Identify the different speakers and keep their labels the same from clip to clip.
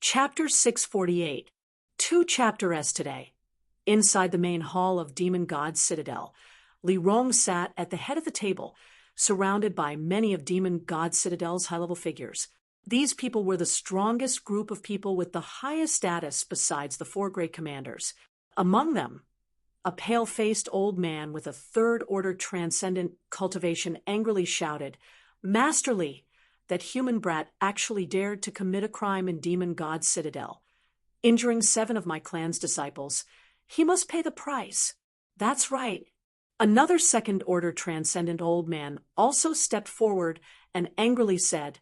Speaker 1: Chapter 648. 2 chapters today. Inside the main hall of Demon God's Citadel, Li Rong sat at the head of the table, surrounded by many of Demon God's Citadel's high-level figures. These people were the strongest group of people with the highest status besides the 4 great commanders. Among them, a pale-faced old man with a third-order transcendent cultivation angrily shouted, "Master Li, that human brat actually dared to commit a crime in Demon God's Citadel, injuring 7 of my clan's disciples. He must pay the price." That's right. Another second-order transcendent old man also stepped forward and angrily said,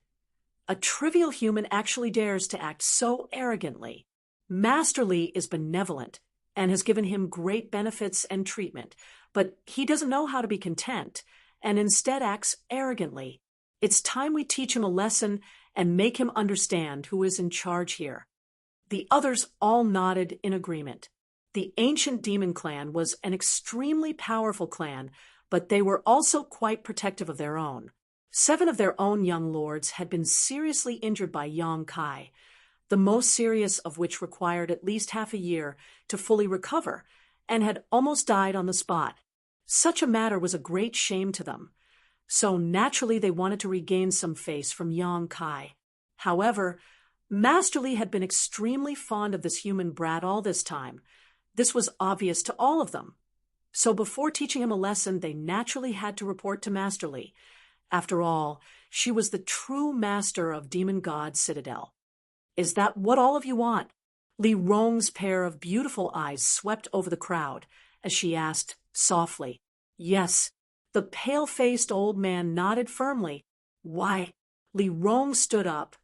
Speaker 1: "A trivial human actually dares to act so arrogantly. Master Li is benevolent and has given him great benefits and treatment, but he doesn't know how to be content and instead acts arrogantly. It's time we teach him a lesson and make him understand who is in charge here." The others all nodded in agreement. The ancient demon clan was an extremely powerful clan, but they were also quite protective of their own. 7 of their own young lords had been seriously injured by Yang Kai, the most serious of which required at least half a year to fully recover, and had almost died on the spot. Such a matter was a great shame to them, so naturally they wanted to regain some face from Yang Kai. However, Master Li had been extremely fond of this human brat all this time. This was obvious to all of them. So before teaching him a lesson, they naturally had to report to Master Li. After all, she was the true master of Demon God's Citadel. "Is that what all of you want?" Li Rong's pair of beautiful eyes swept over the crowd as she asked softly. "Yes." The pale-faced old man nodded firmly. "Why?" Li Rong stood up,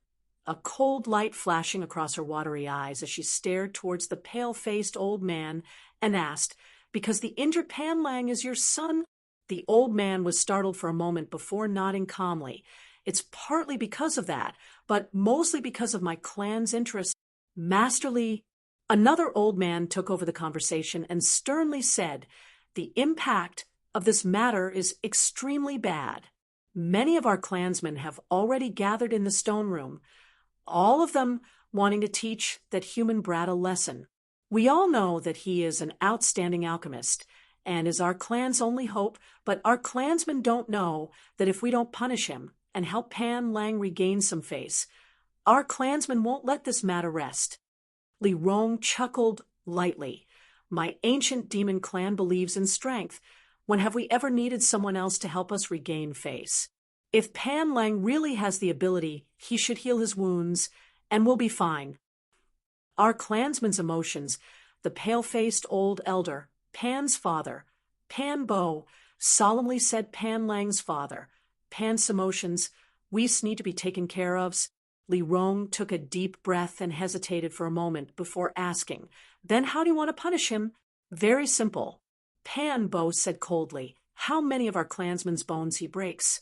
Speaker 1: a cold light flashing across her watery eyes as she stared towards the pale-faced old man and asked, "Because the injured Pan Lang is your son?" The old man was startled for a moment before nodding calmly. "It's partly because of that, but mostly because of my clan's interest. Master Li." Another old man took over the conversation and sternly said, "The impact of this matter is extremely bad. Many of our clansmen have already gathered in the stone room, all of them wanting to teach that human brat a lesson. We all know that he is an outstanding alchemist and is our clan's only hope, but our clansmen don't know that if we don't punish him and help Pan Lang regain some face, our clansmen won't let this matter rest." Li Rong chuckled lightly. "My ancient demon clan believes in strength. When have we ever needed someone else to help us regain face? If Pan Lang really has the ability, he should heal his wounds, and we'll be fine." Our clansmen's emotions, the pale-faced old elder, Pan's father, Pan Bo, solemnly said Pan Lang's father, "Pan's emotions, we need to be taken care of." Li Rong took a deep breath and hesitated for a moment before asking, "Then how do you want to punish him?" "Very simple." Pan Bo said coldly, "How many of our clansmen's bones he breaks?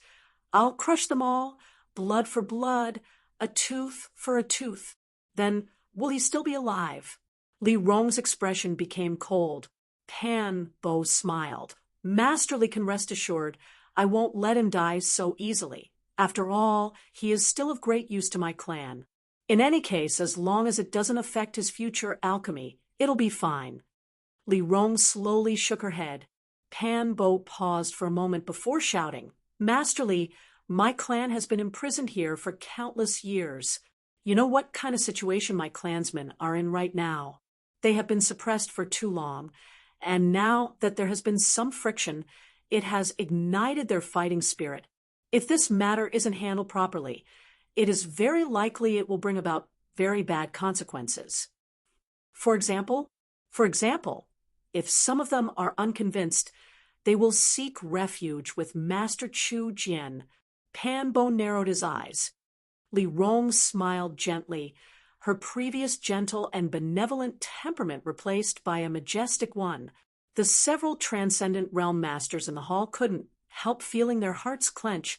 Speaker 1: I'll crush them all, blood for blood, a tooth for a tooth. Then will he still be alive?" Li Rong's expression became cold. Pan Bo smiled. "Master Li can rest assured I won't let him die so easily. After all, he is still of great use to my clan. In any case, as long as it doesn't affect his future alchemy, it'll be fine." Li Rong slowly shook her head. Pan Bo paused for a moment before shouting, "Master Li, my clan has been imprisoned here for countless years. You know what kind of situation my clansmen are in right now. They have been suppressed for too long, and now that there has been some friction, it has ignited their fighting spirit. If this matter isn't handled properly, it is very likely it will bring about very bad consequences. For example, if some of them are unconvinced, they will seek refuge with Master Chu Jian." Pan Bo narrowed his eyes. Li Rong smiled gently, her previous gentle and benevolent temperament replaced by a majestic one. The several transcendent realm masters in the hall couldn't help feeling their hearts clench,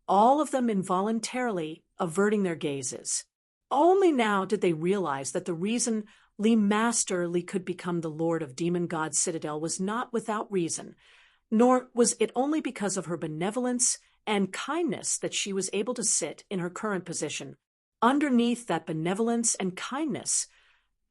Speaker 1: all of them involuntarily averting their gazes. Only now did they realize that the reason Master Li could become the Lord of Demon God's Citadel was not without reason, nor was it only because of her benevolence and kindness that she was able to sit in her current position. Underneath that benevolence and kindness,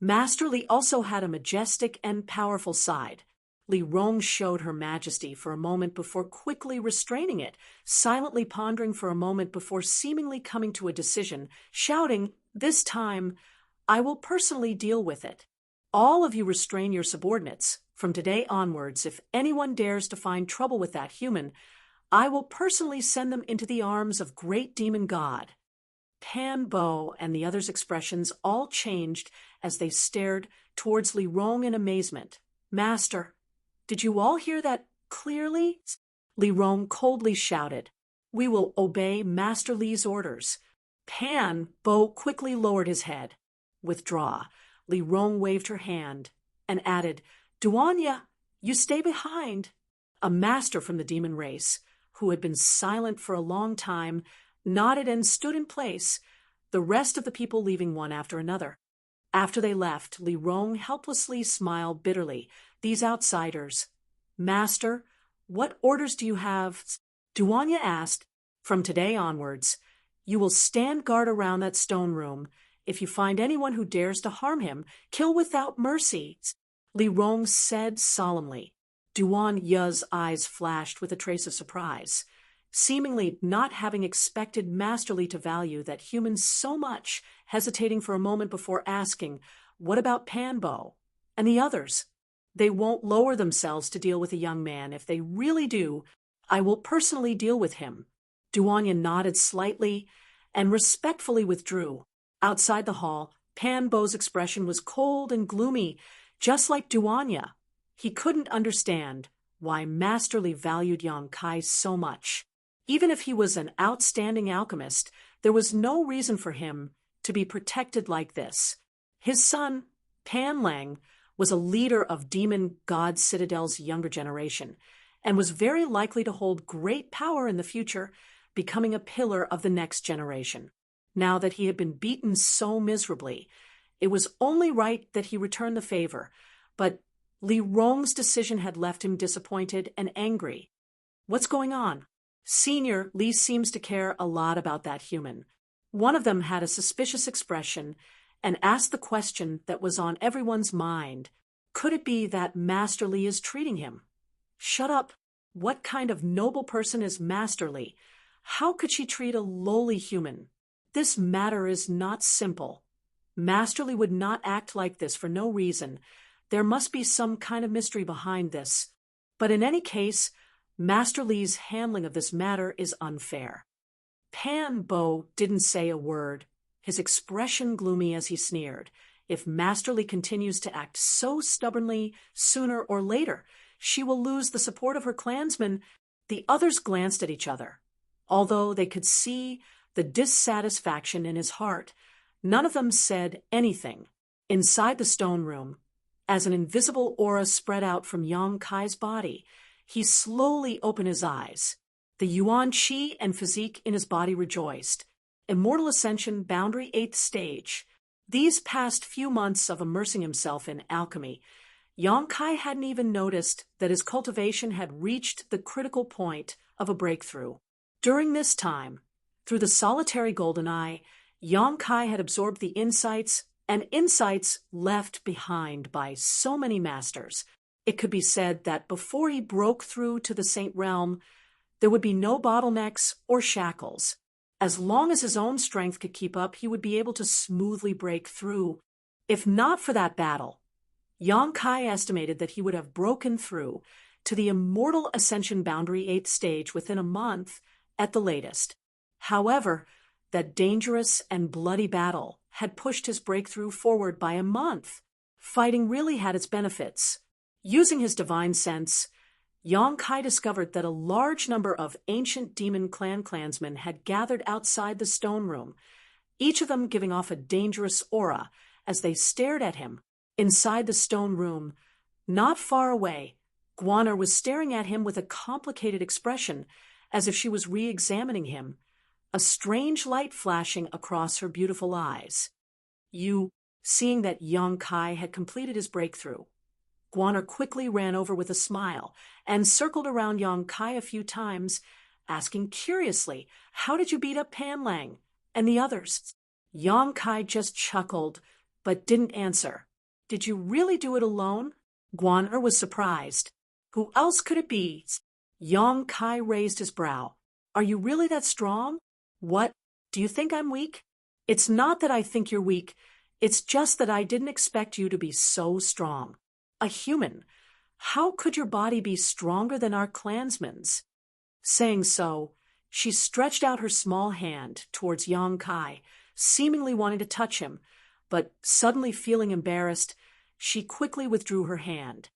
Speaker 1: Master Li also had a majestic and powerful side. Li Rong showed her majesty for a moment before quickly restraining it, silently pondering for a moment before seemingly coming to a decision, shouting, "This time, I will personally deal with it. All of you restrain your subordinates. From today onwards, if anyone dares to find trouble with that human, I will personally send them into the arms of great demon god." Pan Bo and the others' expressions all changed as they stared towards Li Rong in amazement. "Master, did you all hear that clearly?" Li Rong coldly shouted. "We will obey Master Li's orders." Pan Bo quickly lowered his head. "Withdraw." Li Rong waved her hand and added, "Duanya, you stay behind." A master from the demon race, who had been silent for a long time, nodded and stood in place, the rest of the people leaving one after another. After they left, Li Rong helplessly smiled bitterly. "These outsiders." "Master, what orders do you have?" Duanya asked. "From today onwards, you will stand guard around that stone room. If you find anyone who dares to harm him, kill without mercy," Li Rong said solemnly. Duanya's eyes flashed with a trace of surprise. Seemingly not having expected Master Li to value that human so much, hesitating for a moment before asking, "What about Pan Bo and the others?" "They won't lower themselves to deal with a young man. If they really do, I will personally deal with him." Duanya nodded slightly and respectfully withdrew. Outside the hall, Pan Bo's expression was cold and gloomy, just like Duanya. He couldn't understand why Master Li valued Yang Kai so much. Even if he was an outstanding alchemist, there was no reason for him to be protected like this. His son, Pan Lang, was a leader of Demon God Citadel's younger generation, and was very likely to hold great power in the future, becoming a pillar of the next generation. Now that he had been beaten so miserably, it was only right that he return the favor, but Li Rong's decision had left him disappointed and angry. "What's going on?" "Senior, Li seems to care a lot about that human." One of them had a suspicious expression and asked the question that was on everyone's mind. Could it be that Master Li is treating him? "Shut up. What kind of noble person is Master Li? How could she treat a lowly human? This matter is not simple. Master Li would not act like this for no reason. There must be some kind of mystery behind this. But in any case, Master Li's handling of this matter is unfair." Pan Bo didn't say a word, his expression gloomy as he sneered. "If Master Li continues to act so stubbornly, sooner or later, she will lose the support of her clansmen." The others glanced at each other. Although they could see the dissatisfaction in his heart, none of them said anything. Inside the stone room, as an invisible aura spread out from Yang Kai's body, he slowly opened his eyes. The Yuan Qi and physique in his body rejoiced. Immortal Ascension Boundary 8th Stage. These past few months of immersing himself in alchemy, Yang Kai hadn't even noticed that his cultivation had reached the critical point of a breakthrough. During this time, through the solitary golden eye, Yang Kai had absorbed the insights left behind by so many masters. It could be said that before he broke through to the Saint Realm, there would be no bottlenecks or shackles. As long as his own strength could keep up, he would be able to smoothly break through. If not for that battle, Yang Kai estimated that he would have broken through to the Immortal Ascension Boundary 8th Stage within a month at the latest. However, that dangerous and bloody battle had pushed his breakthrough forward by a month. Fighting really had its benefits. Using his divine sense, Yang Kai discovered that a large number of ancient demon clansmen had gathered outside the stone room, each of them giving off a dangerous aura as they stared at him. Inside the stone room, not far away, Guaner was staring at him with a complicated expression, as if she was re-examining him, a strange light flashing across her beautiful eyes. Seeing that Yang Kai had completed his breakthrough, Guaner quickly ran over with a smile and circled around Yang Kai a few times, asking curiously, "How did you beat up Pan Lang and the others?" Yang Kai just chuckled, but didn't answer. Did you really do it alone? Guan was surprised. Who else could it be? Yang Kai raised his brow. Are you really that strong? What? Do you think I'm weak? It's not that I think you're weak. It's just that I didn't expect you to be so strong. A human. How could your body be stronger than our clansman's? Saying so, she stretched out her small hand towards Yang Kai, seemingly wanting to touch him, but suddenly feeling embarrassed, she quickly withdrew her hand.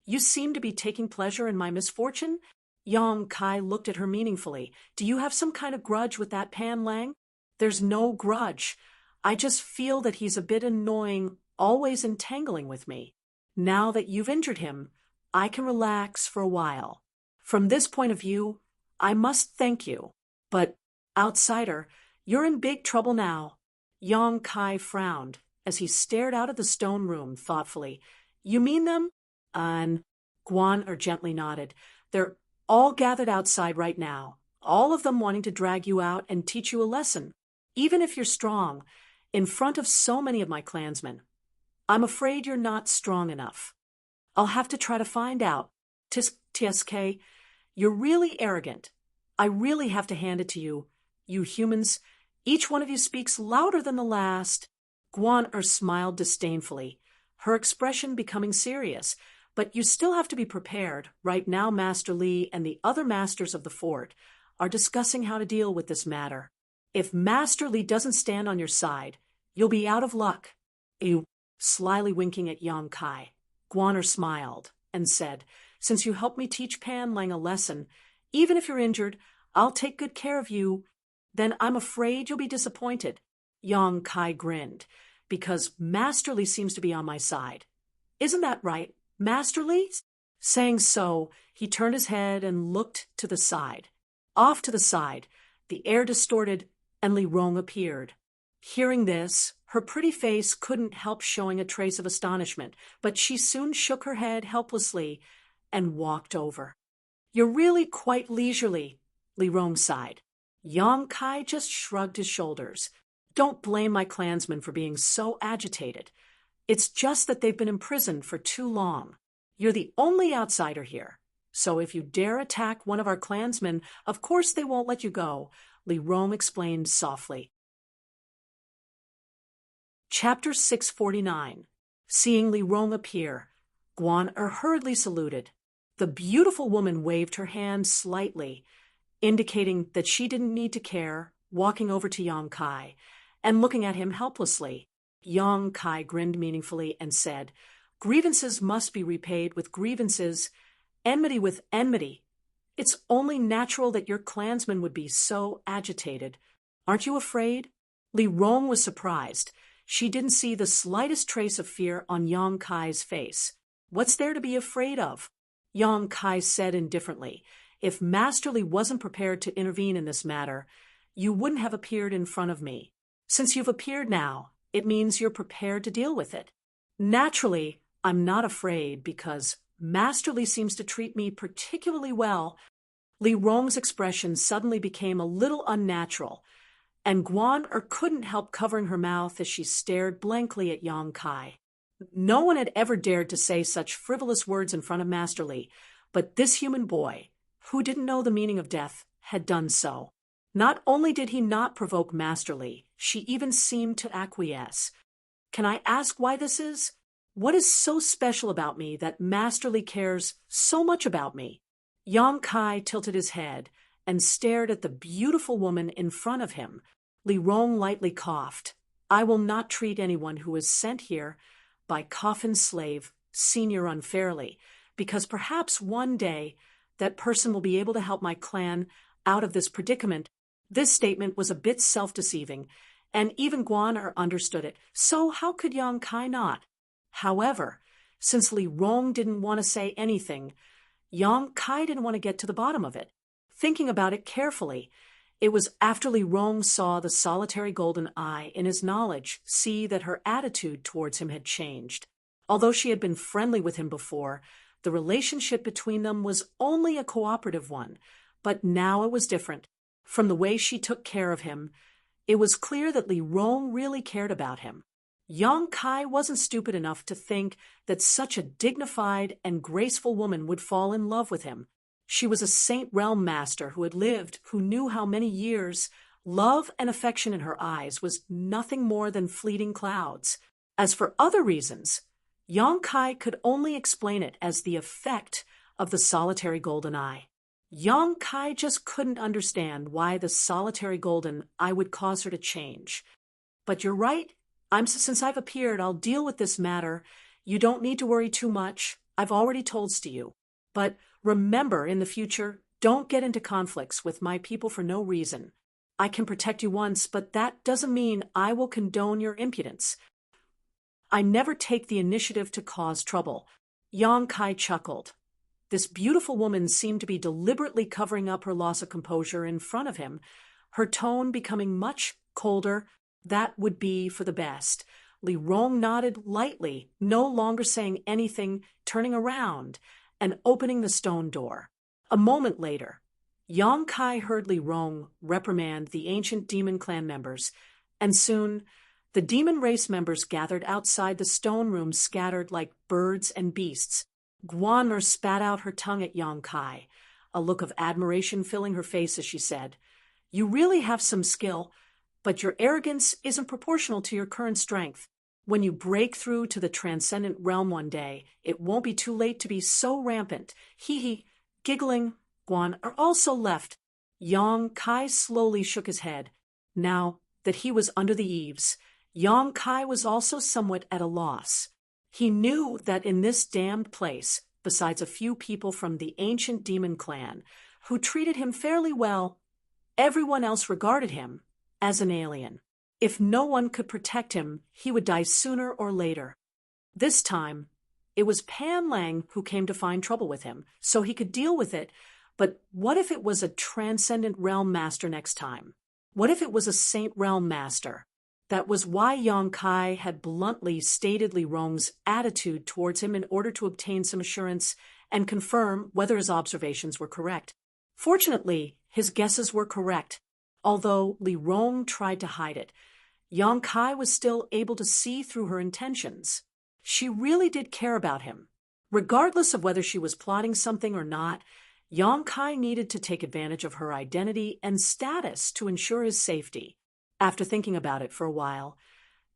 Speaker 1: You seem to be taking pleasure in my misfortune? Yang Kai looked at her meaningfully. Do you have some kind of grudge with that Pan Lang? There's no grudge. I just feel that he's a bit annoying, always entangling with me. Now that you've injured him, I can relax for a while. From this point of view, I must thank you. But, outsider, you're in big trouble now. Yang Kai frowned as he stared out of the stone room thoughtfully. You mean them? Guan gently nodded. They're all gathered outside right now, all of them wanting to drag you out and teach you a lesson, even if you're strong, in front of so many of my clansmen. I'm afraid you're not strong enough. I'll have to try to find out. TSK, you're really arrogant. I really have to hand it to you. You humans, each one of you speaks louder than the last. Guan smiled disdainfully, her expression becoming serious. But you still have to be prepared. Right now, Master Li and the other masters of the fort are discussing how to deal with this matter. If Master Li doesn't stand on your side, you'll be out of luck. Slyly winking at Yang Kai, Guan smiled and said, Since you helped me teach Pan Lang a lesson, even if you're injured, I'll take good care of you. Then I'm afraid you'll be disappointed. Yang Kai grinned, because Master Li seems to be on my side. Isn't that right, Master Li? Saying so, he turned his head and looked to the side. Off to the side, the air distorted, and Li Rong appeared. Hearing this, her pretty face couldn't help showing a trace of astonishment, but she soon shook her head helplessly and walked over. You're really quite leisurely, Li Rong sighed. Yang Kai just shrugged his shoulders. Don't blame my clansmen for being so agitated. It's just that they've been imprisoned for too long. You're the only outsider here. So if you dare attack one of our clansmen, of course they won't let you go, Li Rong explained softly. Chapter 649. Seeing Li Rong appear, Guan hurriedly saluted. The beautiful woman waved her hand slightly, indicating that she didn't need to care, walking over to Yang Kai and looking at him helplessly. Yang Kai grinned meaningfully and said, Grievances must be repaid with grievances, enmity with enmity. It's only natural that your clansmen would be so agitated. Aren't you afraid? Li Rong was surprised. She didn't see the slightest trace of fear on Yang Kai's face. What's there to be afraid of? Yang Kai said indifferently, If Master Li wasn't prepared to intervene in this matter, you wouldn't have appeared in front of me. Since you've appeared now, it means you're prepared to deal with it. Naturally, I'm not afraid because Master Li seems to treat me particularly well. Li Rong's expression suddenly became a little unnatural, and Guan couldn't help covering her mouth as she stared blankly at Yang Kai. No one had ever dared to say such frivolous words in front of Master Li, but this human boy, who didn't know the meaning of death, had done so. Not only did he not provoke Master Li, she even seemed to acquiesce. Can I ask why this is? What is so special about me that Master Li cares so much about me? Yang Kai tilted his head and stared at the beautiful woman in front of him. Li Rong lightly coughed. I will not treat anyone who is sent here by coffin slave senior unfairly, because perhaps one day that person will be able to help my clan out of this predicament. This statement was a bit self-deceiving, and even Guan understood it, so how could Yang Kai not? However, since Li Rong didn't want to say anything, Yang Kai didn't want to get to the bottom of it. Thinking about it carefully, it was after Li Rong saw the solitary golden eye in his knowledge see that her attitude towards him had changed. Although she had been friendly with him before, the relationship between them was only a cooperative one, but now it was different. From the way she took care of him, It was clear that Li Rong really cared about him. Yang Kai wasn't stupid enough to think that such a dignified and graceful woman would fall in love with him. She was a Saint Realm master who had lived, who knew how many years love and affection in her eyes was nothing more than fleeting clouds. As for other reasons, Yang Kai could only explain it as the effect of the solitary golden eye. Yang Kai just couldn't understand why the solitary golden eye would cause her to change. But you're right. Since I've appeared, I'll deal with this matter. You don't need to worry too much. I've already told you. But remember, in the future, don't get into conflicts with my people for no reason. I can protect you once, but that doesn't mean I will condone your impudence. I never take the initiative to cause trouble. Yang Kai chuckled. This beautiful woman seemed to be deliberately covering up her loss of composure in front of him, her tone becoming much colder. That would be for the best. Li Rong nodded lightly, no longer saying anything, turning around and opening the stone door. A moment later, Yang Kai heard Li Rong reprimand the ancient demon clan members, and soon the demon race members gathered outside the stone room, scattered like birds and beasts. Guan spat out her tongue at Yang Kai, a look of admiration filling her face as she said, "You really have some skill, but your arrogance isn't proportional to your current strength. When you break through to the transcendent realm one day, it won't be too late to be so rampant." Hee. Giggling, Guan also left. Yang Kai slowly shook his head. Now that he was under the eaves, Yang Kai was also somewhat at a loss. He knew that in this damned place, besides a few people from the ancient demon clan, who treated him fairly well, everyone else regarded him as an alien. If no one could protect him, he would die sooner or later. This time, it was Pan Lang who came to find trouble with him, so he could deal with it. But what if it was a transcendent realm master next time? What if it was a Saint Realm master? That was why Yang Kai had bluntly stated Li Rong's attitude towards him in order to obtain some assurance and confirm whether his observations were correct. Fortunately, his guesses were correct. Although Li Rong tried to hide it, Yang Kai was still able to see through her intentions. She really did care about him. Regardless of whether she was plotting something or not, Yang Kai needed to take advantage of her identity and status to ensure his safety. After thinking about it for a while,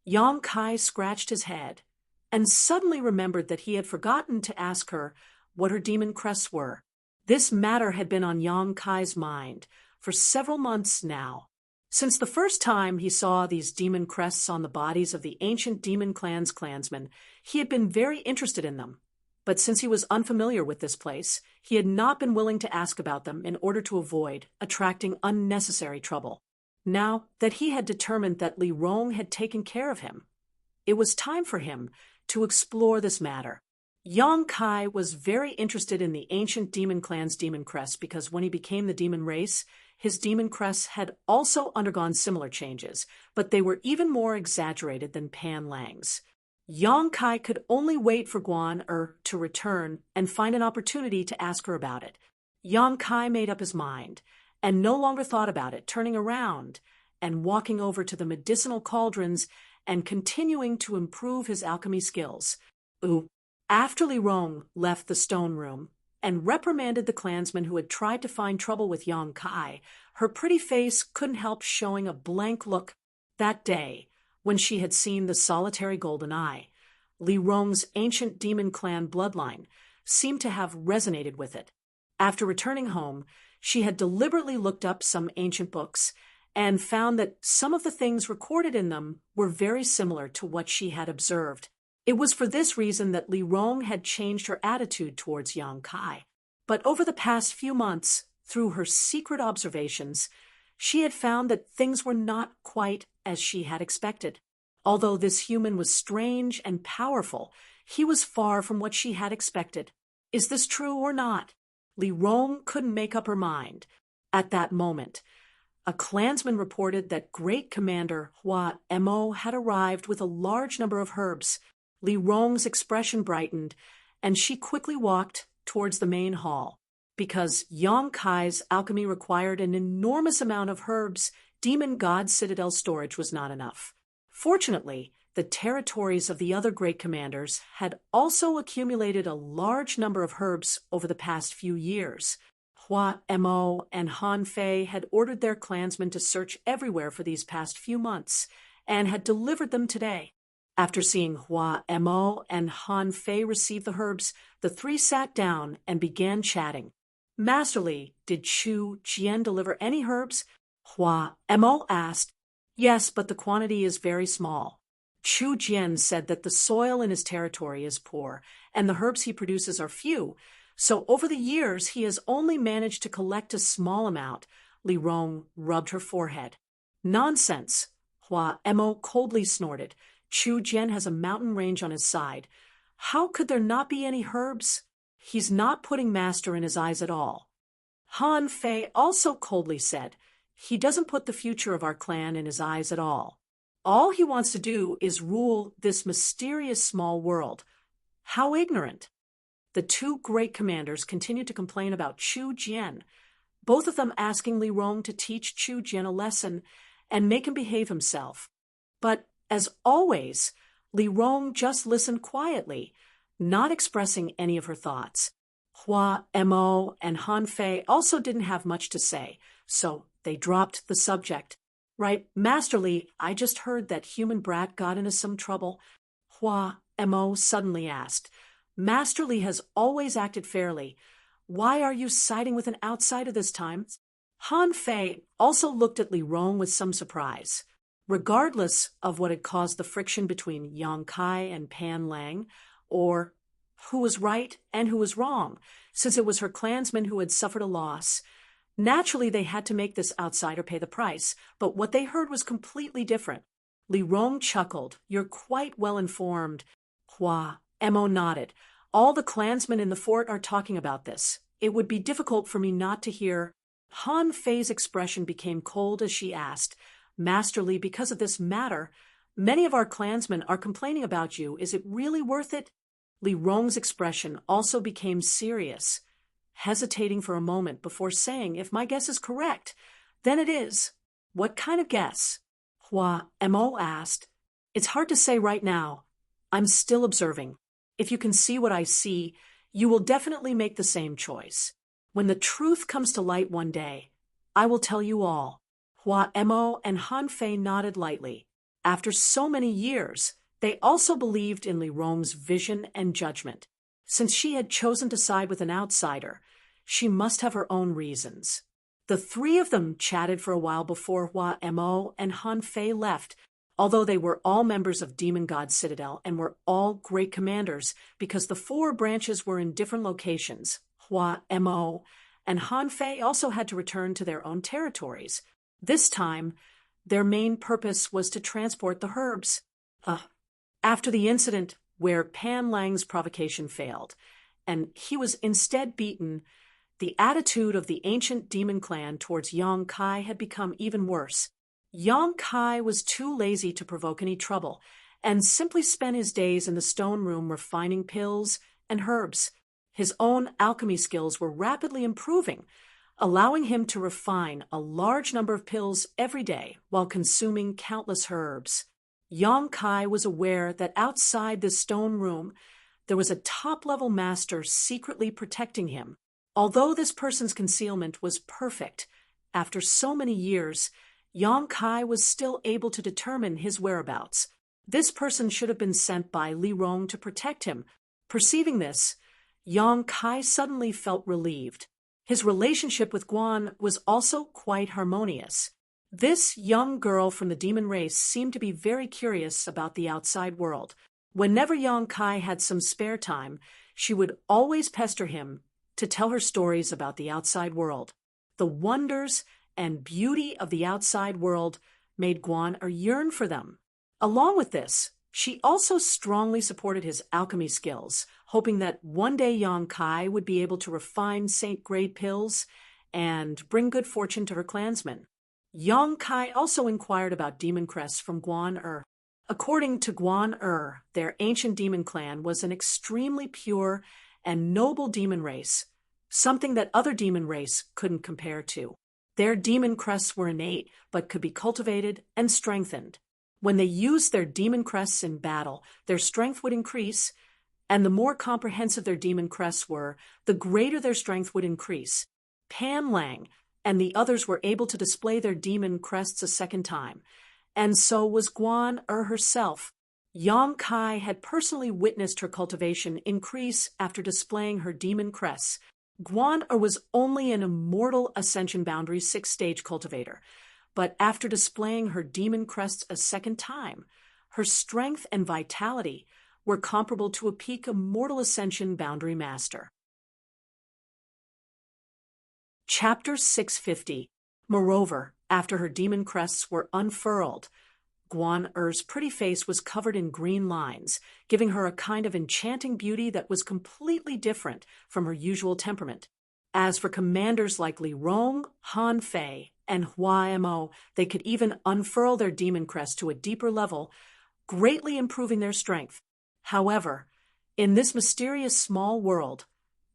Speaker 1: Yang Kai scratched his head and suddenly remembered that he had forgotten to ask her what her demon crests were. This matter had been on Yang Kai's mind for several months now. Since the first time he saw these demon crests on the bodies of the ancient demon clan's clansmen, he had been very interested in them. But since he was unfamiliar with this place, he had not been willing to ask about them in order to avoid attracting unnecessary trouble. Now that he had determined that Li Rong had taken care of him, it was time for him to explore this matter. Yang Kai was very interested in the ancient demon clan's demon crest because when he became the demon race, his demon crests had also undergone similar changes, but they were even more exaggerated than Pan Lang's. Yang Kai could only wait for Guan to return and find an opportunity to ask her about it. Yang Kai made up his mind and no longer thought about it, turning around and walking over to the medicinal cauldrons and continuing to improve his alchemy skills. After Li Rong left the stone room and reprimanded the clansmen who had tried to find trouble with Yang Kai, her pretty face couldn't help showing a blank look. That day, when she had seen the solitary golden eye, Li Rong's ancient demon clan bloodline seemed to have resonated with it. After returning home, she had deliberately looked up some ancient books and found that some of the things recorded in them were very similar to what she had observed. It was for this reason that Li Rong had changed her attitude towards Yang Kai. But over the past few months, through her secret observations, she had found that things were not quite as she had expected. Although this human was strange and powerful, he was far from what she had expected. Is this true or not? Li Rong couldn't make up her mind. At that moment, a clansman reported that Great Commander Hua Mo had arrived with a large number of herbs. Li Rong's expression brightened, and she quickly walked towards the main hall. Because Yang Kai's alchemy required an enormous amount of herbs Demon God Citadel storage was not enough. Fortunately, the territories of the other great commanders had also accumulated a large number of herbs over the past few years. Hua Mo and Han Fei had ordered their clansmen to search everywhere for these past few months, and had delivered them today. After seeing Hua Mo and Han Fei receive the herbs, the three sat down and began chatting. Masterly, did Chu Jian deliver any herbs? Hua Mo asked. Yes, but the quantity is very small. Chu Jian said that the soil in his territory is poor, and the herbs he produces are few, so over the years he has only managed to collect a small amount. Li Rong rubbed her forehead. Nonsense, Hua Mo coldly snorted. Chu Jian has a mountain range on his side. How could there not be any herbs? He's not putting master in his eyes at all. Han Fei also coldly said, he doesn't put the future of our clan in his eyes at all. All he wants to do is rule this mysterious small world. How ignorant. The two great commanders continued to complain about Chu Jian, both of them asking Li Rong to teach Chu Jian a lesson and make him behave himself. But, as always, Li Rong just listened quietly, not expressing any of her thoughts. Hua Mo and Han Fei also didn't have much to say, so they dropped the subject. Right, Masterly, I just heard that human brat got into some trouble. Hua Mo suddenly asked. Masterly has always acted fairly. Why are you siding with an outsider this time? Han Fei also looked at Li Rong with some surprise. Regardless of what had caused the friction between Yang Kai and Pan Lang, or who was right and who was wrong, since it was her clansmen who had suffered a loss, naturally they had to make this outsider pay the price, but what they heard was completely different. Li Rong chuckled. You're quite well informed. Hua Mo nodded. All the clansmen in the fort are talking about this. It would be difficult for me not to hear. Han Fei's expression became cold as she asked, Masterly, because of this matter, many of our clansmen are complaining about you. Is it really worth it? Li Rong's expression also became serious, hesitating for a moment before saying, if my guess is correct, then it is. What kind of guess? Hua Mo asked. It's hard to say right now. I'm still observing. If you can see what I see, you will definitely make the same choice. When the truth comes to light one day, I will tell you all. Hua Mo and Han Fei nodded lightly. After so many years, they also believed in Li Rong's vision and judgment. Since she had chosen to side with an outsider, she must have her own reasons. The three of them chatted for a while before Hua Mo and Han Fei left, although they were all members of Demon God Citadel and were all great commanders because the four branches were in different locations. Hua Mo and Han Fei also had to return to their own territories. This time, their main purpose was to transport the herbs. After the incident where Pan Lang's provocation failed, and he was instead beaten, the attitude of the ancient demon clan towards Yang Kai had become even worse. Yang Kai was too lazy to provoke any trouble, and simply spent his days in the stone room refining pills and herbs. His own alchemy skills were rapidly improving, allowing him to refine a large number of pills every day while consuming countless herbs. Yang Kai was aware that outside this stone room, there was a top-level master secretly protecting him. Although this person's concealment was perfect, after so many years, Yang Kai was still able to determine his whereabouts. This person should have been sent by Li Rong to protect him. Perceiving this, Yang Kai suddenly felt relieved. His relationship with Guan was also quite harmonious. This young girl from the demon race seemed to be very curious about the outside world. Whenever Yang Kai had some spare time, she would always pester him to tell her stories about the outside world. The wonders and beauty of the outside world made Guan yearn for them. Along with this, she also strongly supported his alchemy skills, hoping that one day Yang Kai would be able to refine saint-grade pills and bring good fortune to her clansmen. Yang Kai also inquired about demon crests from Guan. According to Guan, their ancient demon clan was an extremely pure and noble demon race, something that other demon race couldn't compare to. Their demon crests were innate, but could be cultivated and strengthened. When they used their demon crests in battle, their strength would increase, and the more comprehensive their demon crests were, the greater their strength would increase. Pan Lang and the others were able to display their demon crests a second time, and so was Guan herself. Yang Kai had personally witnessed her cultivation increase after displaying her demon crests. Guan was only an immortal Ascension Boundary 6-stage cultivator, but after displaying her demon crests a second time, her strength and vitality were comparable to a peak Immortal Ascension Boundary Master. Chapter 650. Moreover, after her demon crests were unfurled, Guan Er's pretty face was covered in green lines, giving her a kind of enchanting beauty that was completely different from her usual temperament. As for commanders like Li Rong, Han Fei, and Hua Mo, they could even unfurl their demon crest to a deeper level, greatly improving their strength. However, in this mysterious small world,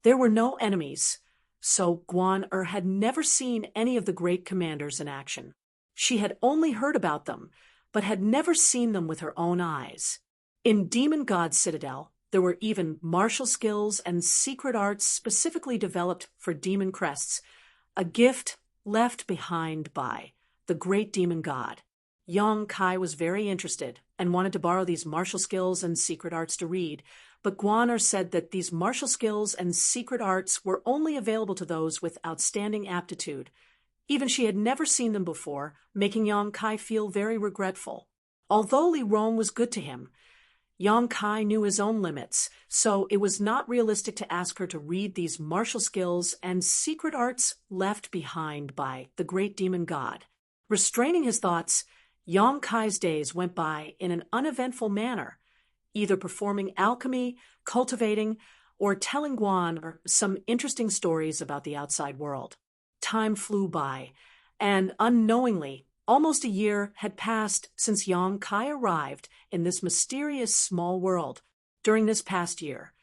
Speaker 1: there were no enemies, so Guan had never seen any of the great commanders in action. She had only heard about them, but had never seen them with her own eyes. In Demon God Citadel, there were even martial skills and secret arts specifically developed for demon crests, a gift left behind by the great demon god. Yang Kai was very interested and wanted to borrow these martial skills and secret arts to read, but Guan said that these martial skills and secret arts were only available to those with outstanding aptitude. Even she had never seen them before, making Yang Kai feel very regretful. Although Li Rong was good to him, Yang Kai knew his own limits, so it was not realistic to ask her to read these martial skills and secret arts left behind by the great demon god. Restraining his thoughts, Yang Kai's days went by in an uneventful manner, either performing alchemy, cultivating, or telling Guan some interesting stories about the outside world. Time flew by, and unknowingly, almost a year had passed since Yang Kai arrived in this mysterious small world. During this past year,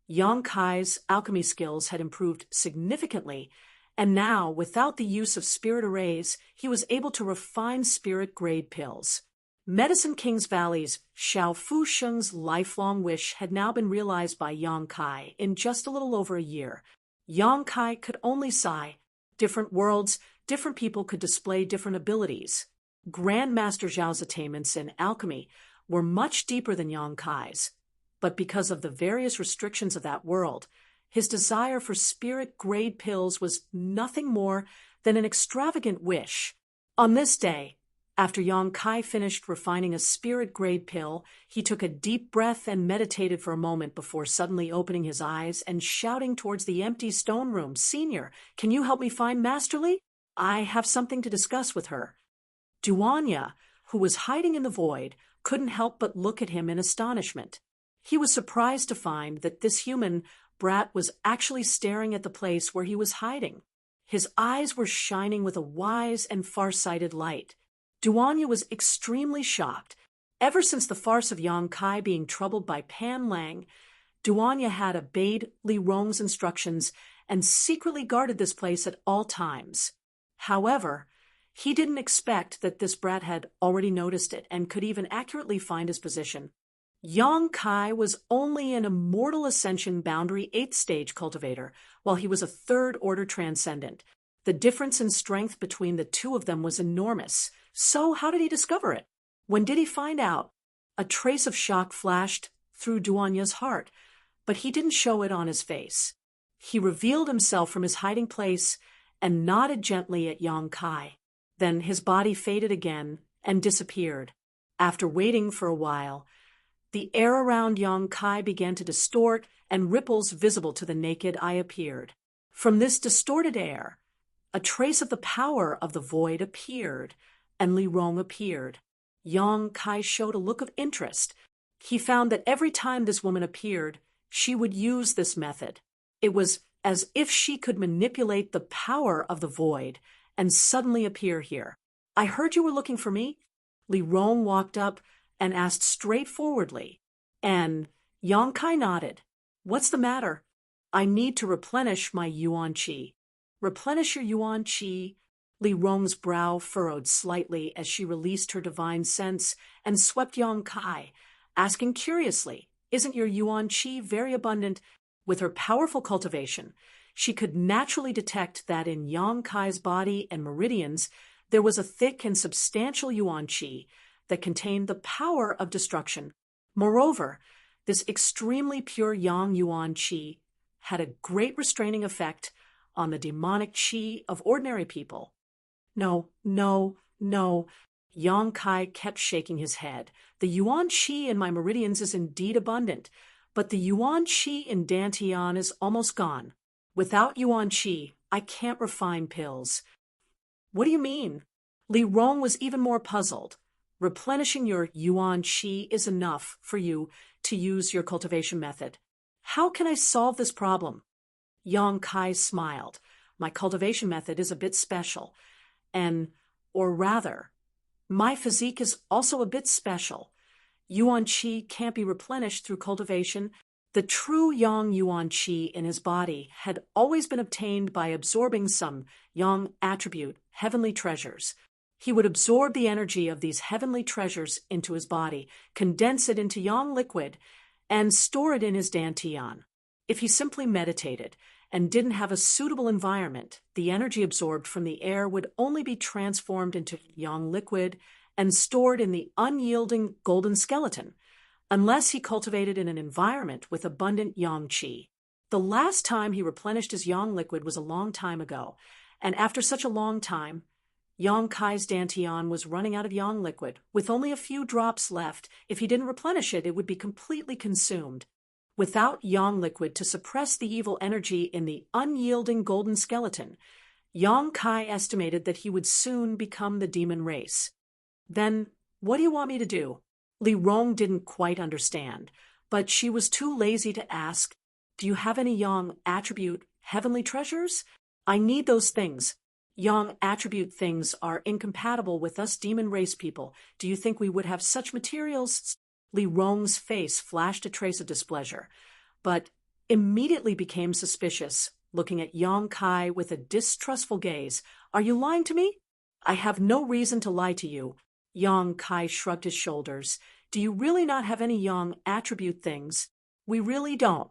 Speaker 1: Yang Kai's alchemy skills had improved significantly, and now, without the use of spirit arrays, he was able to refine spirit-grade pills. Medicine King's Valley's Xiao Fu Sheng's lifelong wish had now been realized by Yang Kai in just a little over a year. Yang Kai could only sigh. Different worlds, different people could display different abilities. Grandmaster Zhao's attainments in alchemy were much deeper than Yang Kai's, but because of the various restrictions of that world, his desire for spirit-grade pills was nothing more than an extravagant wish. On this day, after Yang Kai finished refining a spirit-grade pill, he took a deep breath and meditated for a moment before suddenly opening his eyes and shouting towards the empty stone room, "Senior, can you help me find Master Li? I have something to discuss with her." Duanya, who was hiding in the void, couldn't help but look at him in astonishment. He was surprised to find that this human brat was actually staring at the place where he was hiding. His eyes were shining with a wise and far-sighted light. Duanya was extremely shocked. Ever since the farce of Yang Kai being troubled by Pan Lang, Duanya had obeyed Li Rong's instructions and secretly guarded this place at all times. However, he didn't expect that this brat had already noticed it and could even accurately find his position. Yang Kai was only an Immortal Ascension Boundary 8th-stage cultivator, while he was a 3rd-order transcendent. The difference in strength between the two of them was enormous. So how did he discover it? When did he find out? A trace of shock flashed through Duanya's heart, but he didn't show it on his face. He revealed himself from his hiding place and nodded gently at Yang Kai. Then his body faded again and disappeared. After waiting for a while, the air around Yang Kai began to distort and ripples visible to the naked eye appeared. From this distorted air, a trace of the power of the void appeared, and Li Rong appeared. Yang Kai showed a look of interest. He found that every time this woman appeared, she would use this method. It was as if she could manipulate the power of the void and suddenly appear here. "I heard you were looking for me?" Li Rong walked up and asked straightforwardly, and Yang Kai nodded. "What's the matter?" "I need to replenish my Yuan Qi." "Replenish your Yuan Qi?" Li Rong's brow furrowed slightly as she released her divine sense and swept Yang Kai, asking curiously, "Isn't your yuan qi very abundant?" With her powerful cultivation, she could naturally detect that in Yang Kai's body and meridians there was a thick and substantial yuan qi that contained the power of destruction. Moreover, this extremely pure yang yuan qi had a great restraining effect on the demonic qi of ordinary people. No, no, no. Yang Kai kept shaking his head. The yuan qi in my meridians is indeed abundant, but the yuan qi in Dantian is almost gone. Without yuan qi, I can't refine pills. What do you mean? Li Rong was even more puzzled. Replenishing your yuan qi is enough for you to use your cultivation method. How can I solve this problem? Yang Kai smiled. My cultivation method is a bit special. Or rather, my physique is also a bit special. Yuan qi can't be replenished through cultivation. The true yang yuan qi in his body had always been obtained by absorbing some yang attribute, heavenly treasures. He would absorb the energy of these heavenly treasures into his body, condense it into yang liquid, and store it in his dantian. If he simply meditated and didn't have a suitable environment, the energy absorbed from the air would only be transformed into yang liquid and stored in the unyielding golden skeleton, unless he cultivated in an environment with abundant yang qi. The last time he replenished his yang liquid was a long time ago, and after such a long time, Yang Kai's dantian was running out of yang liquid, with only a few drops left. If he didn't replenish it, it would be completely consumed. Without yang liquid to suppress the evil energy in the unyielding golden skeleton, Yang Kai estimated that he would soon become the demon race. Then, what do you want me to do? Li Rong didn't quite understand, but she was too lazy to ask, "Do you have any yang attribute heavenly treasures? I need those things." Yang attribute things are incompatible with us demon race people. Do you think we would have such materials? Li Rong's face flashed a trace of displeasure, but immediately became suspicious, looking at Yang Kai with a distrustful gaze. "Are you lying to me?" "I have no reason to lie to you." Yang Kai shrugged his shoulders. "Do you really not have any yang attribute things?" "We really don't."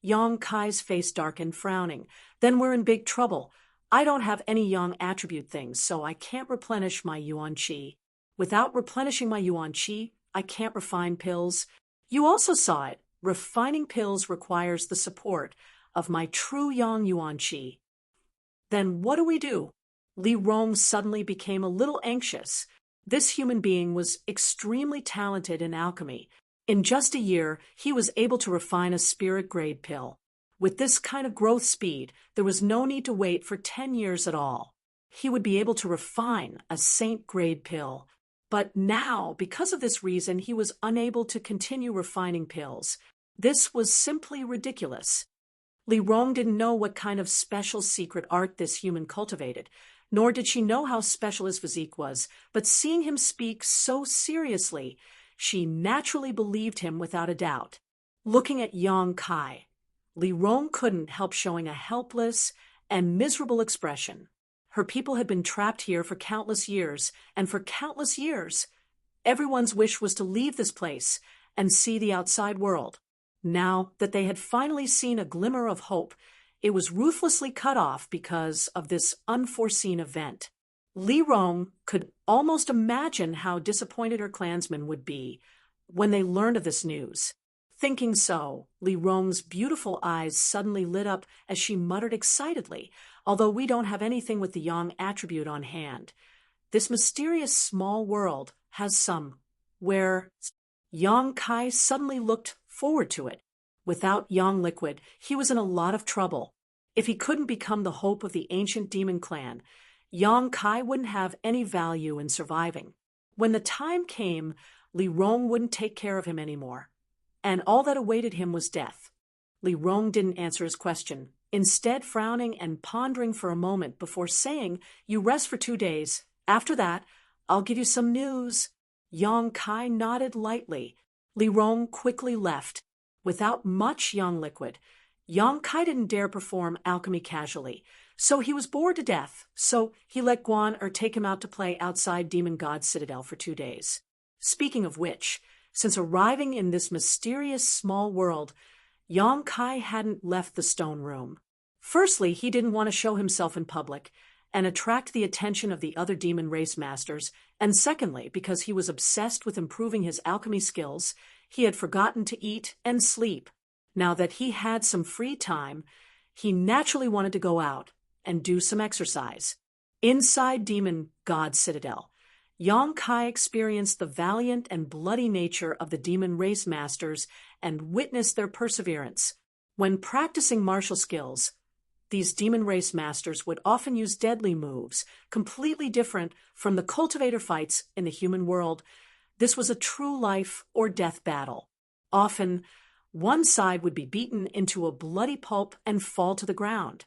Speaker 1: Yang Kai's face darkened, frowning. "Then we're in big trouble. I don't have any yang attribute things, so I can't replenish my yuan qi. Without replenishing my yuan qi, I can't refine pills. You also saw it. Refining pills requires the support of my true yang yuan qi." "Then what do we do?" Li Rong suddenly became a little anxious. This human being was extremely talented in alchemy. In just a year, he was able to refine a spirit-grade pill. With this kind of growth speed, there was no need to wait for 10 years at all. He would be able to refine a saint-grade pill. But now, because of this reason, he was unable to continue refining pills. This was simply ridiculous. Li Rong didn't know what kind of special secret art this human cultivated, nor did she know how special his physique was, but seeing him speak so seriously, she naturally believed him without a doubt. Looking at Yang Kai, Li Rong couldn't help showing a helpless and miserable expression. Her people had been trapped here for countless years, and for countless years, everyone's wish was to leave this place and see the outside world. Now that they had finally seen a glimmer of hope, it was ruthlessly cut off because of this unforeseen event. Li Rong could almost imagine how disappointed her clansmen would be when they learned of this news. Thinking so, Li Rong's beautiful eyes suddenly lit up as she muttered excitedly, "Although we don't have anything with the yang attribute on hand, this mysterious small world has some, where..." Yang Kai suddenly looked forward to it. Without yang liquid, he was in a lot of trouble. If he couldn't become the hope of the ancient demon clan, Yang Kai wouldn't have any value in surviving. When the time came, Li Rong wouldn't take care of him anymore, and all that awaited him was death. Li Rong didn't answer his question, instead frowning and pondering for a moment before saying, "You rest for 2 days. After that, I'll give you some news." Yang Kai nodded lightly. Li Rong quickly left. Without much yang liquid, Yang Kai didn't dare perform alchemy casually, So he was bored to death, so he let Guan take him out to play outside Demon God's citadel for 2 days. Speaking of which, since arriving in this mysterious small world, Yang Kai hadn't left the stone room. Firstly, he didn't want to show himself in public and attract the attention of the other demon race masters, and secondly, because he was obsessed with improving his alchemy skills, he had forgotten to eat and sleep. Now that he had some free time, he naturally wanted to go out and do some exercise. Inside Demon God's citadel, Yang Kai experienced the valiant and bloody nature of the demon race masters and witnessed their perseverance. When practicing martial skills, these demon race masters would often use deadly moves, completely different from the cultivator fights in the human world. This was a true life or death battle. Often, one side would be beaten into a bloody pulp and fall to the ground,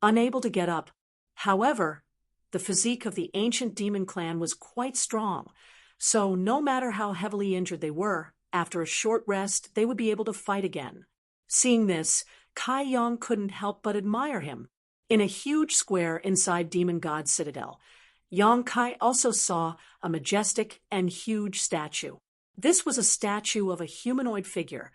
Speaker 1: unable to get up. However, the physique of the ancient demon clan was quite strong, so no matter how heavily injured they were, after a short rest, they would be able to fight again. Seeing this, Kai Yang couldn't help but admire him. In a huge square inside Demon God's citadel, Yang Kai also saw a majestic and huge statue. This was a statue of a humanoid figure,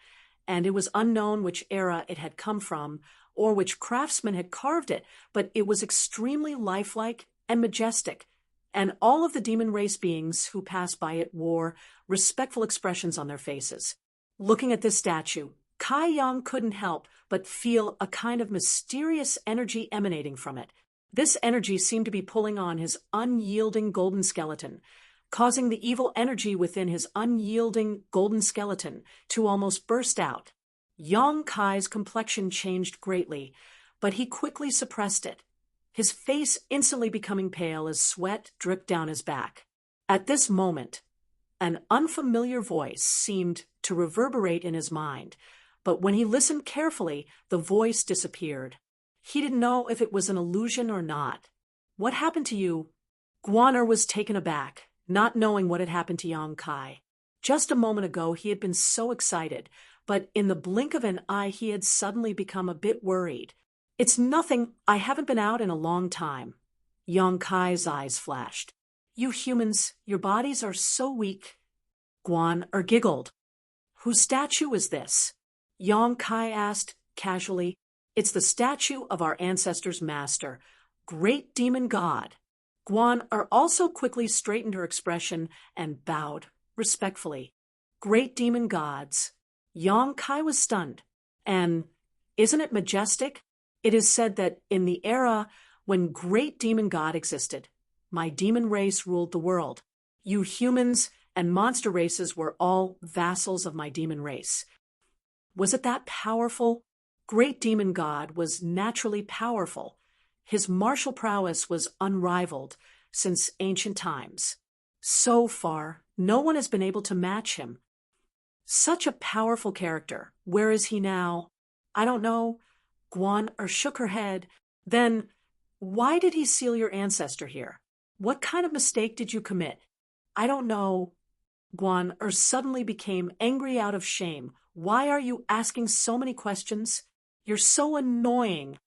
Speaker 1: and it was unknown which era it had come from or which craftsman had carved it, but it was extremely lifelike and majestic, and all of the demon race beings who passed by it wore respectful expressions on their faces. Looking at this statue, Kai Yang couldn't help but feel a kind of mysterious energy emanating from it. This energy seemed to be pulling on his unyielding golden skeleton, causing the evil energy within his unyielding golden skeleton to almost burst out. Yang Kai's complexion changed greatly, but he quickly suppressed it, his face instantly becoming pale as sweat dripped down his back. At this moment, an unfamiliar voice seemed to reverberate in his mind, but when he listened carefully, the voice disappeared. He didn't know if it was an illusion or not. "What happened to you?" Guaner was taken aback, not knowing what had happened to Yang Kai. Just a moment ago he had been so excited, but in the blink of an eye he had suddenly become a bit worried. "It's nothing, I haven't been out in a long time." Yang Kai's eyes flashed. "You humans, your bodies are so weak." Guaner giggled. "Whose statue is this?" Yang Kai asked casually. "It's the statue of our ancestors' master, Great Demon God." Guaner also quickly straightened her expression and bowed respectfully. "Great Demon Gods." Yang Kai was stunned. "And isn't it majestic? It is said that in the era when Great Demon God existed, my demon race ruled the world. You humans and monster races were all vassals of my demon race. Was it that powerful? Great Demon God was naturally powerful. His martial prowess was unrivaled since ancient times. So far, no one has been able to match him. Such a powerful character. Where is he now?" "I don't know." Guaner shook her head. "Then, why did he seal your ancestor here? What kind of mistake did you commit?" "I don't know." Guaner suddenly became angry out of shame. "Why are you asking so many questions? You're so annoying."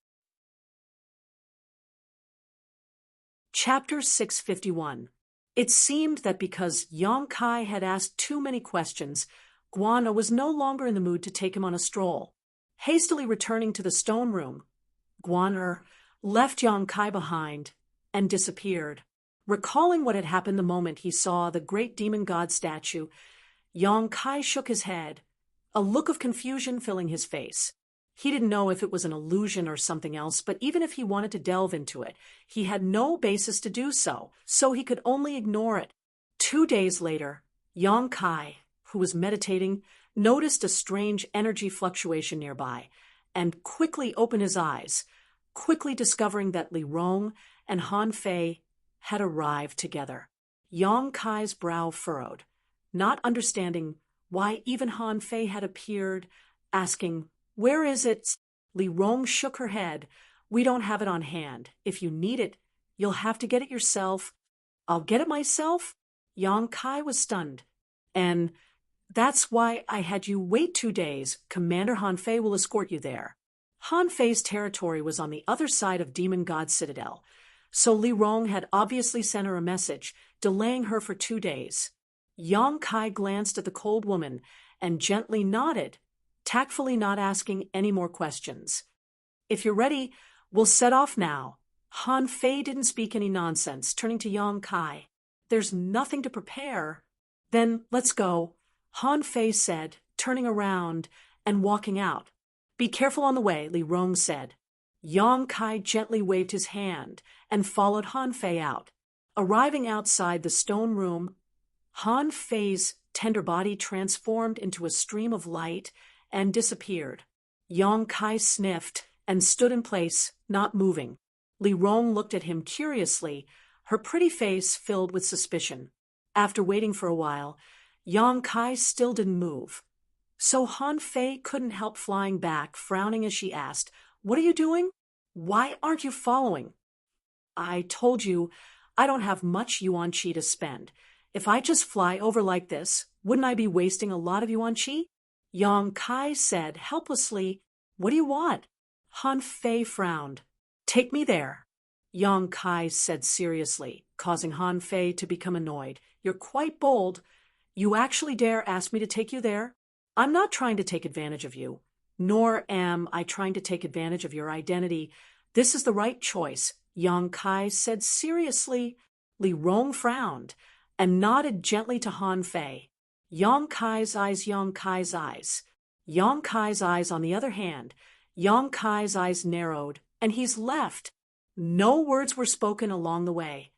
Speaker 1: Chapter 651. It seemed that because Yang Kai had asked too many questions, Guaner was no longer in the mood to take him on a stroll. Hastily returning to the stone room, Guaner left Yang Kai behind and disappeared. Recalling what had happened the moment he saw the great demon god statue, Yang Kai shook his head, a look of confusion filling his face. He didn't know if it was an illusion or something else, but even if he wanted to delve into it, he had no basis to do so, so he could only ignore it. 2 days later, Yang Kai, who was meditating, noticed a strange energy fluctuation nearby, and quickly opened his eyes, quickly discovering that Li Rong and Han Fei had arrived together. Yang Kai's brow furrowed, not understanding why even Han Fei had appeared, asking, "Where is it?" Li Rong shook her head. "We don't have it on hand. If you need it, you'll have to get it yourself." "I'll get it myself?" Yang Kai was stunned. "And that's why I had you wait 2 days. Commander Han Fei will escort you there." Han Fei's territory was on the other side of Demon God Citadel, so Li Rong had obviously sent her a message, delaying her for 2 days. Yang Kai glanced at the cold woman and gently nodded, tactfully not asking any more questions. If you're ready, we'll set off now. Han Fei didn't speak any nonsense, turning to Yang Kai. There's nothing to prepare. Then let's go, Han Fei said, turning around and walking out. Be careful on the way, Li Rong said. Yang Kai gently waved his hand and followed Han Fei out. Arriving outside the stone room, Han Fei's tender body transformed into a stream of light and disappeared. Yang Kai sniffed and stood in place, not moving. Li Rong looked at him curiously, her pretty face filled with suspicion. After waiting for a while, Yang Kai still didn't move. So Han Fei couldn't help flying back, frowning as she asked, "What are you doing? Why aren't you following?" "I told you I don't have much yuan qi to spend. If I just fly over like this, wouldn't I be wasting a lot of yuan qi?" Yang Kai said helplessly, "What do you want?" Han Fei frowned. "Take me there." Yang Kai said seriously, causing Han Fei to become annoyed. "You're quite bold. You actually dare ask me to take you there? I'm not trying to take advantage of you, nor am I trying to take advantage of your identity. This is the right choice," Yang Kai said seriously. Li Rong frowned and nodded gently to Han Fei. Yang Kai's eyes, Yang Kai's eyes. Yang Kai's eyes, on the other hand, Yang Kai's eyes narrowed, and he's left. No words were spoken along the way.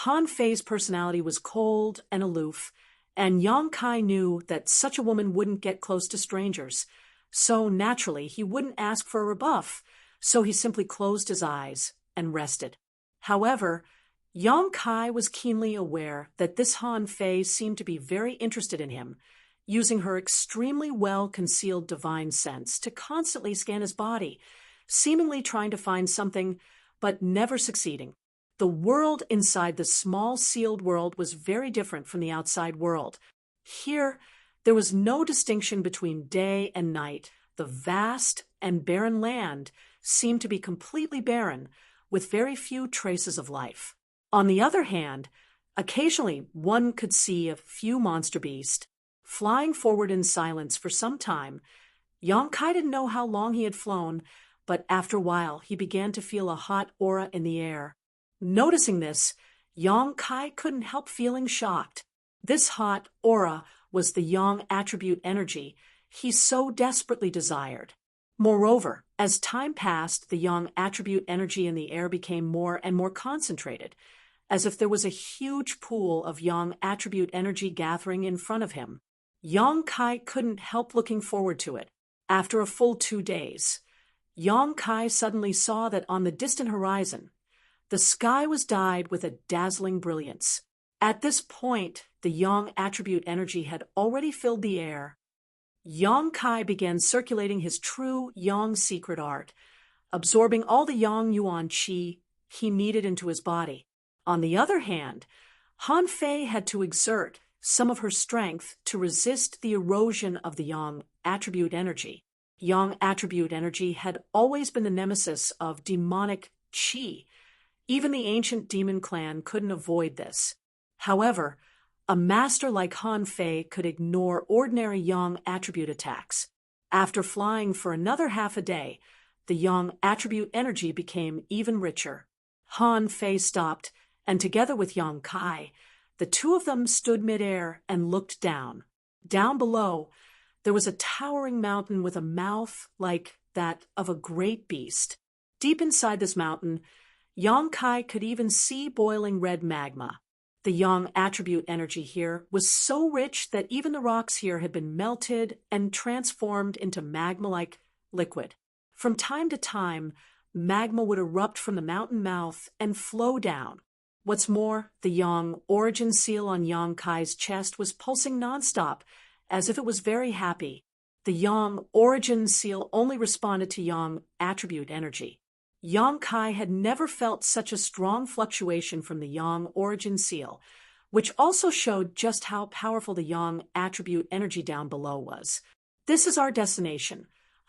Speaker 1: Han Fei's personality was cold and aloof, and Yang Kai knew that such a woman wouldn't get close to strangers. So naturally, he wouldn't ask for a rebuff, so he simply closed his eyes and rested. However, Yang Kai was keenly aware that this Han Fei seemed to be very interested in him, using her extremely well-concealed divine sense to constantly scan his body, seemingly trying to find something, but never succeeding. The world inside the small sealed world was very different from the outside world. Here, there was no distinction between day and night. The vast and barren land seemed to be completely barren, with very few traces of life. On the other hand, occasionally one could see a few monster beasts flying forward in silence for some time. Yang Kai didn't know how long he had flown, but after a while he began to feel a hot aura in the air. Noticing this, Yang Kai couldn't help feeling shocked. This hot aura was the Yang attribute energy he so desperately desired. Moreover, as time passed, the Yang attribute energy in the air became more and more concentrated, as if there was a huge pool of Yang attribute energy gathering in front of him. Yang Kai couldn't help looking forward to it. After a full 2 days, Yang Kai suddenly saw that on the distant horizon, the sky was dyed with a dazzling brilliance. At this point, the Yang attribute energy had already filled the air. Yang Kai began circulating his true Yang secret art, absorbing all the Yang yuan qi he needed into his body. On the other hand, Han Fei had to exert some of her strength to resist the erosion of the Yang attribute energy. Yang attribute energy had always been the nemesis of demonic qi. Even the ancient demon clan couldn't avoid this. However, a master like Han Fei could ignore ordinary Yang attribute attacks. After flying for another half a day, the Yang attribute energy became even richer. Han Fei stopped, and together with Yang Kai, the two of them stood midair and looked down. Down below, there was a towering mountain with a mouth like that of a great beast. Deep inside this mountain, Yang Kai could even see boiling red magma. The Yang attribute energy here was so rich that even the rocks here had been melted and transformed into magma-like liquid. From time to time, magma would erupt from the mountain mouth and flow down. What's more, the Yang origin seal on Yang Kai's chest was pulsing nonstop, as if it was very happy. The Yang origin seal only responded to Yang attribute energy. Yang Kai had never felt such a strong fluctuation from the Yang origin seal, which also showed just how powerful the Yang attribute energy down below was. "This is our destination,"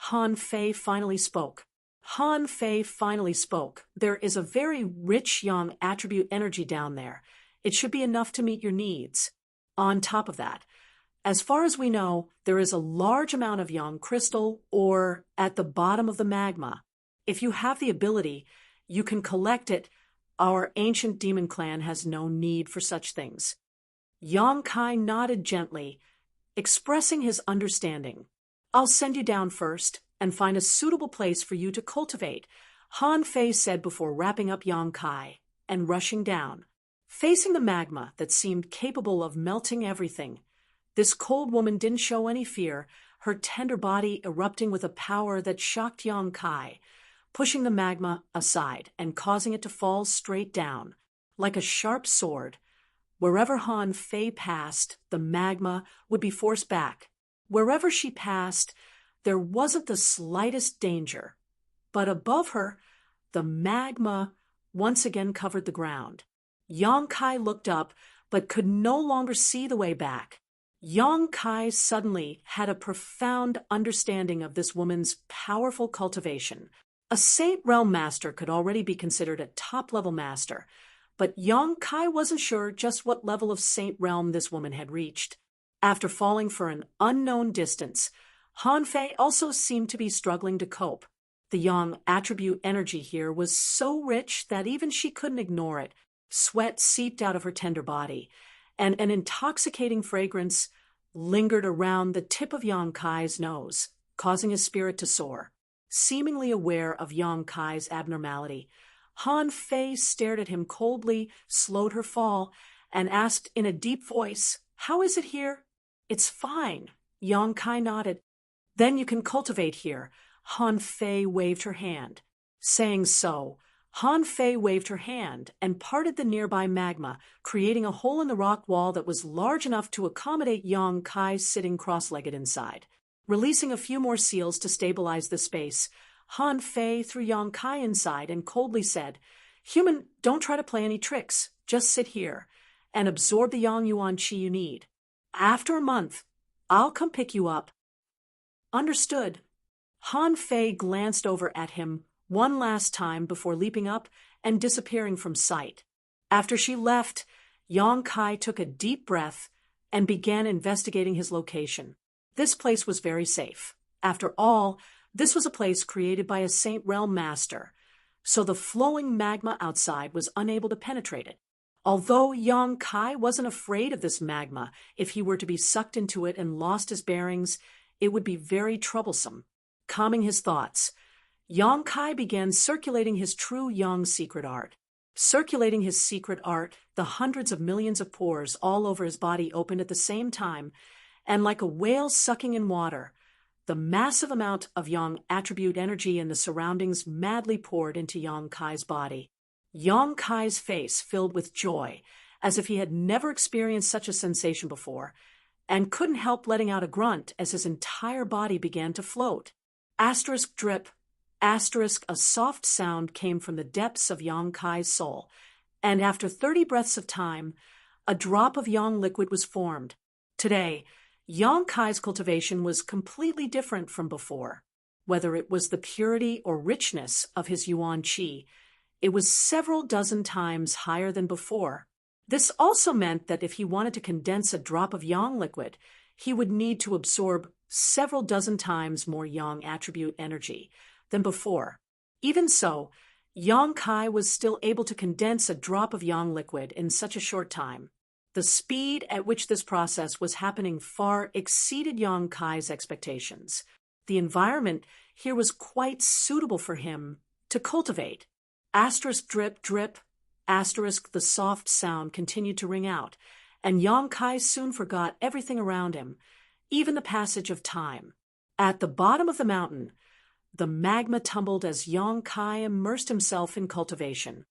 Speaker 1: Han Fei finally spoke. Han Fei finally spoke. "There is a very rich yang attribute energy down there. It should be enough to meet your needs. On top of that, as far as we know, there is a large amount of yang crystal or at the bottom of the magma. If you have the ability, you can collect it. Our ancient demon clan has no need for such things." Yang Kai nodded gently, expressing his understanding. "I'll send you down first and find a suitable place for you to cultivate," Han Fei said before wrapping up Yang Kai and rushing down. Facing the magma that seemed capable of melting everything, this cold woman didn't show any fear, her tender body erupting with a power that shocked Yang Kai, pushing the magma aside and causing it to fall straight down. Like a sharp sword, wherever Han Fei passed, the magma would be forced back. Wherever she passed, there wasn't the slightest danger. But above her, the magma once again covered the ground. Yang Kai looked up, but could no longer see the way back. Yang Kai suddenly had a profound understanding of this woman's powerful cultivation. A Saint Realm master could already be considered a top-level master, but Yang Kai wasn't sure just what level of Saint Realm this woman had reached. After falling for an unknown distance, Han Fei also seemed to be struggling to cope. The yang attribute energy here was so rich that even she couldn't ignore it. Sweat seeped out of her tender body, and an intoxicating fragrance lingered around the tip of Yang Kai's nose, causing his spirit to soar. Seemingly aware of Yang Kai's abnormality, Han Fei stared at him coldly, slowed her fall, and asked in a deep voice, "How is it here?" "It's fine," Yang Kai nodded. "Then you can cultivate here." Han Fei waved her hand. Saying so, Han Fei waved her hand and parted the nearby magma, creating a hole in the rock wall that was large enough to accommodate Yang Kai sitting cross-legged inside. Releasing a few more seals to stabilize the space, Han Fei threw Yang Kai inside and coldly said, "Human, don't try to play any tricks. Just sit here and absorb the Yang Yuan Qi you need. After a month, I'll come pick you up." "Understood." Han Fei glanced over at him one last time before leaping up and disappearing from sight. After she left, Yang Kai took a deep breath and began investigating his location. This place was very safe. After all, this was a place created by a Saint Realm master, so the flowing magma outside was unable to penetrate it. Although Yang Kai wasn't afraid of this magma, if he were to be sucked into it and lost his bearings, it would be very troublesome. Calming his thoughts, Yang Kai began circulating his true Yang secret art. Circulating his secret art, the hundreds of millions of pores all over his body opened at the same time, and like a whale sucking in water, the massive amount of Yang attribute energy in the surroundings madly poured into Yang Kai's body. Yang Kai's face filled with joy, as if he had never experienced such a sensation before, and couldn't help letting out a grunt as his entire body began to float. Asterisk drip, asterisk, a soft sound came from the depths of Yang Kai's soul, and after 30 breaths of time, a drop of Yang liquid was formed. Today, Yang Kai's cultivation was completely different from before. Whether it was the purity or richness of his Yuan Qi, it was several dozen times higher than before. This also meant that if he wanted to condense a drop of Yang liquid, he would need to absorb several dozen times more Yang attribute energy than before. Even so, Yang Kai was still able to condense a drop of Yang liquid in such a short time. The speed at which this process was happening far exceeded Yang Kai's expectations. The environment here was quite suitable for him to cultivate. Asterisk drip drip, asterisk the soft sound continued to ring out, and Yang Kai soon forgot everything around him, even the passage of time. At the bottom of the mountain, the magma tumbled as Yang Kai immersed himself in cultivation.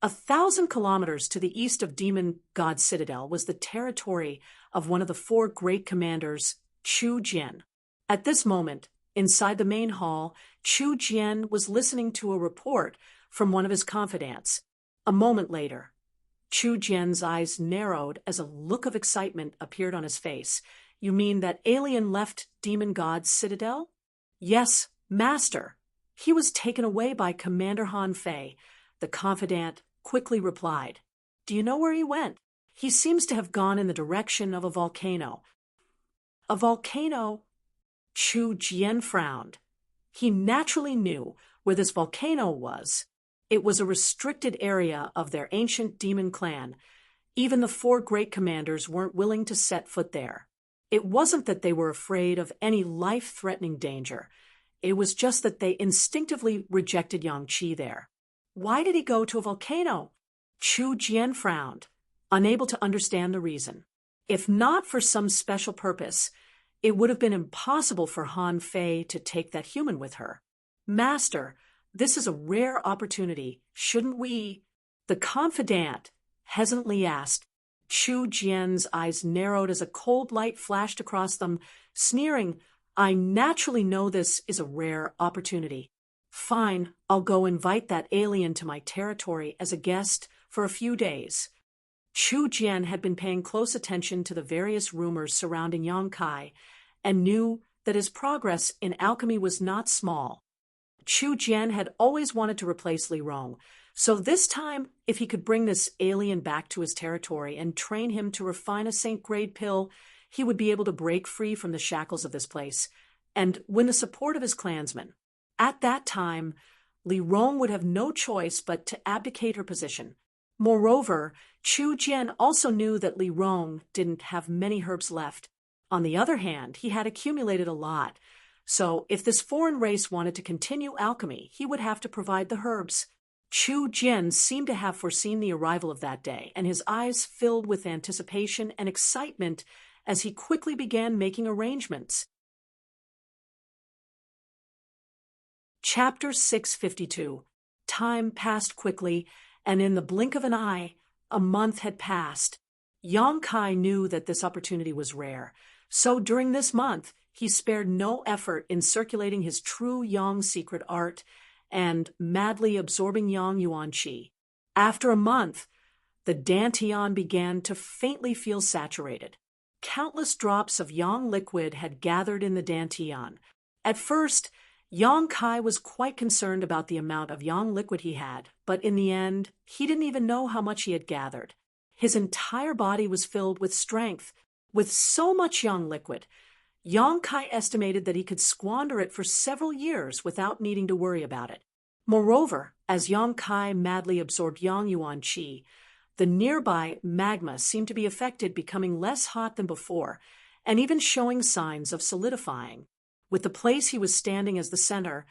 Speaker 1: 1,000 kilometers to the east of Demon God Citadel was the territory of one of the 4 great commanders, Chu Jian. At this moment, inside the main hall, Chu Jian was listening to a report from one of his confidants. A moment later, Chu Jian's eyes narrowed as a look of excitement appeared on his face. "You mean that alien left Demon God's Citadel?" "Yes, Master. He was taken away by Commander Han Fei. The confidant quickly replied, "Do you know where he went? He seems to have gone in the direction of a volcano." "A volcano?" Chu Jian frowned. He naturally knew where this volcano was. It was a restricted area of their ancient demon clan. Even the 4 great commanders weren't willing to set foot there. It wasn't that they were afraid of any life-threatening danger. It was just that they instinctively rejected Yang Qi there. Why did he go to a volcano? Chu Jian frowned, unable to understand the reason. If not for some special purpose, it would have been impossible for Han Fei to take that human with her. "Master, this is a rare opportunity. Shouldn't we?" The confidant hesitantly asked. Chu Jian's eyes narrowed as a cold light flashed across them, sneering, "I naturally know this is a rare opportunity. Fine, I'll go invite that alien to my territory as a guest for a few days." Chu Jian had been paying close attention to the various rumors surrounding Yang Kai and knew that his progress in alchemy was not small. Chu Jian had always wanted to replace Li Rong, so this time, if he could bring this alien back to his territory and train him to refine a Saint-grade pill, he would be able to break free from the shackles of this place and win the support of his clansmen. At that time, Li Rong would have no choice but to abdicate her position. Moreover, Chu Jian also knew that Li Rong didn't have many herbs left. On the other hand, he had accumulated a lot. So if this foreign race wanted to continue alchemy, he would have to provide the herbs. Chu Jian seemed to have foreseen the arrival of that day, and his eyes filled with anticipation and excitement as he quickly began making arrangements. Chapter 652. Time passed quickly, and in the blink of an eye, a month had passed. Yang Kai knew that this opportunity was rare, so during this month, he spared no effort in circulating his true Yang secret art and madly absorbing Yang Yuan Qi. After a month, the Dantian began to faintly feel saturated. Countless drops of Yang liquid had gathered in the Dantian. At first, Yang Kai was quite concerned about the amount of Yang liquid he had, but in the end, he didn't even know how much he had gathered. His entire body was filled with strength. With so much Yang liquid, Yang Kai estimated that he could squander it for several years without needing to worry about it. Moreover, as Yang Kai madly absorbed Yang Yuan Qi, the nearby magma seemed to be affected, becoming less hot than before, and even showing signs of solidifying. With the place he was standing as the center,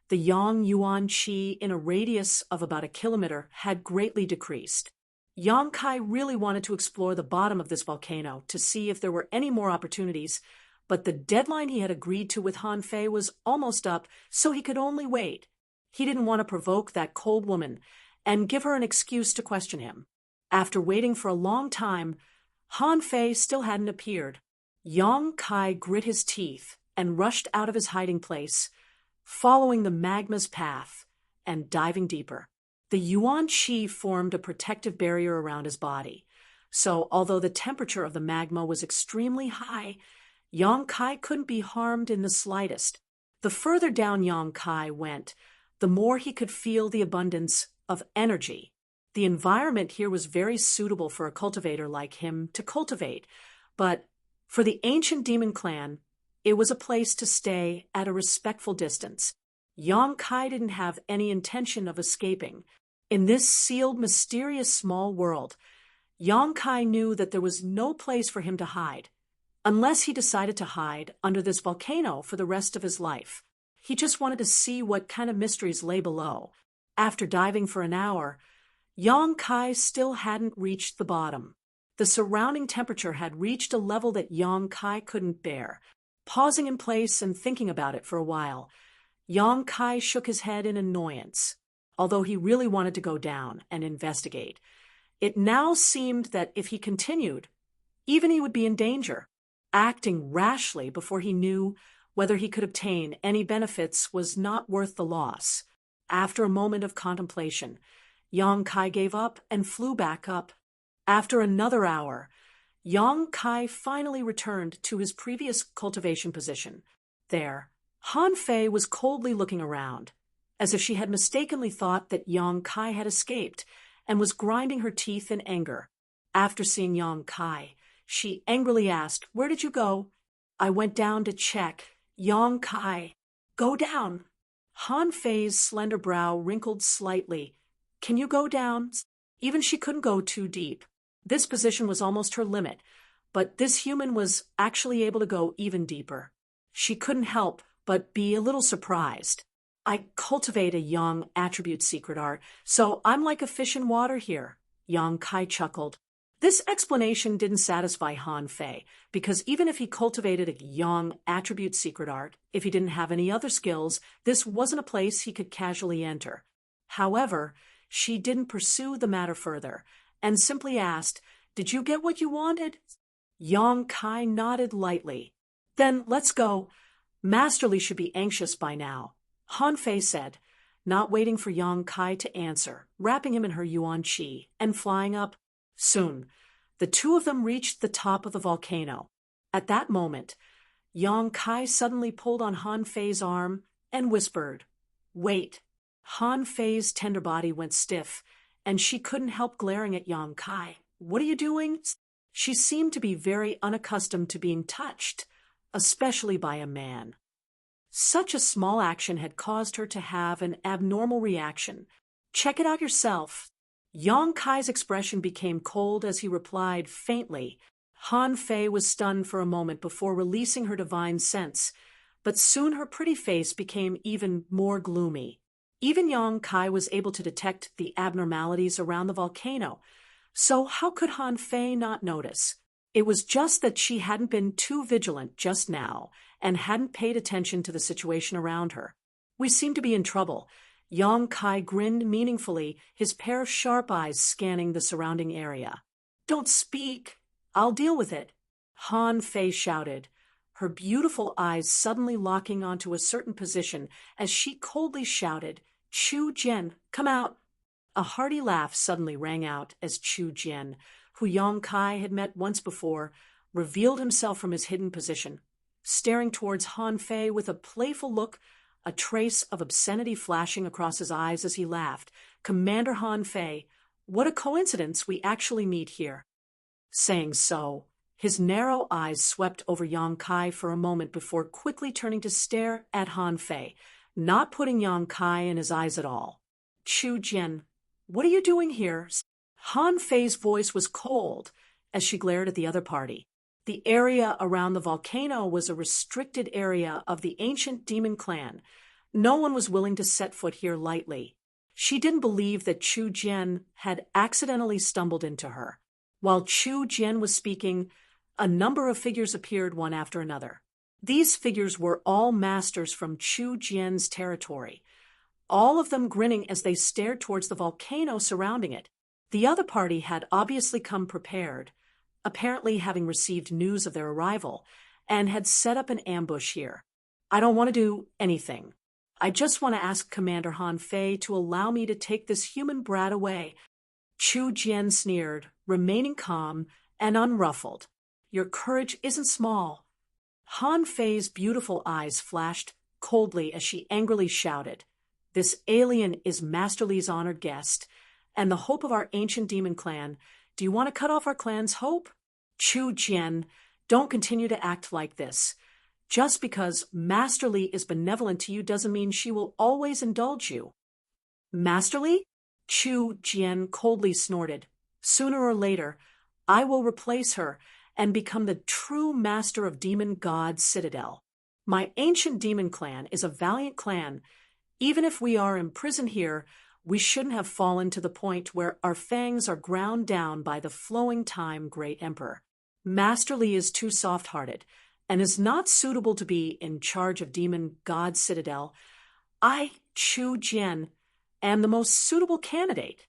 Speaker 1: the Yang Yuan Qi in a radius of about a kilometer had greatly decreased. Yang Kai really wanted to explore the bottom of this volcano to see if there were any more opportunities, but the deadline he had agreed to with Han Fei was almost up, so he could only wait. He didn't want to provoke that cold woman and give her an excuse to question him. After waiting for a long time, Han Fei still hadn't appeared. Yang Kai grit his teeth and rushed out of his hiding place, following the magma's path and diving deeper. The Yuan Qi formed a protective barrier around his body, so although the temperature of the magma was extremely high, Yang Kai couldn't be harmed in the slightest. The further down Yang Kai went, the more he could feel the abundance of energy. The environment here was very suitable for a cultivator like him to cultivate, but for the ancient demon clan, it was a place to stay at a respectful distance. Yang Kai didn't have any intention of escaping. In this sealed, mysterious small world, Yang Kai knew that there was no place for him to hide, unless he decided to hide under this volcano for the rest of his life. He just wanted to see what kind of mysteries lay below. After diving for an hour, Yang Kai still hadn't reached the bottom. The surrounding temperature had reached a level that Yang Kai couldn't bear. Pausing in place and thinking about it for a while, Yang Kai shook his head in annoyance. Although he really wanted to go down and investigate, it now seemed that if he continued, even he would be in danger. Acting rashly before he knew whether he could obtain any benefits was not worth the loss. After a moment of contemplation, Yang Kai gave up and flew back up. After another hour, Yang Kai finally returned to his previous cultivation position. There, Han Fei was coldly looking around. as if she had mistakenly thought that Yang Kai had escaped and was grinding her teeth in anger. After seeing Yang Kai, she angrily asked, "Where did you go?" "I went down to check." "Yang Kai, go down." Han Fei's slender brow wrinkled slightly. "Can you go down?" Even she couldn't go too deep. This position was almost her limit, but this human was actually able to go even deeper. She couldn't help but be a little surprised. "I cultivate a Yang attribute secret art, so I'm like a fish in water here," Yang Kai chuckled. This explanation didn't satisfy Han Fei, because even if he cultivated a Yang attribute secret art, if he didn't have any other skills, this wasn't a place he could casually enter. However, she didn't pursue the matter further, and simply asked, "Did you get what you wanted?" Yang Kai nodded lightly. "Then let's go. Master Li should be anxious by now," Han Fei said, not waiting for Yang Kai to answer, wrapping him in her yuan qi and flying up. Soon, the two of them reached the top of the volcano. At that moment, Yang Kai suddenly pulled on Han Fei's arm and whispered, "Wait." Han Fei's tender body went stiff, and she couldn't help glaring at Yang Kai. "What are you doing?" She seemed to be very unaccustomed to being touched, especially by a man. Such a small action had caused her to have an abnormal reaction. "Check it out yourself." Yang Kai's expression became cold as he replied faintly. Han Fei was stunned for a moment before releasing her divine sense, but soon her pretty face became even more gloomy. Even Yang Kai was able to detect the abnormalities around the volcano, so how could Han Fei not notice? It was just that she hadn't been too vigilant just now and hadn't paid attention to the situation around her. "We seem to be in trouble." Yang Kai grinned meaningfully, his pair of sharp eyes scanning the surrounding area. "Don't speak. I'll deal with it," Han Fei shouted, her beautiful eyes suddenly locking onto a certain position as she coldly shouted, "Chu Jian, come out." A hearty laugh suddenly rang out as Chu Jian, who Yang Kai had met once before, revealed himself from his hidden position, staring towards Han Fei with a playful look, a trace of obscenity flashing across his eyes as he laughed. "Commander Han Fei, what a coincidence we actually meet here." Saying so, his narrow eyes swept over Yang Kai for a moment before quickly turning to stare at Han Fei, not putting Yang Kai in his eyes at all. "Chu Jian, what are you doing here?" Han Fei's voice was cold as she glared at the other party. The area around the volcano was a restricted area of the ancient demon clan. No one was willing to set foot here lightly. She didn't believe that Chu Jian had accidentally stumbled into her. While Chu Jian was speaking, a number of figures appeared one after another. These figures were all masters from Chu Jian's territory, all of them grinning as they stared towards the volcano surrounding it. The other party had obviously come prepared, apparently having received news of their arrival, and had set up an ambush here. "I don't want to do anything. I just want to ask Commander Han Fei to allow me to take this human brat away." Chu Jian sneered, remaining calm and unruffled. "Your courage isn't small." Han Fei's beautiful eyes flashed coldly as she angrily shouted, "This alien is Master Li's honored guest, and the hope of our ancient demon clan. Do you want to cut off our clan's hope?" "Chu Jian, don't continue to act like this. Just because Master Li is benevolent to you doesn't mean she will always indulge you." "Master Li?" Chu Jian coldly snorted. "Sooner or later, I will replace her and become the true master of Demon God's Citadel. My ancient demon clan is a valiant clan. Even if we are imprisoned here, we shouldn't have fallen to the point where our fangs are ground down by the flowing time great emperor. Master Li is too soft-hearted and is not suitable to be in charge of Demon God's Citadel. I, Chu Jian, am the most suitable candidate."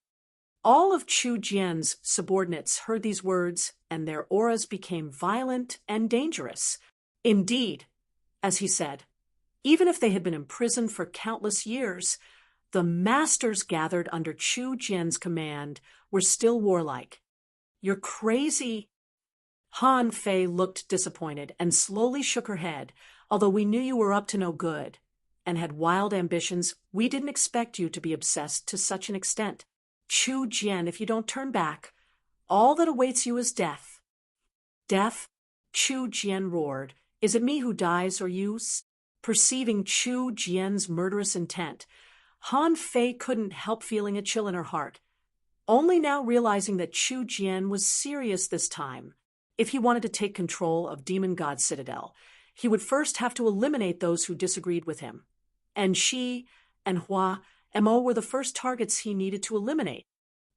Speaker 1: All of Chu Jian's subordinates heard these words, and their auras became violent and dangerous. Indeed, as he said, even if they had been imprisoned for countless years, the masters gathered under Chu Jian's command were still warlike. "You're crazy." Han Fei looked disappointed and slowly shook her head. "Although we knew you were up to no good, and had wild ambitions, we didn't expect you to be obsessed to such an extent. Chu Jian, if you don't turn back, all that awaits you is death. Death? Chu Jian roared. Is it me who dies or you? Perceiving Chu Jian's murderous intent, Han Fei couldn't help feeling a chill in her heart, only now realizing that Chu Jian was serious this time. If he wanted to take control of Demon God Citadel, he would first have to eliminate those who disagreed with him. And Shi and Hua Mo were the first targets he needed to eliminate.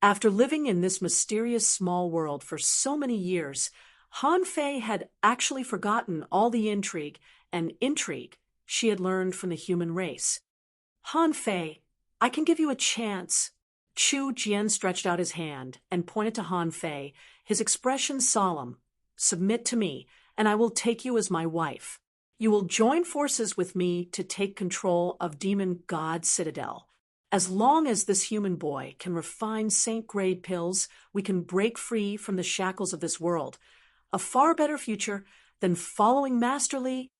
Speaker 1: After living in this mysterious small world for so many years, Han Fei had actually forgotten all the intrigue she had learned from the human race. Han Fei, I can give you a chance. Chu Jian stretched out his hand and pointed to Han Fei, his expression solemn. Submit to me, and I will take you as my wife. You will join forces with me to take control of Demon God Citadel. As long as this human boy can refine saint-grade pills, we can break free from the shackles of this world. A far better future than following Master Li.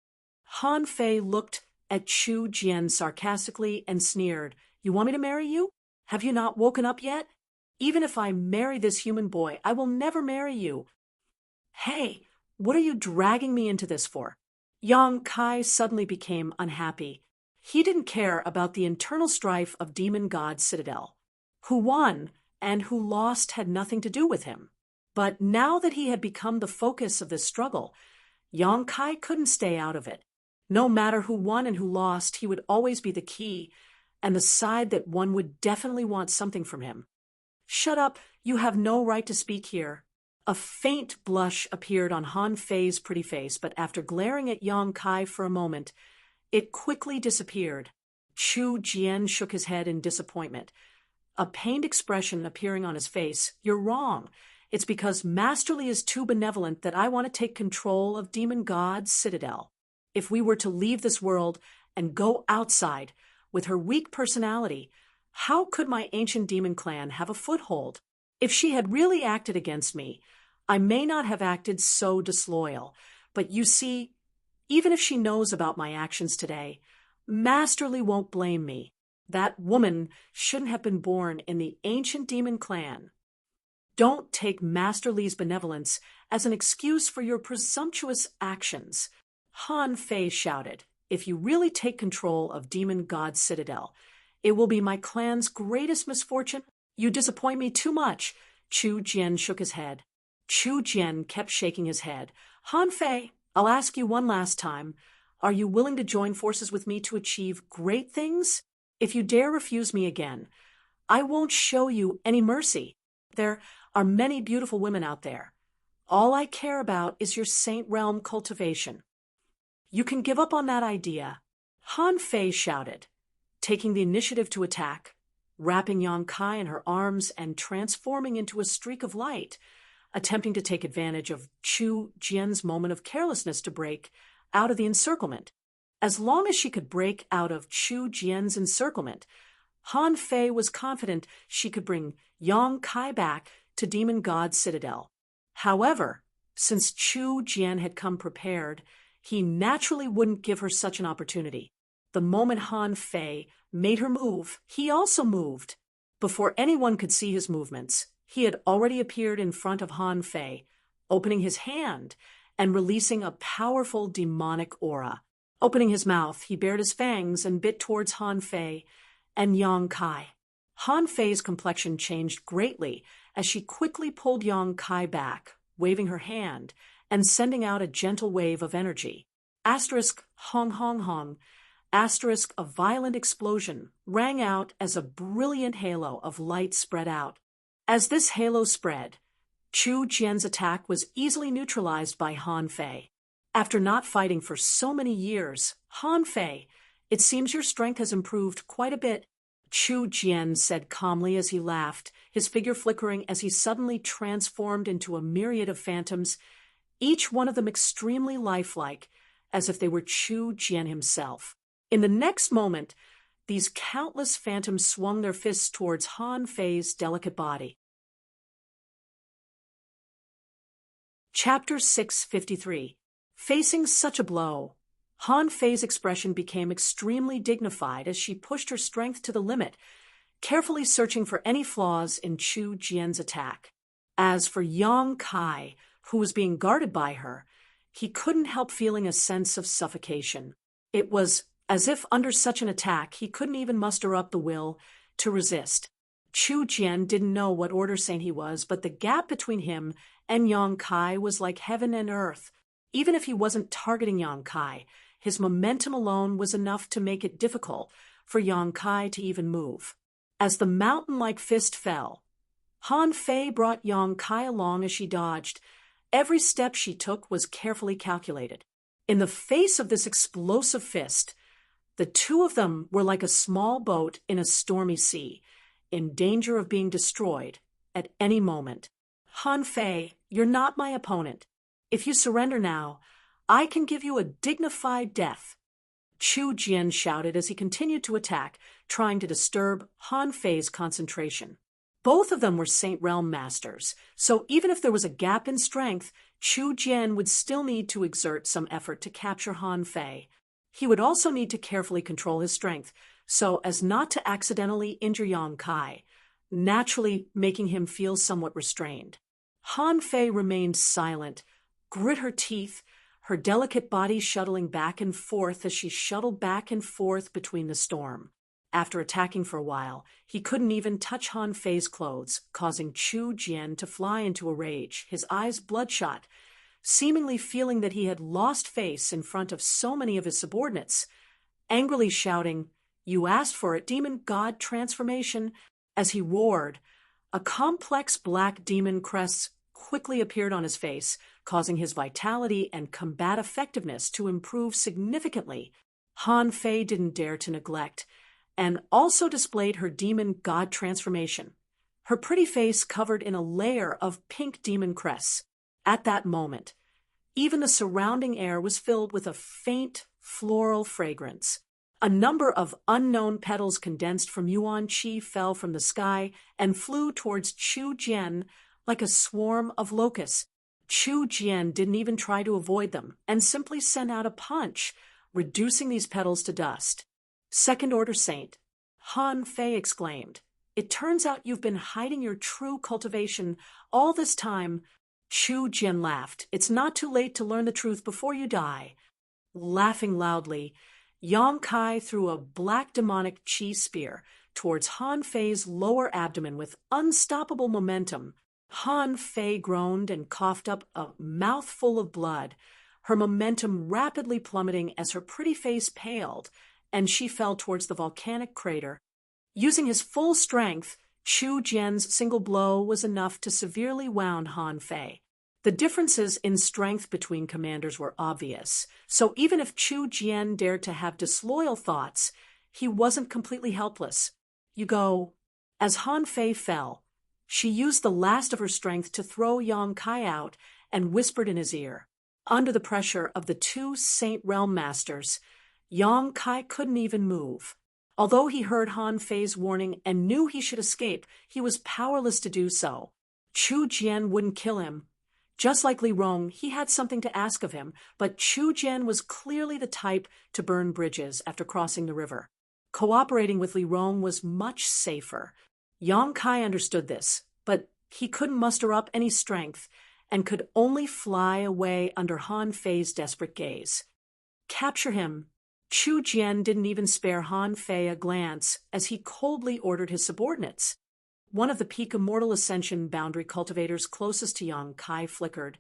Speaker 1: Han Fei looked at Chu Jian sarcastically and sneered. You want me to marry you? Have you not woken up yet? Even if I marry this human boy, I will never marry you. Hey, what are you dragging me into this for? Yang Kai suddenly became unhappy. He didn't care about the internal strife of Demon God Citadel. Who won and who lost had nothing to do with him. But now that he had become the focus of this struggle, Yang Kai couldn't stay out of it. No matter who won and who lost, he would always be the key, and the side that won would definitely want something from him. Shut up, you have no right to speak here. A faint blush appeared on Han Fei's pretty face, but after glaring at Yang Kai for a moment, it quickly disappeared. Chu Jian shook his head in disappointment, a pained expression appearing on his face. You're wrong. It's because Master Li is too benevolent that I want to take control of Demon God's Citadel. If we were to leave this world and go outside, with her weak personality, how could my ancient demon clan have a foothold? If she had really acted against me, I may not have acted so disloyal. But you see, even if she knows about my actions today, Master Li won't blame me. That woman shouldn't have been born in the ancient demon clan. Don't take Master Li's benevolence as an excuse for your presumptuous actions. Han Fei shouted. If you really take control of Demon God Citadel, it will be my clan's greatest misfortune. You disappoint me too much. Chu Jian shook his head. Chu Jian kept shaking his head. Han Fei, I'll ask you one last time. Are you willing to join forces with me to achieve great things? If you dare refuse me again, I won't show you any mercy. There are many beautiful women out there. All I care about is your Saint Realm cultivation. You can give up on that idea. Han Fei shouted, taking the initiative to attack, wrapping Yang Kai in her arms and transforming into a streak of light, attempting to take advantage of Chu Jian's moment of carelessness to break out of the encirclement. As long as she could break out of Chu Jian's encirclement, Han Fei was confident she could bring Yang Kai back to Demon God Citadel. However, since Chu Jian had come prepared, he naturally wouldn't give her such an opportunity. The moment Han Fei made her move, he also moved. Before anyone could see his movements, he had already appeared in front of Han Fei, opening his hand and releasing a powerful demonic aura. Opening his mouth, he bared his fangs and bit towards Han Fei and Yang Kai. Han Fei's complexion changed greatly as she quickly pulled Yang Kai back, waving her hand and sending out a gentle wave of energy. Asterisk hong hong hong. Asterisk a violent explosion rang out as a brilliant halo of light spread out. As this halo spread, Chu Jian's attack was easily neutralized by Han Fei. After not fighting for so many years, Han Fei, it seems your strength has improved quite a bit. Chu Jian said calmly as he laughed, his figure flickering as he suddenly transformed into a myriad of phantoms, each one of them extremely lifelike, as if they were Chu Jian himself. In the next moment, these countless phantoms swung their fists towards Han Fei's delicate body. Chapter 653. Facing such a blow. Han Fei's expression became extremely dignified as she pushed her strength to the limit, carefully searching for any flaws in Chu Jian's attack. As for Yang Kai, who was being guarded by her, he couldn't help feeling a sense of suffocation. It was as if under such an attack he couldn't even muster up the will to resist. Chu Jian didn't know what order saint he was, but the gap between him and Yang Kai was like heaven and earth. Even if he wasn't targeting Yang Kai, his momentum alone was enough to make it difficult for Yang Kai to even move. As the mountain-like fist fell, Han Fei brought Yang Kai along as she dodged. Every step she took was carefully calculated. In the face of this explosive fist, the two of them were like a small boat in a stormy sea, in danger of being destroyed at any moment. Han Fei, you're not my opponent. If you surrender now, I can give you a dignified death. Chu Jian shouted as he continued to attack, trying to disturb Han Fei's concentration. Both of them were Saint Realm masters, so even if there was a gap in strength, Chu Jian would still need to exert some effort to capture Han Fei. He would also need to carefully control his strength, so as not to accidentally injure Yang Kai, naturally making him feel somewhat restrained. Han Fei remained silent, grit her teeth, her delicate body shuttling back and forth as she shuttled back and forth between the storm. After attacking for a while, he couldn't even touch Han Fei's clothes, causing Chu Jian to fly into a rage, his eyes bloodshot, seemingly feeling that he had lost face in front of so many of his subordinates, angrily shouting, "You asked for it, demon god transformation!" As he roared, a complex black demon crest quickly appeared on his face, causing his vitality and combat effectiveness to improve significantly. Han Fei didn't dare to neglect, and also displayed her demon god transformation, her pretty face covered in a layer of pink demon crests. At that moment, even the surrounding air was filled with a faint floral fragrance. A number of unknown petals condensed from Yuan Qi fell from the sky and flew towards Chu Jian like a swarm of locusts. Chu Jian didn't even try to avoid them and simply sent out a punch, reducing these petals to dust. "Second Order Saint," Han Fei exclaimed. "It turns out you've been hiding your true cultivation all this time." Chu Jian laughed. "It's not too late to learn the truth before you die." Laughing loudly, Yang Kai threw a black demonic chi spear towards Han Fei's lower abdomen with unstoppable momentum. Han Fei groaned and coughed up a mouthful of blood, her momentum rapidly plummeting as her pretty face paled, and she fell towards the volcanic crater. Using his full strength, Chu Jian's single blow was enough to severely wound Han Fei. The differences in strength between commanders were obvious, so even if Chu Jian dared to have disloyal thoughts, he wasn't completely helpless. "You go." As Han Fei fell, she used the last of her strength to throw Yang Kai out and whispered in his ear. Under the pressure of the two Saint Realm masters, Yang Kai couldn't even move. Although he heard Han Fei's warning and knew he should escape, he was powerless to do so. Chu Jian wouldn't kill him. Just like Li Rong, he had something to ask of him, but Chu Jian was clearly the type to burn bridges after crossing the river. Cooperating with Li Rong was much safer. Yang Kai understood this, but he couldn't muster up any strength and could only fly away under Han Fei's desperate gaze. "Capture him." Chu Jian didn't even spare Han Fei a glance as he coldly ordered his subordinates. One of the peak immortal ascension boundary cultivators closest to Yang Kai flickered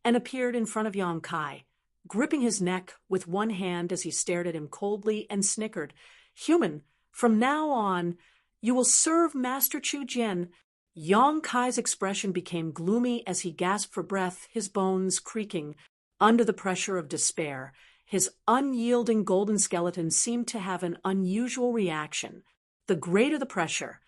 Speaker 1: and appeared in front of Yang Kai, gripping his neck with one hand as he stared at him coldly and snickered. "Human, from now on, you will serve Master Chu Jian." Yang Kai's expression became gloomy as he gasped for breath, his bones creaking. Under the pressure of despair, his unyielding golden skeleton seemed to have an unusual reaction. The greater the pressure,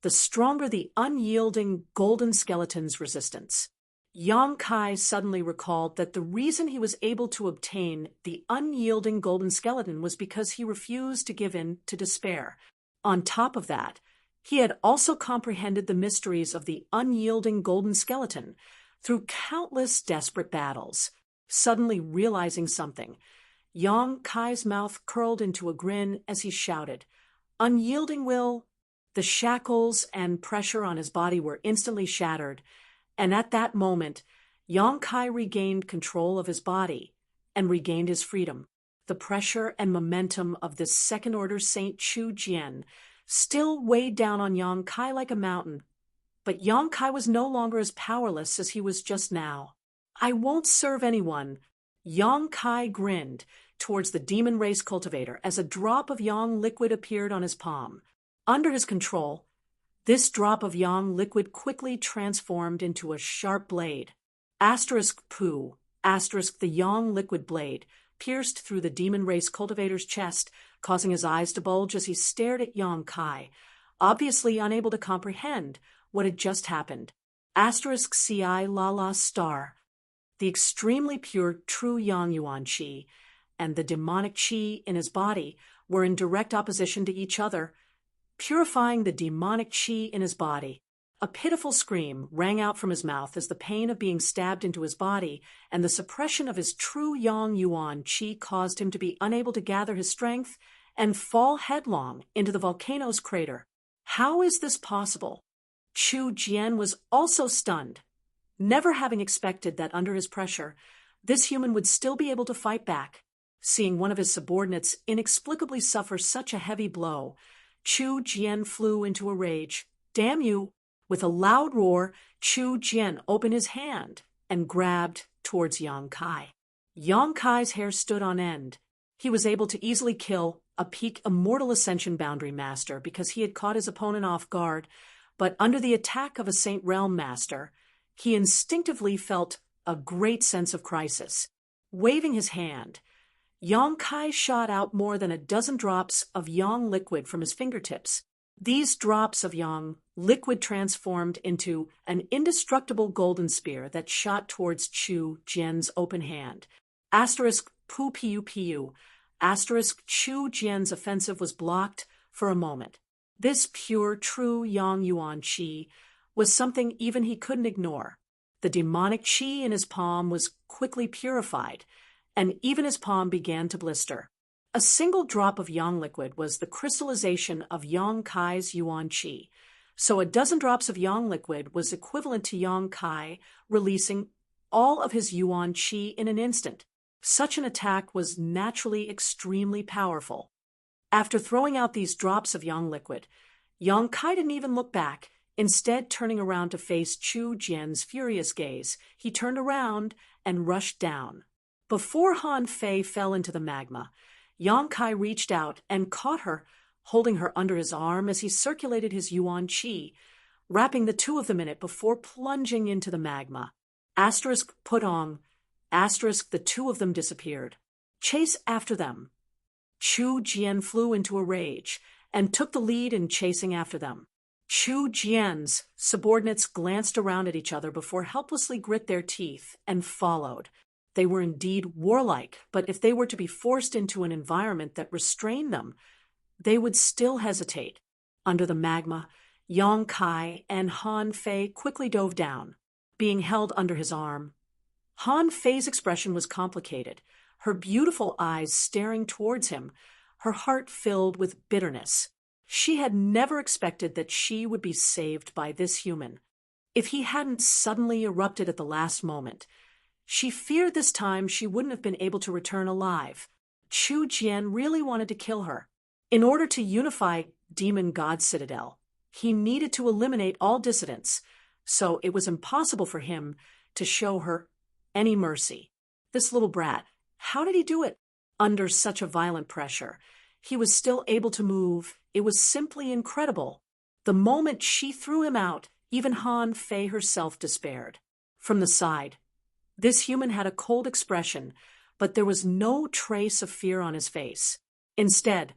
Speaker 1: the stronger the unyielding golden skeleton's resistance. Yang Kai suddenly recalled that the reason he was able to obtain the unyielding golden skeleton was because he refused to give in to despair. On top of that, he had also comprehended the mysteries of the unyielding golden skeleton through countless desperate battles. Suddenly realizing something, Yang Kai's mouth curled into a grin as he shouted, "Unyielding will!" The shackles and pressure on his body were instantly shattered, and at that moment, Yang Kai regained control of his body and regained his freedom. The pressure and momentum of this second-order Saint Chu Jian still weighed down on Yang Kai like a mountain, but Yang Kai was no longer as powerless as he was just now. "I won't serve anyone." Yang Kai grinned towards the demon race cultivator as a drop of yang liquid appeared on his palm. Under his control, this drop of yang liquid quickly transformed into a sharp blade. Poo, the yang liquid blade pierced through the demon race cultivator's chest, causing his eyes to bulge as he stared at Yang Kai, obviously unable to comprehend what had just happened. Ci la star. The extremely pure true Yang Yuan Qi and the demonic Qi in his body were in direct opposition to each other, purifying the demonic Qi in his body. A pitiful scream rang out from his mouth as the pain of being stabbed into his body and the suppression of his true Yang Yuan Qi caused him to be unable to gather his strength and fall headlong into the volcano's crater. How is this possible? Chu Jian was also stunned, never having expected that under his pressure, this human would still be able to fight back. Seeing one of his subordinates inexplicably suffer such a heavy blow, Chu Jian flew into a rage. "Damn you!" With a loud roar, Chu Jian opened his hand and grabbed towards Yang Kai. Yang Kai's hair stood on end. He was able to easily kill a peak Immortal Ascension Boundary Master because he had caught his opponent off guard, but under the attack of a Saint Realm Master, he instinctively felt a great sense of crisis. Waving his hand, Yang Kai shot out more than a dozen drops of yang liquid from his fingertips. These drops of yang liquid transformed into an indestructible golden spear that shot towards Chu Jian's open hand. Pu Pu Pu. Chu Jian's offensive was blocked for a moment. This pure, true Yang Yuan Qi was something even he couldn't ignore. The demonic Qi in his palm was quickly purified, and even his palm began to blister. A single drop of yang liquid was the crystallization of Yang Kai's Yuan Qi, so a dozen drops of yang liquid was equivalent to Yang Kai releasing all of his Yuan Qi in an instant. Such an attack was naturally extremely powerful. After throwing out these drops of yang liquid, Yang Kai didn't even look back. Instead, turning around to face Chu Jian's furious gaze, he turned around and rushed down. Before Han Fei fell into the magma, Yang Kai reached out and caught her, holding her under his arm as he circulated his Yuan Qi, wrapping the two of them in it before plunging into the magma. The two of them disappeared. Chase after them. Chu Jian flew into a rage and took the lead in chasing after them. Chu Jian's subordinates glanced around at each other before helplessly grit their teeth and followed. They were indeed warlike, but if they were to be forced into an environment that restrained them, they would still hesitate. Under the magma, Yang Kai and Han Fei quickly dove down, being held under his arm. Han Fei's expression was complicated, her beautiful eyes staring towards him, her heart filled with bitterness. She had never expected that she would be saved by this human. If he hadn't suddenly erupted at the last moment, she feared this time she wouldn't have been able to return alive. Chu Jian really wanted to kill her. In order to unify Demon God Citadel, he needed to eliminate all dissidents, so it was impossible for him to show her any mercy. This little brat, how did he do it? Under such a violent pressure, he was still able to move. It was simply incredible. The moment she threw him out, even Han Fei herself despaired. From the side, this human had a cold expression, but there was no trace of fear on his face. Instead,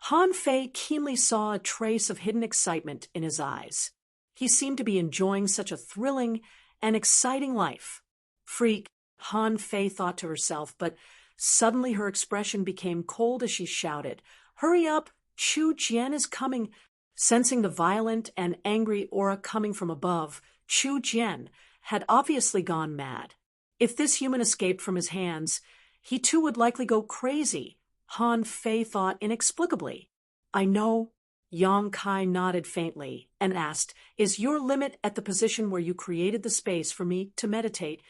Speaker 1: Han Fei keenly saw a trace of hidden excitement in his eyes. He seemed to be enjoying such a thrilling and exciting life. Freak, Han Fei thought to herself, but suddenly her expression became cold as she shouted, "Hurry up! Chu Jian is coming!" Sensing the violent and angry aura coming from above, Chu Jian had obviously gone mad. If this human escaped from his hands, He too would likely go crazy, Han Fei thought inexplicably. I know. Yang Kai nodded faintly and asked, Is your limit at the position where you created the space for me to meditate?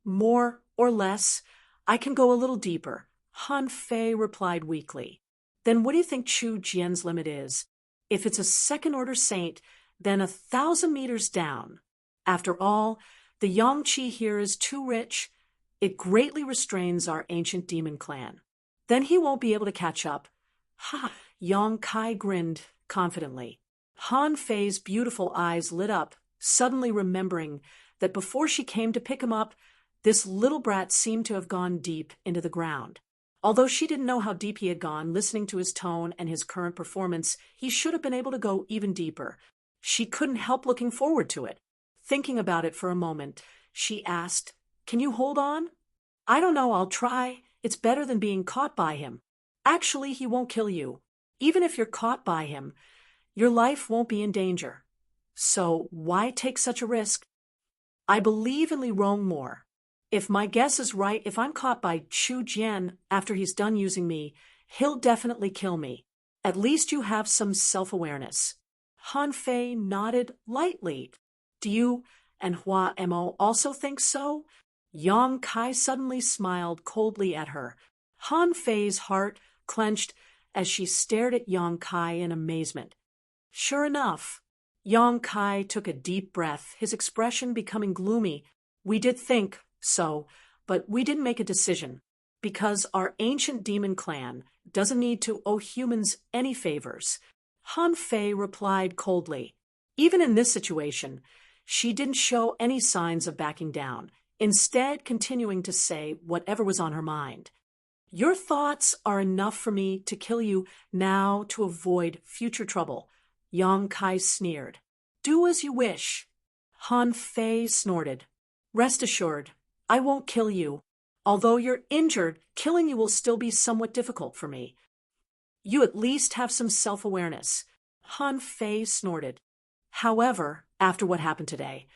Speaker 1: More or less? I can go a little deeper, Han Fei replied weakly. Then what do you think Chu Jian's limit is? If it's a second-order saint, then 1,000 meters down. After all, the Yang Qi here is too rich. It greatly restrains our ancient demon clan. Then he won't be able to catch up. Ha! Yang Kai grinned confidently. Han Fei's beautiful eyes lit up, suddenly remembering that before she came to pick him up, this little brat seemed to have gone deep into the ground. Although she didn't know how deep he had gone, listening to his tone and his current performance, he should have been able to go even deeper. She couldn't help looking forward to it. Thinking about it for a moment, she asked, Can you hold on? I don't know, I'll try. It's better than being caught by him. Actually, he won't kill you. Even if you're caught by him, your life won't be in danger. So why take such a risk? I believe in Li Rong more. If my guess is right, if I'm caught by Chu Jian after he's done using me, he'll definitely kill me. At least you have some self-awareness. Han Fei nodded lightly. Do you and Hua Mo also think so? Yang Kai suddenly smiled coldly at her. Han Fei's heart clenched as she stared at Yang Kai in amazement. Sure enough, Yang Kai took a deep breath, his expression becoming gloomy. We did think so, but we didn't make a decision, because our ancient demon clan doesn't need to owe humans any favors. Han Fei replied coldly. Even in this situation, she didn't show any signs of backing down, instead continuing to say whatever was on her mind. Your thoughts are enough for me to kill you now to avoid future trouble, Yang Kai sneered. Do as you wish. Han Fei snorted. Rest assured, I won't kill you. Although you're injured, killing you will still be somewhat difficult for me. You at least have some self-awareness. Han Fei snorted. However, after what happened today,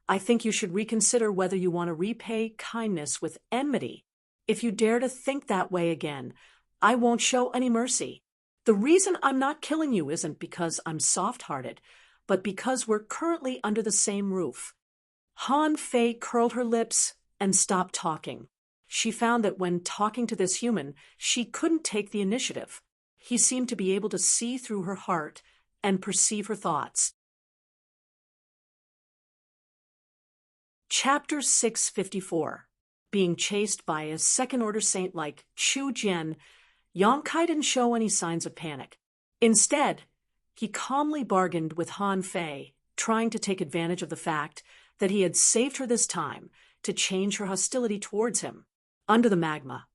Speaker 1: I think you should reconsider whether you want to repay kindness with enmity. If you dare to think that way again, I won't show any mercy. The reason I'm not killing you isn't because I'm soft-hearted, but because we're currently under the same roof. Han Fei curled her lips and stopped talking. She found that when talking to this human, she couldn't take the initiative. He seemed to be able to see through her heart and perceive her thoughts. Chapter 654. Being chased by a second-order saint like Chu Jian, Yang Kai didn't show any signs of panic. Instead, he calmly bargained with Han Fei, trying to take advantage of the fact that he had saved her this time to change her hostility towards him. Under the magma,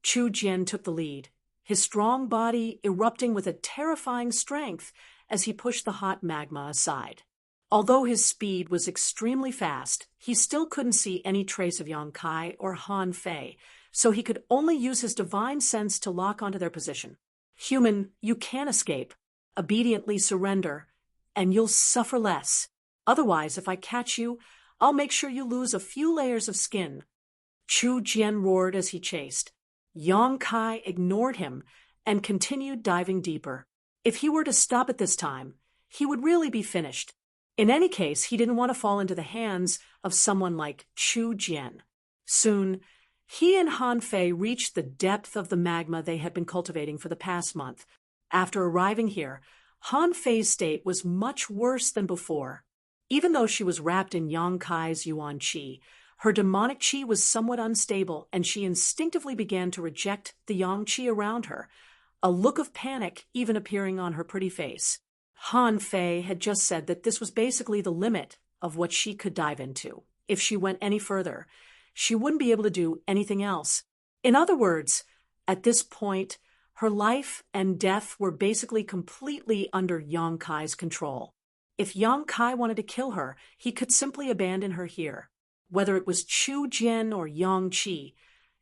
Speaker 1: Chu Jian took the lead, his strong body erupting with a terrifying strength as he pushed the hot magma aside. Although his speed was extremely fast, he still couldn't see any trace of Yang Kai or Han Fei, so he could only use his divine sense to lock onto their position. Human, you can't escape. Obediently surrender, and you'll suffer less. Otherwise, if I catch you, I'll make sure you lose a few layers of skin. Chu Jian roared as he chased. Yang Kai ignored him and continued diving deeper. If he were to stop at this time, he would really be finished. In any case, he didn't want to fall into the hands of someone like Chu Jian. Soon, he and Han Fei reached the depth of the magma they had been cultivating for the past month. After arriving here, Han Fei's state was much worse than before. Even though she was wrapped in Yang Kai's Yuan Qi, her demonic qi was somewhat unstable, and she instinctively began to reject the Yang Qi around her, a look of panic even appearing on her pretty face. Han Fei had just said that this was basically the limit of what she could dive into. If she went any further, she wouldn't be able to do anything else. In other words, at this point, her life and death were basically completely under Yang Kai's control. If Yang Kai wanted to kill her, he could simply abandon her here. Whether it was Chu Jian or Yang Qi,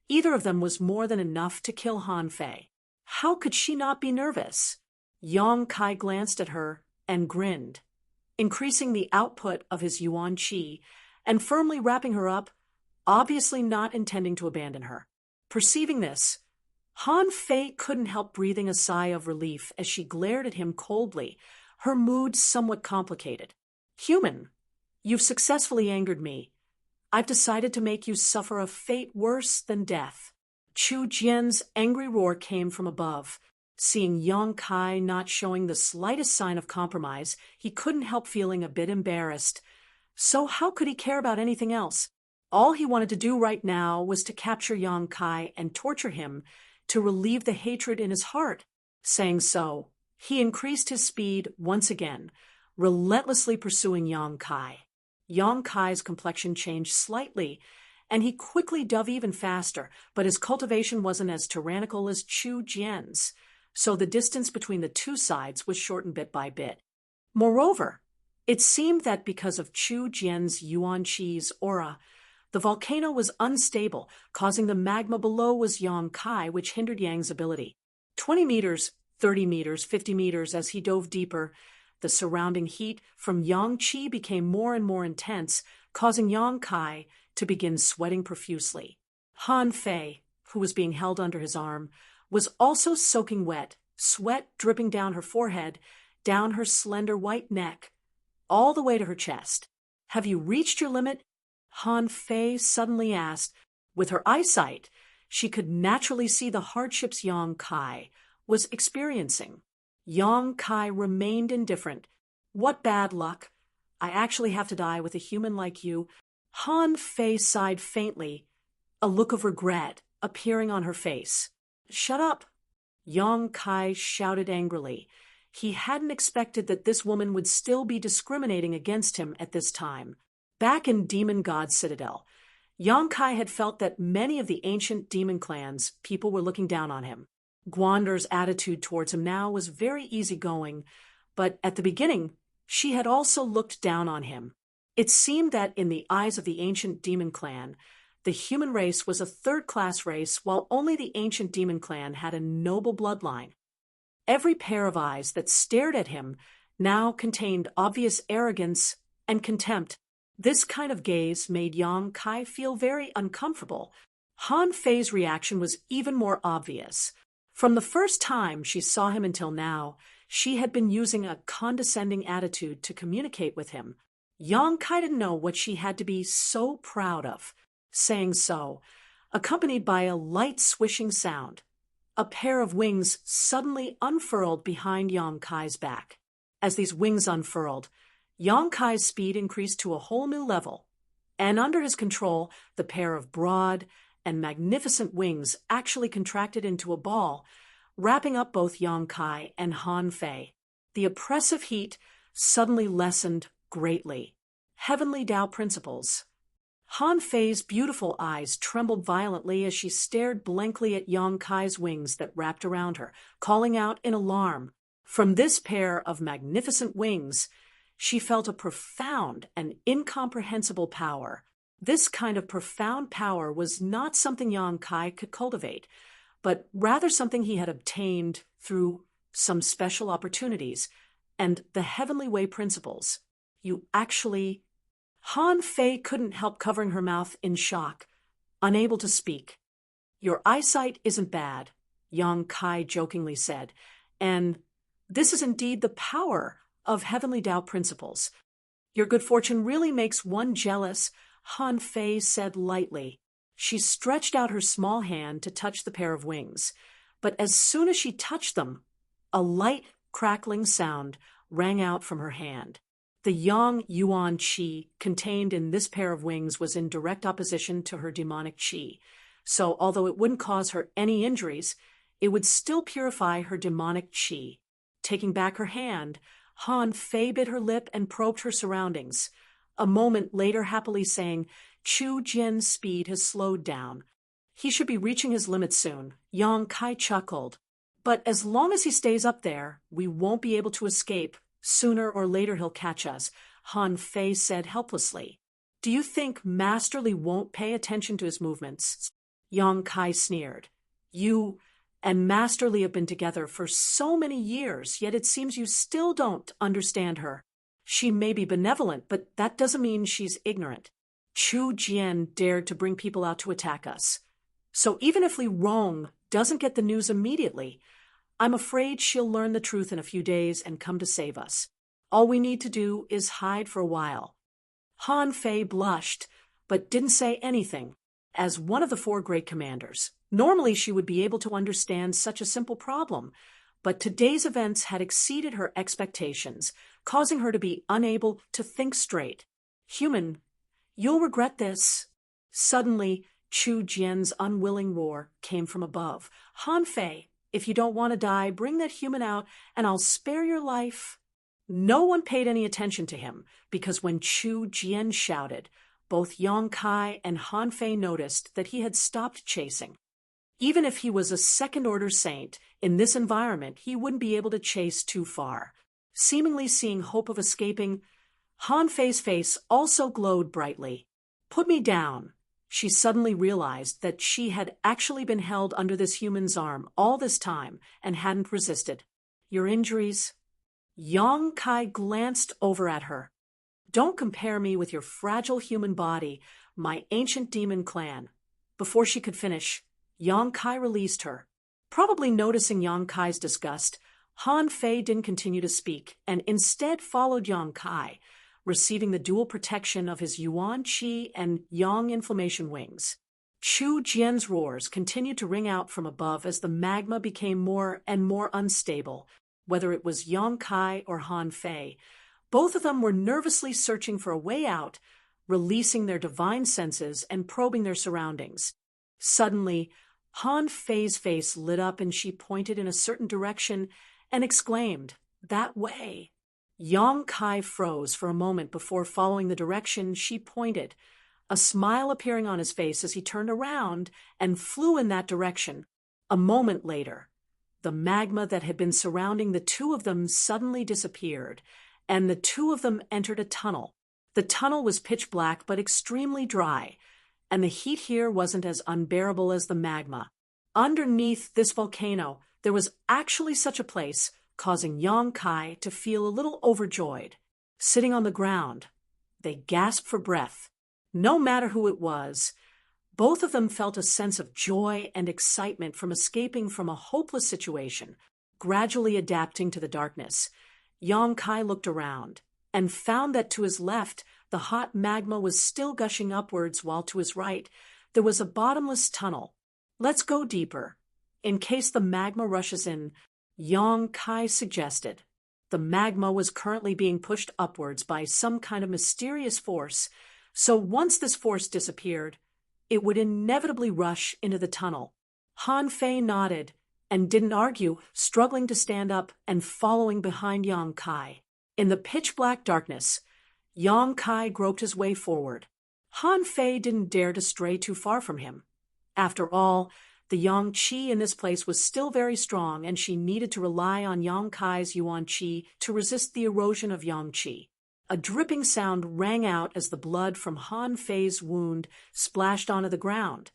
Speaker 1: either of them was more than enough to kill Han Fei. How could she not be nervous? Yang Kai glanced at her and grinned, increasing the output of his Yuan Qi and firmly wrapping her up, obviously not intending to abandon her. Perceiving this, Han Fei couldn't help breathing a sigh of relief as she glared at him coldly, her mood somewhat complicated. Human, you've successfully angered me. I've decided to make you suffer a fate worse than death. Chu Jian's angry roar came from above. Seeing Yang Kai not showing the slightest sign of compromise, he couldn't help feeling a bit embarrassed. So how could he care about anything else? All he wanted to do right now was to capture Yang Kai and torture him to relieve the hatred in his heart. Saying so, he increased his speed once again, relentlessly pursuing Yang Kai. Yang Kai's complexion changed slightly, and he quickly dove even faster, but his cultivation wasn't as tyrannical as Chu Jian's, so the distance between the two sides was shortened bit by bit. Moreover, it seemed that because of Chu Jian's Yuan Qi's aura, the volcano was unstable, causing the magma below was Yang Kai, which hindered Yang's ability. 20 meters, 30 meters, 50 meters as he dove deeper, the surrounding heat from Yang Qi became more and more intense, causing Yang Kai to begin sweating profusely. Han Fei, who was being held under his arm, was also soaking wet, sweat dripping down her forehead, down her slender white neck, all the way to her chest. Have you reached your limit? Han Fei suddenly asked. With her eyesight, she could naturally see the hardships Yang Kai was experiencing. Yang Kai remained indifferent. What bad luck. I actually have to die with a human like you. Han Fei sighed faintly, a look of regret appearing on her face. Shut up, Yang Kai shouted angrily. He hadn't expected that this woman would still be discriminating against him at this time. Back in Demon God Citadel, Yang Kai had felt that many of the ancient demon clans people were looking down on him. Guander's attitude towards him now was very easygoing, but at the beginning, she had also looked down on him. It seemed that in the eyes of the ancient demon clan, the human race was a third-class race, while only the ancient demon clan had a noble bloodline. Every pair of eyes that stared at him now contained obvious arrogance and contempt. This kind of gaze made Yang Kai feel very uncomfortable. Han Fei's reaction was even more obvious. From the first time she saw him until now, she had been using a condescending attitude to communicate with him. Yang Kai didn't know what she had to be so proud of. Saying so, accompanied by a light swishing sound, a pair of wings suddenly unfurled behind Yang Kai's back. As these wings unfurled, Yang Kai's speed increased to a whole new level, and under his control, the pair of broad and magnificent wings actually contracted into a ball, wrapping up both Yang Kai and Han Fei. The oppressive heat suddenly lessened greatly. Heavenly Tao principles. Han Fei's beautiful eyes trembled violently as she stared blankly at Yang Kai's wings that wrapped around her, calling out in alarm. From this pair of magnificent wings, she felt a profound and incomprehensible power. This kind of profound power was not something Yang Kai could cultivate, but rather something he had obtained through some special opportunities and the heavenly way principles. You actually... Han Fei couldn't help covering her mouth in shock, unable to speak. Your eyesight isn't bad, Yang Kai jokingly said, and this is indeed the power of heavenly Tao principles. Your good fortune really makes one jealous, Han Fei said lightly. She stretched out her small hand to touch the pair of wings, but as soon as she touched them, a light, crackling sound rang out from her hand. The Yang Yuan Qi contained in this pair of wings was in direct opposition to her demonic Qi, so although it wouldn't cause her any injuries, it would still purify her demonic Qi. Taking back her hand, Han Fei bit her lip and probed her surroundings, a moment later happily saying, Chu Jian's speed has slowed down. He should be reaching his limit soon. Yang Kai chuckled. But as long as he stays up there, we won't be able to escape. Sooner or later he'll catch us, Han Fei said helplessly. Do you think Master Li won't pay attention to his movements? Yang Kai sneered. You and Master Li have been together for so many years, yet it seems you still don't understand her. She may be benevolent, but that doesn't mean she's ignorant. Chu Jian dared to bring people out to attack us. So even if Li Rong doesn't get the news immediately, I'm afraid she'll learn the truth in a few days and come to save us. All we need to do is hide for a while." Han Fei blushed, but didn't say anything. As one of the four great commanders, normally she would be able to understand such a simple problem, but today's events had exceeded her expectations, causing her to be unable to think straight. "Human, you'll regret this." Suddenly, Chu Jian's unwilling roar came from above. "Han Fei, if you don't want to die, bring that human out and I'll spare your life." No one paid any attention to him, because when Chu Jian shouted, both Yang Kai and Han Fei noticed that he had stopped chasing. Even if he was a second-order saint, in this environment he wouldn't be able to chase too far. Seemingly seeing hope of escaping, Han Fei's face also glowed brightly. "Put me down." She suddenly realized that she had actually been held under this human's arm all this time and hadn't resisted. "Your injuries?" Yang Kai glanced over at her. "Don't compare me with your fragile human body, my ancient demon clan." Before she could finish, Yang Kai released her. Probably noticing Yang Kai's disgust, Han Fei didn't continue to speak and instead followed Yang Kai, receiving the dual protection of his Yuan Qi and Yang Inflammation wings. Chu Jian's roars continued to ring out from above as the magma became more and more unstable. Whether it was Yang Kai or Han Fei, both of them were nervously searching for a way out, releasing their divine senses and probing their surroundings. Suddenly, Han Fei's face lit up and she pointed in a certain direction and exclaimed, "That way." Yang Kai froze for a moment before following the direction she pointed, a smile appearing on his face as he turned around and flew in that direction. A moment later, the magma that had been surrounding the two of them suddenly disappeared, and the two of them entered a tunnel. The tunnel was pitch black but extremely dry, and the heat here wasn't as unbearable as the magma. Underneath this volcano, there was actually such a place, causing Yang Kai to feel a little overjoyed. Sitting on the ground, they gasped for breath. No matter who it was, both of them felt a sense of joy and excitement from escaping from a hopeless situation, gradually adapting to the darkness. Yang Kai looked around and found that to his left, the hot magma was still gushing upwards, while to his right, there was a bottomless tunnel. "Let's go deeper, in case the magma rushes in," Yang Kai suggested. The magma was currently being pushed upwards by some kind of mysterious force, so once this force disappeared, it would inevitably rush into the tunnel. Han Fei nodded and didn't argue, struggling to stand up and following behind Yang Kai. In the pitch-black darkness, Yang Kai groped his way forward. Han Fei didn't dare to stray too far from him. After all, the Yang Qi in this place was still very strong, and she needed to rely on Yang Kai's Yuan Qi to resist the erosion of Yang Qi. A dripping sound rang out as the blood from Han Fei's wound splashed onto the ground,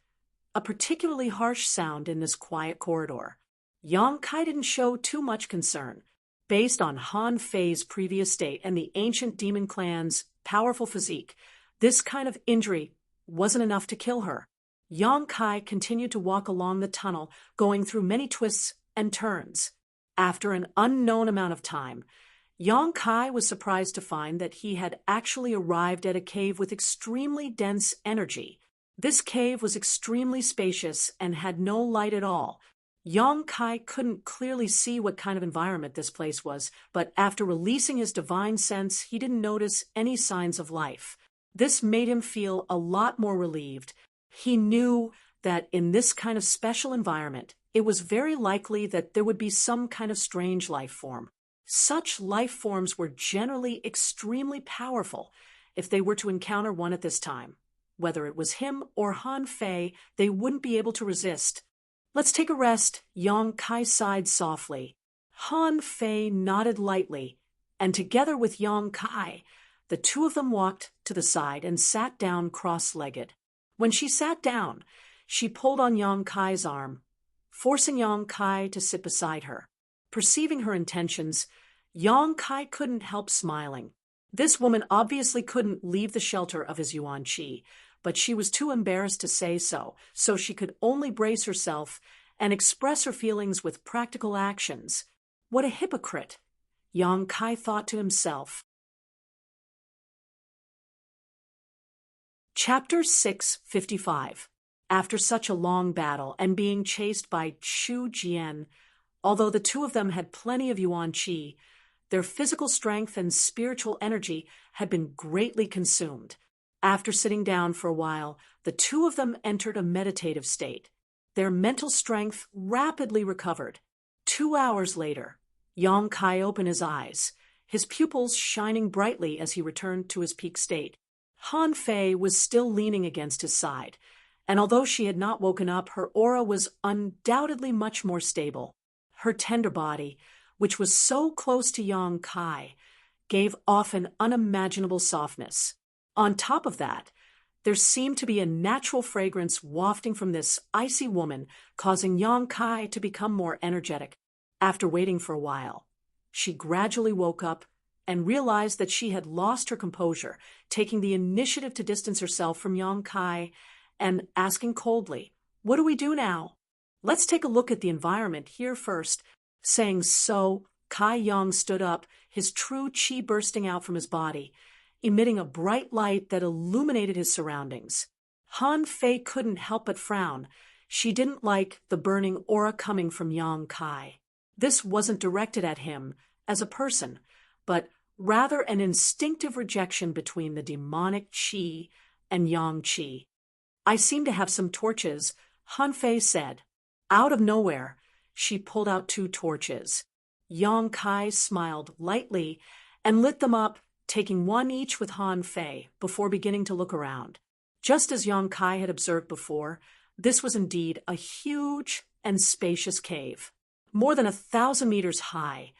Speaker 1: a particularly harsh sound in this quiet corridor. Yang Kai didn't show too much concern. Based on Han Fei's previous state and the ancient demon clan's powerful physique, this kind of injury wasn't enough to kill her. Yang Kai continued to walk along the tunnel, going through many twists and turns. After an unknown amount of time, Yang Kai was surprised to find that he had actually arrived at a cave with extremely dense energy. This cave was extremely spacious and had no light at all. Yang Kai couldn't clearly see what kind of environment this place was, but after releasing his divine sense, he didn't notice any signs of life. This made him feel a lot more relieved. He knew that in this kind of special environment, it was very likely that there would be some kind of strange life form. Such life forms were generally extremely powerful. If they were to encounter one at this time, whether it was him or Han Fei, they wouldn't be able to resist. "Let's take a rest," Yang Kai sighed softly. Han Fei nodded lightly, and together with Yang Kai, the two of them walked to the side and sat down cross-legged. When she sat down, she pulled on Yang Kai's arm, forcing Yang Kai to sit beside her. Perceiving her intentions, Yang Kai couldn't help smiling. This woman obviously couldn't leave the shelter of his Yuan Qi, but she was too embarrassed to say so, so she could only brace herself and express her feelings with practical actions. What a hypocrite, Yang Kai thought to himself. Chapter 655. After such a long battle and being chased by Chu Jian, although the two of them had plenty of yuan qi, their physical strength and spiritual energy had been greatly consumed. After sitting down for a while, the two of them entered a meditative state. Their mental strength rapidly recovered. 2 hours later, Yang Kai opened his eyes, his pupils shining brightly as he returned to his peak state. Han Fei was still leaning against his side, and although she had not woken up, her aura was undoubtedly much more stable. Her tender body, which was so close to Yang Kai, gave off an unimaginable softness. On top of that, there seemed to be a natural fragrance wafting from this icy woman, causing Yang Kai to become more energetic. After waiting for a while, she gradually woke up and realized that she had lost her composure, taking the initiative to distance herself from Yang Kai and asking coldly, "What do we do now? Let's take a look at the environment here first." Saying so, Kai Yang stood up, his true qi bursting out from his body, emitting a bright light that illuminated his surroundings. Han Fei couldn't help but frown. She didn't like the burning aura coming from Yang Kai. This wasn't directed at him as a person, but rather an instinctive rejection between the demonic qi and yang qi. "I seem to have some torches," Han Fei said. Out of nowhere, she pulled out 2 torches. Yang Kai smiled lightly and lit them up, taking one each with Han Fei before beginning to look around. Just as Yang Kai had observed before, this was indeed a huge and spacious cave. More than 1,000 meters high,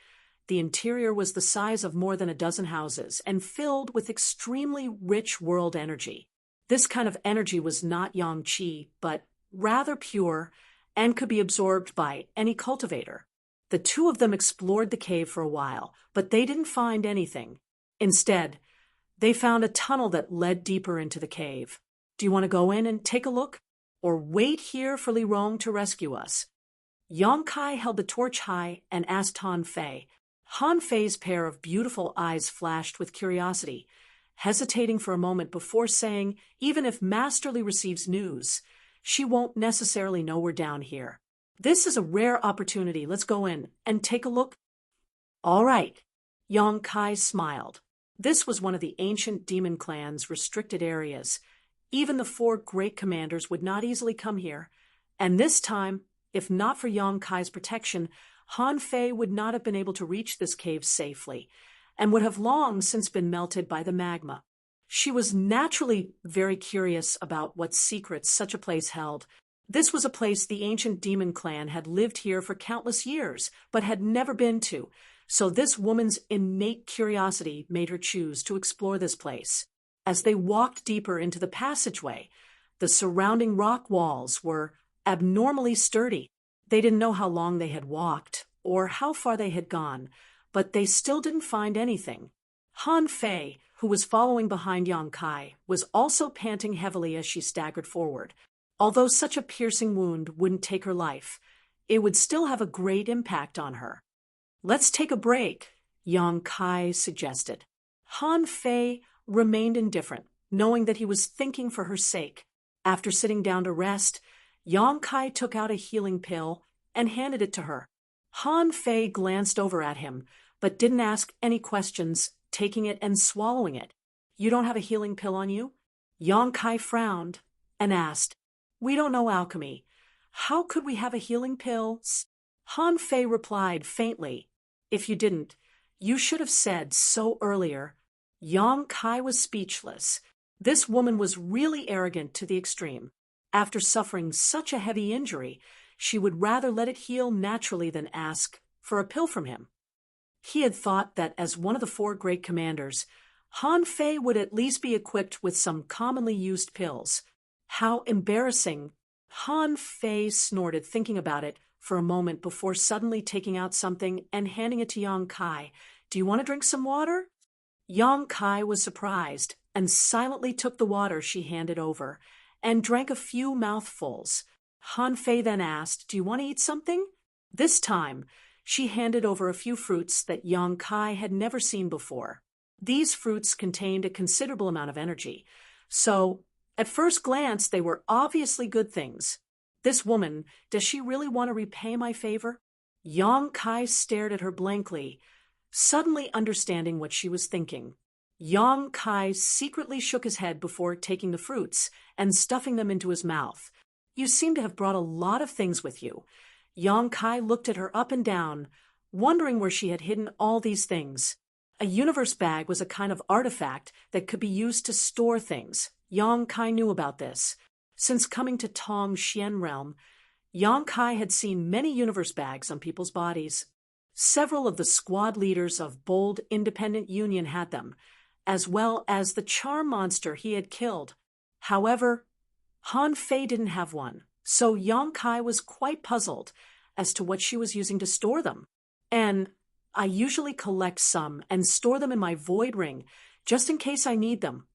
Speaker 1: the interior was the size of more than a dozen houses and filled with extremely rich world energy. This kind of energy was not yang qi, but rather pure and could be absorbed by any cultivator. The two of them explored the cave for a while, but they didn't find anything. Instead, they found a tunnel that led deeper into the cave. "Do you want to go in and take a look? Or wait here for Li Rong to rescue us?" Yang Kai held the torch high and asked Han Fei. Han Fei's pair of beautiful eyes flashed with curiosity, hesitating for a moment before saying, "Even if Master Li receives news, she won't necessarily know we're down here. This is a rare opportunity. Let's go in and take a look." "All right." Yang Kai smiled. This was one of the ancient demon clan's restricted areas. Even the 4 great commanders would not easily come here, and this time, if not for Yang Kai's protection, Han Fei would not have been able to reach this cave safely, and would have long since been melted by the magma. She was naturally very curious about what secrets such a place held. This was a place the ancient demon clan had lived here for countless years, but had never been to, so this woman's innate curiosity made her choose to explore this place. As they walked deeper into the passageway, the surrounding rock walls were abnormally sturdy. They didn't know how long they had walked or how far they had gone, but they still didn't find anything. Han Fei, who was following behind Yang Kai, was also panting heavily as she staggered forward. Although such a piercing wound wouldn't take her life, it would still have a great impact on her. "Let's take a break," Yang Kai suggested. Han Fei remained indifferent, knowing that he was thinking for her sake. After sitting down to rest, Yang Kai took out a healing pill and handed it to her. Han Fei glanced over at him, but didn't ask any questions, taking it and swallowing it. "You don't have a healing pill on you?" Yang Kai frowned and asked, "We don't know alchemy. How could we have a healing pill?" Han Fei replied faintly, "If you didn't, you should have said so earlier." Yang Kai was speechless. This woman was really arrogant to the extreme. After suffering such a heavy injury, she would rather let it heal naturally than ask for a pill from him. He had thought that as one of the 4 great commanders, Han Fei would at least be equipped with some commonly used pills. How embarrassing! Han Fei snorted thinking about it for a moment before suddenly taking out something and handing it to Yang Kai. "Do you want to drink some water?" Yang Kai was surprised and silently took the water she handed over and drank a few mouthfuls. Han Fei then asked, "Do you want to eat something?" This time, she handed over a few fruits that Yang Kai had never seen before. These fruits contained a considerable amount of energy, so at first glance they were obviously good things. This woman, does she really want to repay my favor? Yang Kai stared at her blankly, suddenly understanding what she was thinking. Yang Kai secretly shook his head before taking the fruits and stuffing them into his mouth. "You seem to have brought a lot of things with you." Yang Kai looked at her up and down, wondering where she had hidden all these things. A universe bag was a kind of artifact that could be used to store things. Yang Kai knew about this. Since coming to Tong Xian realm, Yang Kai had seen many universe bags on people's bodies. Several of the squad leaders of Bold Independent Union had them, as well as the charm monster he had killed. However, Han Fei didn't have one, so Yang Kai was quite puzzled as to what she was using to store them. "And I usually collect some and store them in my void ring, just in case I need them,"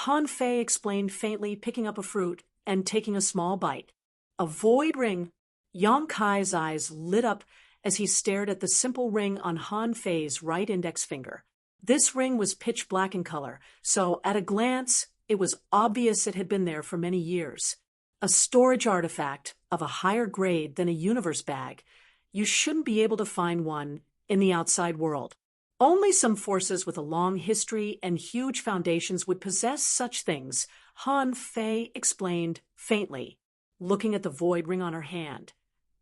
Speaker 1: Han Fei explained faintly, picking up a fruit and taking a small bite. A void ring! Yang Kai's eyes lit up as he stared at the simple ring on Han Fei's right index finger. This ring was pitch black in color, so at a glance, it was obvious it had been there for many years. A storage artifact of a higher grade than a universe bag. You shouldn't be able to find one in the outside world. Only some forces with a long history and huge foundations would possess such things, Han Fei explained faintly, looking at the void ring on her hand.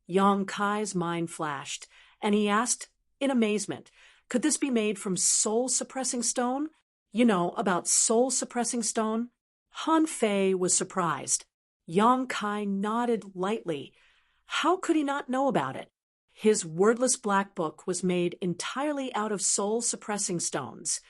Speaker 1: Yang Kai's mind flashed, and he asked in amazement, could this be made from soul-suppressing stone? You know about soul-suppressing stone? Han Fei was surprised. Yang Kai nodded lightly. How could he not know about it? His wordless black book was made entirely out of soul-suppressing stones.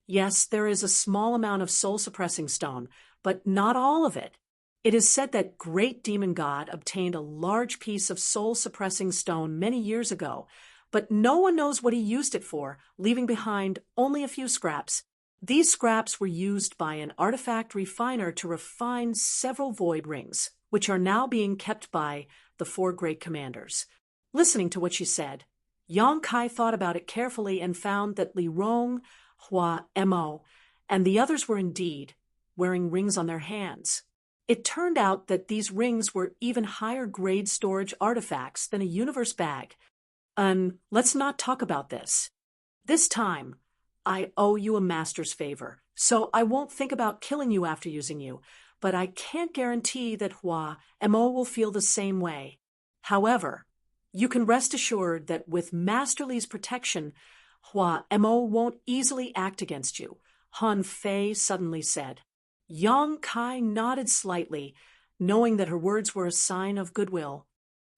Speaker 1: Yes, there is a small amount of soul-suppressing stone, but not all of it. It is said that great demon god obtained a large piece of soul-suppressing stone many years ago, but no one knows what he used it for, leaving behind only a few scraps. These scraps were used by an artifact refiner to refine several void rings, which are now being kept by the 4 great commanders. Listening to what she said, Yang Kai thought about it carefully and found that Li Rong, Hua Mo, and the others were indeed wearing rings on their hands. It turned out that these rings were even higher grade storage artifacts than a universe bag. Let's not talk about this. This time, I owe you a master's favor, so I won't think about killing you after using you, but I can't guarantee that Hua Mo will feel the same way. However, you can rest assured that with Master Li's protection, Hua Mo won't easily act against you, Han Fei suddenly said. Yang Kai nodded slightly, knowing that her words were a sign of goodwill.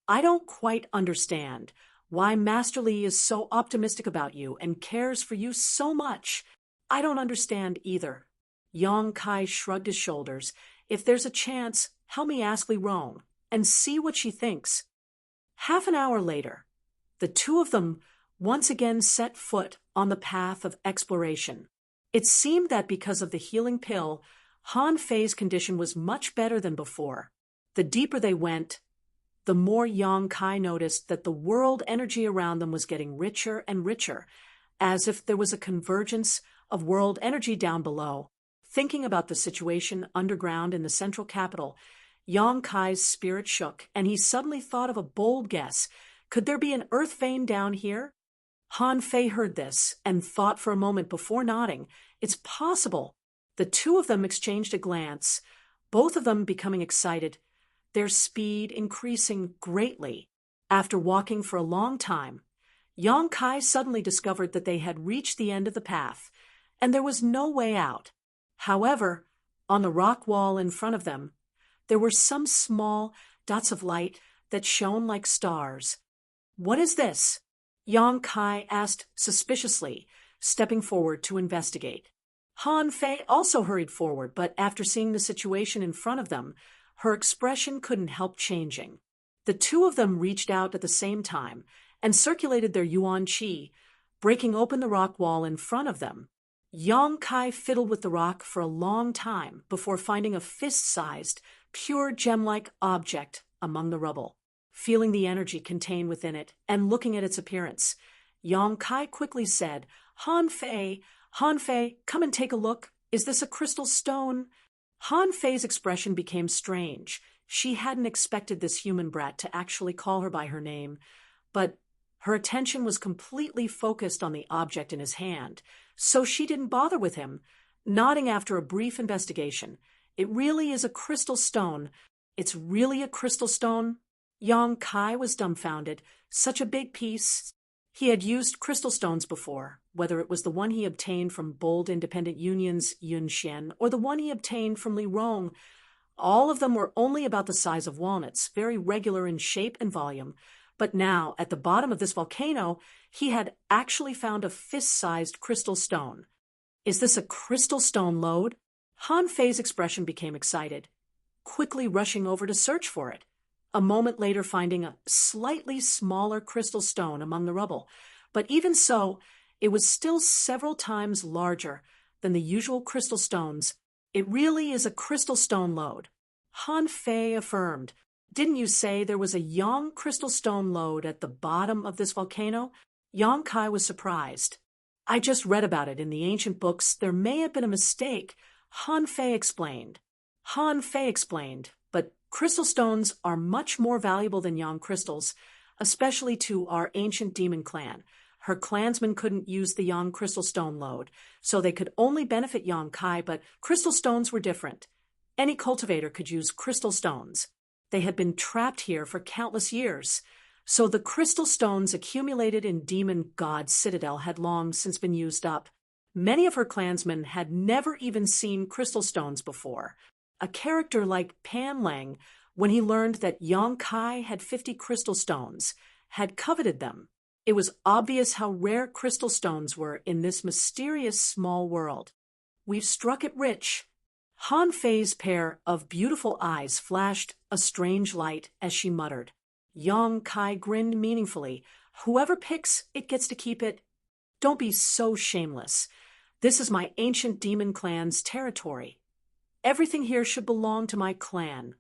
Speaker 1: I don't quite understand why Master Li is so optimistic about you and cares for you so much. I don't understand either. Yang Kai shrugged his shoulders. If there's a chance, help me ask Li Rong and see what she thinks. Half an hour later, the two of them once again set foot on the path of exploration. It seemed that because of the healing pill, Han Fei's condition was much better than before. The deeper they went, the more Yang Kai noticed that the world energy around them was getting richer and richer, as if there was a convergence of world energy down below. Thinking about the situation underground in the central capital, Yang Kai's spirit shook, and he suddenly thought of a bold guess. Could there be an earth vein down here? Han Fei heard this and thought for a moment before nodding. It's possible. The two of them exchanged a glance, both of them becoming excited, their speed increasing greatly. After walking for a long time, Yang Kai suddenly discovered that they had reached the end of the path, and there was no way out. However, on the rock wall in front of them, there were some small dots of light that shone like stars. What is this? Yang Kai asked suspiciously, stepping forward to investigate. Han Fei also hurried forward, but after seeing the situation in front of them, her expression couldn't help changing. The two of them reached out at the same time and circulated their yuan qi, breaking open the rock wall in front of them. Yang Kai fiddled with the rock for a long time before finding a fist-sized, pure gem-like object among the rubble. Feeling the energy contained within it and looking at its appearance, Yang Kai quickly said, Han Fei, come and take a look. Is this a crystal stone? Han Fei's expression became strange. She hadn't expected this human brat to actually call her by her name, but her attention was completely focused on the object in his hand, so she didn't bother with him, nodding after a brief investigation. It really is a crystal stone. It's really a crystal stone? Yang Kai was dumbfounded. Such a big piece. He had used crystal stones before, whether it was the one he obtained from Bold Independent Union's Yunxian or the one he obtained from Li Rong. All of them were only about the size of walnuts, very regular in shape and volume. But now, at the bottom of this volcano, he had actually found a fist-sized crystal stone. Is this a crystal stone lode? Han Fei's expression became excited, quickly rushing over to search for it. A moment later finding a slightly smaller crystal stone among the rubble. But even so, it was still several times larger than the usual crystal stones. It really is a crystal stone lode. Han Fei affirmed. Didn't you say there was a Yang crystal stone lode at the bottom of this volcano? Yang Kai was surprised. I just read about it in the ancient books. There may have been a mistake. Han Fei explained. But crystal stones are much more valuable than Yang crystals, especially to our ancient demon clan. Her clansmen couldn't use the Yang crystal stone lode, so they could only benefit Yang Kai, but crystal stones were different. Any cultivator could use crystal stones. They had been trapped here for countless years, so the crystal stones accumulated in Demon God's citadel had long since been used up. Many of her clansmen had never even seen crystal stones before. A character like Pan Lang, when he learned that Yang Kai had 50 crystal stones, had coveted them. It was obvious how rare crystal stones were in this mysterious small world. We've struck it rich. Han Fei's pair of beautiful eyes flashed a strange light as she muttered. Yang Kai grinned meaningfully. Whoever picks it gets to keep it. Don't be so shameless. This is my ancient demon clan's territory. Everything here should belong to my clan.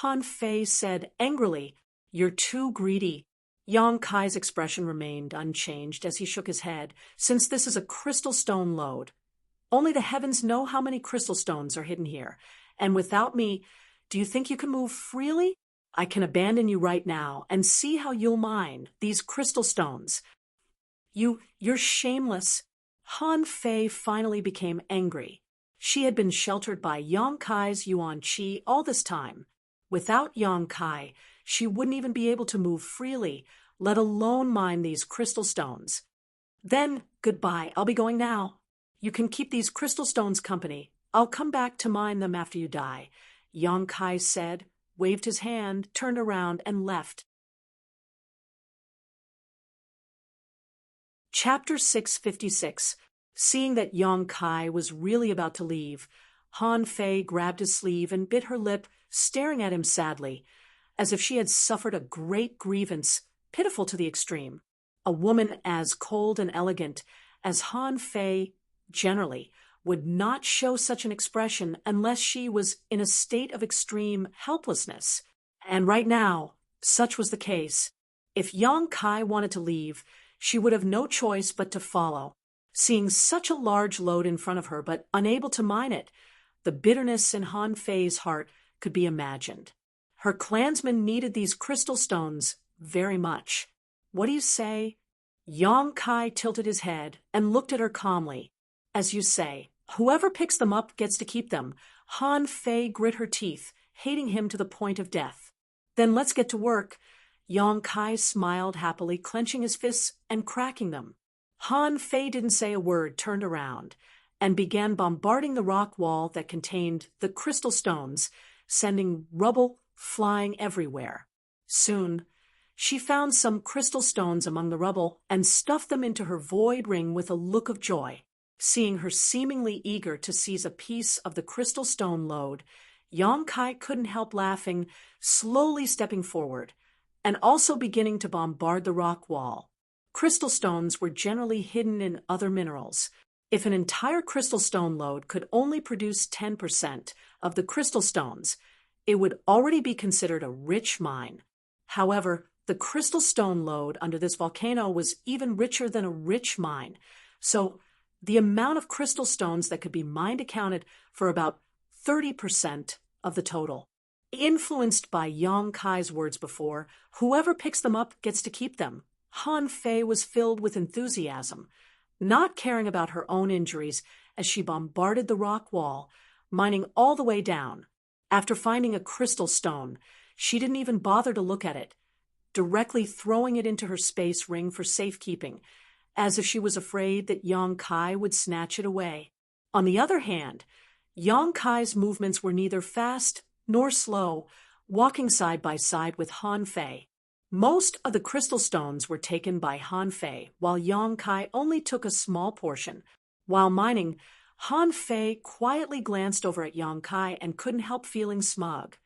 Speaker 1: Han Fei said angrily, You're too greedy. Yang Kai's expression remained unchanged as he shook his head. Since this is a crystal stone lode, only the heavens know how many crystal stones are hidden here. And without me, do you think you can move freely? I can abandon you right now and see how you'll mine these crystal stones. You're shameless. Han Fei finally became angry. She had been sheltered by Yang Kai's Yuan Qi all this time. Without Yang Kai, she wouldn't even be able to move freely, let alone mine these crystal stones. Then, goodbye, I'll be going now. You can keep these crystal stones company. I'll come back to mine them after you die, Yang Kai said, waved his hand, turned around, and left. Chapter 656. Seeing that Yang Kai was really about to leave, Han Fei grabbed his sleeve and bit her lip, staring at him sadly, as if she had suffered a great grievance, pitiful to the extreme. A woman as cold and elegant as Han Fei, generally, would not show such an expression unless she was in a state of extreme helplessness. And right now, such was the case. If Yang Kai wanted to leave, she would have no choice but to follow. Seeing such a large load in front of her but unable to mine it, the bitterness in Han Fei's heart could be imagined. Her clansmen needed these crystal stones very much. What do you say? Yang Kai tilted his head and looked at her calmly. As you say, whoever picks them up gets to keep them. Han Fei grit her teeth, hating him to the point of death. Then let's get to work. Yang Kai smiled happily, clenching his fists and cracking them. Han Fei didn't say a word, turned around, and began bombarding the rock wall that contained the crystal stones, sending rubble flying everywhere. Soon, she found some crystal stones among the rubble and stuffed them into her void ring with a look of joy. Seeing her seemingly eager to seize a piece of the crystal stone load, Yang Kai couldn't help laughing, slowly stepping forward, and also beginning to bombard the rock wall. Crystal stones were generally hidden in other minerals, If an entire crystal stone load could only produce 10% of the crystal stones, it would already be considered a rich mine. However, the crystal stone load under this volcano was even richer than a rich mine. So the amount of crystal stones that could be mined accounted for about 30% of the total. Influenced by Yang Kai's words before, whoever picks them up gets to keep them. Han Fei was filled with enthusiasm, not caring about her own injuries as she bombarded the rock wall, mining all the way down. After finding a crystal stone, she didn't even bother to look at it, directly throwing it into her space ring for safekeeping, as if she was afraid that Yang Kai would snatch it away. On the other hand, Yang Kai's movements were neither fast nor slow, walking side by side with Han Fei. Most of the crystal stones were taken by Han Fei, while Yang Kai only took a small portion. While mining, Han Fei quietly glanced over at Yang Kai and couldn't help feeling smug,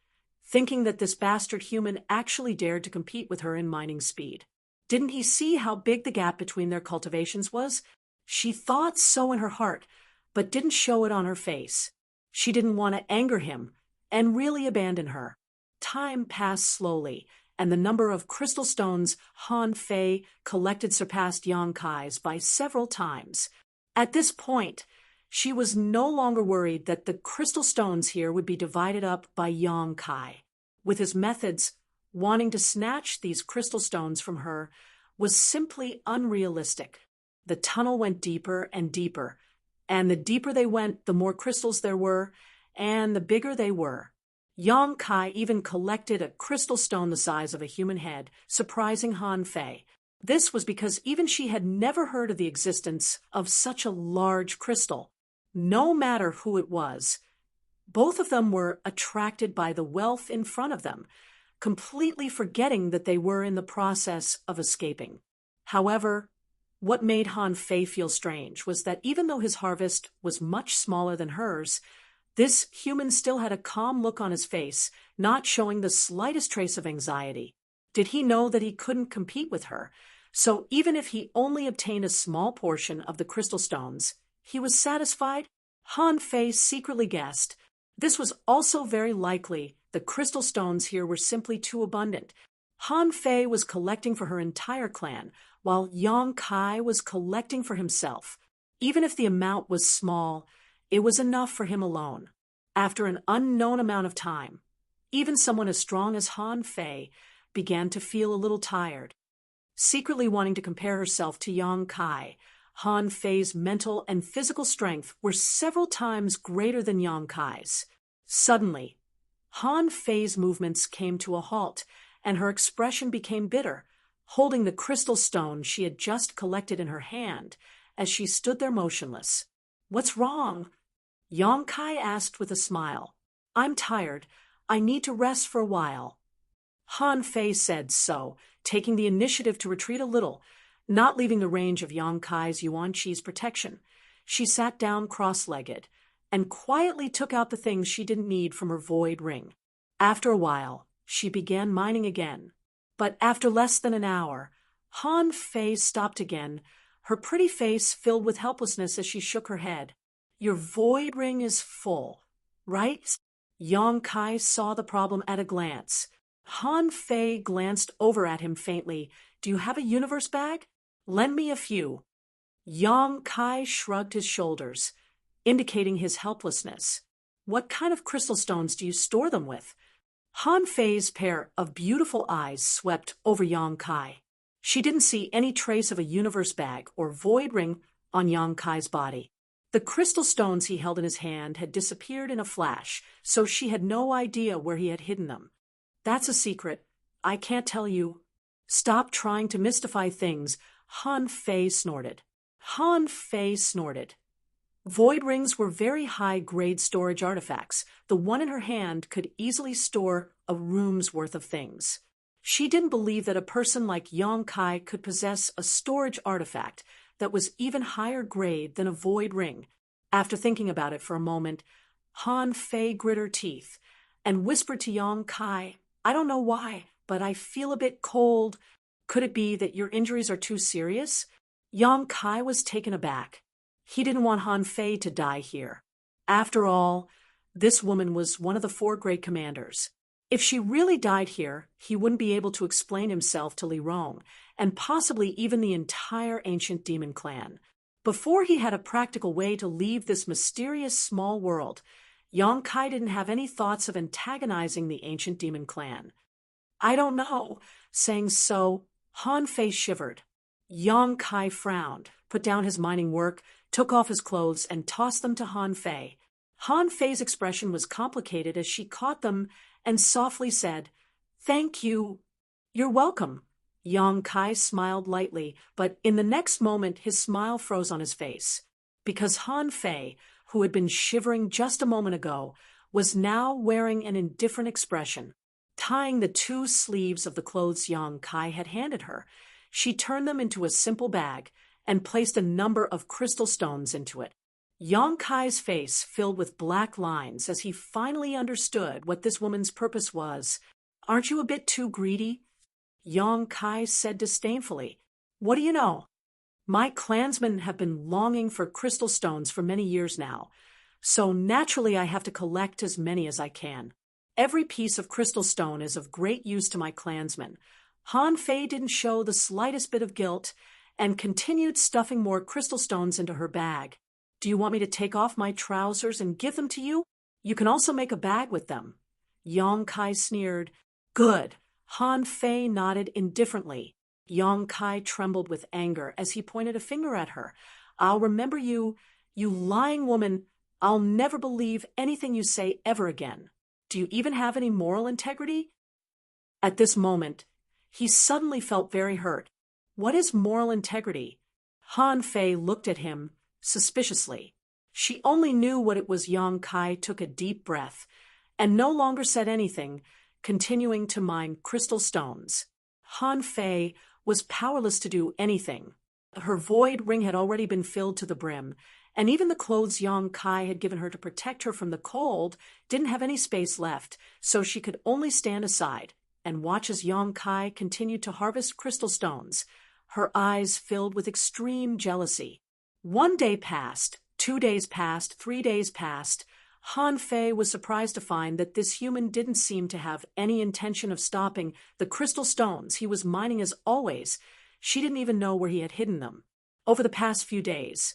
Speaker 1: thinking that this bastard human actually dared to compete with her in mining speed. Didn't he see how big the gap between their cultivations was? She thought so in her heart, but didn't show it on her face. She didn't want to anger him and really abandon her. Time passed slowly, and the number of crystal stones Han Fei collected surpassed Yang Kai's by several times. At this point, she was no longer worried that the crystal stones here would be divided up by Yang Kai. With his methods, wanting to snatch these crystal stones from her was simply unrealistic. The tunnel went deeper and deeper, and the deeper they went, the more crystals there were, and the bigger they were. Yang Kai even collected a crystal stone the size of a human head, surprising Han Fei. This was because even she had never heard of the existence of such a large crystal. No matter who it was, both of them were attracted by the wealth in front of them, completely forgetting that they were in the process of escaping. However, what made Han Fei feel strange was that even though his harvest was much smaller than hers, this human still had a calm look on his face, not showing the slightest trace of anxiety. Did he know that he couldn't compete with her? So even if he only obtained a small portion of the crystal stones, he was satisfied? Han Fei secretly guessed. This was also very likely the crystal stones here were simply too abundant. Han Fei was collecting for her entire clan, while Yang Kai was collecting for himself. Even if the amount was small, it was enough for him alone. After an unknown amount of time, even someone as strong as Han Fei began to feel a little tired. Secretly wanting to compare herself to Yang Kai, Han Fei's mental and physical strength were several times greater than Yang Kai's. Suddenly, Han Fei's movements came to a halt, and her expression became bitter, holding the crystal stone she had just collected in her hand as she stood there motionless. "What's wrong?" Yang Kai asked with a smile. "I'm tired. I need to rest for a while." Han Fei said so, taking the initiative to retreat a little, not leaving the range of Yang Kai's Yuan Chi's protection. She sat down cross-legged and quietly took out the things she didn't need from her void ring. After a while, she began mining again. But after less than an hour, Han Fei stopped again, her pretty face filled with helplessness as she shook her head. "Your void ring is full, right?" Yang Kai saw the problem at a glance. Han Fei glanced over at him faintly. "Do you have a universe bag? Lend me a few." Yang Kai shrugged his shoulders, indicating his helplessness. "What kind of crystal stones do you store them with?" Han Fei's pair of beautiful eyes swept over Yang Kai. She didn't see any trace of a universe bag or void ring on Yang Kai's body. The crystal stones he held in his hand had disappeared in a flash, so she had no idea where he had hidden them. "That's a secret. I can't tell you." "Stop trying to mystify things," Han Fei snorted. Han Fei snorted. Void rings were very high-grade storage artifacts. The one in her hand could easily store a room's worth of things. She didn't believe that a person like Yang Kai could possess a storage artifact that was even higher grade than a void ring. After thinking about it for a moment, Han Fei grit her teeth and whispered to Yang Kai, "I don't know why, but I feel a bit cold. Could it be that your injuries are too serious?" Yang Kai was taken aback. He didn't want Han Fei to die here. After all, this woman was one of the 4 great commanders. If she really died here, he wouldn't be able to explain himself to Li Rong, and possibly even the entire ancient demon clan. Before he had a practical way to leave this mysterious small world, Yang Kai didn't have any thoughts of antagonizing the ancient demon clan. I don't know. Saying so, Han Fei shivered. Yang Kai frowned, put down his mining work, took off his clothes, and tossed them to Han Fei. Han Fei's expression was complicated as she caught them and softly said, "Thank you." "You're welcome." Yang Kai smiled lightly, but in the next moment his smile froze on his face. Because Han Fei, who had been shivering just a moment ago, was now wearing an indifferent expression. Tying the 2 sleeves of the clothes Yang Kai had handed her, she turned them into a simple bag and placed a number of crystal stones into it. Yang Kai's face filled with black lines as he finally understood what this woman's purpose was. "Aren't you a bit too greedy?" Yang Kai said disdainfully. "What do you know? My clansmen have been longing for crystal stones for many years now, so naturally I have to collect as many as I can. Every piece of crystal stone is of great use to my clansmen." Han Fei didn't show the slightest bit of guilt and continued stuffing more crystal stones into her bag. "Do you want me to take off my trousers and give them to you? You can also make a bag with them." Yang Kai sneered. "Good." Han Fei nodded indifferently. Yang Kai trembled with anger as he pointed a finger at her. "I'll remember you, you lying woman. I'll never believe anything you say ever again. Do you even have any moral integrity?" At this moment, he suddenly felt very hurt. What is moral integrity? Han Fei looked at him suspiciously. She only knew what it was. Yang Kai took a deep breath and no longer said anything, continuing to mine crystal stones. Han Fei was powerless to do anything. Her void ring had already been filled to the brim, and even the clothes Yang Kai had given her to protect her from the cold didn't have any space left, so she could only stand aside and watch as Yang Kai continued to harvest crystal stones, her eyes filled with extreme jealousy. 1 day passed, 2 days passed, 3 days passed. Han Fei was surprised to find that this human didn't seem to have any intention of stopping the crystal stones he was mining as always. She didn't even know where he had hidden them. Over the past few days,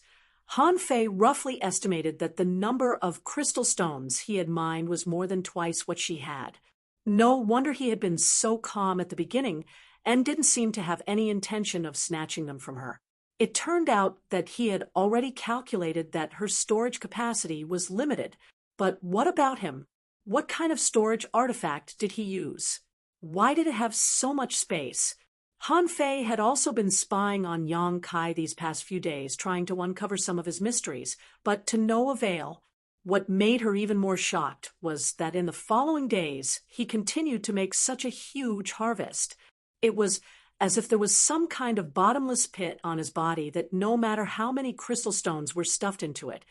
Speaker 1: Han Fei roughly estimated that the number of crystal stones he had mined was more than twice what she had. No wonder he had been so calm at the beginning and didn't seem to have any intention of snatching them from her. It turned out that he had already calculated that her storage capacity was limited. But what about him? What kind of storage artifact did he use? Why did it have so much space? Han Fei had also been spying on Yang Kai these past few days, trying to uncover some of his mysteries, but to no avail. What made her even more shocked was that in the following days, he continued to make such a huge harvest. It was as if there was some kind of bottomless pit on his body that no matter how many crystal stones were stuffed into it,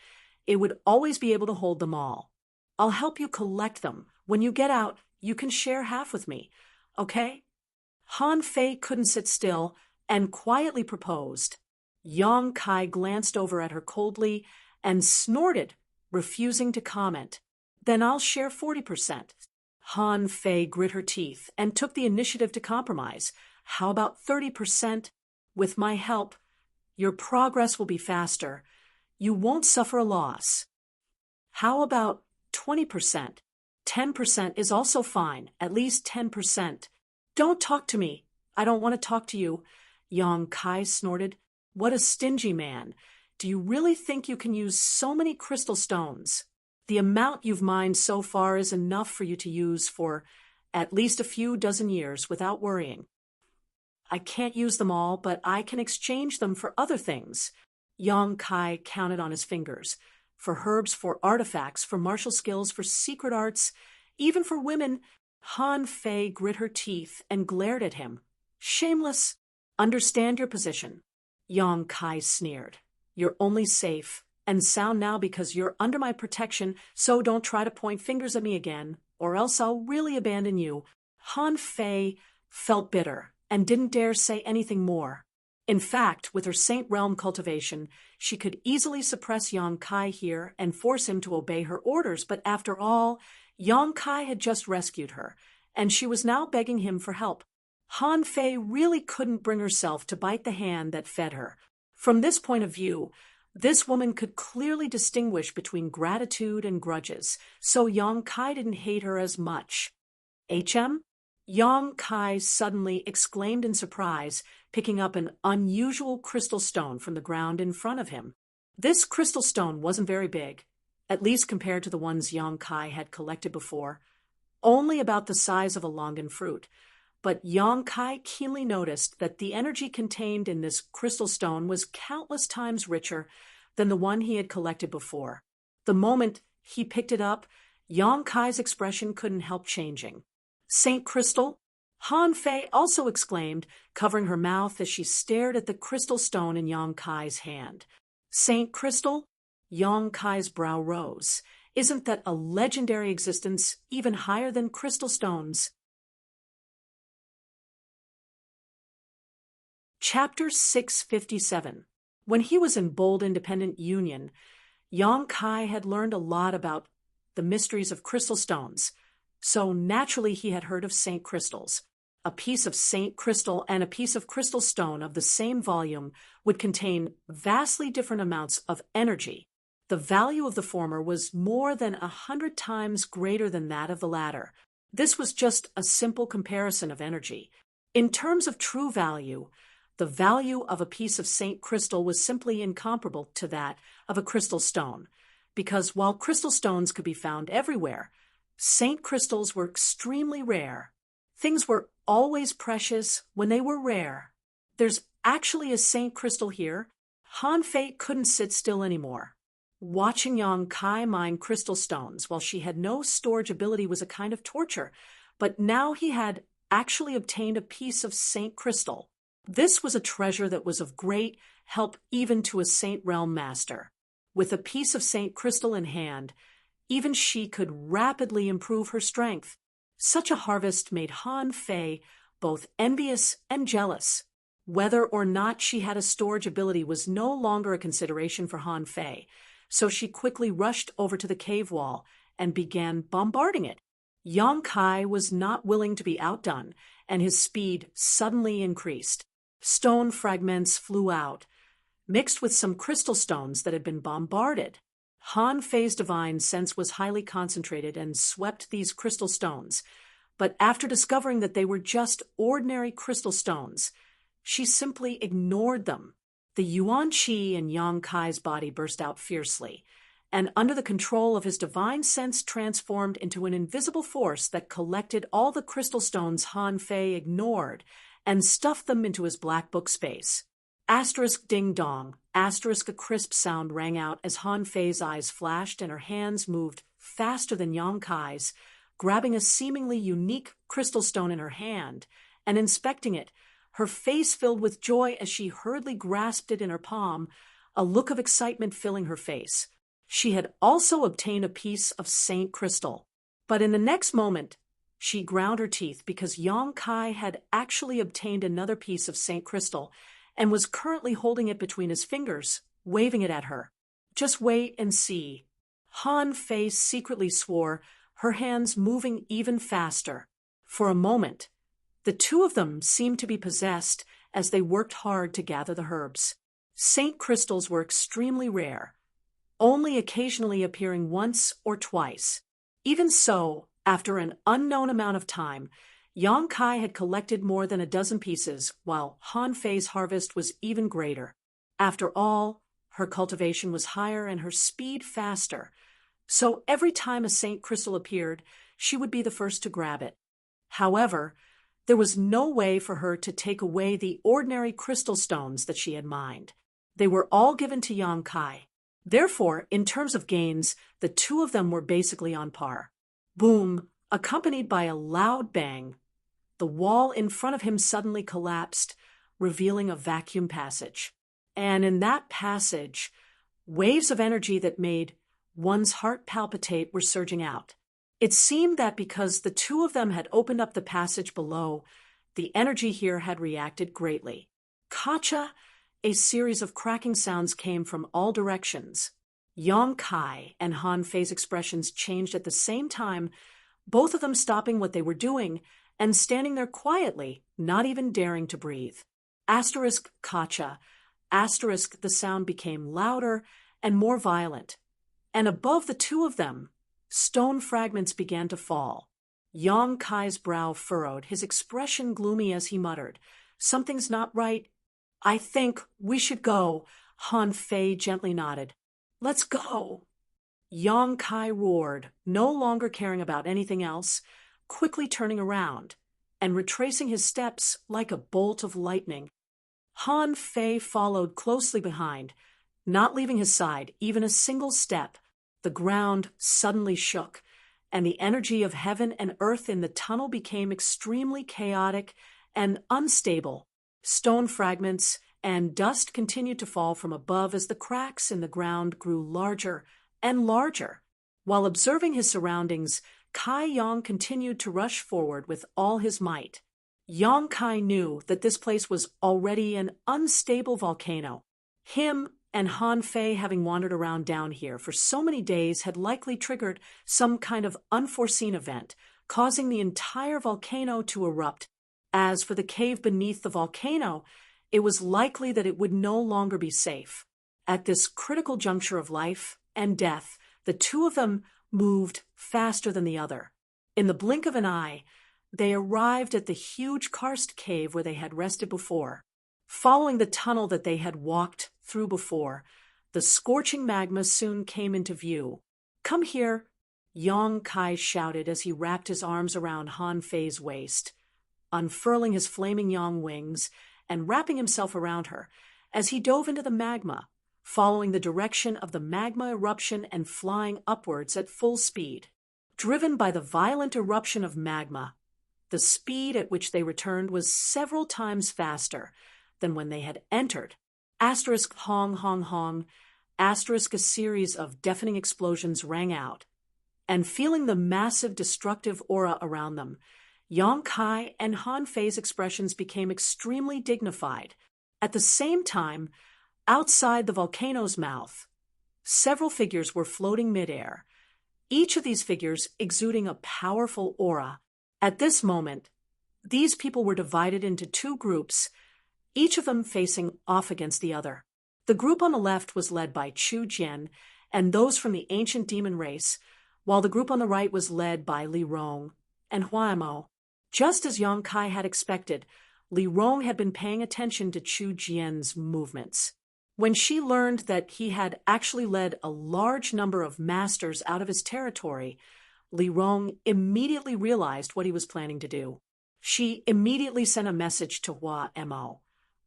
Speaker 1: it would always be able to hold them all. "I'll help you collect them. When you get out, you can share half with me, okay?" Han Fei couldn't sit still and quietly proposed. Yang Kai glanced over at her coldly and snorted, refusing to comment. "Then I'll share 40%. Han Fei grit her teeth and took the initiative to compromise. "How about 30%? With my help, your progress will be faster. You won't suffer a loss." "How about 20%? 10% is also fine, at least 10%. "Don't talk to me. I don't want to talk to you," Yang Kai snorted. "What a stingy man. Do you really think you can use so many crystal stones? The amount you've mined so far is enough for you to use for at least a few dozen years without worrying." "I can't use them all, but I can exchange them for other things." Yang Kai counted on his fingers. For herbs, for artifacts, for martial skills, for secret arts, even for women. Han Fei grit her teeth and glared at him. "Shameless. Understand your position." Yang Kai sneered. "You're only safe and sound now because you're under my protection, so don't try to point fingers at me again, or else I'll really abandon you." Han Fei felt bitter and didn't dare say anything more. In fact, with her Saint Realm cultivation, she could easily suppress Yang Kai here and force him to obey her orders, but after all, Yang Kai had just rescued her, and she was now begging him for help. Han Fei really couldn't bring herself to bite the hand that fed her. From this point of view, this woman could clearly distinguish between gratitude and grudges, so Yang Kai didn't hate her as much. HM? Yang Kai suddenly exclaimed in surprise, picking up an unusual crystal stone from the ground in front of him. This crystal stone wasn't very big, at least compared to the ones Yang Kai had collected before, only about the size of a longan fruit. But Yang Kai keenly noticed that the energy contained in this crystal stone was countless times richer than the one he had collected before. The moment he picked it up, Yang Kai's expression couldn't help changing. Saint Crystal? Han Fei also exclaimed, covering her mouth as she stared at the crystal stone in Yang Kai's hand. Saint Crystal? Yang Kai's brow rose. Isn't that a legendary existence, even higher than crystal stones? Chapter 657. When he was in Bold Independent Union, Yang Kai had learned a lot about the mysteries of crystal stones, so naturally he had heard of Saint Crystals. A piece of Saint Crystal and a piece of crystal stone of the same volume would contain vastly different amounts of energy. The value of the former was more than 100 times greater than that of the latter. This was just a simple comparison of energy. In terms of true value, the value of a piece of Saint Crystal was simply incomparable to that of a crystal stone, because while crystal stones could be found everywhere, Saint Crystals were extremely rare. Things were always precious when they were rare. There's actually a Saint Crystal here. Han Fei couldn't sit still anymore. Watching Yang Kai mine crystal stones while she had no storage ability was a kind of torture, but now he had actually obtained a piece of Saint Crystal. This was a treasure that was of great help even to a Saint Realm master. With a piece of Saint Crystal in hand, even she could rapidly improve her strength. Such a harvest made Han Fei both envious and jealous. Whether or not she had a storage ability was no longer a consideration for Han Fei, so she quickly rushed over to the cave wall and began bombarding it. Yang Kai was not willing to be outdone, and his speed suddenly increased. Stone fragments flew out, mixed with some crystal stones that had been bombarded. Han Fei's divine sense was highly concentrated and swept these crystal stones, but after discovering that they were just ordinary crystal stones, she simply ignored them. The Yuan Qi in Yang Kai's body burst out fiercely, and under the control of his divine sense transformed into an invisible force that collected all the crystal stones Han Fei ignored and stuffed them into his black book space. Asterisk ding dong, asterisk a crisp sound rang out as Han Fei's eyes flashed and her hands moved faster than Yang Kai's, grabbing a seemingly unique crystal stone in her hand and inspecting it, her face filled with joy as she hurriedly grasped it in her palm, a look of excitement filling her face. She had also obtained a piece of Saint Crystal, but in the next moment, she ground her teeth because Yang Kai had actually obtained another piece of Saint Crystal and was currently holding it between his fingers, waving it at her. Just wait and see. Han Fei secretly swore, her hands moving even faster. For a moment, the two of them seemed to be possessed as they worked hard to gather the herbs. Saint Crystals were extremely rare, only occasionally appearing once or twice. Even so, after an unknown amount of time, Yang Kai had collected more than a dozen pieces, while Han Fei's harvest was even greater. After all, her cultivation was higher and her speed faster, so every time a Saint Crystal appeared, she would be the first to grab it. However, there was no way for her to take away the ordinary crystal stones that she had mined. They were all given to Yang Kai. Therefore, in terms of gains, the two of them were basically on par. Boom! Accompanied by a loud bang, the wall in front of him suddenly collapsed, revealing a vacuum passage. And in that passage, waves of energy that made one's heart palpitate were surging out. It seemed that because the two of them had opened up the passage below, the energy here had reacted greatly. Kacha, a series of cracking sounds came from all directions. Yang Kai and Han Fei's expressions changed at the same time, both of them stopping what they were doing and standing there quietly, not even daring to breathe. Asterisk Kacha. Asterisk, the sound became louder and more violent. And above the two of them, stone fragments began to fall. Yang Kai's brow furrowed, his expression gloomy as he muttered, "Something's not right. I think we should go." Han Fei gently nodded. "Let's go." Yang Kai roared, no longer caring about anything else, quickly turning around and retracing his steps like a bolt of lightning. Han Fei followed closely behind, not leaving his side even a single step. The ground suddenly shook, and the energy of heaven and earth in the tunnel became extremely chaotic and unstable. Stone fragments and dust continued to fall from above as the cracks in the ground grew larger and larger. While observing his surroundings, Kai Yang continued to rush forward with all his might. Yang Kai knew that this place was already an unstable volcano. Him and Han Fei having wandered around down here for so many days had likely triggered some kind of unforeseen event, causing the entire volcano to erupt. As for the cave beneath the volcano, it was likely that it would no longer be safe. At this critical juncture of life and death, the two of them moved faster than the other. In the blink of an eye, they arrived at the huge karst cave where they had rested before. Following the tunnel that they had walked through before, the scorching magma soon came into view. "Come here," Yang Kai shouted as he wrapped his arms around Han Fei's waist, unfurling his flaming yang wings and wrapping himself around her as he dove into the magma, following the direction of the magma eruption and flying upwards at full speed. Driven by the violent eruption of magma, the speed at which they returned was several times faster than when they had entered. Asterisk hong hong hong, asterisk, a series of deafening explosions rang out, and feeling the massive destructive aura around them, Yang Kai and Han Fei's expressions became extremely dignified. At the same time, outside the volcano's mouth, several figures were floating midair, each of these figures exuding a powerful aura. At this moment, these people were divided into two groups, each of them facing off against the other. The group on the left was led by Chu Jian and those from the ancient demon race, while the group on the right was led by Li Rong and Hua Mo. Just as Yang Kai had expected, Li Rong had been paying attention to Chu Jian's movements. When she learned that he had actually led a large number of masters out of his territory, Li Rong immediately realized what he was planning to do. She immediately sent a message to Hua Mo,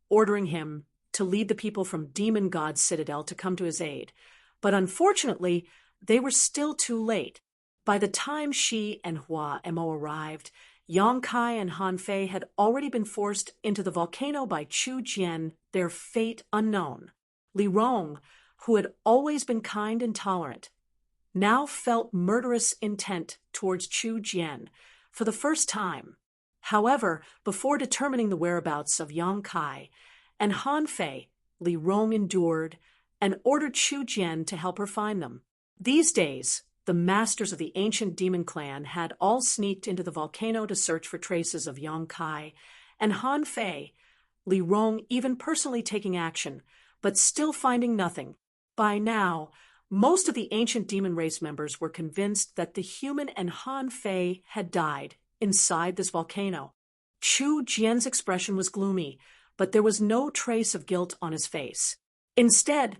Speaker 1: ordering him to lead the people from Demon God's Citadel to come to his aid. But unfortunately, they were still too late. By the time she and Hua Mo arrived, Yang Kai and Han Fei had already been forced into the volcano by Chu Jian, their fate unknown. Li Rong, who had always been kind and tolerant, now felt murderous intent towards Chu Jian for the first time. However, before determining the whereabouts of Yang Kai and Han Fei, Li Rong endured and ordered Chu Jian to help her find them. These days, the masters of the ancient demon clan had all sneaked into the volcano to search for traces of Yang Kai and Han Fei, Li Rong even personally taking action, but still finding nothing. By now, most of the ancient demon race members were convinced that the human and Han Fei had died inside this volcano. Chu Jian's expression was gloomy, but there was no trace of guilt on his face. Instead,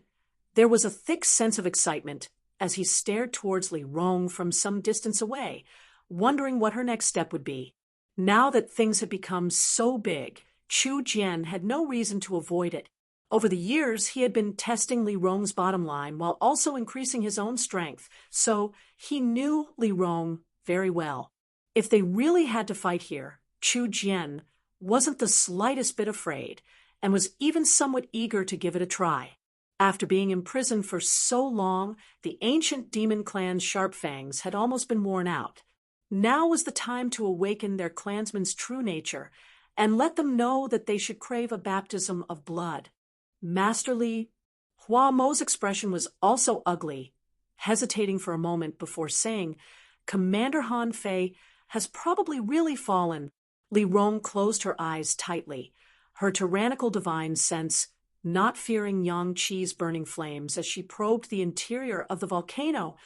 Speaker 1: there was a thick sense of excitement as he stared towards Li Rong from some distance away, wondering what her next step would be. Now that things had become so big, Chu Jian had no reason to avoid it. Over the years, he had been testing Li Rong's bottom line while also increasing his own strength, so he knew Li Rong very well. If they really had to fight here, Chu Jian wasn't the slightest bit afraid and was even somewhat eager to give it a try. After being imprisoned for so long, the ancient demon clan's sharp fangs had almost been worn out. Now was the time to awaken their clansman's true nature and let them know that they should crave a baptism of blood. Masterly Hua Mo's expression was also ugly, hesitating for a moment before saying, "Commander Han Fei has probably really fallen." Li Rong closed her eyes tightly, her tyrannical divine sense not fearing Yang Qi's burning flames as she probed the interior of the volcano,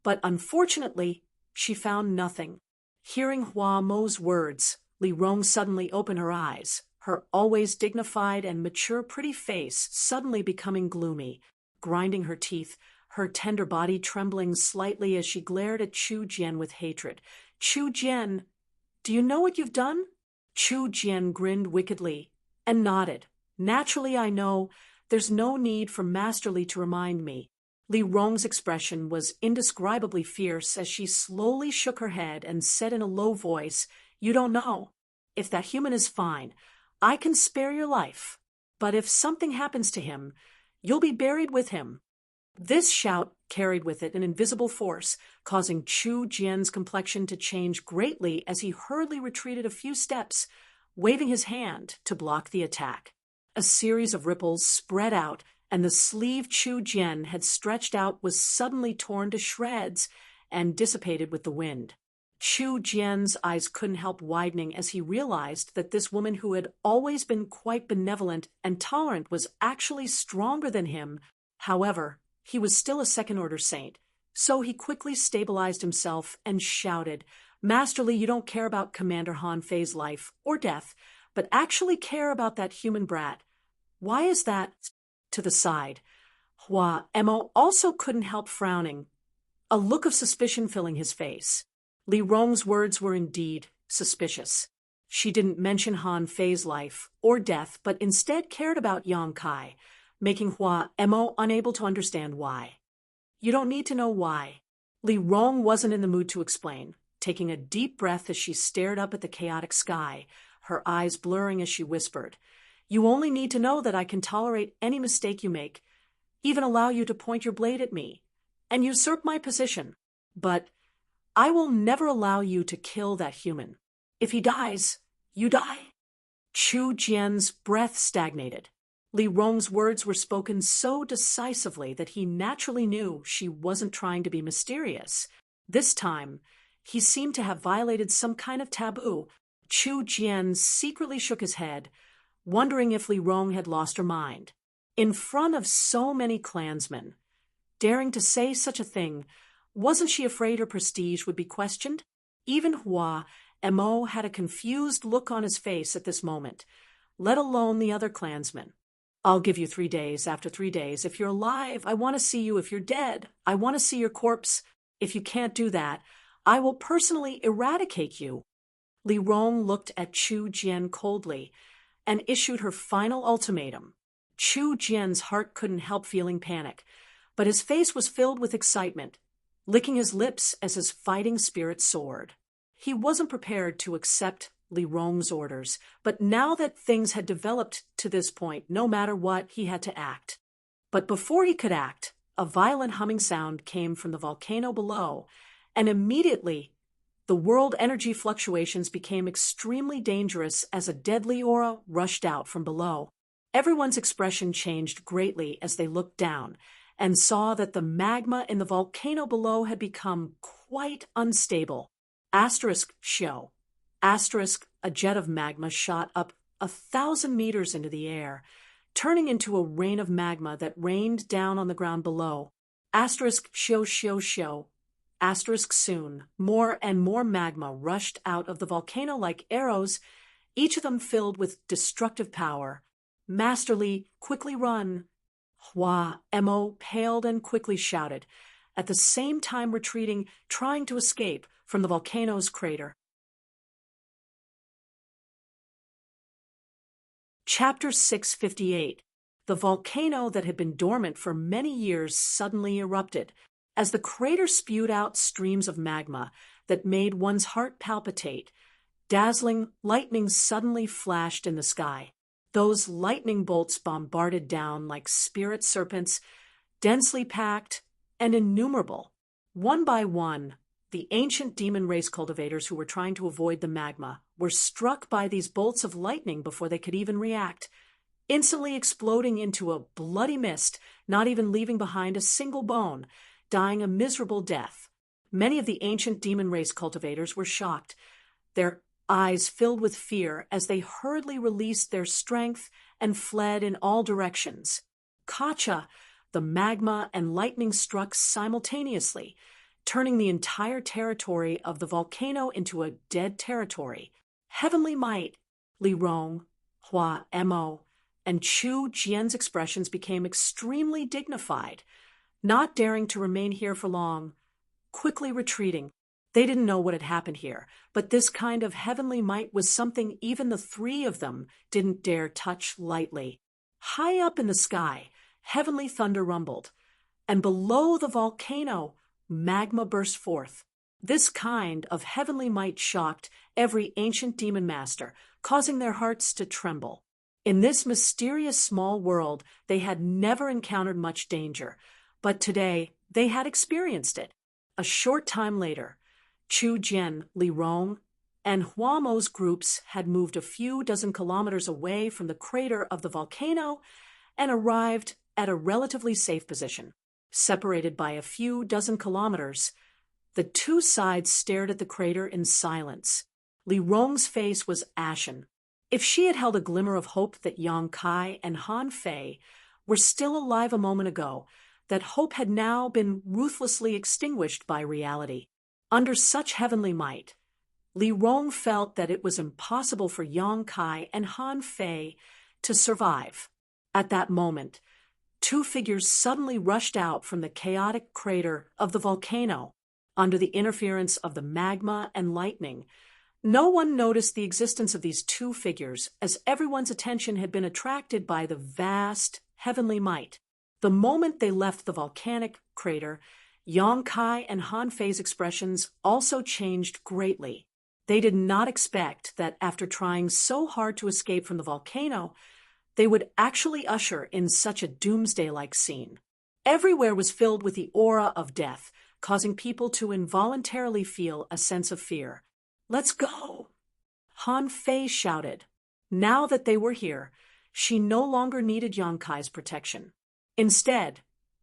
Speaker 1: but unfortunately, she found nothing. Hearing Hua Mo's words, Li Rong suddenly opened her eyes, her always dignified and mature pretty face suddenly becoming gloomy, grinding her teeth, her tender body trembling slightly as she glared at Chu Jian with hatred. "Chu Jian, do you know what you've done?" Chu Jian grinned wickedly and nodded. "Naturally, I know. There's no need for Master Li to remind me." Li Rong's expression was indescribably fierce as she slowly shook her head and said in a low voice, "You don't know. If that human is fine, I can spare your life. But if something happens to him, you'll be buried with him." This shout carried with it an invisible force, causing Chu Jian's complexion to change greatly as he hurriedly retreated a few steps, waving his hand to block the attack. A series of ripples spread out, and the sleeve Chu Jian had stretched out was suddenly torn to shreds and dissipated with the wind. Chu Jian's eyes couldn't help widening as he realized that this woman who had always been quite benevolent and tolerant was actually stronger than him. However, he was still a second-order saint, so he quickly stabilized himself and shouted, "Master Li, you don't care about Commander Han Fei's life or death, but actually care about that human brat. Why is that?" To the side, Hua Mo also couldn't help frowning, a look of suspicion filling his face. Li Rong's words were indeed suspicious. She didn't mention Han Fei's life or death, but instead cared about Yang Kai, making Hua Mo unable to understand why. "You don't need to know why." Li Rong wasn't in the mood to explain, taking a deep breath as she stared up at the chaotic sky, her eyes blurring as she whispered, "You only need to know that I can tolerate any mistake you make, even allow you to point your blade at me, and usurp my position. But I will never allow you to kill that human. If he dies, you die." Chu Jian's breath stagnated. Li Rong's words were spoken so decisively that he naturally knew she wasn't trying to be mysterious. This time, he seemed to have violated some kind of taboo. Chu Jian secretly shook his head, wondering if Li Rong had lost her mind. In front of so many clansmen, daring to say such a thing, wasn't she afraid her prestige would be questioned? Even Hua Mo had a confused look on his face at this moment, let alone the other clansmen. "I'll give you 3 days. After 3 days, if you're alive, I want to see you. If you're dead, I want to see your corpse. If you can't do that, I will personally eradicate you." Li Rong looked at Chu Jian coldly and issued her final ultimatum. Chu Jian's heart couldn't help feeling panic, but his face was filled with excitement, licking his lips as his fighting spirit soared. He wasn't prepared to accept Li Rong's orders, but now that things had developed to this point, no matter what, he had to act. But before he could act, a violent humming sound came from the volcano below, and immediately the world energy fluctuations became extremely dangerous as a deadly aura rushed out from below. Everyone's expression changed greatly as they looked down and saw that the magma in the volcano below had become quite unstable. Show. A jet of magma shot up 1,000 meters into the air, turning into a rain of magma that rained down on the ground below. Show. Soon, more and more magma rushed out of the volcano like arrows, each of them filled with destructive power. "Master Li, quickly run." Hua Mo paled and quickly shouted, at the same time retreating, trying to escape from the volcano's crater. Chapter 658. The volcano that had been dormant for many years suddenly erupted, as the crater spewed out streams of magma that made one's heart palpitate. Dazzling lightning suddenly flashed in the sky. Those lightning bolts bombarded down like spirit serpents, densely packed and innumerable. One by one, The ancient demon race cultivators who were trying to avoid the magma were struck by these bolts of lightning before they could even react, instantly exploding into a bloody mist, not even leaving behind a single bone, dying a miserable death. Many of the ancient demon race cultivators were shocked, their eyes filled with fear as they hurriedly released their strength and fled in all directions. Kacha, the magma and lightning struck simultaneously, turning the entire territory of the volcano into a dead territory. Heavenly Might, Li Rong, Hua Mo, and Chu Jian's expressions became extremely dignified, not daring to remain here for long, quickly retreating. They didn't know what had happened here, but this kind of heavenly might was something even the three of them didn't dare touch lightly. High up in the sky, heavenly thunder rumbled, and below the volcano, magma burst forth. This kind of heavenly might shocked every ancient demon master, causing their hearts to tremble. In this mysterious small world, they had never encountered much danger, but today they had experienced it. A short time later, Chu Jian, Li Rong, and Hua Mo's groups had moved a few dozen kilometers away from the crater of the volcano and arrived at a relatively safe position. Separated by a few dozen kilometers, the two sides stared at the crater in silence. Li Rong's face was ashen. If she had held a glimmer of hope that Yang Kai and Han Fei were still alive a moment ago, that hope had now been ruthlessly extinguished by reality. Under such heavenly might, Li Rong felt that it was impossible for Yang Kai and Han Fei to survive. At that moment, two figures suddenly rushed out from the chaotic crater of the volcano. Under the interference of the magma and lightning, no one noticed the existence of these two figures, as everyone's attention had been attracted by the vast heavenly might. The moment they left the volcanic crater, Yang Kai and Han Fei's expressions also changed greatly. They did not expect that after trying so hard to escape from the volcano, they would actually usher in such a doomsday-like scene. Everywhere was filled with the aura of death, causing people to involuntarily feel a sense of fear. "Let's go!" Han Fei shouted. Now that they were here, she no longer needed Yang Kai's protection. Instead,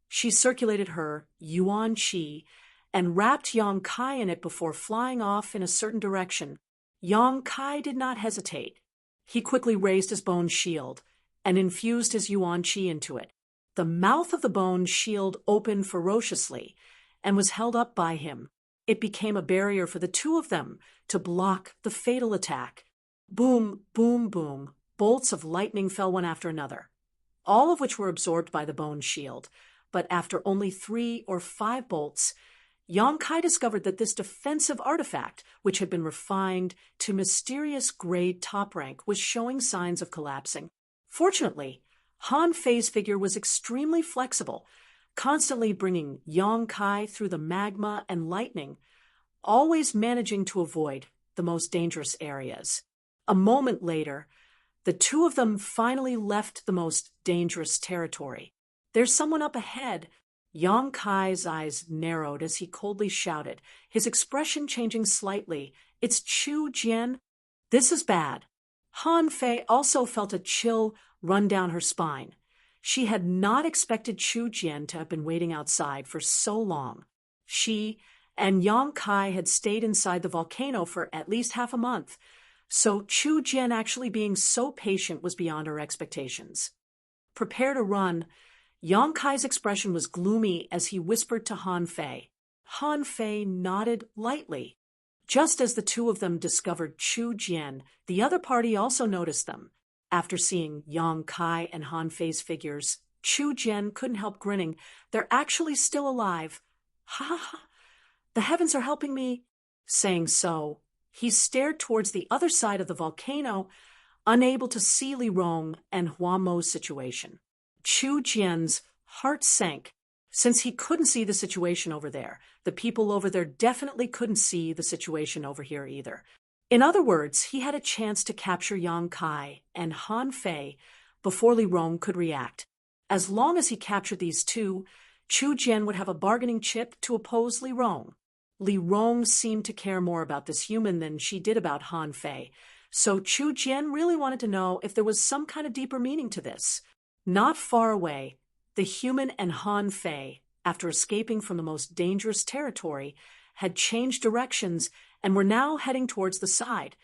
Speaker 1: she circulated her Yuan Qi and wrapped Yang Kai in it before flying off in a certain direction. Yang Kai did not hesitate. He quickly raised his bone shield and infused his Yuan Qi into it. The mouth of the bone shield opened ferociously and was held up by him. It became a barrier for the two of them to block the fatal attack. Boom, boom, boom. Bolts of lightning fell one after another, all of which were absorbed by the bone shield. But after only 3 or 5 bolts, Yang Kai discovered that this defensive artifact, which had been refined to mysterious grade top rank, was showing signs of collapsing. Fortunately, Han Fei's figure was extremely flexible, constantly bringing Yang Kai through the magma and lightning, always managing to avoid the most dangerous areas. A moment later, the two of them finally left the most dangerous territory. "There's someone up ahead." Yang Kai's eyes narrowed as he coldly shouted, his expression changing slightly. "It's Chu Jian." "This is bad." Han Fei also felt a chill run down her spine. She had not expected Chu Jian to have been waiting outside for so long. She and Yang Kai had stayed inside the volcano for at least half a month, so Chu Jian actually being so patient was beyond her expectations. "Prepare to run." Yang Kai's expression was gloomy as he whispered to Han Fei. Han Fei nodded lightly. Just as the two of them discovered Chu Jian, the other party also noticed them. After seeing Yang Kai and Han Fei's figures, Chu Jian couldn't help grinning. "They're actually still alive. Ha ha ha. The heavens are helping me." Saying so, he stared towards the other side of the volcano, unable to see Li Rong and Hua Mo's situation. Chu Jian's heart sank. Since he couldn't see the situation over there, the people over there definitely couldn't see the situation over here either. In other words, he had a chance to capture Yang Kai and Han Fei before Li Rong could react. As long as he captured these two, Chu Jian would have a bargaining chip to oppose Li Rong. Li Rong seemed to care more about this human than she did about Han Fei, so Chu Jian really wanted to know if there was some kind of deeper meaning to this. Not far away, the human and Han Fei, after escaping from the most dangerous territory, had changed directions and were now heading towards the side,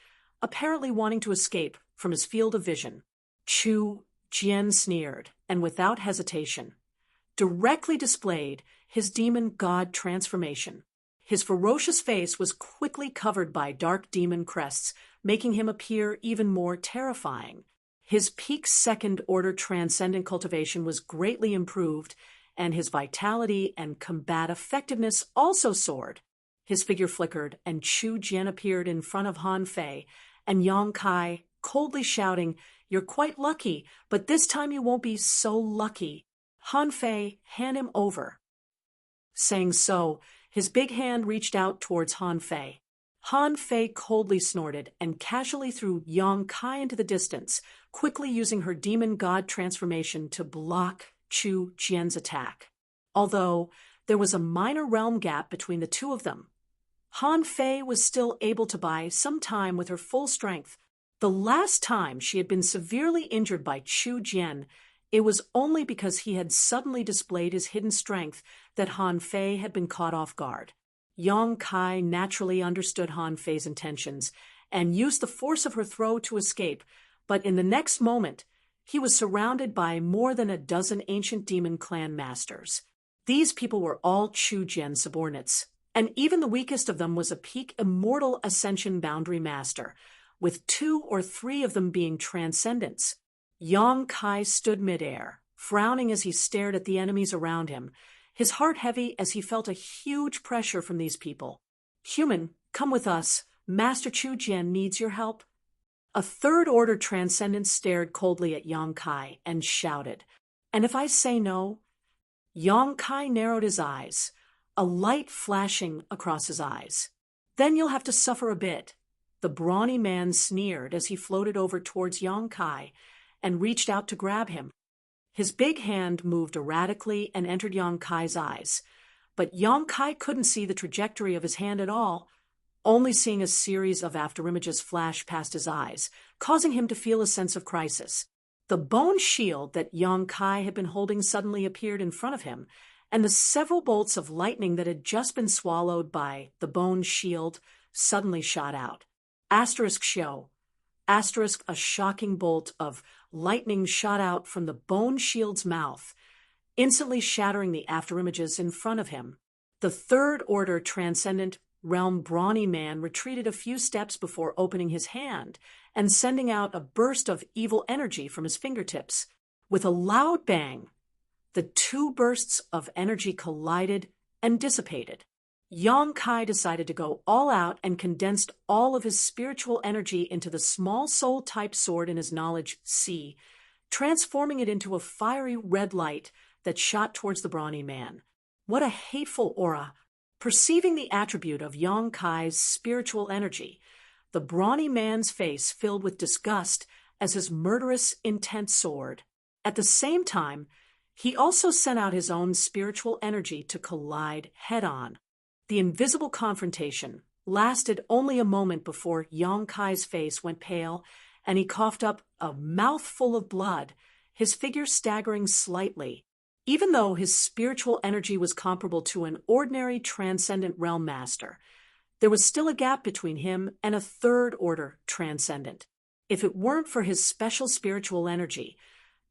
Speaker 1: apparently wanting to escape from his field of vision. Chu Jian sneered, and without hesitation, directly displayed his demon god transformation. His ferocious face was quickly covered by dark demon crests, making him appear even more terrifying. His peak second-order transcendent cultivation was greatly improved, and his vitality and combat effectiveness also soared. His figure flickered, and Chu Jian appeared in front of Han Fei and Yang Kai, coldly shouting, "You're quite lucky, but this time you won't be so lucky." Han Fei, hand him over. Saying so, his big hand reached out towards Han Fei. Han Fei coldly snorted and casually threw Yang Kai into the distance, quickly using her demon god transformation to block Chu Jian's attack. Although there was a minor realm gap between the two of them, Han Fei was still able to buy some time with her full strength. The last time she had been severely injured by Chu Jian, it was only because he had suddenly displayed his hidden strength that Han Fei had been caught off guard. Yang Kai naturally understood Han Fei's intentions and used the force of her throw to escape, but in the next moment, he was surrounded by more than a dozen ancient demon clan masters. These people were all Chu Jian's subordinates, and even the weakest of them was a peak immortal ascension boundary master, with 2 or 3 of them being transcendents. Yang Kai stood midair, frowning as he stared at the enemies around him, his heart heavy as he felt a huge pressure from these people. "Human, come with us. Master Chu Jian needs your help." A third-order transcendent stared coldly at Yang Kai and shouted, "And if I say no?" Yang Kai narrowed his eyes, a light flashing across his eyes. "Then you'll have to suffer a bit." The brawny man sneered as he floated over towards Yang Kai and reached out to grab him. His big hand moved erratically and entered Yang Kai's eyes, but Yang Kai couldn't see the trajectory of his hand at all, only seeing a series of afterimages flash past his eyes, causing him to feel a sense of crisis. The bone shield that Yang Kai had been holding suddenly appeared in front of him, and the several bolts of lightning that had just been swallowed by the bone shield suddenly shot out. Show. A shocking bolt of lightning shot out from the bone shield's mouth, instantly shattering the afterimages in front of him. The third-order transcendent realm brawny man retreated a few steps before opening his hand and sending out a burst of evil energy from his fingertips. With a loud bang, the 2 bursts of energy collided and dissipated. Yang Kai decided to go all out and condensed all of his spiritual energy into the small soul-type sword in his knowledge C, transforming it into a fiery red light that shot towards the brawny man. What a hateful aura! Perceiving the attribute of Yang Kai's spiritual energy, the brawny man's face filled with disgust as his murderous intent soared. At the same time, he also sent out his own spiritual energy to collide head-on. The invisible confrontation lasted only a moment before Yang Kai's face went pale and he coughed up a mouthful of blood, his figure staggering slightly. Even though his spiritual energy was comparable to an ordinary transcendent realm master, there was still a gap between him and a third-order transcendent. If it weren't for his special spiritual energy,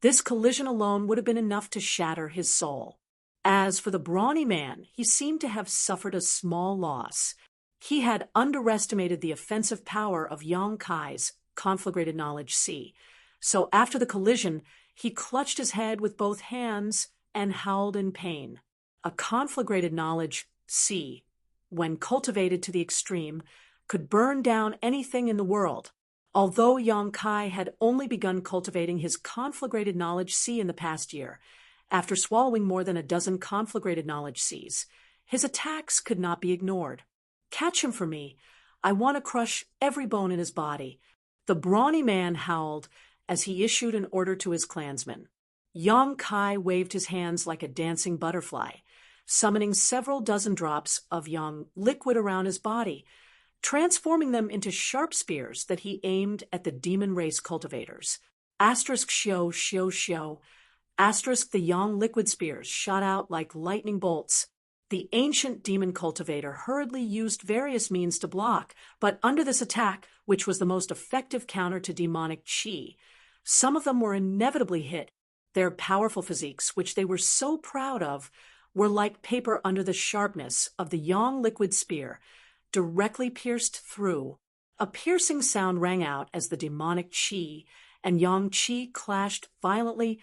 Speaker 1: this collision alone would have been enough to shatter his soul. As for the brawny man, he seemed to have suffered a small loss. He had underestimated the offensive power of Yang Kai's conflagrated knowledge C, so after the collision, he clutched his head with both hands and howled in pain. A conflagrated knowledge C, when cultivated to the extreme, could burn down anything in the world. Although Yang Kai had only begun cultivating his conflagrated knowledge C in the past year, after swallowing more than a dozen conflagrated knowledge Cs, his attacks could not be ignored. "Catch him for me. I want to crush every bone in his body." The brawny man howled as he issued an order to his clansmen. Yang Kai waved his hands like a dancing butterfly, summoning several dozen drops of yang liquid around his body, transforming them into sharp spears that he aimed at the demon race cultivators. Asterisk show, show, show. Asterisk the yang liquid spears shot out like lightning bolts. The ancient demon cultivator hurriedly used various means to block, but under this attack, which was the most effective counter to demonic chi, some of them were inevitably hit. Their powerful physiques, which they were so proud of, were like paper under the sharpness of the yang liquid spear, directly pierced through. A piercing sound rang out as the demonic chi and yang chi clashed violently,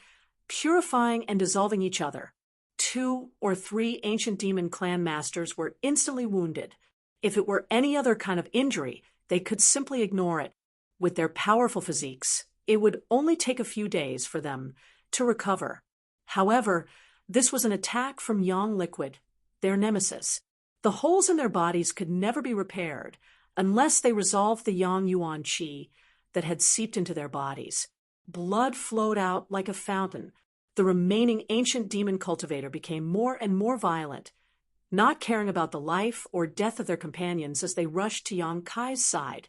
Speaker 1: purifying and dissolving each other. 2 or 3 ancient demon clan masters were instantly wounded. If it were any other kind of injury, they could simply ignore it. With their powerful physiques, it would only take a few days for them to recover. However, this was an attack from yang liquid, their nemesis. The holes in their bodies could never be repaired unless they resolved the yang yuan qi that had seeped into their bodies. Blood flowed out like a fountain. The remaining ancient demon cultivator became more and more violent, not caring about the life or death of their companions as they rushed to Yang Kai's side,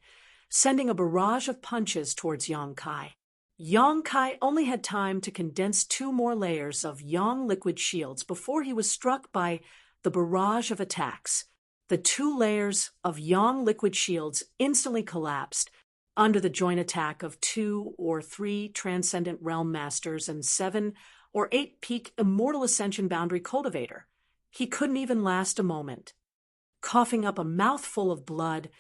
Speaker 1: sending a barrage of punches towards Yang Kai. Yang Kai only had time to condense 2 more layers of yang liquid shields before he was struck by the barrage of attacks. The 2 layers of yang liquid shields instantly collapsed under the joint attack of 2 or 3 transcendent realm masters and 7 or 8 peak immortal ascension boundary cultivator. He couldn't even last a moment. Coughing up a mouthful of blood,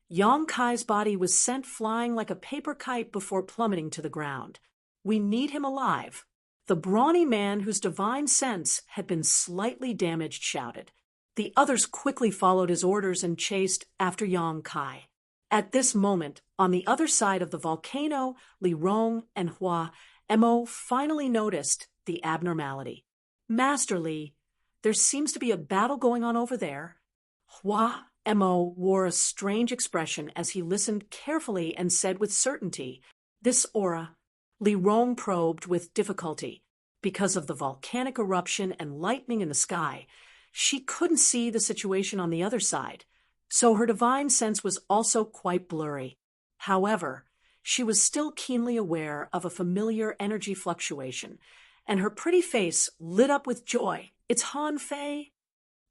Speaker 1: Yang Kai's body was sent flying like a paper kite before plummeting to the ground. We need him alive. The brawny man whose divine sense had been slightly damaged shouted. The others quickly followed his orders and chased after Yang Kai. At this moment, on the other side of the volcano, Li Rong and Hua Mo finally noticed the abnormality. Master Li, there seems to be a battle going on over there. Hua Mo wore a strange expression as he listened carefully and said with certainty, "This aura." Li Rong probed with difficulty. Because of the volcanic eruption and lightning in the sky, she couldn't see the situation on the other side, so her divine sense was also quite blurry. However, she was still keenly aware of a familiar energy fluctuation, and her pretty face lit up with joy. "It's Han Fei."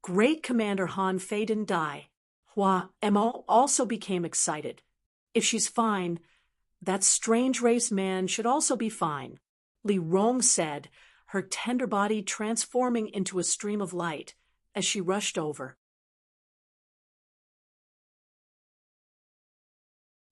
Speaker 1: Great Commander Han Fei didn't die. Hua Mo also became excited. If she's fine, that strange race man should also be fine, Li Rong said, her tender body transforming into a stream of light as she rushed over.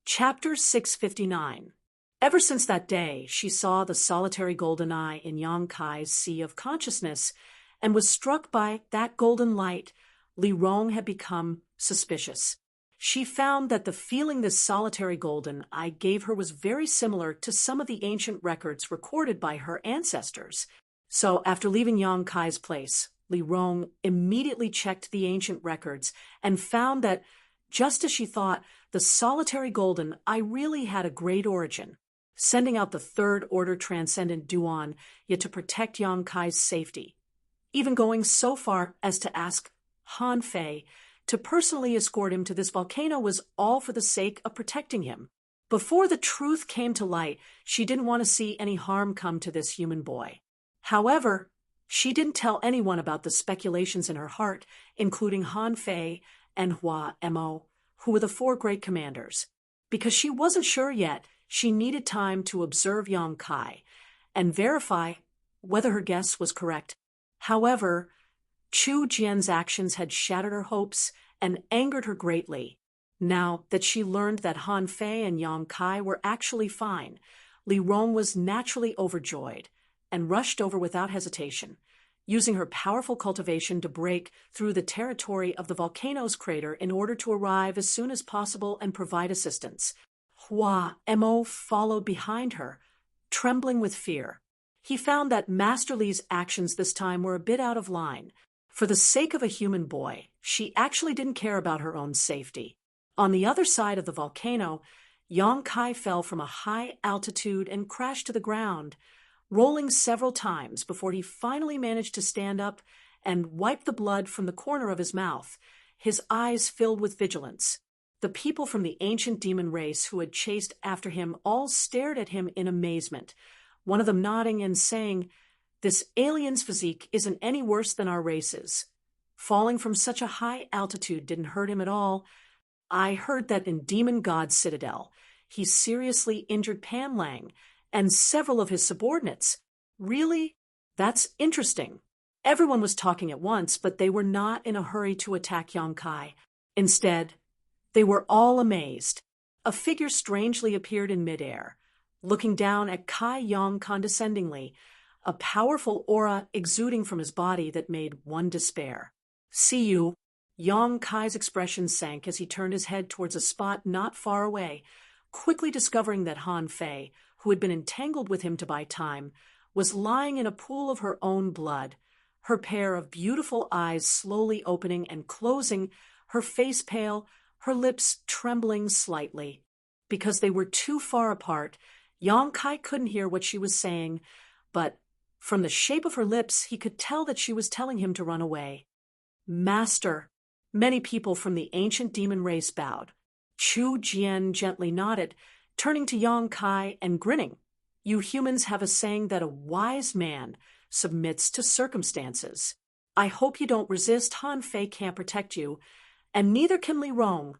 Speaker 1: Chapter 659. Ever since that day, she saw the solitary golden eye in Yang Kai's sea of consciousness and was struck by that golden light. Li Rong had become suspicious. She found that the feeling this solitary golden eye gave her was very similar to some of the ancient records recorded by her ancestors. So after leaving Yang Kai's place, Li Rong immediately checked the ancient records and found that, just as she thought, the solitary golden eye really had a great origin, sending out the third order transcendent Duan yet to protect Yang Kai's safety, even going so far as to ask Han Fei to personally escort him to this volcano was all for the sake of protecting him. Before the truth came to light, she didn't want to see any harm come to this human boy. However, she didn't tell anyone about the speculations in her heart, including Han Fei and Hua Mo, who were the 4 great commanders. Because she wasn't sure yet, she needed time to observe Yang Kai and verify whether her guess was correct. However, Chu Jian's actions had shattered her hopes and angered her greatly. Now that she learned that Han Fei and Yang Kai were actually fine, Li Rong was naturally overjoyed and rushed over without hesitation, using her powerful cultivation to break through the territory of the volcano's crater in order to arrive as soon as possible and provide assistance. Hua Mo followed behind her, trembling with fear. He found that Master Li's actions this time were a bit out of line. For the sake of a human boy, she actually didn't care about her own safety. On the other side of the volcano, Yang Kai fell from a high altitude and crashed to the ground, rolling several times before he finally managed to stand up and wiped the blood from the corner of his mouth, his eyes filled with vigilance. The people from the ancient demon race who had chased after him all stared at him in amazement, one of them nodding and saying, "This alien's physique isn't any worse than our race's. Falling from such a high altitude didn't hurt him at all. I heard that in Demon God's citadel, he seriously injured Pan Lang and several of his subordinates. Really? That's interesting." Everyone was talking at once, but they were not in a hurry to attack Yang Kai. Instead, they were all amazed. A figure strangely appeared in midair, looking down at Kai Yang condescendingly, a powerful aura exuding from his body that made one despair. "See you." Yang Kai's expression sank as he turned his head towards a spot not far away, quickly discovering that Han Fei, who had been entangled with him to buy time, was lying in a pool of her own blood, her pair of beautiful eyes slowly opening and closing, her face pale, her lips trembling slightly. Because they were too far apart, Yang Kai couldn't hear what she was saying, but from the shape of her lips he could tell that she was telling him to run away. "Master." Many people from the ancient demon race bowed. Chu Jian gently nodded, turning to Yang Kai and grinning. "You humans have a saying that a wise man submits to circumstances. I hope you don't resist. Han Fei can't protect you, and neither can Li Rong."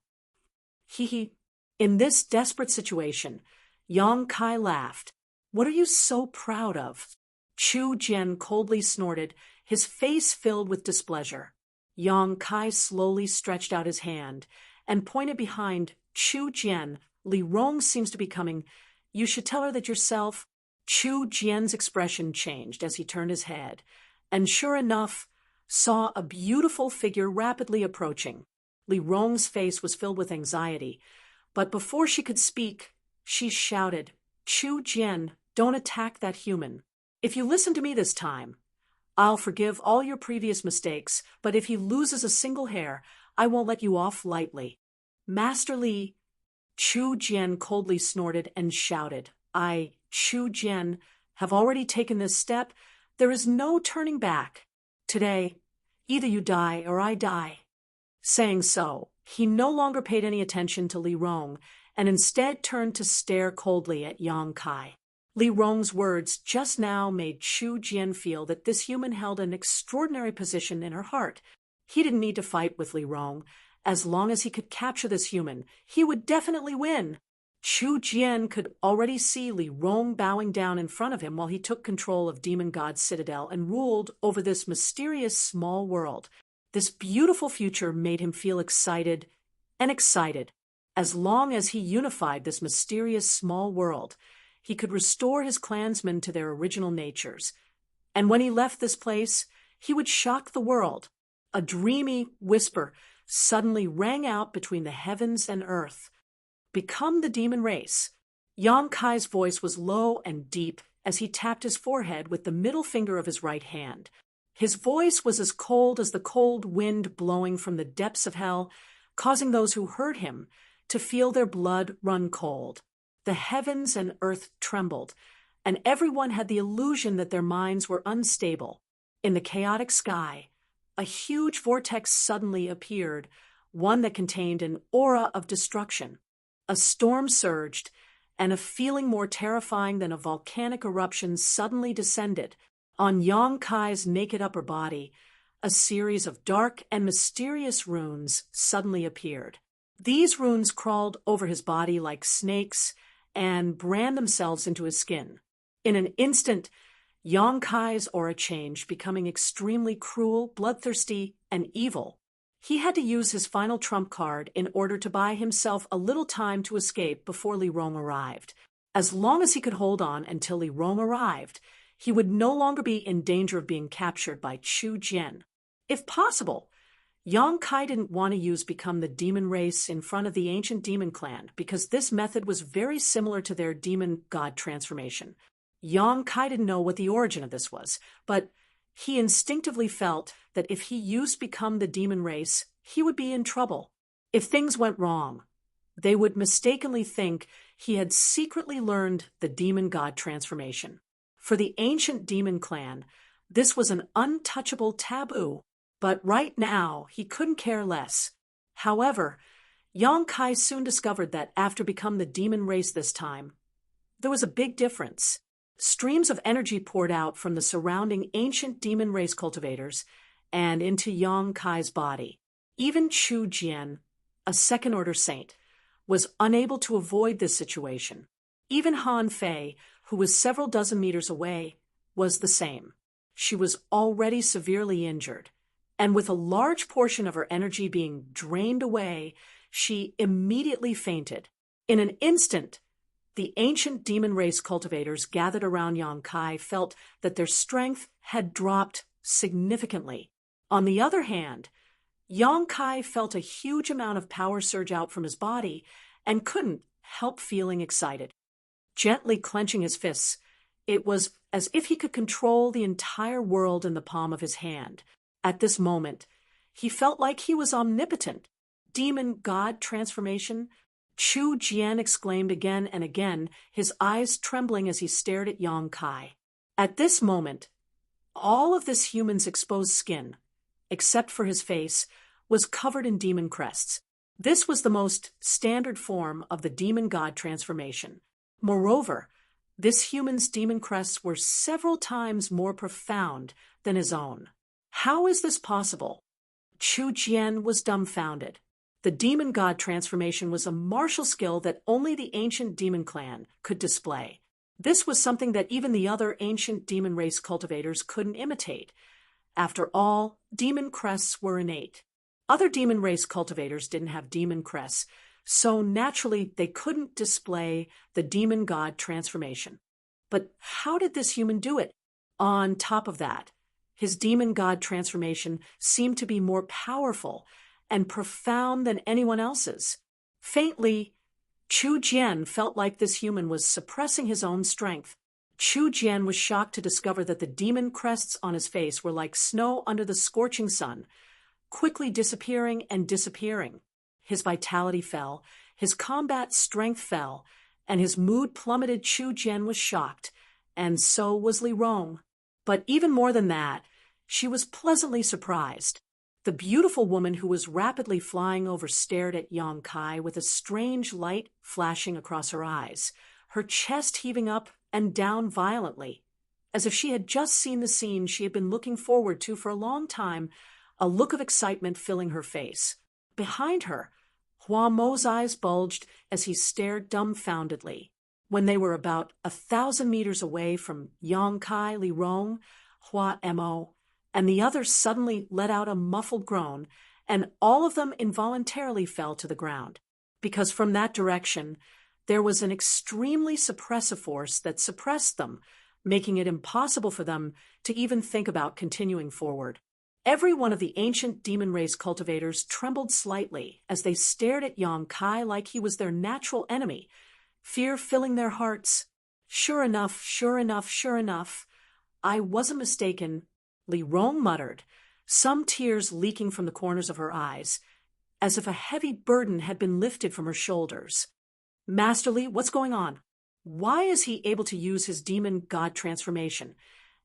Speaker 1: He. In this desperate situation, Yang Kai laughed. "What are you so proud of?" Chu Jian coldly snorted, his face filled with displeasure. Yang Kai slowly stretched out his hand and pointed behind. "Chu Jian, Li Rong seems to be coming. You should tell her that yourself." Chu Jian's expression changed as he turned his head, and sure enough, saw a beautiful figure rapidly approaching. Li Rong's face was filled with anxiety, but before she could speak, she shouted, "Chu Jian, don't attack that human. If you listen to me this time, I'll forgive all your previous mistakes, but if he loses a single hair, I won't let you off lightly." "Master Li," Chu Jian coldly snorted and shouted, "I, Chu Jian, have already taken this step. There is no turning back. Today, either you die or I die." Saying so, he no longer paid any attention to Li Rong and instead turned to stare coldly at Yang Kai. Li Rong's words just now made Chu Jian feel that this human held an extraordinary position in her heart. He didn't need to fight with Li Rong. As long as he could capture this human, he would definitely win. Chu Jian could already see Li Rong bowing down in front of him while he took control of Demon God's citadel and ruled over this mysterious small world. This beautiful future made him feel excited and excited. As long as he unified this mysterious small world, he could restore his clansmen to their original natures. And when he left this place, he would shock the world. A dreamy whisper suddenly rang out between the heavens and earth. "Become the demon race." Yang Kai's voice was low and deep as he tapped his forehead with the middle finger of his right hand. His voice was as cold as the cold wind blowing from the depths of hell, causing those who heard him to feel their blood run cold. The heavens and earth trembled, and everyone had the illusion that their minds were unstable. In the chaotic sky, a huge vortex suddenly appeared, one that contained an aura of destruction. A storm surged, and a feeling more terrifying than a volcanic eruption suddenly descended. On Yang Kai's naked upper body, a series of dark and mysterious runes suddenly appeared. These runes crawled over his body like snakes and burned themselves into his skin. In an instant, Yang Kai's aura changed, becoming extremely cruel, bloodthirsty, and evil. He had to use his final trump card in order to buy himself a little time to escape before Li Rong arrived. As long as he could hold on until Li Rong arrived, he would no longer be in danger of being captured by Chu Jian. If possible, Yang Kai didn't want to use Become the Demon Race in front of the ancient demon clan because this method was very similar to their demon god transformation. Yang Kai didn't know what the origin of this was, but he instinctively felt that if he used Become the Demon Race, he would be in trouble. If things went wrong, they would mistakenly think he had secretly learned the demon god transformation. For the ancient demon clan, This was an untouchable taboo, but right now he couldn't care less. However, Yang Kai soon discovered that after becoming the demon race this time, there was a big difference. Streams of energy poured out from the surrounding ancient demon race cultivators and into Yang Kai's body. Even Chu Jian, a second-order saint, was unable to avoid this situation. Even Han Fei, who was several dozen meters away, was the same. She was already severely injured, and with a large portion of her energy being drained away, she immediately fainted. In an instant, the ancient demon race cultivators gathered around Yang Kai felt that their strength had dropped significantly. On the other hand, Yang Kai felt a huge amount of power surge out from his body and couldn't help feeling excited. Gently clenching his fists, it was as if he could control the entire world in the palm of his hand. At this moment, he felt like he was omnipotent. Demon God transformation? Chu Jian exclaimed again and again, his eyes trembling as he stared at Yang Kai. At this moment, all of this human's exposed skin, except for his face, was covered in demon crests. This was the most standard form of the demon god transformation. Moreover, this human's demon crests were several times more profound than his own. How is this possible? Chu Jian was dumbfounded. The demon god transformation was a martial skill that only the ancient demon clan could display. This was something that even the other ancient demon race cultivators couldn't imitate. After all, demon crests were innate. Other demon race cultivators didn't have demon crests, so naturally they couldn't display the demon god transformation. But how did this human do it? On top of that, his demon god transformation seemed to be more powerful and profound than anyone else's. Faintly, Chu Jian felt like this human was suppressing his own strength. Chu Jian was shocked to discover that the demon crests on his face were like snow under the scorching sun, quickly disappearing and disappearing. His vitality fell, his combat strength fell, and his mood plummeted. Chu Jian was shocked, and so was Li Rong. But even more than that, she was pleasantly surprised. The beautiful woman who was rapidly flying over stared at Yang Kai with a strange light flashing across her eyes, her chest heaving up and down violently, as if she had just seen the scene she had been looking forward to for a long time, a look of excitement filling her face. Behind her, Hua Mo's eyes bulged as he stared dumbfoundedly. When they were about 1,000 meters away from Yang Kai, Li Rong, Hua Mo, and the others suddenly let out a muffled groan, and all of them involuntarily fell to the ground, because from that direction there was an extremely suppressive force that suppressed them, making it impossible for them to even think about continuing forward. Every one of the ancient demon race cultivators trembled slightly as they stared at Yang Kai like he was their natural enemy, fear filling their hearts. Sure enough, sure enough, sure enough, I wasn't mistaken, Li Rong muttered, some tears leaking from the corners of her eyes, as if a heavy burden had been lifted from her shoulders. Master Li, what's going on? Why is he able to use his demon god transformation?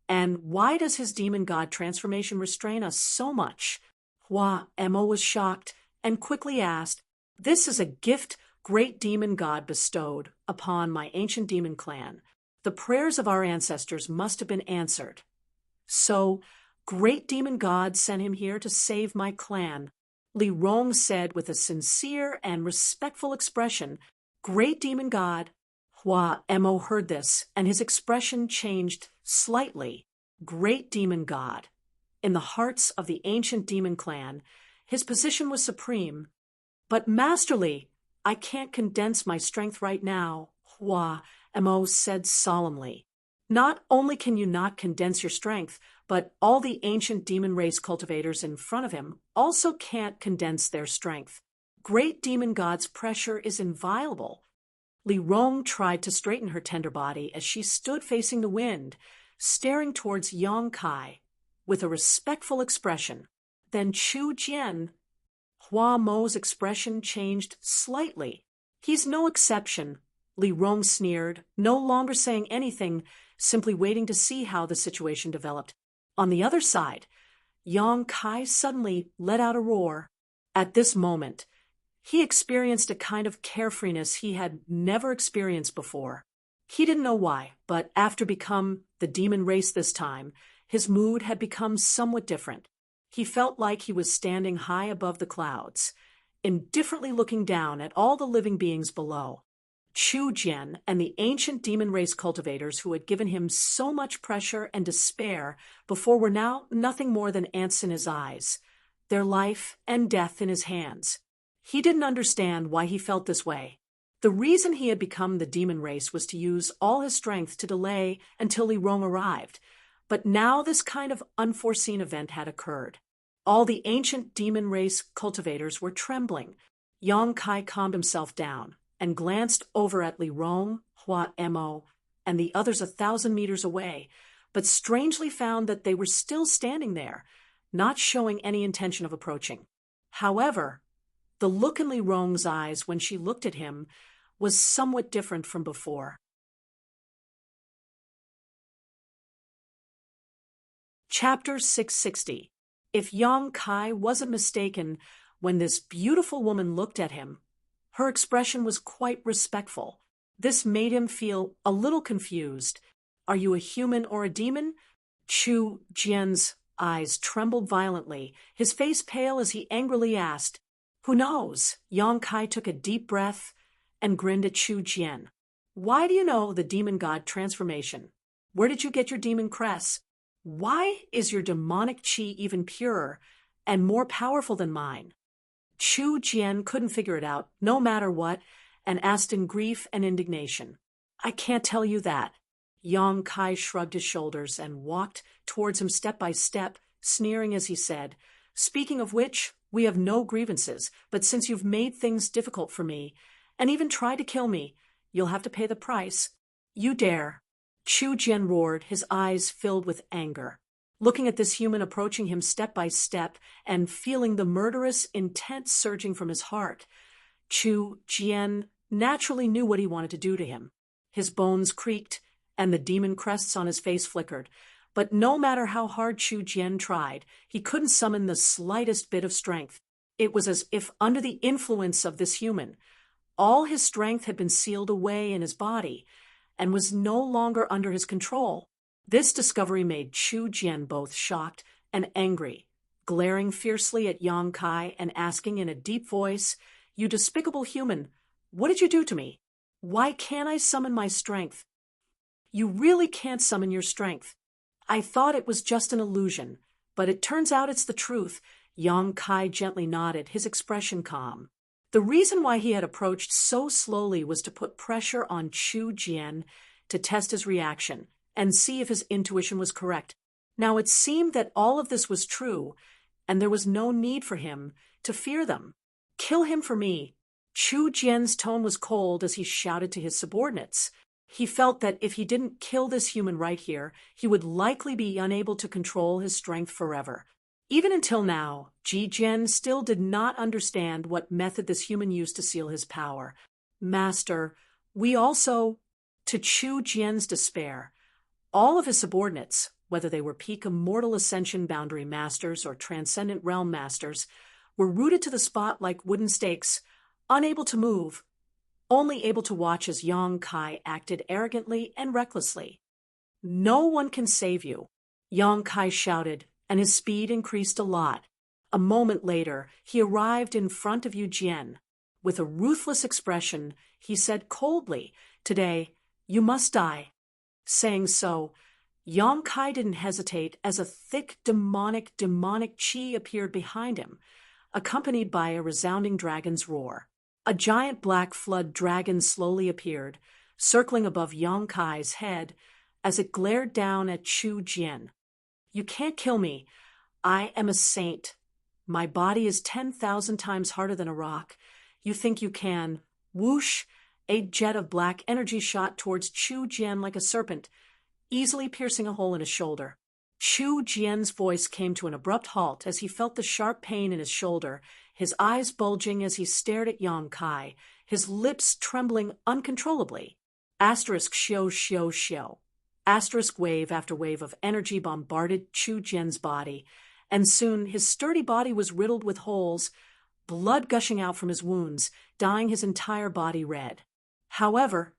Speaker 1: And why does his demon god transformation restrain us so much? Hua Mo was shocked and quickly asked, "This is a gift great demon god bestowed upon my ancient demon clan. The prayers of our ancestors must have been answered. So, great demon god sent him here to save my clan," Li Rong said with a sincere and respectful expression. Great demon god. Hua Mo heard this, and his expression changed slightly. Great demon god. In the hearts of the ancient demon clan, his position was supreme. But Master Li, I can't condense my strength right now, Hua Mo said solemnly. Not only can you not condense your strength, but all the ancient demon race cultivators in front of him also can't condense their strength. Great demon god's pressure is inviolable. Li Rong tried to straighten her tender body as she stood facing the wind, staring towards Yang Kai with a respectful expression. Then Chu Jian. Hua Mo's expression changed slightly. He's no exception, Li Rong sneered, no longer saying anything, simply waiting to see how the situation developed. On the other side, Yang Kai suddenly let out a roar. At this moment, he experienced a kind of carefreeness he had never experienced before. He didn't know why, but after become the demon race this time, his mood had become somewhat different. He felt like he was standing high above the clouds, indifferently looking down at all the living beings below. Chu Jian and the ancient demon race cultivators who had given him so much pressure and despair before were now nothing more than ants in his eyes, their life and death in his hands. He didn't understand why he felt this way. The reason he had become the demon race was to use all his strength to delay until Li Rong arrived, but now this kind of unforeseen event had occurred. All the ancient demon race cultivators were trembling. Yang Kai calmed himself down and glanced over at Li Rong, Hua Mo, and the others 1,000 meters away, but strangely found that they were still standing there, not showing any intention of approaching. However, the look in Li Rong's eyes when she looked at him was somewhat different from before. Chapter 660. If Yang Kai wasn't mistaken, when this beautiful woman looked at him, her expression was quite respectful. This made him feel a little confused. Are you a human or a demon? Chu Jian's eyes trembled violently, his face pale as he angrily asked, "Who knows?" Yang Kai took a deep breath and grinned at Chu Jian. "Why do you know the demon god transformation? Where did you get your demon crest? Why is your demonic chi even purer and more powerful than mine?" Chu Jian couldn't figure it out, no matter what, and asked in grief and indignation. "I can't tell you that." Yang Kai shrugged his shoulders and walked towards him step by step, sneering as he said, "Speaking of which, we have no grievances, but since you've made things difficult for me, and even tried to kill me, you'll have to pay the price. You dare." Chu Jian roared, his eyes filled with anger. Looking at this human approaching him step by step and feeling the murderous intent surging from his heart, Chu Jian naturally knew what he wanted to do to him. His bones creaked and the demon crests on his face flickered, but no matter how hard Chu Jian tried, he couldn't summon the slightest bit of strength. It was as if under the influence of this human, all his strength had been sealed away in his body and was no longer under his control. This discovery made Chu Jian both shocked and angry, glaring fiercely at Yang Kai and asking in a deep voice, "You despicable human, what did you do to me? Why can't I summon my strength?" "You really can't summon your strength. I thought it was just an illusion, but it turns out it's the truth." Yang Kai gently nodded, his expression calm. The reason why he had approached so slowly was to put pressure on Chu Jian to test his reaction and see if his intuition was correct. Now it seemed that all of this was true, and there was no need for him to fear them. "Kill him for me." Chu Jian's tone was cold as he shouted to his subordinates. He felt that if he didn't kill this human right here, he would likely be unable to control his strength forever. Even until now, Ji Jian still did not understand what method this human used to seal his power. "Master, we also..." To Chu Jian's despair, all of his subordinates, whether they were peak immortal ascension boundary masters or transcendent realm masters, were rooted to the spot like wooden stakes, unable to move, only able to watch as Yang Kai acted arrogantly and recklessly. "No one can save you," Yang Kai shouted, and his speed increased a lot. A moment later, he arrived in front of Yu Jian. With a ruthless expression, he said coldly, "Today, you must die." Saying so, Yang Kai didn't hesitate as a thick demonic chi appeared behind him, accompanied by a resounding dragon's roar. A giant black flood dragon slowly appeared, circling above Yang Kai's head as it glared down at Chu Jian. "You can't kill me. I am a saint. My body is 10,000 times harder than a rock. You think you can." Whoosh! A jet of black energy shot towards Chu Jian like a serpent, easily piercing a hole in his shoulder. Chu Jian's voice came to an abrupt halt as he felt the sharp pain in his shoulder, his eyes bulging as he stared at Yang Kai, his lips trembling uncontrollably. Asterisk shio shio shio. Asterisk wave after wave of energy bombarded Chu Jian's body, and soon his sturdy body was riddled with holes, blood gushing out from his wounds, dyeing his entire body red. However,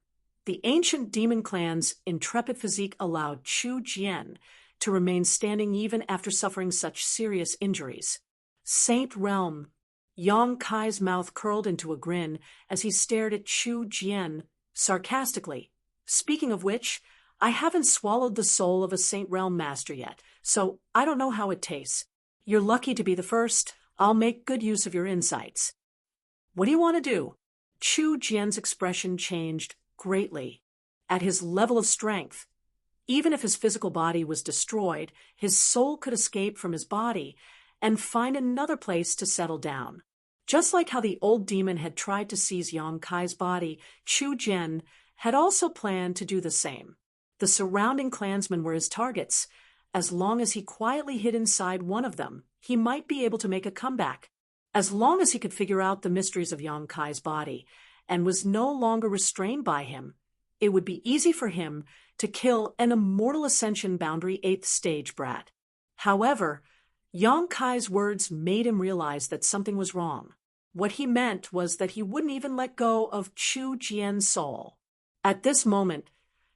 Speaker 1: the ancient demon clan's intrepid physique allowed Chu Jian to remain standing even after suffering such serious injuries. Saint Realm. Yang Kai's mouth curled into a grin as he stared at Chu Jian sarcastically. Speaking of which, I haven't swallowed the soul of a Saint Realm master yet, so I don't know how it tastes. You're lucky to be the first. I'll make good use of your insights. What do you want to do? Chu Jian's expression changed greatly. At his level of strength, even if his physical body was destroyed, his soul could escape from his body and find another place to settle down. Just like how the old demon had tried to seize Yang Kai's body, Chu Jian had also planned to do the same. The surrounding clansmen were his targets. As long as he quietly hid inside one of them, he might be able to make a comeback. As long as he could figure out the mysteries of Yang Kai's body and was no longer restrained by him, it would be easy for him to kill an immortal ascension boundary 8th stage brat. However, Yang Kai's words made him realize that something was wrong. What he meant was that he wouldn't even let go of Chu Jian's soul. At this moment,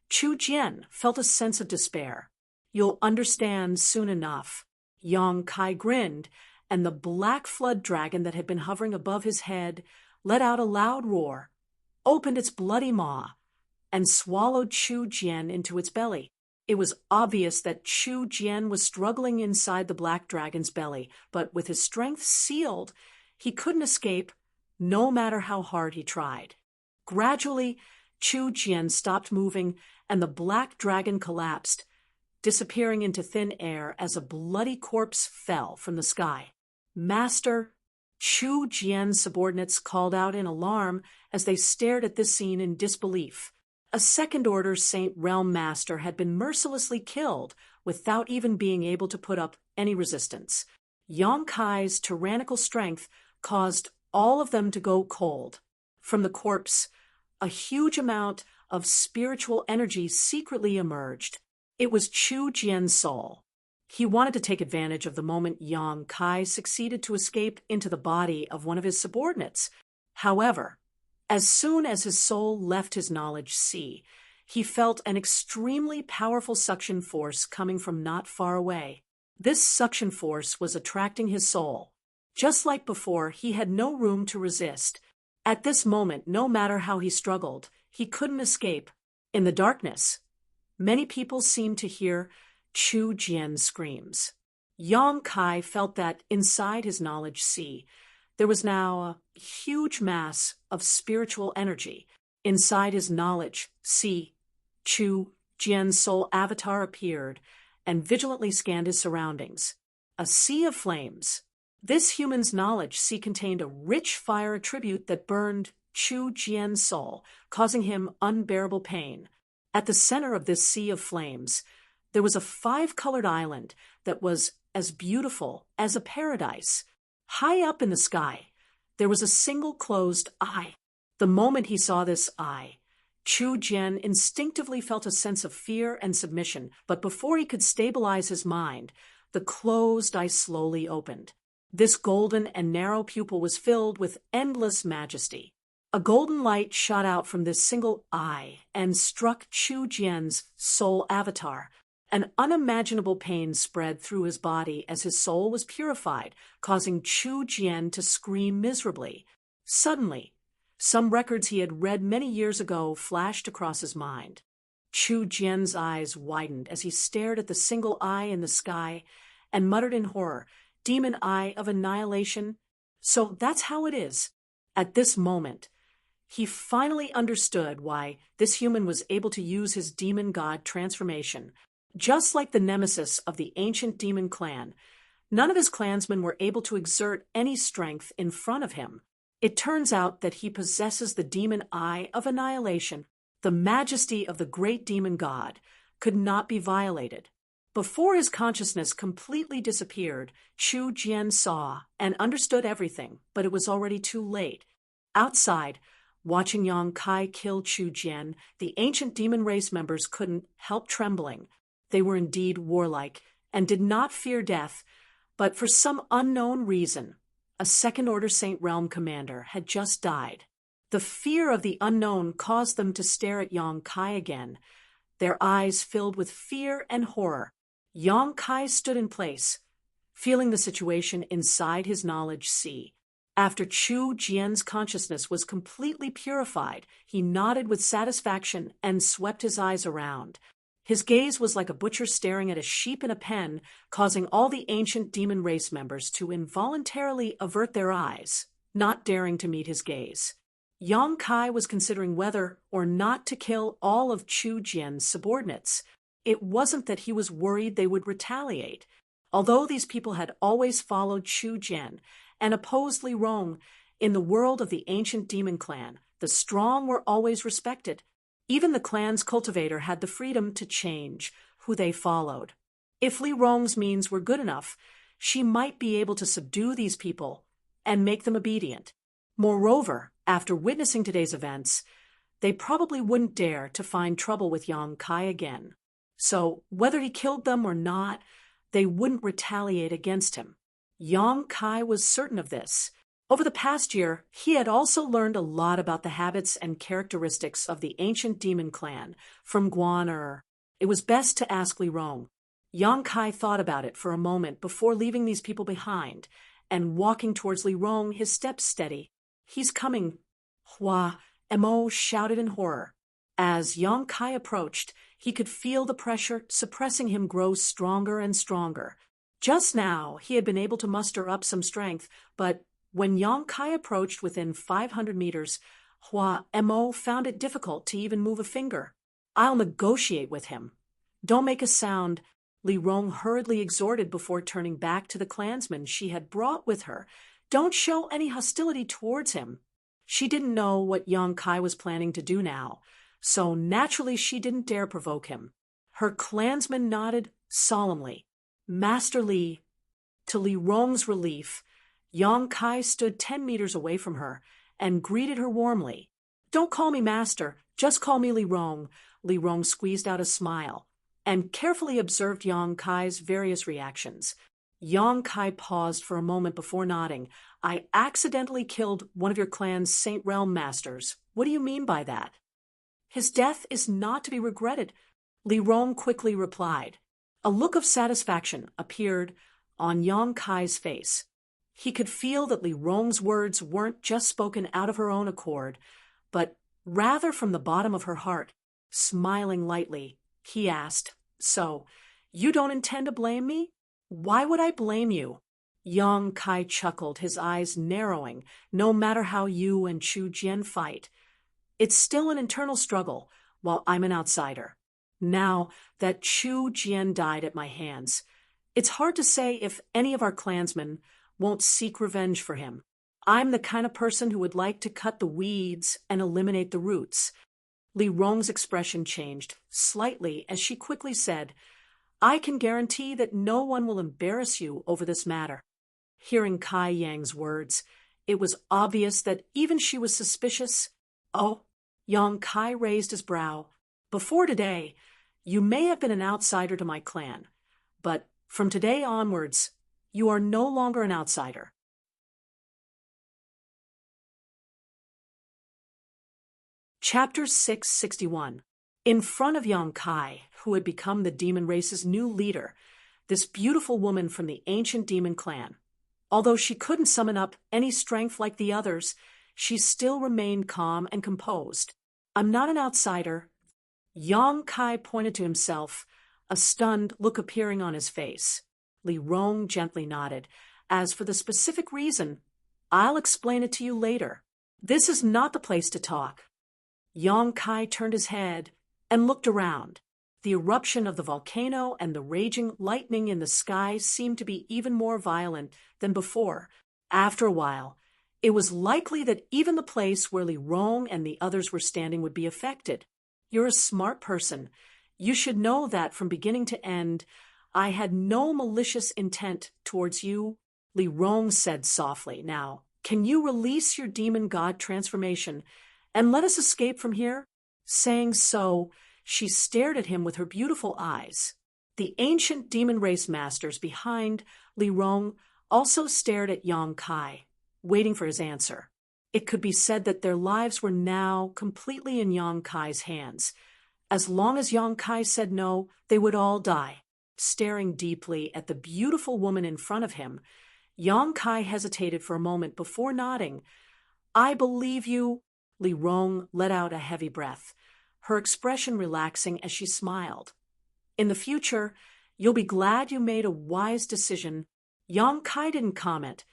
Speaker 1: Chu Jian felt a sense of despair. You'll understand soon enough. Yang Kai grinned, and the black flood dragon that had been hovering above his head let out a loud roar, opened its bloody maw, and swallowed Chu Jian into its belly. It was obvious that Chu Jian was struggling inside the black dragon's belly, but with his strength sealed, he couldn't escape, no matter how hard he tried. Gradually, Chu Jian stopped moving, and the black dragon collapsed, disappearing into thin air as a bloody corpse fell from the sky. Master! Chu Jian's subordinates called out in alarm as they stared at this scene in disbelief. A second-order Saint Realm master had been mercilessly killed without even being able to put up any resistance. Yang Kai's tyrannical strength caused all of them to go cold. From the corpse, a huge amount of spiritual energy secretly emerged. It was Chu Jian's soul. He wanted to take advantage of the moment Yang Kai succeeded to escape into the body of one of his subordinates. However, as soon as his soul left his knowledge sea, he felt an extremely powerful suction force coming from not far away. This suction force was attracting his soul. Just like before, he had no room to resist. At this moment, no matter how he struggled, he couldn't escape. In the darkness, many people seemed to hear Chu Jian's screams. Yang Kai felt that inside his knowledge sea, there was now a huge mass of spiritual energy. Inside his knowledge sea, Chu Jian's soul avatar appeared and vigilantly scanned his surroundings. A sea of flames. This human's knowledge sea contained a rich fire attribute that burned Chu Jian's soul, causing him unbearable pain. At the center of this sea of flames, there was a 5-colored island that was as beautiful as a paradise. High up in the sky, there was a single closed eye. The moment he saw this eye, Chu Jian instinctively felt a sense of fear and submission, but before he could stabilize his mind, the closed eye slowly opened. This golden and narrow pupil was filled with endless majesty. A golden light shot out from this single eye and struck Chu Jian's soul avatar. An unimaginable pain spread through his body as his soul was purified, causing Chu Jian to scream miserably. Suddenly, some records he had read many years ago flashed across his mind. Chu Jian's eyes widened as he stared at the single eye in the sky and muttered in horror, "Demon Eye of Annihilation? So that's how it is." At this moment, he finally understood why this human was able to use his demon god transformation. Just like the nemesis of the ancient demon clan, none of his clansmen were able to exert any strength in front of him. It turns out that he possesses the demon eye of annihilation. The majesty of the great demon god could not be violated. Before his consciousness completely disappeared, Chu Jian saw and understood everything, but it was already too late. Outside, Watching Yang Kai kill Chu Jian, the ancient demon race members couldn't help trembling. They were indeed warlike and did not fear death, but for some unknown reason, a second-order Saint Realm commander had just died. The fear of the unknown caused them to stare at Yang Kai again, their eyes filled with fear and horror. Yang Kai stood in place, feeling the situation inside his knowledge sea. After Chu Jian's consciousness was completely purified, he nodded with satisfaction and swept his eyes around. His gaze was like a butcher staring at a sheep in a pen, causing all the ancient demon race members to involuntarily avert their eyes, not daring to meet his gaze. Yang Kai was considering whether or not to kill all of Chu Jian's subordinates. It wasn't that he was worried they would retaliate. Although these people had always followed Chu Jian and opposed Li Rong, in the world of the ancient demon clan, the strong were always respected. Even the clan's cultivator had the freedom to change who they followed. If Li Rong's means were good enough, she might be able to subdue these people and make them obedient. Moreover, after witnessing today's events, they probably wouldn't dare to find trouble with Yang Kai again. So, whether he killed them or not, they wouldn't retaliate against him. Yang Kai was certain of this. Over the past year, he had also learned a lot about the habits and characteristics of the ancient demon clan from Guan Er. It was best to ask Li Rong. Yang Kai thought about it for a moment before leaving these people behind and walking towards Li Rong, his steps steady. "He's coming," Hua Mo shouted in horror. As Yang Kai approached, he could feel the pressure suppressing him grow stronger and stronger. Just now, he had been able to muster up some strength, but when Yang Kai approached within 500 meters, Hua Mo found it difficult to even move a finger. "I'll negotiate with him. Don't make a sound," Li Rong hurriedly exhorted before turning back to the clansmen she had brought with her. "Don't show any hostility towards him." She didn't know what Yang Kai was planning to do now, so naturally she didn't dare provoke him. Her clansmen nodded solemnly. "Master Li." To Li Rong's relief, Yang Kai stood 10 meters away from her and greeted her warmly. "Don't call me master, just call me Li Rong." Li Rong squeezed out a smile and carefully observed Yang Kai's various reactions. Yang Kai paused for a moment before nodding. "I accidentally killed one of your clan's Saint Realm masters. What do you mean by that?" "His death is not to be regretted," Li Rong quickly replied. A look of satisfaction appeared on Yang Kai's face. He could feel that Li Rong's words weren't just spoken out of her own accord, but rather from the bottom of her heart. Smiling lightly, he asked, "So, you don't intend to blame me?" "Why would I blame you?" Yang Kai chuckled, his eyes narrowing. "No matter how you and Chu Jian fight, it's still an internal struggle while I'm an outsider. Now that Chu Jian died at my hands, it's hard to say if any of our clansmen won't seek revenge for him. I'm the kind of person who would like to cut the weeds and eliminate the roots." Li Rong's expression changed slightly as she quickly said, "I can guarantee that no one will embarrass you over this matter." Hearing Kai Yang's words, it was obvious that even she was suspicious. "Oh," Yang Kai raised his brow. "Before today, you may have been an outsider to my clan, but from today onwards, you are no longer an outsider." Chapter 661. In front of Yang Kai, who had become the demon race's new leader, this beautiful woman from the ancient demon clan. Although she couldn't summon up any strength like the others, she still remained calm and composed. "I'm not an outsider." Yang Kai pointed to himself, a stunned look appearing on his face. Li Rong gently nodded. "As for the specific reason, I'll explain it to you later. This is not the place to talk." Yang Kai turned his head and looked around. The eruption of the volcano and the raging lightning in the sky seemed to be even more violent than before. After a while, it was likely that even the place where Li Rong and the others were standing would be affected. "You're a smart person. You should know that from beginning to end, I had no malicious intent towards you," Li Rong said softly. "Now, can you release your demon god transformation and let us escape from here." Saying so, she stared at him with her beautiful eyes. The ancient demon race masters behind Li Rong also stared at Yang Kai, waiting for his answer. It could be said that their lives were now completely in Yang Kai's hands. As long as Yang Kai said no, they would all die. Staring deeply at the beautiful woman in front of him, Yang Kai hesitated for a moment before nodding. "I believe you." Li Rong let out a heavy breath, her expression relaxing as she smiled. "In the future, you'll be glad you made a wise decision." Yang Kai didn't comment,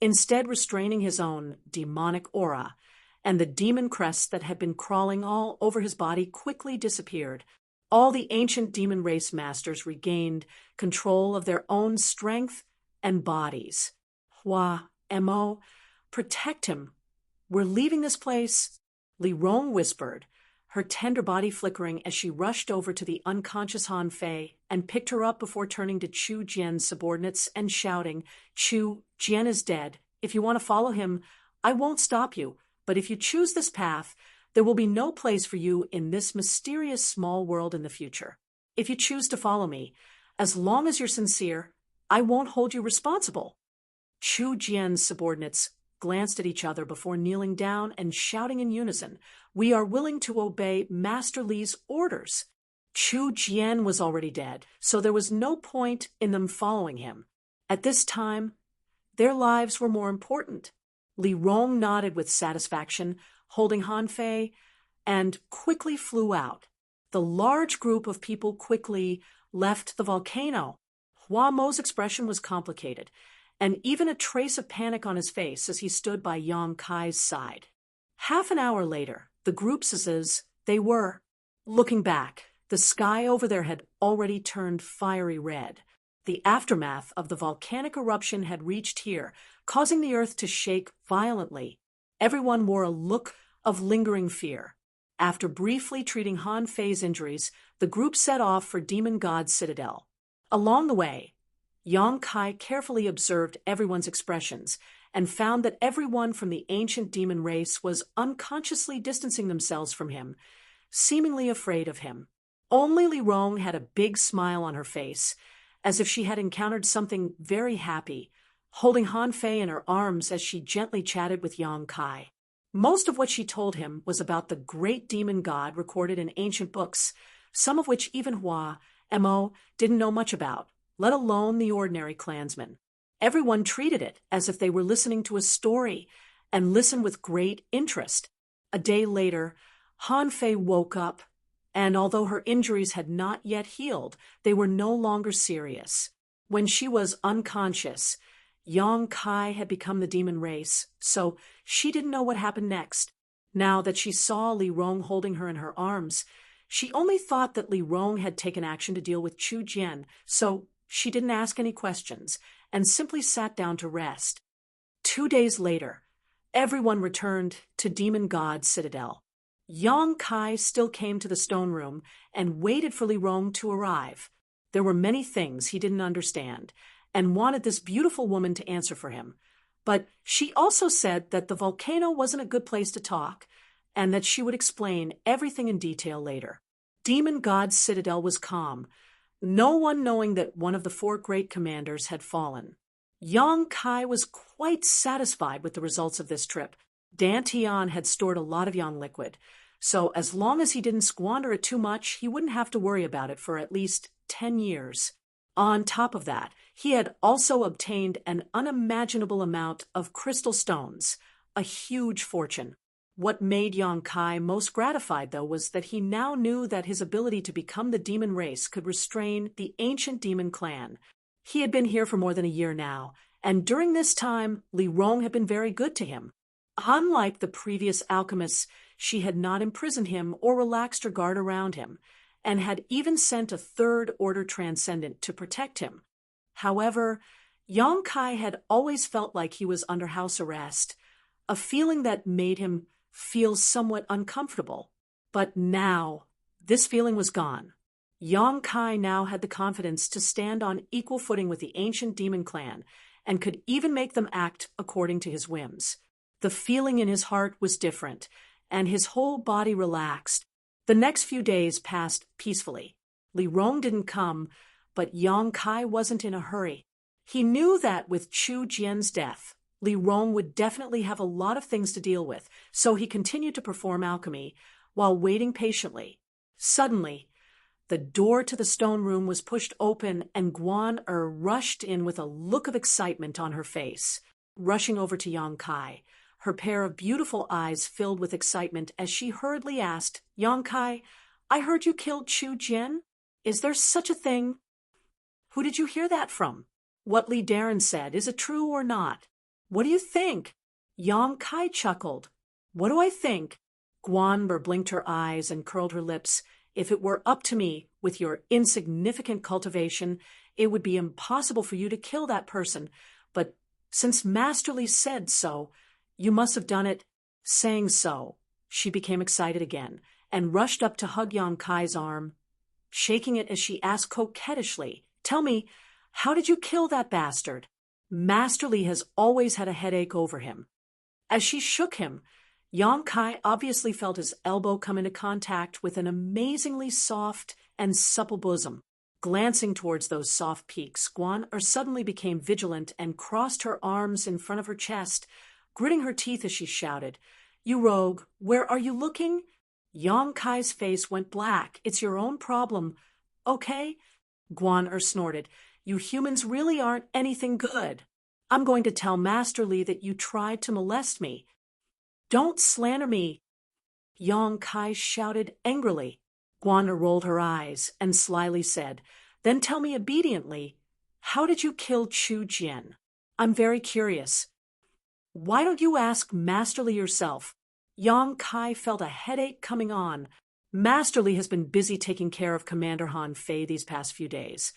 Speaker 1: instead restraining his own demonic aura, and the demon crests that had been crawling all over his body quickly disappeared. All the ancient demon race masters regained control of their own strength and bodies. "Hua, Mo, protect him. We're leaving this place," Li Rong whispered, her tender body flickering as she rushed over to the unconscious Han Fei and picked her up before turning to Chu Jian's subordinates and shouting, "Chu, Jian is dead. If you want to follow him, I won't stop you, but if you choose this path, there will be no place for you in this mysterious small world in the future. If you choose to follow me, as long as you're sincere, I won't hold you responsible." Chu Jian's subordinates glanced at each other before kneeling down and shouting in unison, "We are willing to obey Master Li's orders." Chu Jian was already dead, so there was no point in them following him. At this time, their lives were more important. Li Rong nodded with satisfaction, holding Han Fei, and quickly flew out. The large group of people quickly left the volcano. Hua Mo's expression was complicated, and even a trace of panic on his face as he stood by Yang Kai's side. Half an hour later, the groups as they were. Looking back, the sky over there had already turned fiery red. The aftermath of the volcanic eruption had reached here, causing the earth to shake violently. Everyone wore a look of lingering fear. After briefly treating Han Fei's injuries, the group set off for Demon God's citadel. Along the way, Yang Kai carefully observed everyone's expressions and found that everyone from the ancient demon race was unconsciously distancing themselves from him, seemingly afraid of him. Only Li Rong had a big smile on her face, as if she had encountered something very happy, holding Han Fei in her arms as she gently chatted with Yang Kai. Most of what she told him was about the great demon god recorded in ancient books, some of which even Hua, Mo, didn't know much about, let alone the ordinary clansmen. Everyone treated it as if they were listening to a story and listened with great interest. A day later, Han Fei woke up, and although her injuries had not yet healed, they were no longer serious. When she was unconscious, Yang Kai had become the demon race, so she didn't know what happened next. Now that she saw Li Rong holding her in her arms, she only thought that Li Rong had taken action to deal with Chu Jian, so she didn't ask any questions and simply sat down to rest. 2 days later, everyone returned to Demon God's citadel. Yang Kai still came to the stone room and waited for Li Rong to arrive. There were many things he didn't understand and wanted this beautiful woman to answer for him. But she also said that the volcano wasn't a good place to talk and that she would explain everything in detail later. Demon God's citadel was calm, no one knowing that one of the 4 great commanders had fallen. Yang Kai was quite satisfied with the results of this trip. Dan Tian had stored a lot of yang liquid, so as long as he didn't squander it too much, he wouldn't have to worry about it for at least 10 years. On top of that, he had also obtained an unimaginable amount of crystal stones, a huge fortune. What made Yang Kai most gratified, though, was that he now knew that his ability to become the demon race could restrain the ancient demon clan. He had been here for more than a year now, and during this time, Li Rong had been very good to him. Unlike the previous alchemists, she had not imprisoned him or relaxed her guard around him, and had even sent a 3rd-order transcendent to protect him. However, Yang Kai had always felt like he was under house arrest, a feeling that made him feel somewhat uncomfortable. But now, this feeling was gone. Yang Kai now had the confidence to stand on equal footing with the ancient demon clan, and could even make them act according to his whims. The feeling in his heart was different, and his whole body relaxed. The next few days passed peacefully. Li Rong didn't come, but Yang Kai wasn't in a hurry. He knew that with Chu Jian's death, Li Rong would definitely have a lot of things to deal with, so he continued to perform alchemy while waiting patiently. Suddenly, the door to the stone room was pushed open and Guan rushed in with a look of excitement on her face. Rushing over to Yang Kai, her pair of beautiful eyes filled with excitement as she hurriedly asked, "Yang Kai, I heard you killed Chu Jian? Is there such a thing?" "Who did you hear that from?" "What Li Darren said. Is it true or not?" "What do you think?" Yang Kai chuckled. "What do I think?" Guan blinked her eyes and curled her lips. "If it were up to me, with your insignificant cultivation, it would be impossible for you to kill that person. But since Master Li said so, you must have done it." Saying so, she became excited again and rushed up to hug Yang Kai's arm, shaking it as she asked coquettishly, "Tell me, how did you kill that bastard? Master Li has always had a headache over him." As she shook him, Yang Kai obviously felt his elbow come into contact with an amazingly soft and supple bosom. Glancing towards those soft peaks, Guan suddenly became vigilant and crossed her arms in front of her chest, gritting her teeth as she shouted, "You rogue, where are you looking?" Yang Kai's face went black. "It's your own problem, okay?" Guan snorted, "You humans really aren't anything good. I'm going to tell Master Li that you tried to molest me." "Don't slander me!" Yang Kai shouted angrily. Guan rolled her eyes and slyly said, "Then tell me obediently, how did you kill Chu Jian? I'm very curious." "Why don't you ask Master Li yourself?" Yang Kai felt a headache coming on. Master Li has been busy taking care of Commander Han Fei these past few days,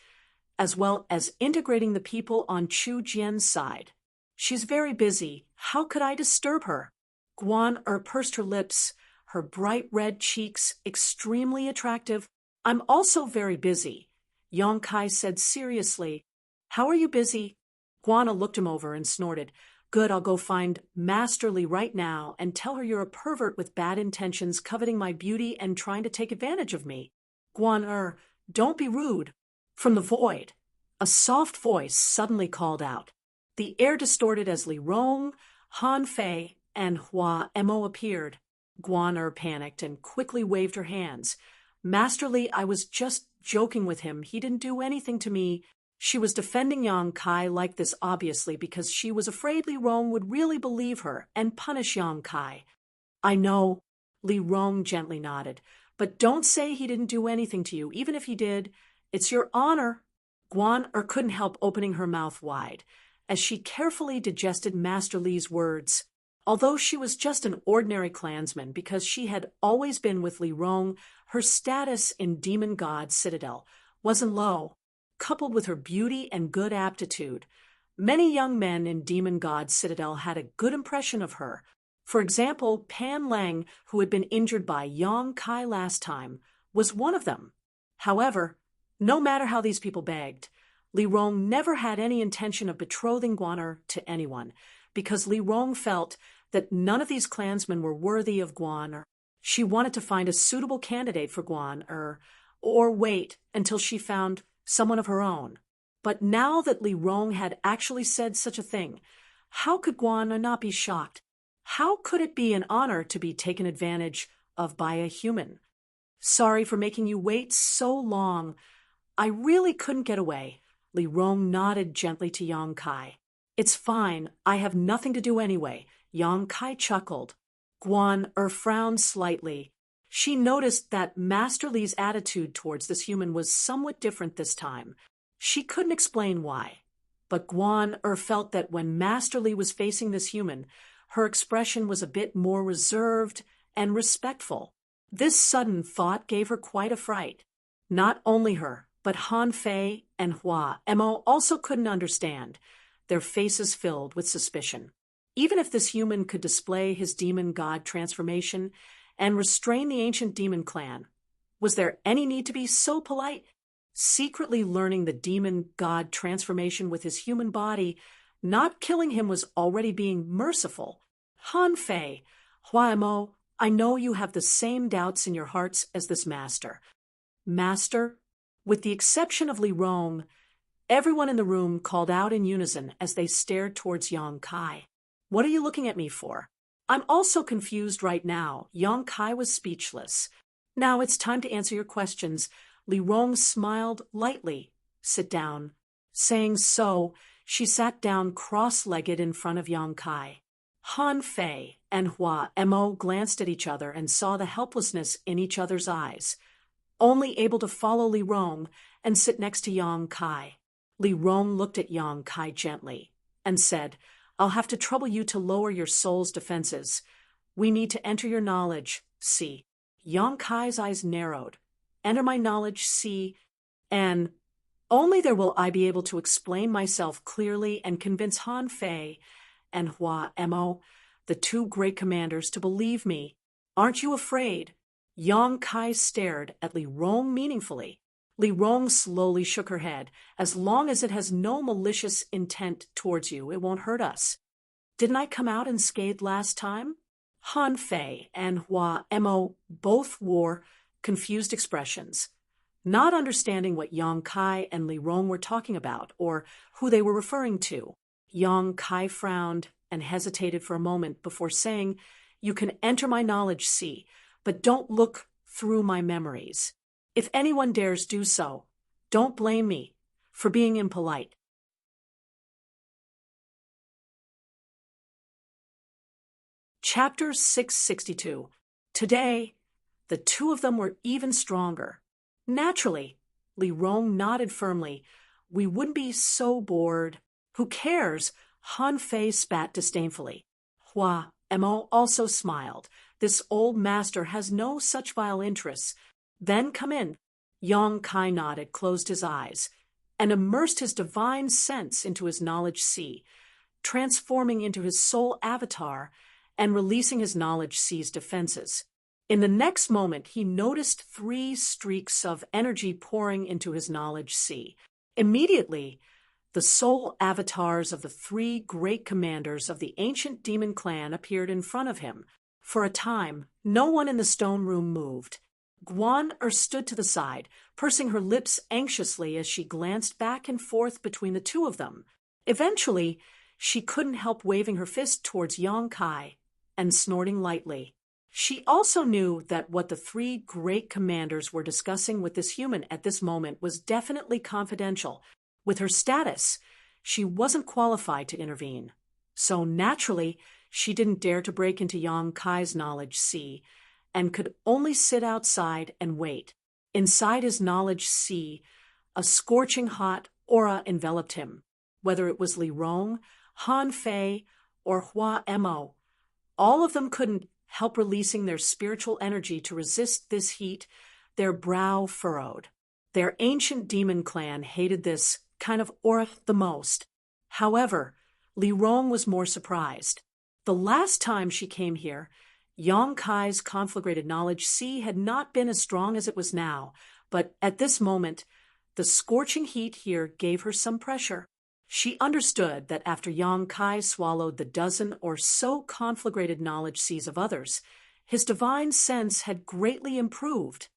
Speaker 1: as well as integrating the people on Chu Jian's side. She's very busy. How could I disturb her? Guan pursed her lips, her bright red cheeks extremely attractive. "I'm also very busy," Yang Kai said seriously. "How are you busy?" Guan looked him over and snorted. "Good, I'll go find Master Li right now and tell her you're a pervert with bad intentions, coveting my beauty and trying to take advantage of me." "Guan, don't be rude." From the void, a soft voice suddenly called out. The air distorted as Li Rong, Han Fei, and Hua Mo appeared. Guan panicked and quickly waved her hands. "Master Li, I was just joking with him. He didn't do anything to me." She was defending Yang Kai like this obviously because she was afraid Li Rong would really believe her and punish Yang Kai. "I know," Li Rong gently nodded, "but don't say he didn't do anything to you, even if he did. It's your honor." Guan couldn't help opening her mouth wide as she carefully digested Master Li's words. Although she was just an ordinary clansman because she had always been with Li Rong, her status in Demon God Citadel wasn't low. Coupled with her beauty and good aptitude, many young men in Demon God Citadel had a good impression of her. For example, Pan Lang, who had been injured by Yang Kai last time, was one of them. However, no matter how these people begged, Li Rong never had any intention of betrothing Guan to anyone, because Li Rong felt that none of these clansmen were worthy of Guan. She wanted to find a suitable candidate for Guan, or wait until she found someone of her own. But now that Li Rong had actually said such a thing, how could Guan not be shocked? How could it be an honor to be taken advantage of by a human? "Sorry for making you wait so long. I really couldn't get away." Li Rong nodded gently to Yang Kai. "It's fine. I have nothing to do anyway." Yang Kai chuckled. Guan frowned slightly. She noticed that Master Li's attitude towards this human was somewhat different this time. She couldn't explain why, but Guan felt that when Master Li was facing this human, her expression was a bit more reserved and respectful. This sudden thought gave her quite a fright. Not only her, but Han Fei and Hua Mo also couldn't understand, their faces filled with suspicion. Even if this human could display his demon god transformation and restrain the ancient demon clan, was there any need to be so polite? Secretly learning the demon god transformation with his human body, not killing him was already being merciful. "Han Fei, Hua Mo, I know you have the same doubts in your hearts as this master. Master? With the exception of Li Rong, everyone in the room called out in unison as they stared towards Yang Kai. What are you looking at me for? I'm also confused right now. Yang Kai was speechless. Now it's time to answer your questions. Li Rong smiled lightly. Sit down. Saying so, she sat down cross-legged in front of Yang Kai. Han Fei and Hua Mo glanced at each other and saw the helplessness in each other's eyes, only able to follow Li Rong and sit next to Yang Kai. Li Rong looked at Yang Kai gently and said, I'll have to trouble you to lower your soul's defenses. We need to enter your knowledge, see. Yang Kai's eyes narrowed. Enter my knowledge, see, and only there will I be able to explain myself clearly and convince Han Fei and Hua Mo, the two great commanders, to believe me. Aren't you afraid? Yang Kai stared at Li Rong meaningfully. Li Rong slowly shook her head. As long as it has no malicious intent towards you, it won't hurt us. Didn't I come out unscathed last time? Han Fei and Hua Mo both wore confused expressions, not understanding what Yang Kai and Li Rong were talking about or who they were referring to. Yang Kai frowned and hesitated for a moment before saying, You can enter my knowledge, see, but don't look through my memories. If anyone dares do so, don't blame me for being impolite. Chapter 662. Today, the two of them were even stronger. Naturally, Li Rong nodded firmly. We wouldn't be so bored. Who cares? Han Fei spat disdainfully. Hua Mo also smiled. This old master has no such vile interests. Then come in. Yang Kai nodded, closed his eyes, and immersed his divine sense into his knowledge sea, transforming into his soul avatar and releasing his knowledge sea's defenses. In the next moment, he noticed 3 streaks of energy pouring into his knowledge sea. Immediately, the soul avatars of the 3 great commanders of the ancient demon clan appeared in front of him. For a time, no one in the stone room moved. Guan stood to the side, pursing her lips anxiously as she glanced back and forth between the two of them. Eventually, she couldn't help waving her fist towards Yang Kai and snorting lightly. She also knew that what the 3 great commanders were discussing with this human at this moment was definitely confidential. With her status, she wasn't qualified to intervene. So naturally, she didn't dare to break into Yang Kai's knowledge sea, and could only sit outside and wait. Inside his knowledge sea, a scorching hot aura enveloped him. Whether it was Li Rong, Han Fei, or Hua Mo, all of them couldn't help releasing their spiritual energy to resist this heat, their brow furrowed. Their ancient demon clan hated this kind of aura the most. However, Li Rong was more surprised. The last time she came here, Yang Kai's conflagrated knowledge sea had not been as strong as it was now, but at this moment, the scorching heat here gave her some pressure. She understood that after Yang Kai swallowed the dozen or so conflagrated knowledge seas of others, his divine sense had greatly improved.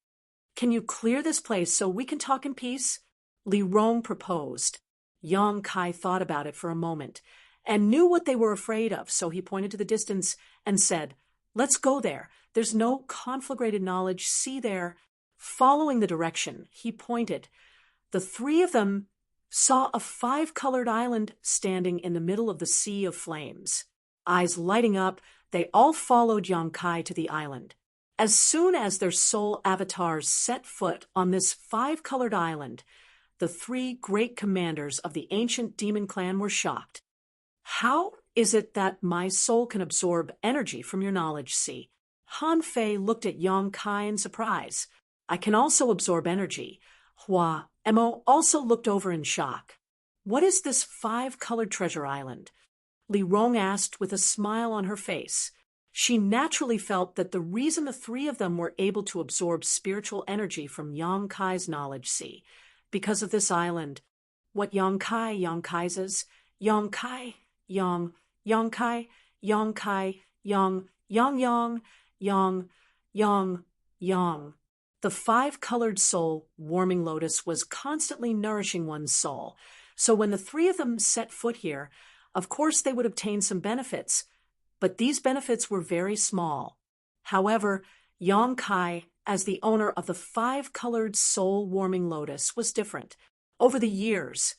Speaker 1: Can you clear this place so we can talk in peace? Li Rong proposed. Yang Kai thought about it for a moment and knew what they were afraid of, so he pointed to the distance and said, Let's go there. There's no conflagrated knowledge sea there. Following the direction he pointed, the 3 of them saw a 5-colored island standing in the middle of the sea of flames. Eyes lighting up, they all followed Yang Kai to the island. As soon as their soul avatars set foot on this 5-colored island, the 3 great commanders of the ancient demon clan were shocked. How is it that my soul can absorb energy from your knowledge sea? Han Fei looked at Yang Kai in surprise. I can also absorb energy. Hua Mo also looked over in shock. What is this 5-colored treasure island? Li Rong asked with a smile on her face. She naturally felt that the reason the 3 of them were able to absorb spiritual energy from Yang Kai's knowledge sea, because of this island. What Yang Kai's is? Yang Kai, Yang Kai, Yang Kai, Yang, Yang, Yang, Yang. The five-colored soul warming lotus was constantly nourishing one's soul. So when the three of them set foot here, of course they would obtain some benefits, but these benefits were very small. However, Yang Kai, as the owner of the five-colored soul-warming lotus, was different. Over the years,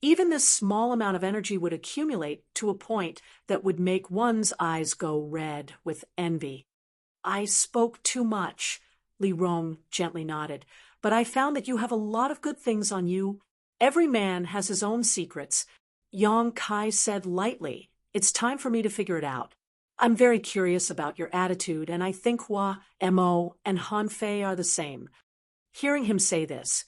Speaker 1: even this small amount of energy would accumulate to a point that would make one's eyes go red with envy. I spoke too much, Li Rong gently nodded, but I found that you have a lot of good things on you. Every man has his own secrets. Yang Kai said lightly, it's time for me to figure it out. I'm very curious about your attitude, and I think Hua, Mo, and Han Fei are the same. Hearing him say this,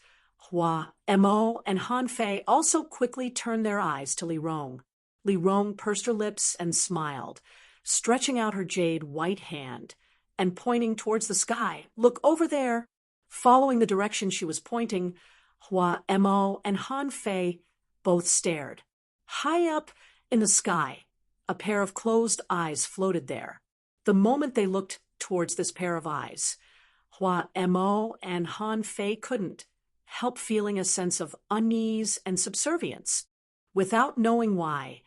Speaker 1: Hua, Mo, and Han Fei also quickly turned their eyes to Li Rong. Li Rong pursed her lips and smiled, stretching out her jade white hand and pointing towards the sky. Look over there. Following the direction she was pointing, Hua, Mo, and Han Fei both stared. High up in the sky, a pair of closed eyes floated there. The moment they looked towards this pair of eyes, Hua, Mo, and Han Fei couldn't help feeling a sense of unease and subservience. Without knowing why,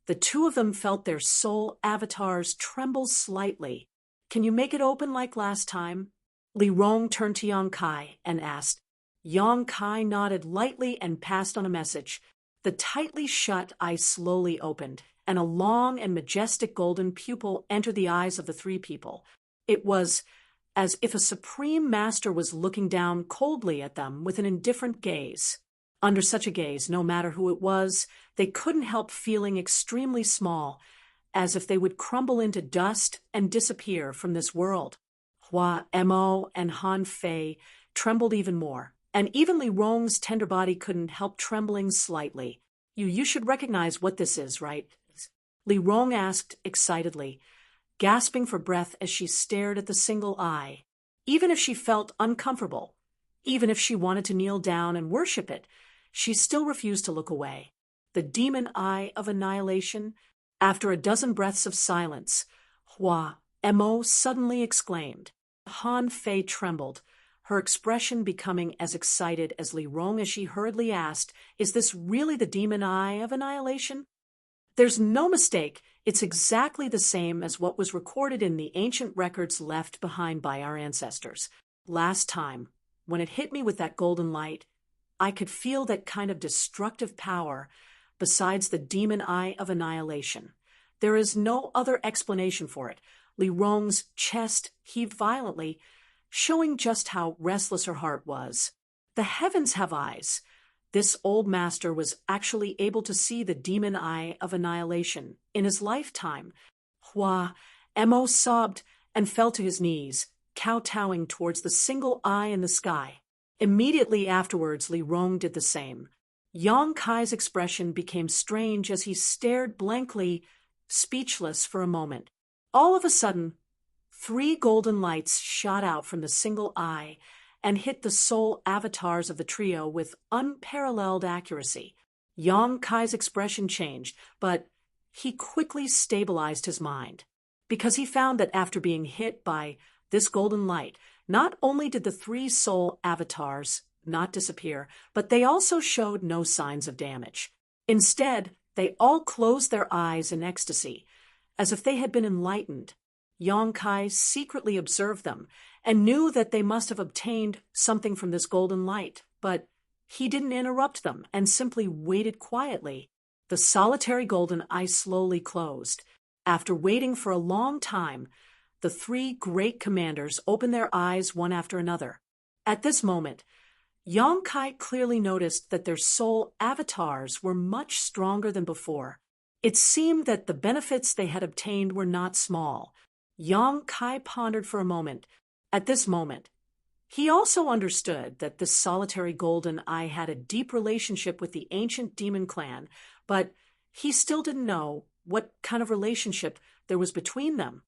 Speaker 1: the two of them felt their soul avatars tremble slightly. Can you make it open like last time? Li Rong turned to Yang Kai and asked. Yang Kai nodded lightly and passed on a message. The tightly shut eyes slowly opened, and a long and majestic golden pupil entered the eyes of the three people. It was as if a supreme master was looking down coldly at them with an indifferent gaze. Under such a gaze, no matter who it was, they couldn't help feeling extremely small, as if they would crumble into dust and disappear from this world. Hua, Mo, and Han Fei trembled even more, and even Li Rong's tender body couldn't help trembling slightly. You should recognize what this is, right? Li Rong asked excitedly, gasping for breath as she stared at the single eye. Even if she felt uncomfortable, even if she wanted to kneel down and worship it, she still refused to look away. The demon eye of annihilation. After a dozen breaths of silence, Hua, Mo suddenly exclaimed. Han Fei trembled, her expression becoming as excited as Li Rong as she hurriedly asked, is this really the demon eye of annihilation? There's no mistake, it's exactly the same as what was recorded in the ancient records left behind by our ancestors. Last time, when it hit me with that golden light, I could feel that kind of destructive power besides the demon eye of annihilation. There is no other explanation for it. Li Rong's chest heaved violently, showing just how restless her heart was. The heavens have eyes. This old master was actually able to see the demon eye of annihilation in his lifetime. Hua, Mo sobbed and fell to his knees, kowtowing towards the single eye in the sky. Immediately afterwards, Li Rong did the same. Yang Kai's expression became strange as he stared blankly, speechless for a moment. All of a sudden, 3 golden lights shot out from the single eye and hit the soul avatars of the trio with unparalleled accuracy. Yang Kai's expression changed, but he quickly stabilized his mind, because he found that after being hit by this golden light, not only did the 3 soul avatars not disappear, but they also showed no signs of damage. Instead, they all closed their eyes in ecstasy, as if they had been enlightened. Yang Kai secretly observed them and knew that they must have obtained something from this golden light, but he didn't interrupt them and simply waited quietly. The solitary golden eye slowly closed. After waiting for a long time, the 3 great commanders opened their eyes one after another. At this moment, Yang Kai clearly noticed that their soul avatars were much stronger than before. It seemed that the benefits they had obtained were not small. Yang Kai pondered for a moment. At this moment, he also understood that this solitary golden eye had a deep relationship with the ancient demon clan, but he still didn't know what kind of relationship there was between them.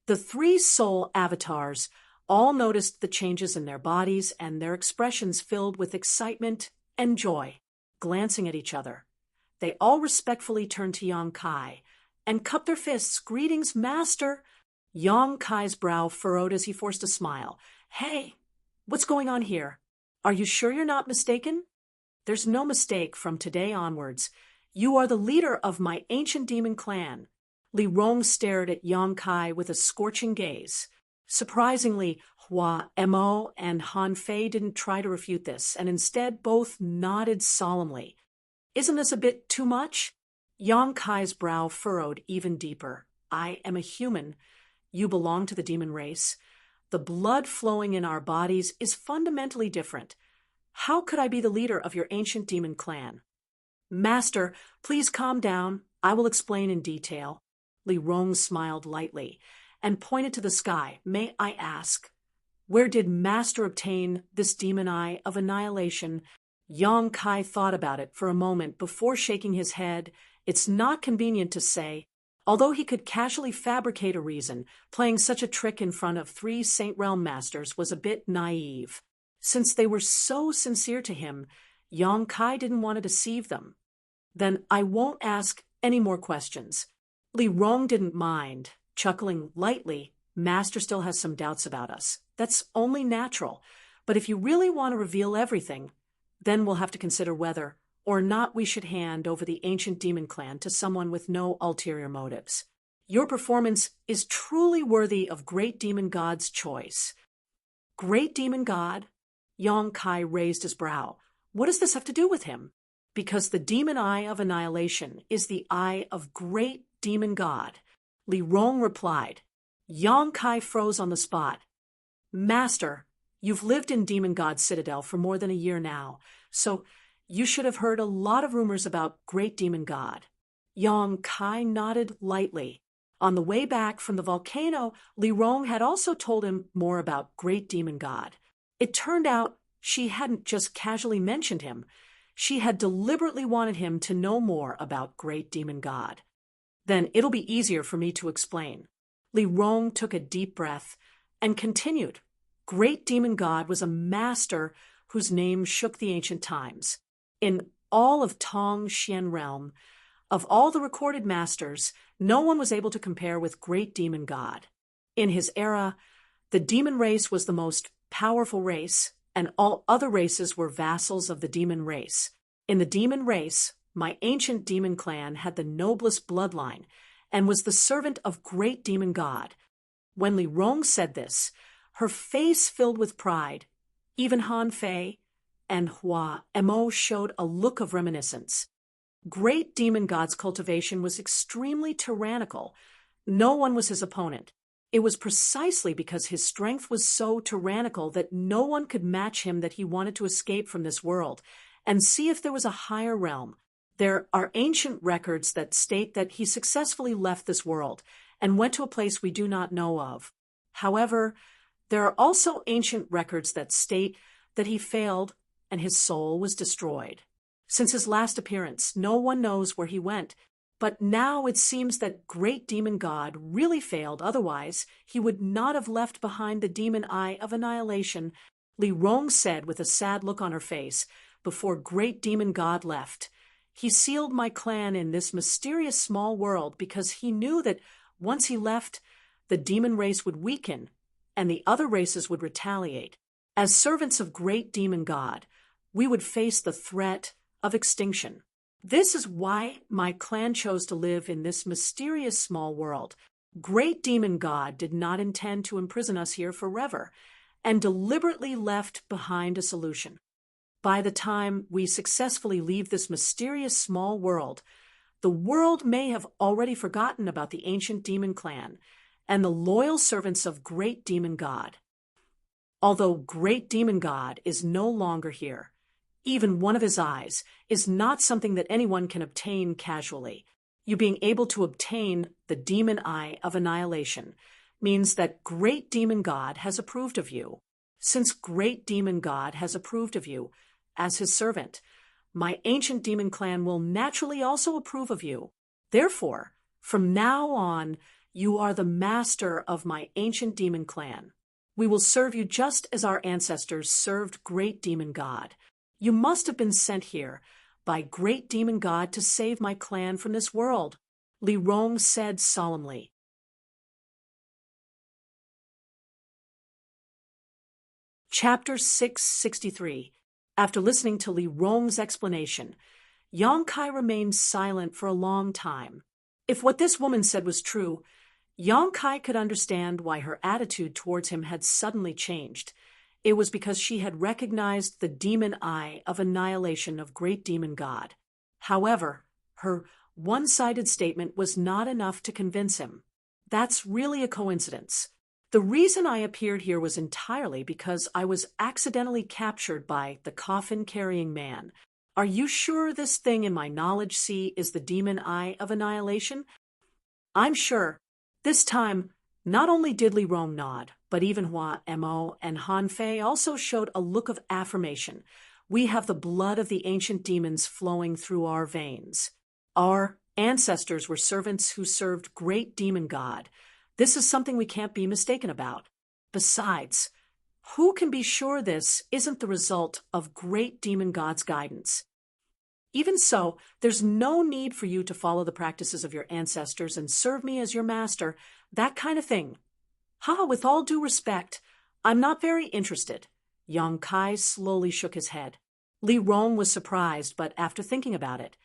Speaker 1: The 3 soul avatars all noticed the changes in their bodies and their expressions filled with excitement and joy. Glancing at each other, they all respectfully turned to Yang Kai and cupped their fists. Greetings, Master! Yang Kai's brow furrowed as he forced a smile. Hey, what's going on here? Are you sure you're not mistaken? There's no mistake from today onwards. You are the leader of my ancient demon clan. Li Rong stared at Yang Kai with a scorching gaze. Surprisingly, Hua Mo and Han Fei didn't try to refute this, and instead both nodded solemnly. Isn't this a bit too much? Yang Kai's brow furrowed even deeper. I am a human. You belong to the demon race. The blood flowing in our bodies is fundamentally different. How could I be the leader of your ancient demon clan? Master, please calm down. I will explain in detail. Li Rong smiled lightly and pointed to the sky. May I ask, where did Master obtain this demon eye of annihilation? Yang Kai thought about it for a moment before shaking his head. It's not convenient to say. Although he could casually fabricate a reason, playing such a trick in front of 3 Saint Realm Masters was a bit naive. Since they were so sincere to him, Yang Kai didn't want to deceive them. Then I won't ask any more questions. Li Rong didn't mind, chuckling lightly. Master still has some doubts about us. That's only natural. But if you really want to reveal everything, then we'll have to consider whether or not we should hand over the ancient demon clan to someone with no ulterior motives. Your performance is truly worthy of Great Demon God's choice. Great Demon God? Yang Kai raised his brow. What does this have to do with him? Because the demon eye of annihilation is the eye of Great Demon God. Li Rong replied. Yang Kai froze on the spot. Master, you've lived in Demon God's citadel for more than a year now, so you should have heard a lot of rumors about Great Demon God. Yang Kai nodded lightly. On the way back from the volcano, Li Rong had also told him more about Great Demon God. It turned out she hadn't just casually mentioned him. She had deliberately wanted him to know more about Great Demon God. Then it'll be easier for me to explain. Li Rong took a deep breath and continued. Great Demon God was a master whose name shook the ancient times. In all of Tong Xian realm, of all the recorded masters, no one was able to compare with Great Demon God. In his era, the demon race was the most powerful race, and all other races were vassals of the demon race. In the demon race, my ancient demon clan had the noblest bloodline and was the servant of Great Demon God. When Li Rong said this, her face filled with pride. Even Han Fei and Hua Mo showed a look of reminiscence. Great Demon God's cultivation was extremely tyrannical. No one was his opponent. It was precisely because his strength was so tyrannical that no one could match him that he wanted to escape from this world and see if there was a higher realm. There are ancient records that state that he successfully left this world and went to a place we do not know of. However, there are also ancient records that state that he failed and his soul was destroyed. Since his last appearance, no one knows where he went, but now it seems that Great Demon God really failed, otherwise he would not have left behind the demon eye of annihilation, Li Rong said with a sad look on her face, before Great Demon God left. He sealed my clan in this mysterious small world because he knew that once he left, the demon race would weaken and the other races would retaliate. As servants of Great Demon God, we would face the threat of extinction. This is why my clan chose to live in this mysterious small world. Great Demon God did not intend to imprison us here forever and deliberately left behind a solution. By the time we successfully leave this mysterious small world, the world may have already forgotten about the ancient demon clan and the loyal servants of Great Demon God. Although Great Demon God is no longer here, even one of his eyes is not something that anyone can obtain casually. You being able to obtain the demon eye of annihilation means that Great Demon God has approved of you. Since Great Demon God has approved of you as his servant, my ancient demon clan will naturally also approve of you. Therefore, from now on, you are the master of my ancient demon clan. We will serve you just as our ancestors served Great Demon God. You must have been sent here by Great Demon God to save my clan from this world, Li Rong said solemnly. Chapter 663. After listening to Li Rong's explanation, Yang Kai remained silent for a long time. If what this woman said was true, Yang Kai could understand why her attitude towards him had suddenly changed. It was because she had recognized the demon eye of annihilation of great demon god. However, her one-sided statement was not enough to convince him. That's really a coincidence. The reason I appeared here was entirely because I was accidentally captured by the coffin-carrying man. Are you sure this thing in my knowledge sea is the demon eye of annihilation? I'm sure. This time, not only did Li Rong nod, but even Hua Mo and Han Fei also showed a look of affirmation. We have the blood of the ancient demons flowing through our veins. Our ancestors were servants who served great demon god. This is something we can't be mistaken about. Besides, who can be sure this isn't the result of great demon god's guidance? Even so, there's no need for you to follow the practices of your ancestors and serve me as your master, that kind of thing. With all due respect, I'm not very interested. Yang Kai slowly shook his head. Li Rong was surprised, but after thinking about it,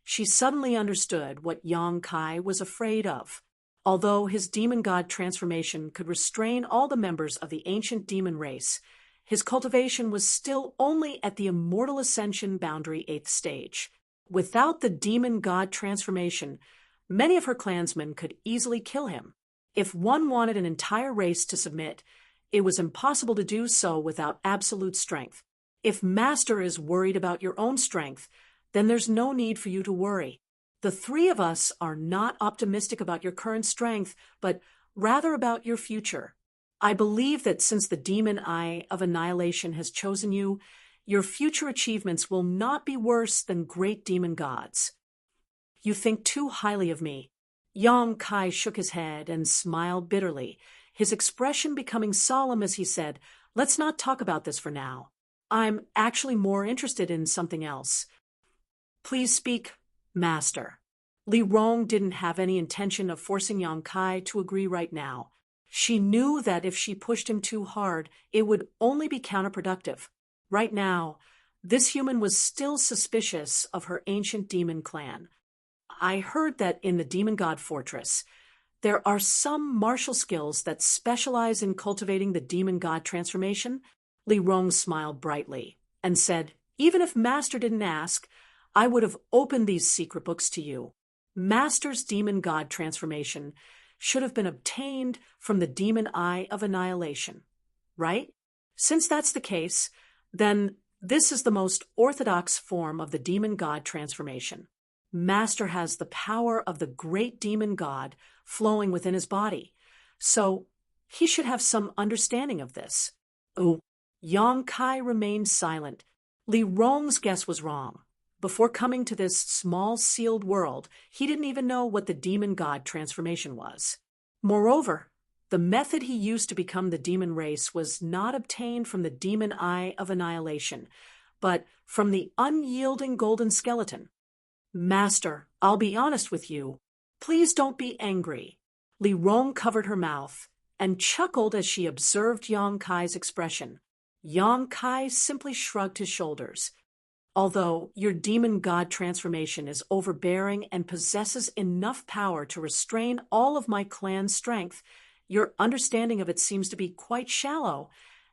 Speaker 1: she suddenly understood what Yang Kai was afraid of. Although his demon god transformation could restrain all the members of the ancient demon race, his cultivation was still only at the immortal ascension boundary 8th stage. Without the demon god transformation, many of her clansmen could easily kill him. If one wanted an entire race to submit, it was impossible to do so without absolute strength. If Master is worried about your own strength, then there's no need for you to worry. The three of us are not optimistic about your current strength, but rather about your future. I believe that since the demon eye of annihilation has chosen you, your future achievements will not be worse than great demon gods. You think too highly of me. Yang Kai shook his head and smiled bitterly, his expression becoming solemn as he said, "Let's not talk about this for now. I'm actually more interested in something else. Please speak, Master." Li Rong didn't have any intention of forcing Yang Kai to agree right now. She knew that if she pushed him too hard, it would only be counterproductive. Right now, this human was still suspicious of her ancient demon clan. I heard that in the Demon God Fortress, there are some martial skills that specialize in cultivating the demon god transformation. Li Rong smiled brightly and said, "Even if Master didn't ask, I would have opened these secret books to you. Master's demon god transformation should have been obtained from the demon eye of annihilation, right? Since that's the case, then this is the most orthodox form of the demon god transformation. Master has the power of the great demon god flowing within his body, so he should have some understanding of this." Oh, Yang Kai remained silent. Li Rong's guess was wrong. Before coming to this small sealed world, he didn't even know what the demon god transformation was. Moreover, the method he used to become the demon race was not obtained from the demon eye of annihilation, but from the unyielding golden skeleton. "Master, I'll be honest with you. Please don't be angry." Li Rong covered her mouth and chuckled as she observed Yang Kai's expression. Yang Kai simply shrugged his shoulders. "Although your demon god transformation is overbearing and possesses enough power to restrain all of my clan's strength, your understanding of it seems to be quite shallow,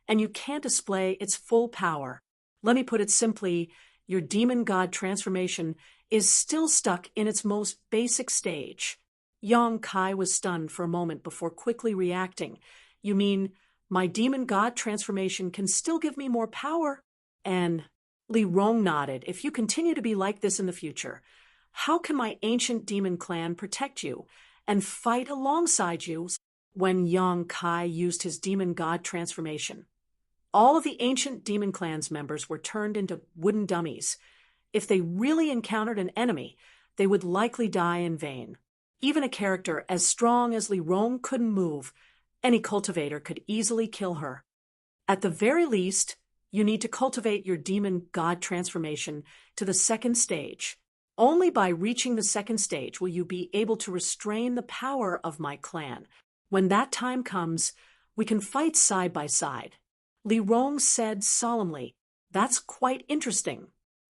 Speaker 1: and you can't display its full power. Let me put it simply, your demon god transformation is still stuck in its most basic stage." Yang Kai was stunned for a moment before quickly reacting. "You mean my demon god transformation can still give me more power?" And Li Rong nodded. "If you continue to be like this in the future, how can my ancient demon clan protect you and fight alongside you?" When Yang Kai used his demon god transformation, all of the ancient demon clan's members were turned into wooden dummies. If they really encountered an enemy, they would likely die in vain. Even a character as strong as Li Rong couldn't move. Any cultivator could easily kill her. At the very least, you need to cultivate your demon god transformation to the 2nd stage. Only by reaching the 2nd stage will you be able to restrain the power of my clan. When that time comes, we can fight side by side. Li Rong said solemnly. That's quite interesting.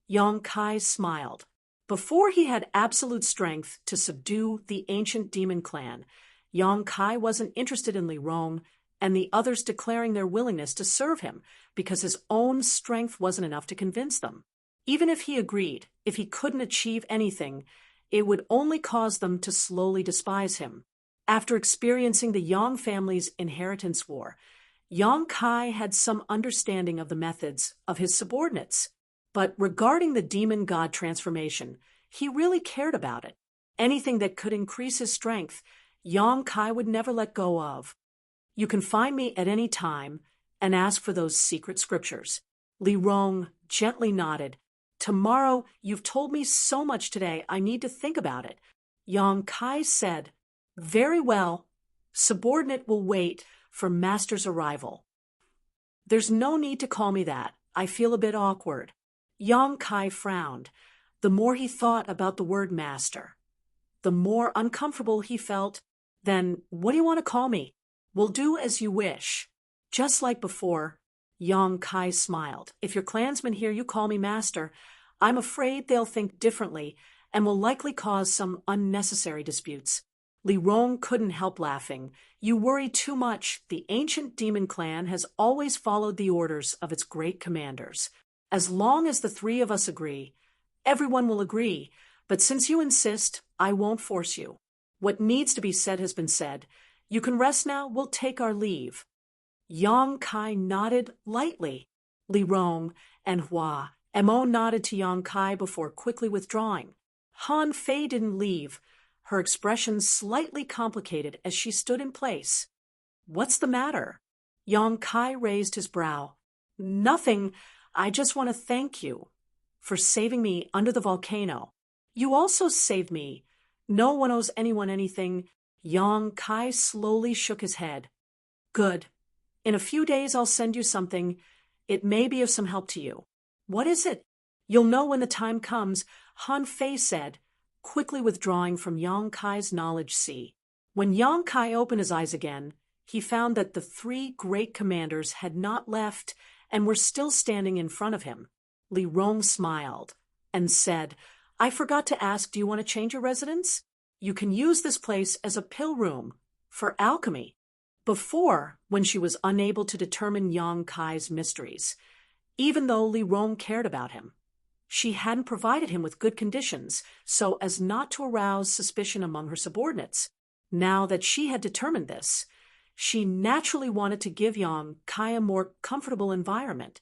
Speaker 1: Yang Kai smiled. Before he had absolute strength to subdue the ancient demon clan, Yang Kai wasn't interested in Li Rong and the others declaring their willingness to serve him because his own strength wasn't enough to convince them. Even if he agreed, if he couldn't achieve anything, it would only cause them to slowly despise him. After experiencing the Yang family's inheritance war, Yang Kai had some understanding of the methods of his subordinates. But regarding the demon god transformation, he really cared about it. Anything that could increase his strength, Yang Kai would never let go of. You can find me at any time and ask for those secret scriptures. Li Rong gently nodded. Tomorrow, you've told me so much today, I need to think about it. Yang Kai said, Very well. Subordinate will wait for master's arrival. There's no need to call me that. I feel a bit awkward. Yang Kai frowned. The more he thought about the word master, the more uncomfortable he felt. Then, what do you want to call me? We'll do as you wish. Just like before, Yang Kai smiled. If your clansmen hear you call me master, I'm afraid they'll think differently and will likely cause some unnecessary disputes. Li Rong couldn't help laughing. You worry too much. The ancient demon clan has always followed the orders of its great commanders. As long as the three of us agree, everyone will agree, but since you insist, I won't force you. What needs to be said has been said. You can rest now, we'll take our leave. Yang Kai nodded lightly. Li Rong and Hua Mo nodded to Yang Kai before quickly withdrawing. Han Fei didn't leave, her expression slightly complicated as she stood in place. What's the matter? Yang Kai raised his brow. Nothing. I just want to thank you for saving me under the volcano. You also saved me. No one owes anyone anything. Yang Kai slowly shook his head. Good. In a few days I'll send you something. It may be of some help to you. What is it? You'll know when the time comes, Han Fei said, quickly withdrawing from Yang Kai's knowledge sea. When Yang Kai opened his eyes again, he found that the three great commanders had not left and were still standing in front of him. Li Rong smiled and said, I forgot to ask, do you want to change your residence? You can use this place as a pill room for alchemy. Before, when she was unable to determine Yang Kai's mysteries, even though Li Rong cared about him, she hadn't provided him with good conditions so as not to arouse suspicion among her subordinates. Now that she had determined this, she naturally wanted to give Yang Kai a more comfortable environment.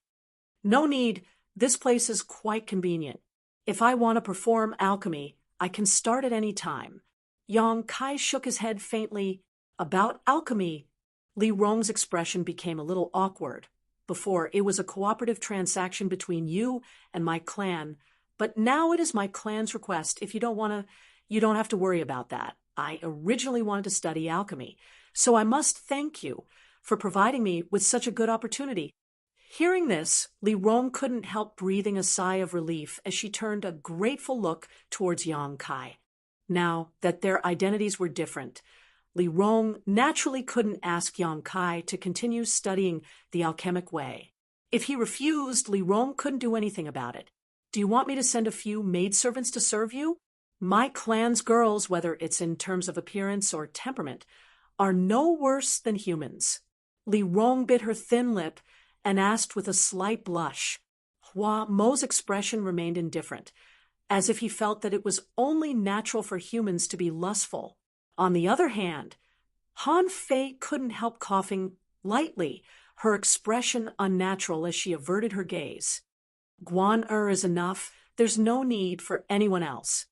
Speaker 1: No need, this place is quite convenient. If I want to perform alchemy, I can start at any time. Yang Kai shook his head faintly. About alchemy, Li Rong's expression became a little awkward. Before, it was a cooperative transaction between you and my clan, but now it is my clan's request. If you don't have to worry about that. I originally wanted to study alchemy, so I must thank you for providing me with such a good opportunity. Hearing this, Li Rong couldn't help breathing a sigh of relief as she turned a grateful look towards Yang Kai. Now that their identities were different, Li Rong naturally couldn't ask Yang Kai to continue studying the alchemic way. If he refused, Li Rong couldn't do anything about it. Do you want me to send a few maidservants to serve you? My clan's girls, whether it's in terms of appearance or temperament, are no worse than humans. Li Rong bit her thin lip and asked with a slight blush. Hua Mo's expression remained indifferent, as if he felt that it was only natural for humans to be lustful. On the other hand, Han Fei couldn't help coughing lightly, her expression unnatural as she averted her gaze. Guan is enough. There's no need for anyone else.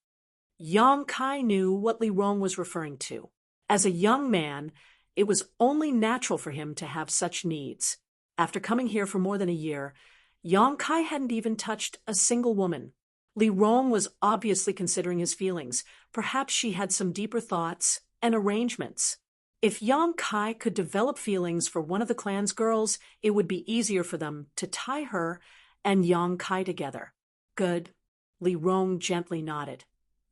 Speaker 1: Yang Kai knew what Li Rong was referring to. As a young man, it was only natural for him to have such needs. After coming here for more than a year, Yang Kai hadn't even touched a single woman. Li Rong was obviously considering his feelings. Perhaps she had some deeper thoughts and arrangements. If Yang Kai could develop feelings for one of the clan's girls, it would be easier for them to tie her and Yang Kai together. Good. Li Rong gently nodded,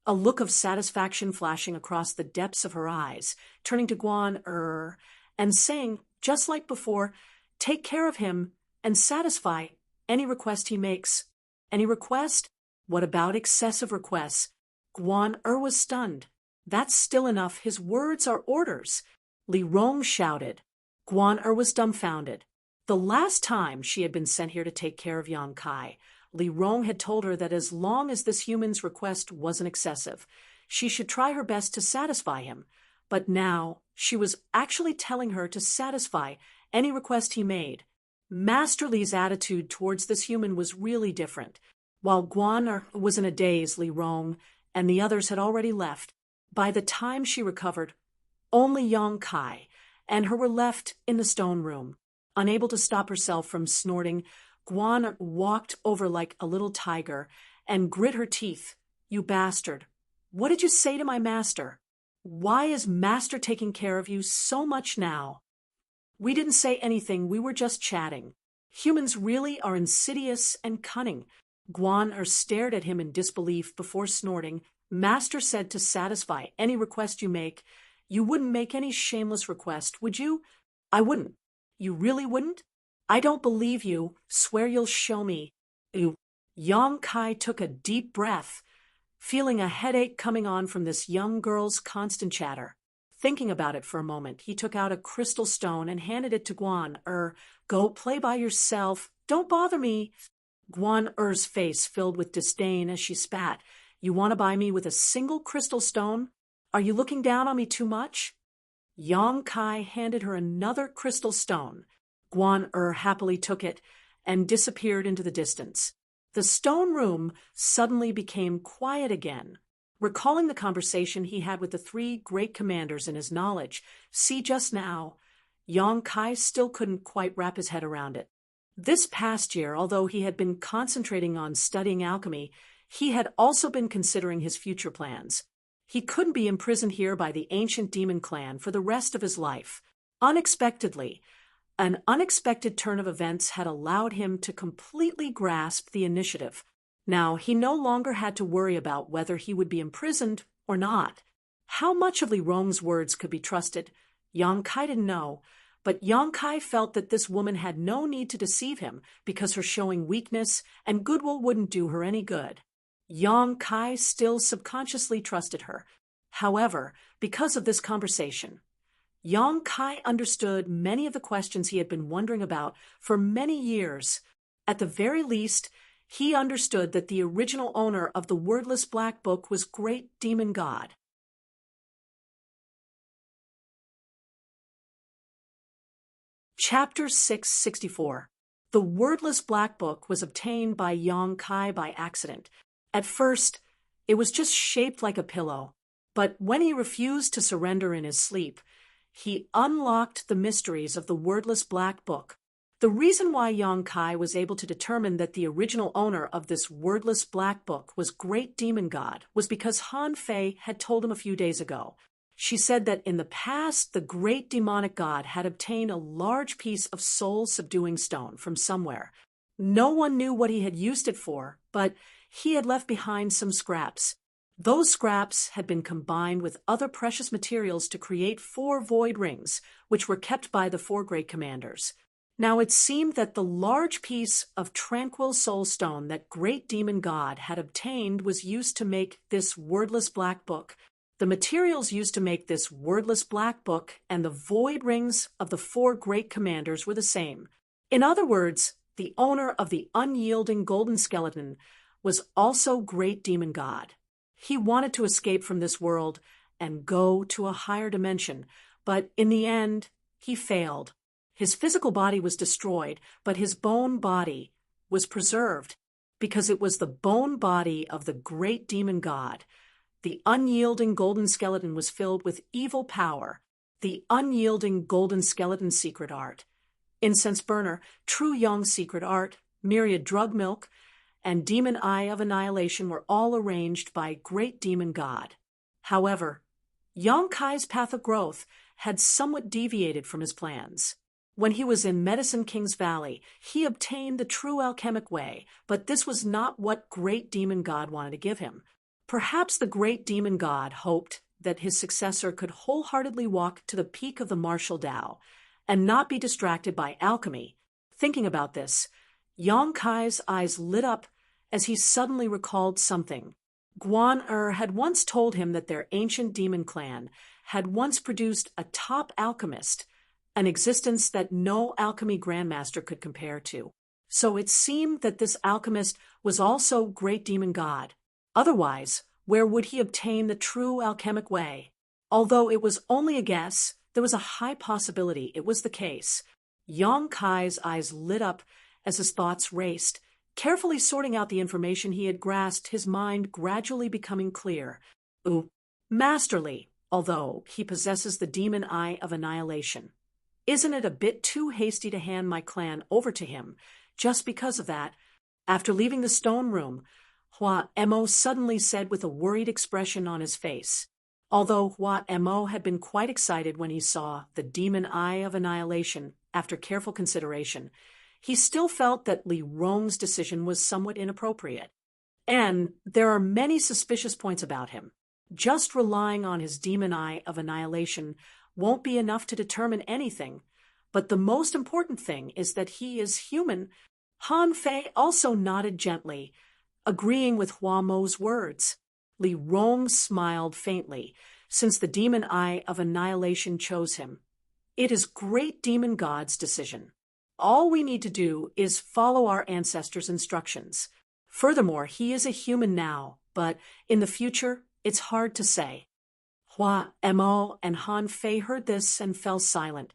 Speaker 1: a look of satisfaction flashing across the depths of her eyes, turning to Guan and saying, just like before, take care of him and satisfy any request he makes. Any request? What about excessive requests? Guan was stunned. That's still enough. His words are orders. Li Rong shouted. Guan was dumbfounded. The last time she had been sent here to take care of Yang Kai, Li Rong had told her that as long as this human's request wasn't excessive, she should try her best to satisfy him. But now she was actually telling her to satisfy any request he made. Master Li's attitude towards this human was really different. While Guan was in a daze, Li Rong and the others had already left. By the time she recovered, only Yang Kai and her were left in the stone room. Unable to stop herself from snorting, Guan walked over like a little tiger and grit her teeth. You bastard! What did you say to my master? Why is master taking care of you so much now? We didn't say anything, we were just chatting. Humans really are insidious and cunning. Guan stared at him in disbelief before snorting. Master said to satisfy any request you make. You wouldn't make any shameless request, would you? I wouldn't. You really wouldn't? I don't believe you. Swear you'll show me. Yang Kai took a deep breath, feeling a headache coming on from this young girl's constant chatter. Thinking about it for a moment, he took out a crystal stone and handed it to Guan. Go play by yourself. Don't bother me. Guan face filled with disdain as she spat. You want to buy me with a single crystal stone? Are you looking down on me too much? Yang Kai handed her another crystal stone. Guan happily took it and disappeared into the distance. The stone room suddenly became quiet again. Recalling the conversation he had with the three great commanders in his knowledge, see just now, Yang Kai still couldn't quite wrap his head around it. This past year, although he had been concentrating on studying alchemy, he had also been considering his future plans. He couldn't be imprisoned here by the ancient demon clan for the rest of his life. Unexpectedly, an unexpected turn of events had allowed him to completely grasp the initiative. Now, he no longer had to worry about whether he would be imprisoned or not. How much of Li Rong's words could be trusted? Yang Kai didn't know, but Yang Kai felt that this woman had no need to deceive him because her showing weakness and goodwill wouldn't do her any good. Yang Kai still subconsciously trusted her. However, because of this conversation, Yang Kai understood many of the questions he had been wondering about for many years. At the very least, he understood that the original owner of the wordless black book was Great Demon God. Chapter 664. The wordless black book was obtained by Yang Kai by accident. At first, it was just shaped like a pillow, but when he refused to surrender in his sleep, he unlocked the mysteries of the wordless black book. The reason why Yang Kai was able to determine that the original owner of this wordless black book was Great Demon God was because Han Fei had told him a few days ago. She said that in the past, the great demonic god had obtained a large piece of soul-subduing stone from somewhere. No one knew what he had used it for, but he had left behind some scraps. Those scraps had been combined with other precious materials to create 4 void rings, which were kept by the 4 great commanders. Now it seemed that the large piece of tranquil soul stone that Great Demon God had obtained was used to make this wordless black book. The materials used to make this wordless black book and the void rings of the 4 great commanders were the same. In other words, the owner of the unyielding golden skeleton was also Great Demon God. He wanted to escape from this world and go to a higher dimension, but in the end, he failed. His physical body was destroyed, but his bone body was preserved because it was the bone body of the Great Demon God. The unyielding golden skeleton was filled with evil power, the unyielding golden skeleton secret art, incense burner, true young secret art, myriad drug milk, and demon eye of annihilation were all arranged by Great Demon God. However, Yang Kai's path of growth had somewhat deviated from his plans. When he was in Medicine King's Valley, he obtained the true alchemic way, but this was not what Great Demon God wanted to give him. Perhaps the Great Demon God hoped that his successor could wholeheartedly walk to the peak of the martial Tao and not be distracted by alchemy. Thinking about this, Yang Kai's eyes lit up as he suddenly recalled something. Guan had once told him that their ancient demon clan had once produced a top alchemist, an existence that no alchemy grandmaster could compare to. So it seemed that this alchemist was also great demon god. Otherwise, where would he obtain the true alchemic way? Although it was only a guess, there was a high possibility it was the case. Yang Kai's eyes lit up as his thoughts raced. Carefully sorting out the information he had grasped, his mind gradually becoming clear. Masterly, although he possesses the demon eye of annihilation. Isn't it a bit too hasty to hand my clan over to him just because of that? After leaving the stone room, Hua Mo suddenly said with a worried expression on his face. Although Hua Mo had been quite excited when he saw the demon eye of annihilation, after careful consideration, he still felt that Li Rong's decision was somewhat inappropriate. And there are many suspicious points about him. Just relying on his demon eye of annihilation won't be enough to determine anything, but the most important thing is that he is human. Han Fei also nodded gently, agreeing with Hua Mo's words. Li Rong smiled faintly, since the demon eye of annihilation chose him. It is great demon god's decision. All we need to do is follow our ancestors' instructions. Furthermore, he is a human now, but in the future, it's hard to say. Hua Mo and Han Fei heard this and fell silent,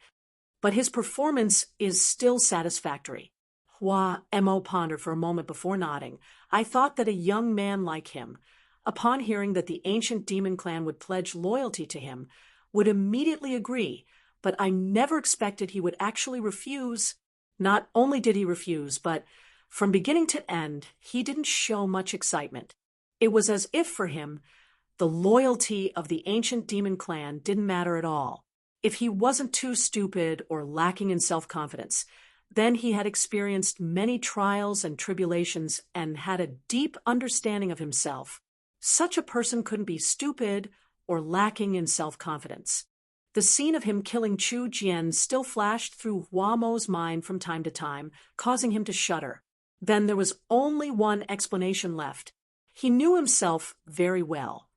Speaker 1: but his performance is still satisfactory. Hua Mo pondered for a moment before nodding. I thought that a young man like him, upon hearing that the ancient demon clan would pledge loyalty to him, would immediately agree, but I never expected he would actually refuse. Not only did he refuse, but from beginning to end, he didn't show much excitement. It was as if for him, the loyalty of the ancient demon clan didn't matter at all. If he wasn't too stupid or lacking in self-confidence, then he had experienced many trials and tribulations and had a deep understanding of himself. Such a person couldn't be stupid or lacking in self-confidence. The scene of him killing Chu Jian still flashed through Hua Mo's mind from time to time, causing him to shudder. Then there was only one explanation left. He knew himself very well,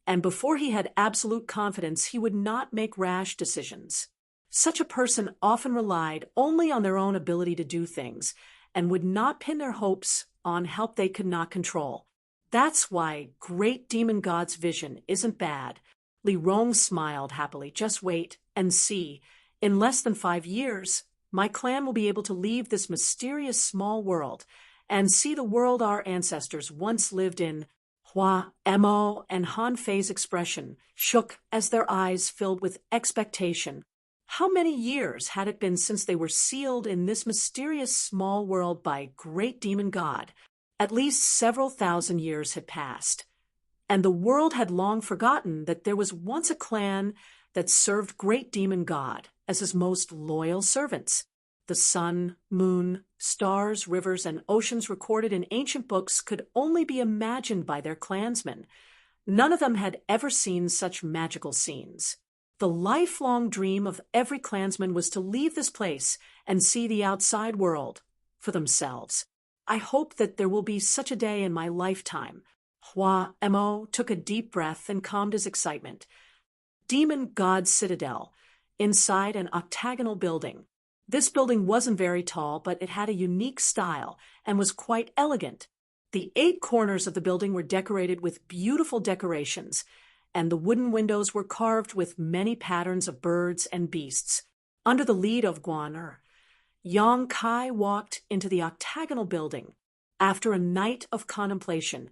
Speaker 1: and before he had absolute confidence, he would not make rash decisions. Such a person often relied only on their own ability to do things, and would not pin their hopes on help they could not control. That's why great demon god's vision isn't bad. Li Rong smiled happily. Just wait and see. In less than 5 years, my clan will be able to leave this mysterious small world and see the world our ancestors once lived in. Hua Mo and Han Fei's expression shook as their eyes filled with expectation. How many years had it been since they were sealed in this mysterious small world by great demon god? At least several thousand years had passed, and the world had long forgotten that there was once a clan that served great demon god as his most loyal servants. The sun, moon, stars, rivers, and oceans recorded in ancient books could only be imagined by their clansmen. None of them had ever seen such magical scenes. The lifelong dream of every clansman was to leave this place and see the outside world for themselves. I hope that there will be such a day in my lifetime. Hua Mo took a deep breath and calmed his excitement. Demon God Citadel, inside an octagonal building. This building wasn't very tall, but it had a unique style and was quite elegant. The 8 corners of the building were decorated with beautiful decorations, and the wooden windows were carved with many patterns of birds and beasts. Under the lead of Guan Yang Kai walked into the octagonal building. After a night of contemplation,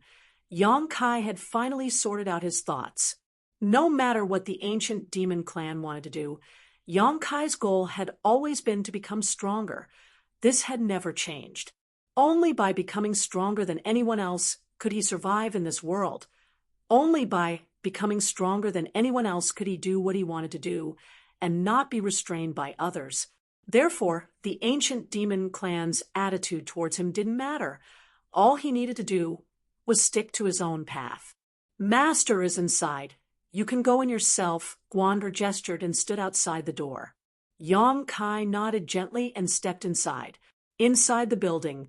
Speaker 1: Yang Kai had finally sorted out his thoughts. No matter what the ancient demon clan wanted to do, Yang Kai's goal had always been to become stronger. This had never changed. Only by becoming stronger than anyone else could he survive in this world. Only by becoming stronger than anyone else could he do what he wanted to do and not be restrained by others. Therefore, the ancient demon clan's attitude towards him didn't matter. All he needed to do was stick to his own path. Master is inside. You can go in yourself, Guander gestured and stood outside the door. Yang Kai nodded gently and stepped inside. Inside the building,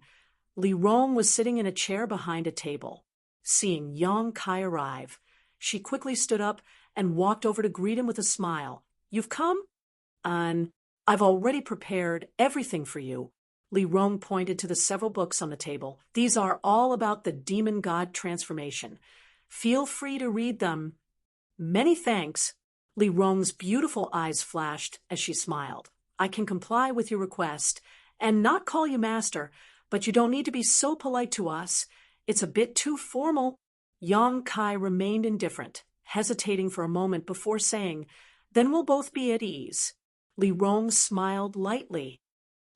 Speaker 1: Li Rong was sitting in a chair behind a table. Seeing Yang Kai arrive, she quickly stood up and walked over to greet him with a smile. "You've come? I've already prepared everything for you." Li Rong pointed to the several books on the table. "These are all about the demon god transformation. Feel free to read them." "Many thanks." Li Rong's beautiful eyes flashed as she smiled. "I can comply with your request and not call you master, but you don't need to be so polite to us. It's a bit too formal." Yang Kai remained indifferent, hesitating for a moment before saying, "Then we'll both be at ease." Li Rong smiled lightly.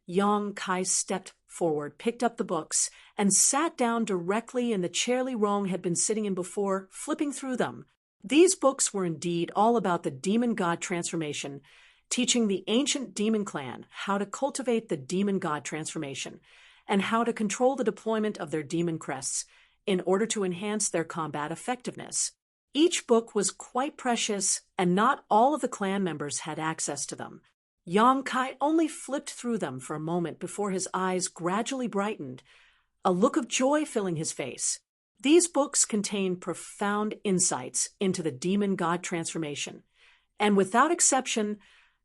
Speaker 1: Yang Kai stepped forward, picked up the books, and sat down directly in the chair Li Rong had been sitting in before, flipping through them. These books were indeed all about the demon god transformation, teaching the ancient demon clan how to cultivate the demon god transformation and how to control the deployment of their demon crests in order to enhance their combat effectiveness. Each book was quite precious, and not all of the clan members had access to them. Yang Kai only flipped through them for a moment before his eyes gradually brightened, a look of joy filling his face. These books contain profound insights into the demon god transformation, and without exception,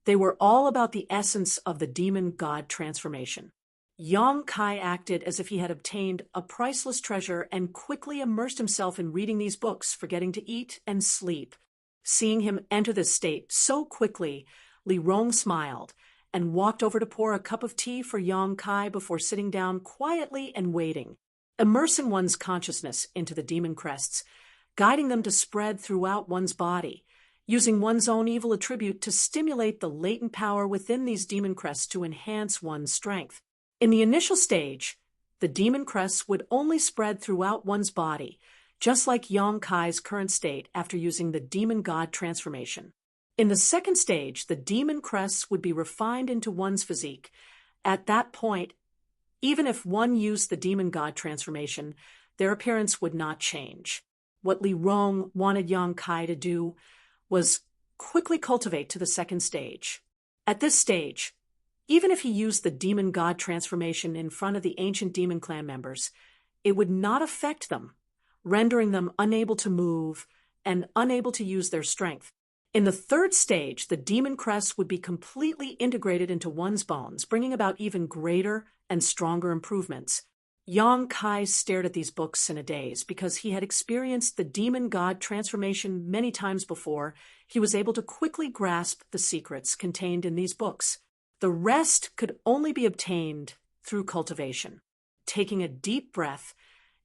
Speaker 1: they were all about the essence of the demon god transformation. Yang Kai acted as if he had obtained a priceless treasure and quickly immersed himself in reading these books, forgetting to eat and sleep. Seeing him enter this state so quickly, Li Rong smiled and walked over to pour a cup of tea for Yang Kai before sitting down quietly and waiting. Immersing one's consciousness into the demon crests, guiding them to spread throughout one's body, using one's own evil attribute to stimulate the latent power within these demon crests to enhance one's strength. In the initial stage, the demon crests would only spread throughout one's body, just like Yang Kai's current state after using the demon god transformation. In the second stage, the demon crests would be refined into one's physique. At that point, even if one used the demon god transformation, their appearance would not change. What Li Rong wanted Yang Kai to do was quickly cultivate to the second stage. At this stage, even if he used the demon god transformation in front of the ancient demon clan members, it would not affect them, rendering them unable to move and unable to use their strength. In the third stage, the demon crest would be completely integrated into one's bones, bringing about even greater and stronger improvements. Yang Kai stared at these books in a daze because he had experienced the demon god transformation many times before. He was able to quickly grasp the secrets contained in these books. The rest could only be obtained through cultivation. Taking a deep breath,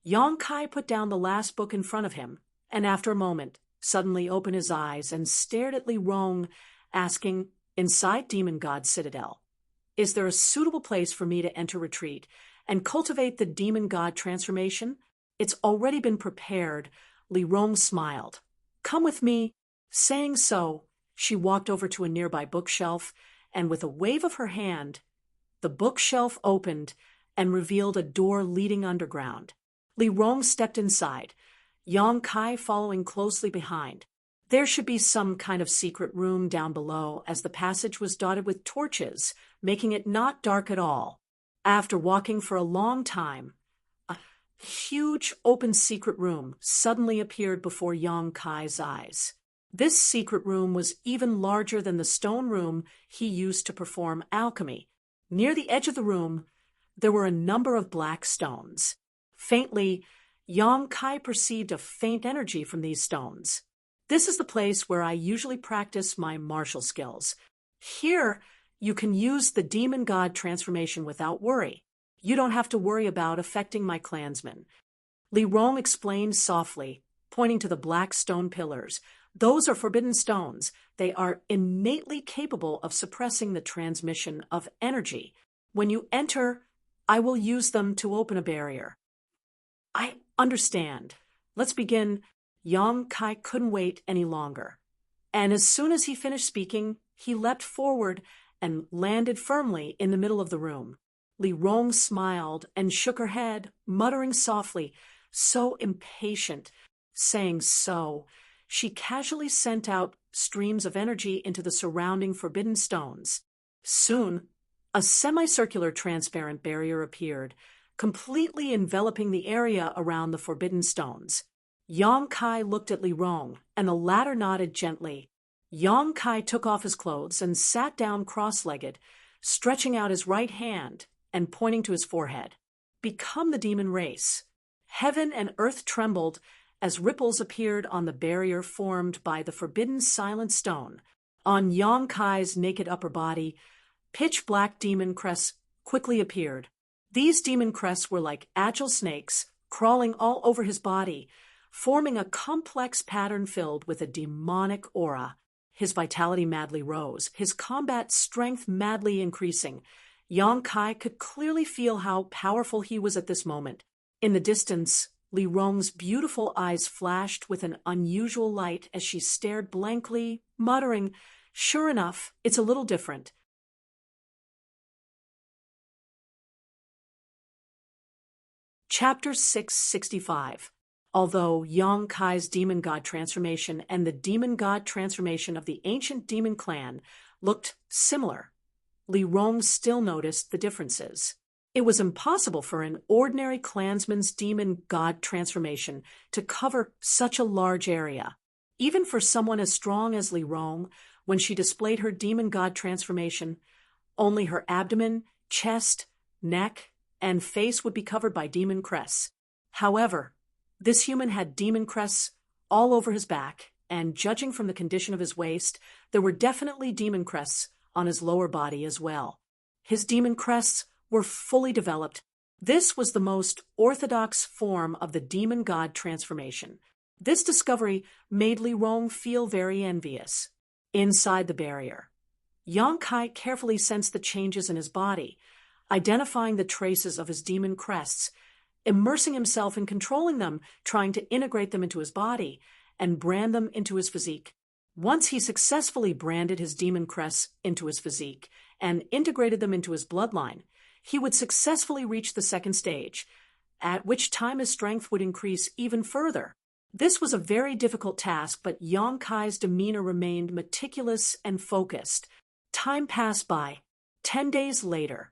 Speaker 1: Yang Kai put down the last book in front of him, and after a moment, suddenly opened his eyes and stared at Li Rong, asking, "Inside Demon God Citadel, is there a suitable place for me to enter retreat and cultivate the demon god transformation?" "It's already been prepared." Li Rong smiled. "Come with me." Saying so, she walked over to a nearby bookshelf, and with a wave of her hand, the bookshelf opened and revealed a door leading underground. Li Rong stepped inside, Yang Kai following closely behind. There should be some kind of secret room down below, as the passage was dotted with torches, making it not dark at all. After walking for a long time, a huge open secret room suddenly appeared before Yang Kai's eyes. This secret room was even larger than the stone room he used to perform alchemy. Near the edge of the room, there were a number of black stones. Faintly, Yang Kai perceived a faint energy from these stones. "This is the place where I usually practice my martial skills. Here, you can use the demon god transformation without worry. You don't have to worry about affecting my clansmen." Li Rong explained softly, pointing to the black stone pillars. "Those are forbidden stones. They are innately capable of suppressing the transmission of energy. When you enter, I will use them to open a barrier." "I understand. Let's begin." Yang Kai couldn't wait any longer, and as soon as he finished speaking, he leapt forward and landed firmly in the middle of the room. Li Rong smiled and shook her head, muttering softly, "So impatient." Saying so, she casually sent out streams of energy into the surrounding forbidden stones. Soon, a semicircular transparent barrier appeared, completely enveloping the area around the forbidden stones. Yang Kai looked at Li Rong, and the latter nodded gently. Yang Kai took off his clothes and sat down cross-legged, stretching out his right hand and pointing to his forehead. Become the demon race. Heaven and earth trembled as ripples appeared on the barrier formed by the forbidden silent stone. On Yang Kai's naked upper body, pitch-black demon crests quickly appeared. These demon crests were like agile snakes, crawling all over his body, forming a complex pattern filled with a demonic aura. His vitality madly rose, his combat strength madly increasing. Yang Kai could clearly feel how powerful he was at this moment. In the distance, Li Rong's beautiful eyes flashed with an unusual light as she stared blankly, muttering, "Sure enough, it's a little different." Chapter 665. Although Yang Kai's demon god transformation and the demon god transformation of the ancient demon clan looked similar, Li Rong still noticed the differences. It was impossible for an ordinary clansman's demon god transformation to cover such a large area. Even for someone as strong as Li Rong, when she displayed her demon god transformation, only her abdomen, chest, neck, and face would be covered by demon crests. However, this human had demon crests all over his back, and judging from the condition of his waist, there were definitely demon crests on his lower body as well. His demon crests were fully developed. This was the most orthodox form of the demon god transformation. This discovery made Li Rong feel very envious. Inside the barrier, Yang Kai carefully sensed the changes in his body, identifying the traces of his demon crests, immersing himself in controlling them, trying to integrate them into his body and brand them into his physique. Once he successfully branded his demon crests into his physique and integrated them into his bloodline, he would successfully reach the second stage, at which time his strength would increase even further. This was a very difficult task, but Yang Kai's demeanor remained meticulous and focused. Time passed by. 10 days later,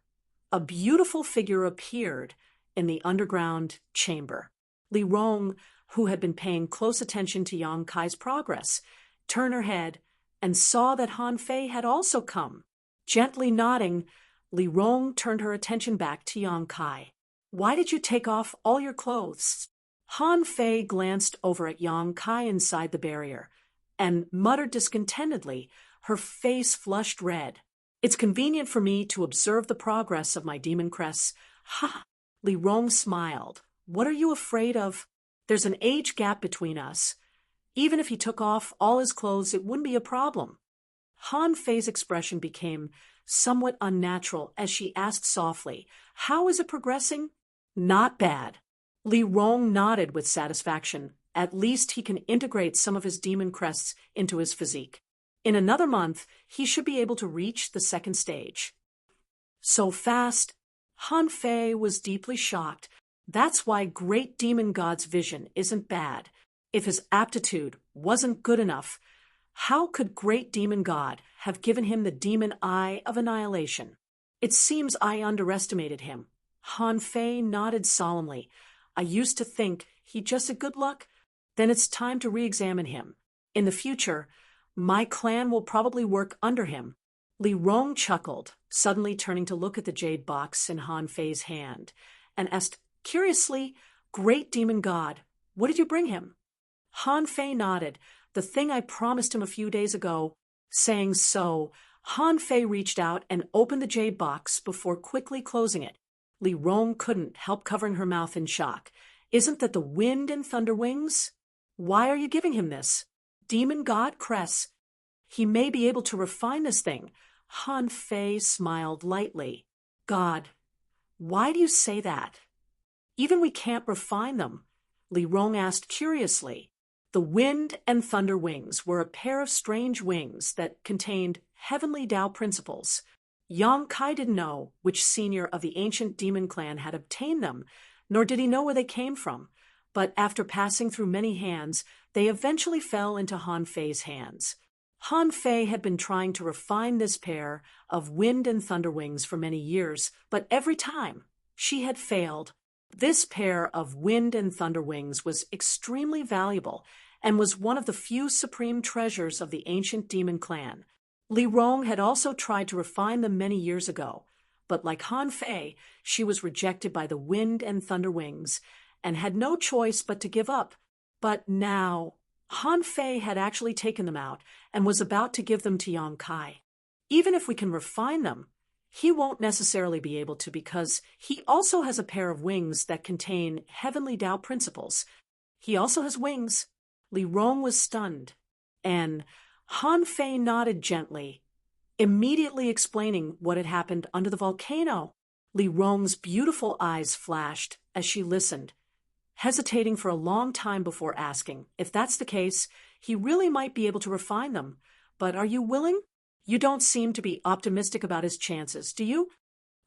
Speaker 1: a beautiful figure appeared in the underground chamber. Li Rong, who had been paying close attention to Yang Kai's progress, turned her head and saw that Han Fei had also come. Gently nodding, Li Rong turned her attention back to Yang Kai. "Why did you take off all your clothes?" Han Fei glanced over at Yang Kai inside the barrier and muttered discontentedly, her face flushed red. "It's convenient for me to observe the progress of my demon crests." "Ha!" Li Rong smiled. "What are you afraid of? There's an age gap between us. Even if he took off all his clothes, it wouldn't be a problem." Han Fei's expression became somewhat unnatural as she asked softly, "How is it progressing?" "Not bad." Li Rong nodded with satisfaction. At least he can integrate some of his demon crests into his physique. In another month, he should be able to reach the second stage. So fast? Han Fei was deeply shocked. That's why Great Demon God's vision isn't bad. If his aptitude wasn't good enough, how could Great Demon God have given him the demon eye of annihilation? "It seems I underestimated him." Han Fei nodded solemnly. "I used to think he'd just a good luck. Then it's time to re-examine him. In the future, my clan will probably work under him." Li Rong chuckled, suddenly turning to look at the jade box in Han Fei's hand, and asked curiously, "Great Demon God, what did you bring him?" Han Fei nodded. "The thing I promised him a few days ago." Saying so, Han Fei reached out and opened the jade box before quickly closing it. Li Rong couldn't help covering her mouth in shock. "Isn't that the wind and thunder wings? Why are you giving him this?" "Demon God Cress. He may be able to refine this thing." Han Fei smiled lightly. "God, why do you say that? Even we can't refine them," Li Rong asked curiously. The wind and thunder wings were a pair of strange wings that contained heavenly Tao principles. Yang Kai didn't know which senior of the ancient demon clan had obtained them, nor did he know where they came from, but after passing through many hands, they eventually fell into Han Fei's hands. Han Fei had been trying to refine this pair of wind and thunder wings for many years, but every time she had failed. This pair of wind and thunder wings was extremely valuable and was one of the few supreme treasures of the ancient demon clan. Li Rong had also tried to refine them many years ago, but like Han Fei, she was rejected by the wind and thunder wings and had no choice but to give up. But now, Han Fei had actually taken them out and was about to give them to Yang Kai. Even if we can refine them, he won't necessarily be able to because he also has a pair of wings that contain heavenly Tao principles. He also has wings. Li Rong was stunned, and Han Fei nodded gently, immediately explaining what had happened under the volcano. Li Rong's beautiful eyes flashed as she listened, hesitating for a long time before asking. If that's the case, he really might be able to refine them. But are you willing? You don't seem to be optimistic about his chances, do you?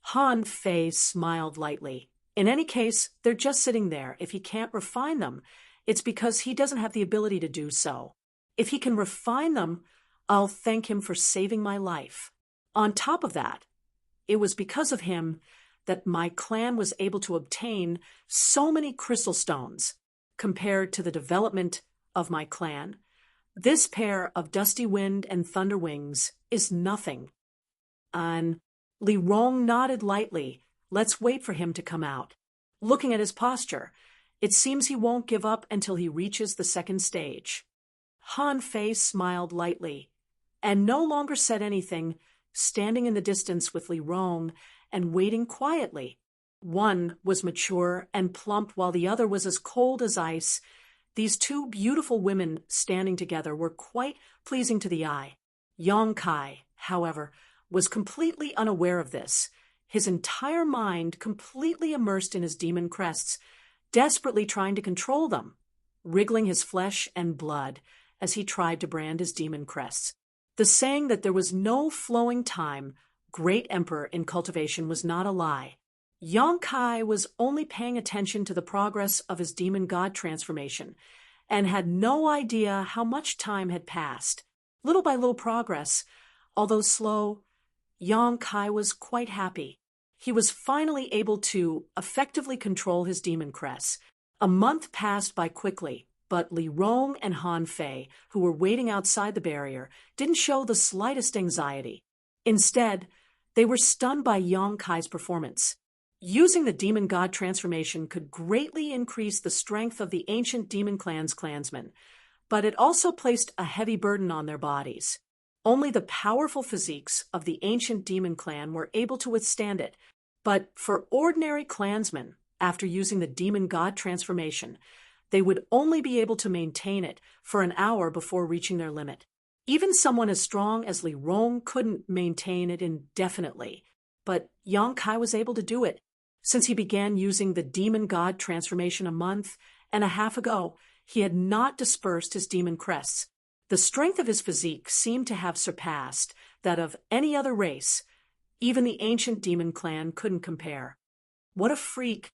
Speaker 1: Han Fei smiled lightly. In any case, they're just sitting there. If he can't refine them, it's because he doesn't have the ability to do so. If he can refine them, I'll thank him for saving my life. On top of that, it was because of him that my clan was able to obtain so many crystal stones. Compared to the development of my clan, this pair of dusty wind and thunder wings is nothing. And Li Rong nodded lightly. Let's wait for him to come out. Looking at his posture, it seems he won't give up until he reaches the second stage. Han Fei smiled lightly and no longer said anything, standing in the distance with Li Rong and waiting quietly. One was mature and plump while the other was as cold as ice. These two beautiful women standing together were quite pleasing to the eye. Yang Kai, however, was completely unaware of this, his entire mind completely immersed in his demon crests, desperately trying to control them, wriggling his flesh and blood as he tried to brand his demon crests. The saying that there was no flowing time, great emperor in cultivation, was not a lie. Yang Kai was only paying attention to the progress of his demon god transformation and had no idea how much time had passed. Little by little progress, although slow, Yang Kai was quite happy. He was finally able to effectively control his demon crests. A month passed by quickly, but Li Rong and Han Fei, who were waiting outside the barrier, didn't show the slightest anxiety. Instead, they were stunned by Yang Kai's performance. Using the demon god transformation could greatly increase the strength of the ancient demon clan's clansmen, but it also placed a heavy burden on their bodies. Only the powerful physiques of the ancient demon clan were able to withstand it, but for ordinary clansmen, after using the demon god transformation, they would only be able to maintain it for an hour before reaching their limit. Even someone as strong as Li Rong couldn't maintain it indefinitely, but Yang Kai was able to do it. Since he began using the demon god transformation a month and a half ago, he had not dispersed his demon crests. The strength of his physique seemed to have surpassed that of any other race. Even the ancient demon clan couldn't compare. What a freak!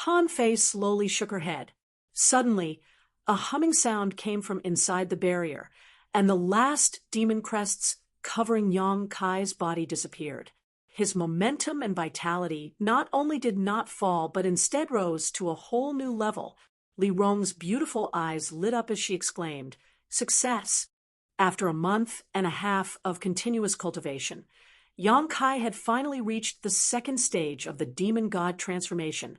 Speaker 1: Han Fei slowly shook her head. Suddenly, a humming sound came from inside the barrier, and the last demon crests covering Yang Kai's body disappeared. His momentum and vitality not only did not fall, but instead rose to a whole new level. Li Rong's beautiful eyes lit up as she exclaimed, "Success!" After a month and a half of continuous cultivation, Yang Kai had finally reached the second stage of the demon god transformation,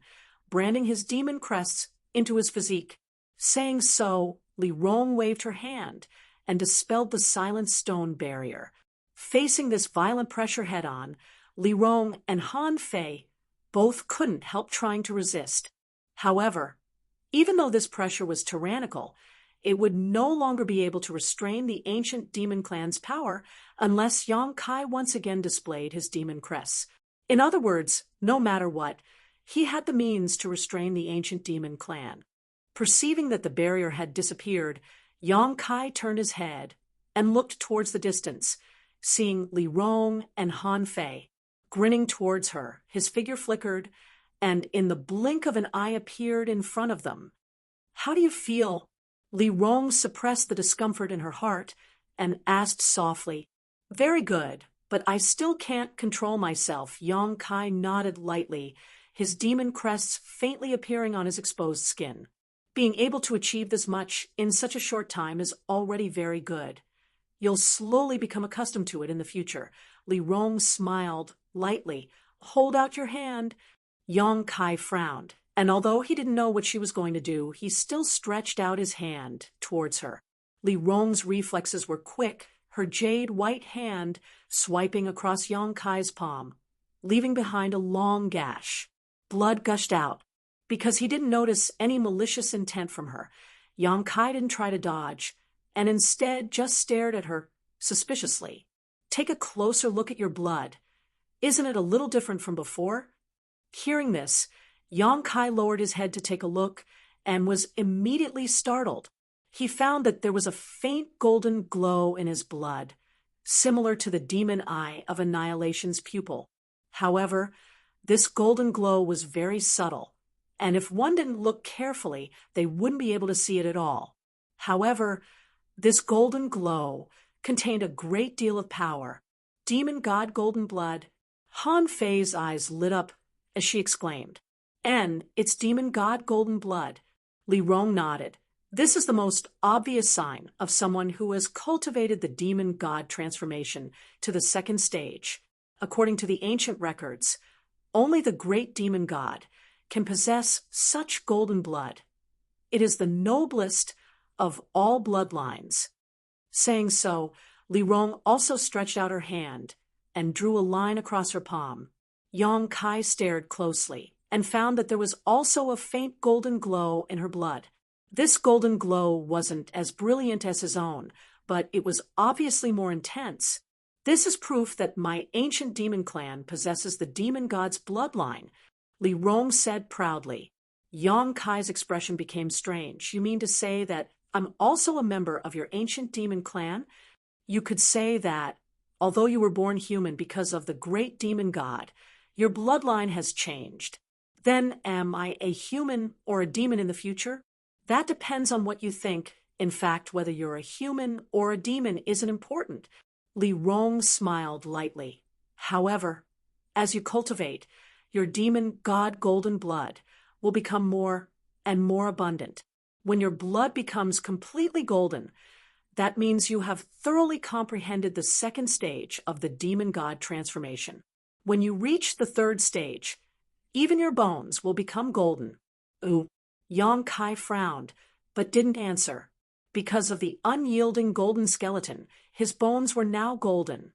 Speaker 1: branding his demon crests into his physique. Saying so, Li Rong waved her hand and dispelled the silent stone barrier. Facing this violent pressure head-on, Li Rong and Han Fei both couldn't help trying to resist. However, even though this pressure was tyrannical, it would no longer be able to restrain the ancient demon clan's power unless Yang Kai once again displayed his demon crests. In other words, no matter what, he had the means to restrain the ancient demon clan. Perceiving that the barrier had disappeared, Yang Kai turned his head and looked towards the distance, seeing Li Rong and Han Fei. Grinning towards her, his figure flickered, and in the blink of an eye appeared in front of them. "How do you feel?" Li Rong suppressed the discomfort in her heart and asked softly, "Very good, but I still can't control myself." Yong Kai nodded lightly, his demon crests faintly appearing on his exposed skin. Being able to achieve this much in such a short time is already very good. You'll slowly become accustomed to it in the future. Li Rong smiled lightly. "Hold out your hand." Yong Kai frowned, and although he didn't know what she was going to do, he still stretched out his hand towards her. Li Rong's reflexes were quick, her jade white hand swiping across Yong Kai's palm, leaving behind a long gash. Blood gushed out. Because he didn't notice any malicious intent from her, Yong Kai didn't try to dodge, and instead just stared at her suspiciously. "Take a closer look at your blood. Isn't it a little different from before?" Hearing this, Yong Kai lowered his head to take a look and was immediately startled. He found that there was a faint golden glow in his blood, similar to the demon eye of Annihilation's pupil. However, this golden glow was very subtle, and if one didn't look carefully, they wouldn't be able to see it at all. However, this golden glow contained a great deal of power. "Demon God golden blood." Han Fei's eyes lit up as she exclaimed, "And it's Demon God golden blood." Li Rong nodded. This is the most obvious sign of someone who has cultivated the demon god transformation to the second stage. According to the ancient records, only the great demon god can possess such golden blood. It is the noblest of all bloodlines. Saying so, Li Rong also stretched out her hand and drew a line across her palm. Yong Kai stared closely and found that there was also a faint golden glow in her blood. This golden glow wasn't as brilliant as his own, but it was obviously more intense. "This is proof that my ancient demon clan possesses the demon god's bloodline," Li Rong said proudly. Yong Kai's expression became strange. "You mean to say that I'm also a member of your ancient demon clan? You could say that, although you were born human because of the great demon god, your bloodline has changed. Then am I a human or a demon in the future? That depends on what you think. In fact, whether you're a human or a demon isn't important." Li Rong smiled lightly. "However, as you cultivate, your demon god golden blood will become more and more abundant. When your blood becomes completely golden, that means you have thoroughly comprehended the second stage of the demon god transformation. When you reach the third stage, even your bones will become golden." "Ooh." Yong Kai frowned, but didn't answer. Because of the unyielding golden skeleton, his bones were now golden.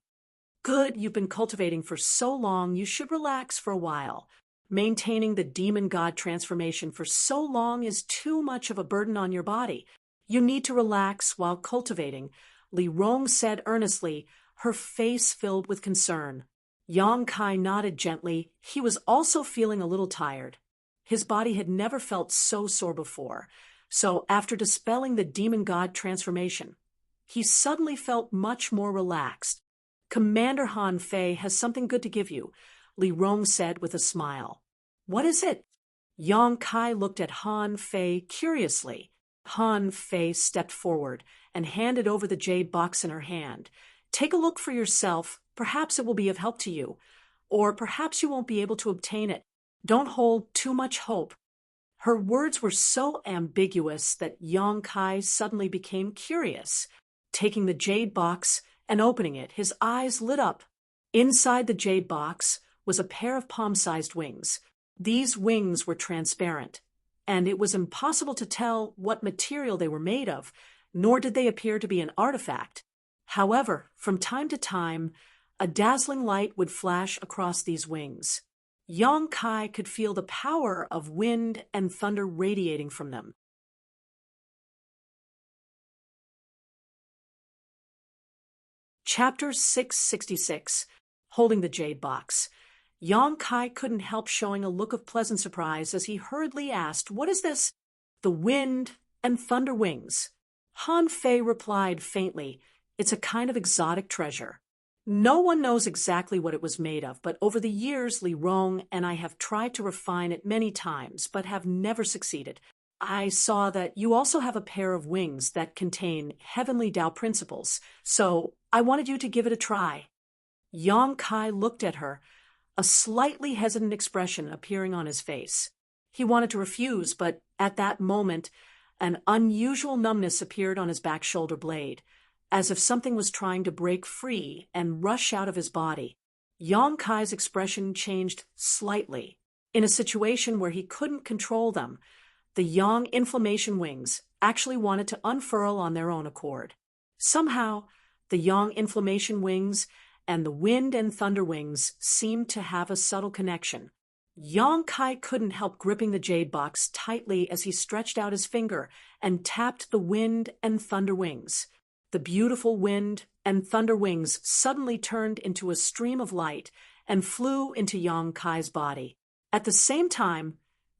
Speaker 1: "Good, you've been cultivating for so long, you should relax for a while. Maintaining the demon god transformation for so long is too much of a burden on your body. You need to relax while cultivating," Li Rong said earnestly, her face filled with concern. Yong Kai nodded gently. He was also feeling a little tired. His body had never felt so sore before, so after dispelling the demon god transformation, he suddenly felt much more relaxed. "Commander Han Fei has something good to give you," Li Rong said with a smile. "What is it?" Yong Kai looked at Han Fei curiously. Han Fei stepped forward and handed over the jade box in her hand. "Take a look for yourself. Perhaps it will be of help to you, or perhaps you won't be able to obtain it. Don't hold too much hope." Her words were so ambiguous that Yong Kai suddenly became curious. Taking the jade box and opening it, his eyes lit up. Inside the jade box was a pair of palm-sized wings. These wings were transparent, and it was impossible to tell what material they were made of, nor did they appear to be an artifact. However, from time to time, a dazzling light would flash across these wings. Yong Kai could feel the power of wind and thunder radiating from them. Chapter 666, Holding the Jade Box. Yong Kai couldn't help showing a look of pleasant surprise as he hurriedly asked, "What is this?" "The wind and thunder wings." Han Fei replied faintly, "It's a kind of exotic treasure. No one knows exactly what it was made of, but over the years Li Rong and I have tried to refine it many times, but have never succeeded. I saw that you also have a pair of wings that contain heavenly Tao principles, so I wanted you to give it a try. Yang Kai looked at her, a slightly hesitant expression appearing on his face. He wanted to refuse, but at that moment, an unusual numbness appeared on his back shoulder blade, as if something was trying to break free and rush out of his body. Yang Kai's expression changed slightly. In a situation where he couldn't control them, the yang inflammation wings actually wanted to unfurl on their own accord. Somehow, the yang inflammation wings and the wind and thunder wings seemed to have a subtle connection. Yang Kai couldn't help gripping the jade box tightly as he stretched out his finger and tapped the wind and thunder wings. The beautiful wind and thunder wings suddenly turned into a stream of light and flew into Yang Kai's body. At the same time,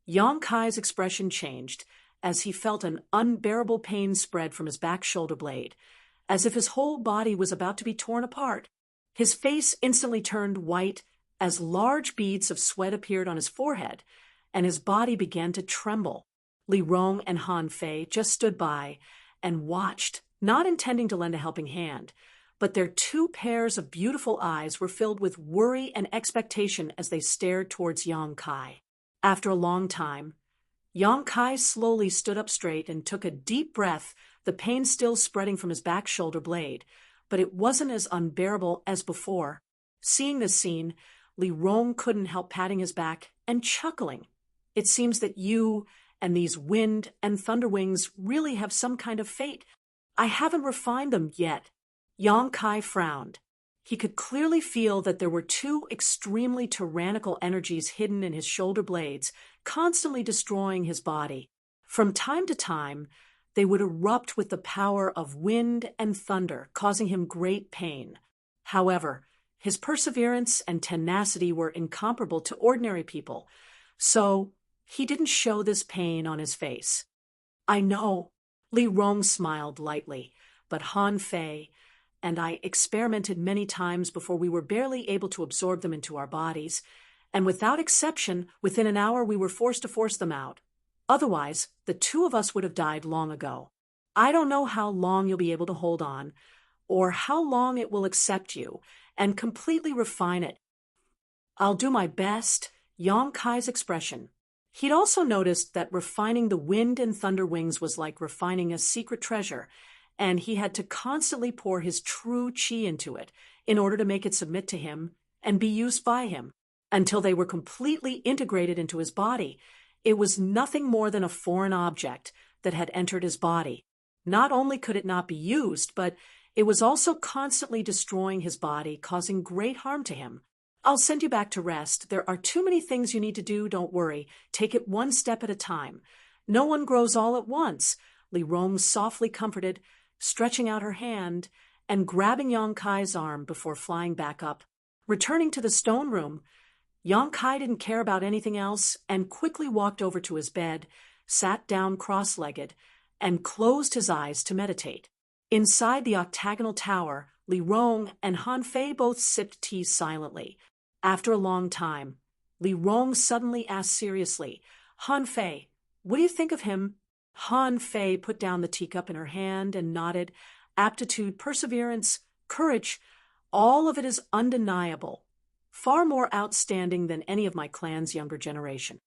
Speaker 1: Yang Kai's expression changed as he felt an unbearable pain spread from his back shoulder blade, as if his whole body was about to be torn apart. His face instantly turned white as large beads of sweat appeared on his forehead, and his body began to tremble. Li Rong and Han Fei just stood by and watched, not intending to lend a helping hand, but their two pairs of beautiful eyes were filled with worry and expectation as they stared towards Yang Kai. After a long time, Yang Kai slowly stood up straight and took a deep breath, the pain still spreading from his back shoulder blade, but it wasn't as unbearable as before. Seeing this scene, Li Rong couldn't help patting his back and chuckling. It seems that you and these wind and thunder wings really have some kind of fate. I haven't refined them yet. Yang Kai frowned. He could clearly feel that there were two extremely tyrannical energies hidden in his shoulder blades, constantly destroying his body. From time to time, they would erupt with the power of wind and thunder, causing him great pain. However, his perseverance and tenacity were incomparable to ordinary people, so he didn't show this pain on his face. I know. Li Rong smiled lightly, but Han Fei and I experimented many times before we were barely able to absorb them into our bodies, and without exception, within an hour we were forced to force them out. Otherwise, the two of us would have died long ago. I don't know how long you'll be able to hold on, or how long it will accept you and completely refine it. I'll do my best. Yang Kai's expression. He'd also noticed that refining the wind and thunder wings was like refining a secret treasure, and he had to constantly pour his true qi into it in order to make it submit to him and be used by him. Until they were completely integrated into his body, it was nothing more than a foreign object that had entered his body. Not only could it not be used, but it was also constantly destroying his body, causing great harm to him. I'll send you back to rest. There are too many things you need to do, don't worry. Take it one step at a time. No one grows all at once. Li Rong softly comforted, stretching out her hand and grabbing Yang Kai's arm before flying back up. Returning to the stone room, Yang Kai didn't care about anything else and quickly walked over to his bed, sat down cross-legged, and closed his eyes to meditate. Inside the octagonal tower, Li Rong and Han Fei both sipped tea silently. After a long time, Li Rong suddenly asked seriously, Han Fei, what do you think of him? Han Fei put down the teacup in her hand and nodded. Aptitude, perseverance, courage, all of it is undeniable. Far more outstanding than any of my clan's younger generation.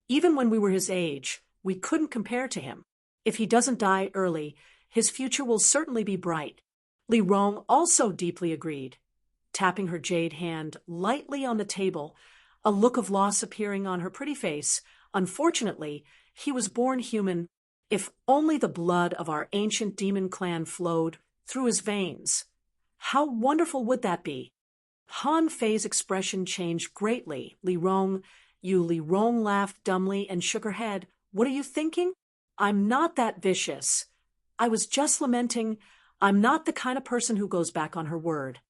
Speaker 1: Even when we were his age, we couldn't compare to him. If he doesn't die early, his future will certainly be bright. Li Rong also deeply agreed, tapping her jade hand lightly on the table, a look of loss appearing on her pretty face. Unfortunately, he was born human. If only the blood of our ancient demon clan flowed through his veins. How wonderful would that be? Han Fei's expression changed greatly. Li Rong laughed dumbly and shook her head. What are you thinking? I'm not that vicious. I was just lamenting. I'm not the kind of person who goes back on her word.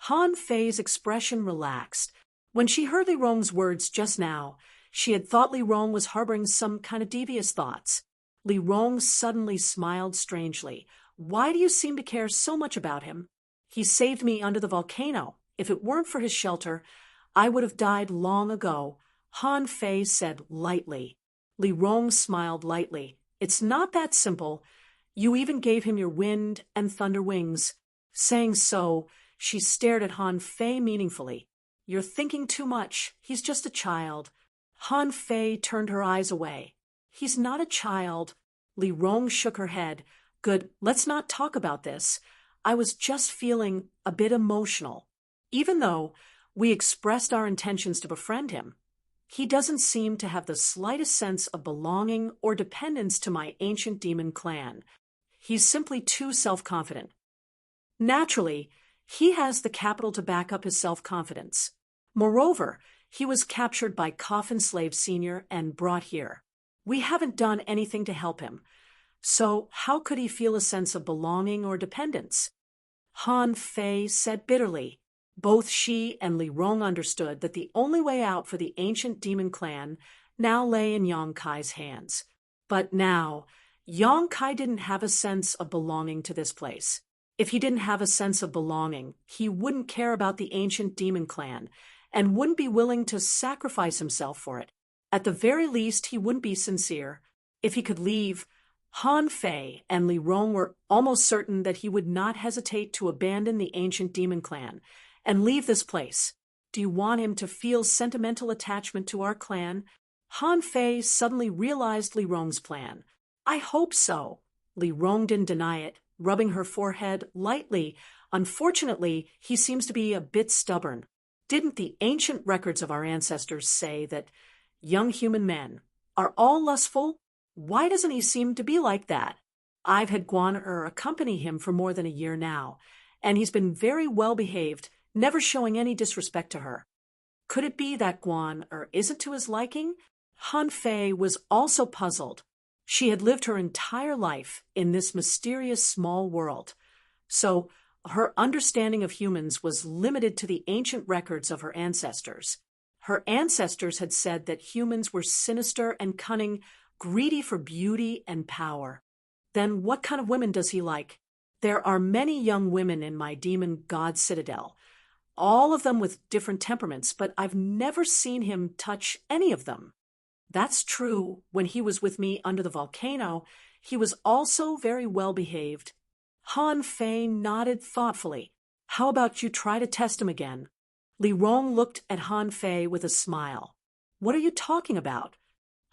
Speaker 1: Han Fei's expression relaxed. When she heard Li Rong's words just now, she had thought Li Rong was harboring some kind of devious thoughts. Li Rong suddenly smiled strangely. Why do you seem to care so much about him? He saved me under the volcano. If it weren't for his shelter, I would have died long ago, Han Fei said lightly. Li Rong smiled lightly. It's not that simple. You even gave him your wind and thunder wings. Saying so, she stared at Han Fei meaningfully. You're thinking too much. He's just a child. Han Fei turned her eyes away. He's not a child. Li Rong shook her head. Good, let's not talk about this. I was just feeling a bit emotional. Even though we expressed our intentions to befriend him, he doesn't seem to have the slightest sense of belonging or dependence to my ancient demon clan. He's simply too self-confident. Naturally, he has the capital to back up his self-confidence. Moreover, he was captured by Coffin Slave Sr. and brought here. We haven't done anything to help him. So how could he feel a sense of belonging or dependence? Han Fei said bitterly. Both she and Li Rong understood that the only way out for the ancient demon clan now lay in Yang Kai's hands. But now, Yang Kai didn't have a sense of belonging to this place. If he didn't have a sense of belonging, he wouldn't care about the ancient demon clan and wouldn't be willing to sacrifice himself for it. At the very least, he wouldn't be sincere. If he could leave, Han Fei and Li Rong were almost certain that he would not hesitate to abandon the ancient demon clan and leave this place. Do you want him to feel sentimental attachment to our clan? Han Fei suddenly realized Li Rong's plan. I hope so. Li Rong didn't deny it, rubbing her forehead lightly. Unfortunately, he seems to be a bit stubborn. Didn't the ancient records of our ancestors say that young human men are all lustful? Why doesn't he seem to be like that? I've had Guan accompany him for more than a year now, and he's been very well behaved, never showing any disrespect to her. Could it be that Guan isn't to his liking? Han Fei was also puzzled. She had lived her entire life in this mysterious small world, so her understanding of humans was limited to the ancient records of her ancestors. Her ancestors had said that humans were sinister and cunning, greedy for beauty and power. Then what kind of women does he like? There are many young women in my demon god citadel, all of them with different temperaments, but I've never seen him touch any of them. That's true. When he was with me under the volcano, he was also very well behaved. Han Fei nodded thoughtfully. How about you try to test him again? Li Rong looked at Han Fei with a smile. What are you talking about?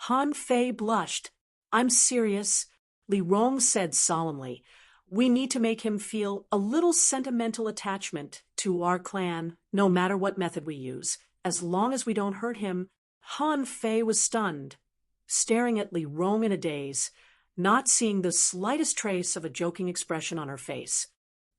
Speaker 1: Han Fei blushed. I'm serious, Li Rong said solemnly. We need to make him feel a little sentimental attachment to our clan, no matter what method we use, as long as we don't hurt him. Han Fei was stunned, staring at Li Rong in a daze, not seeing the slightest trace of a joking expression on her face.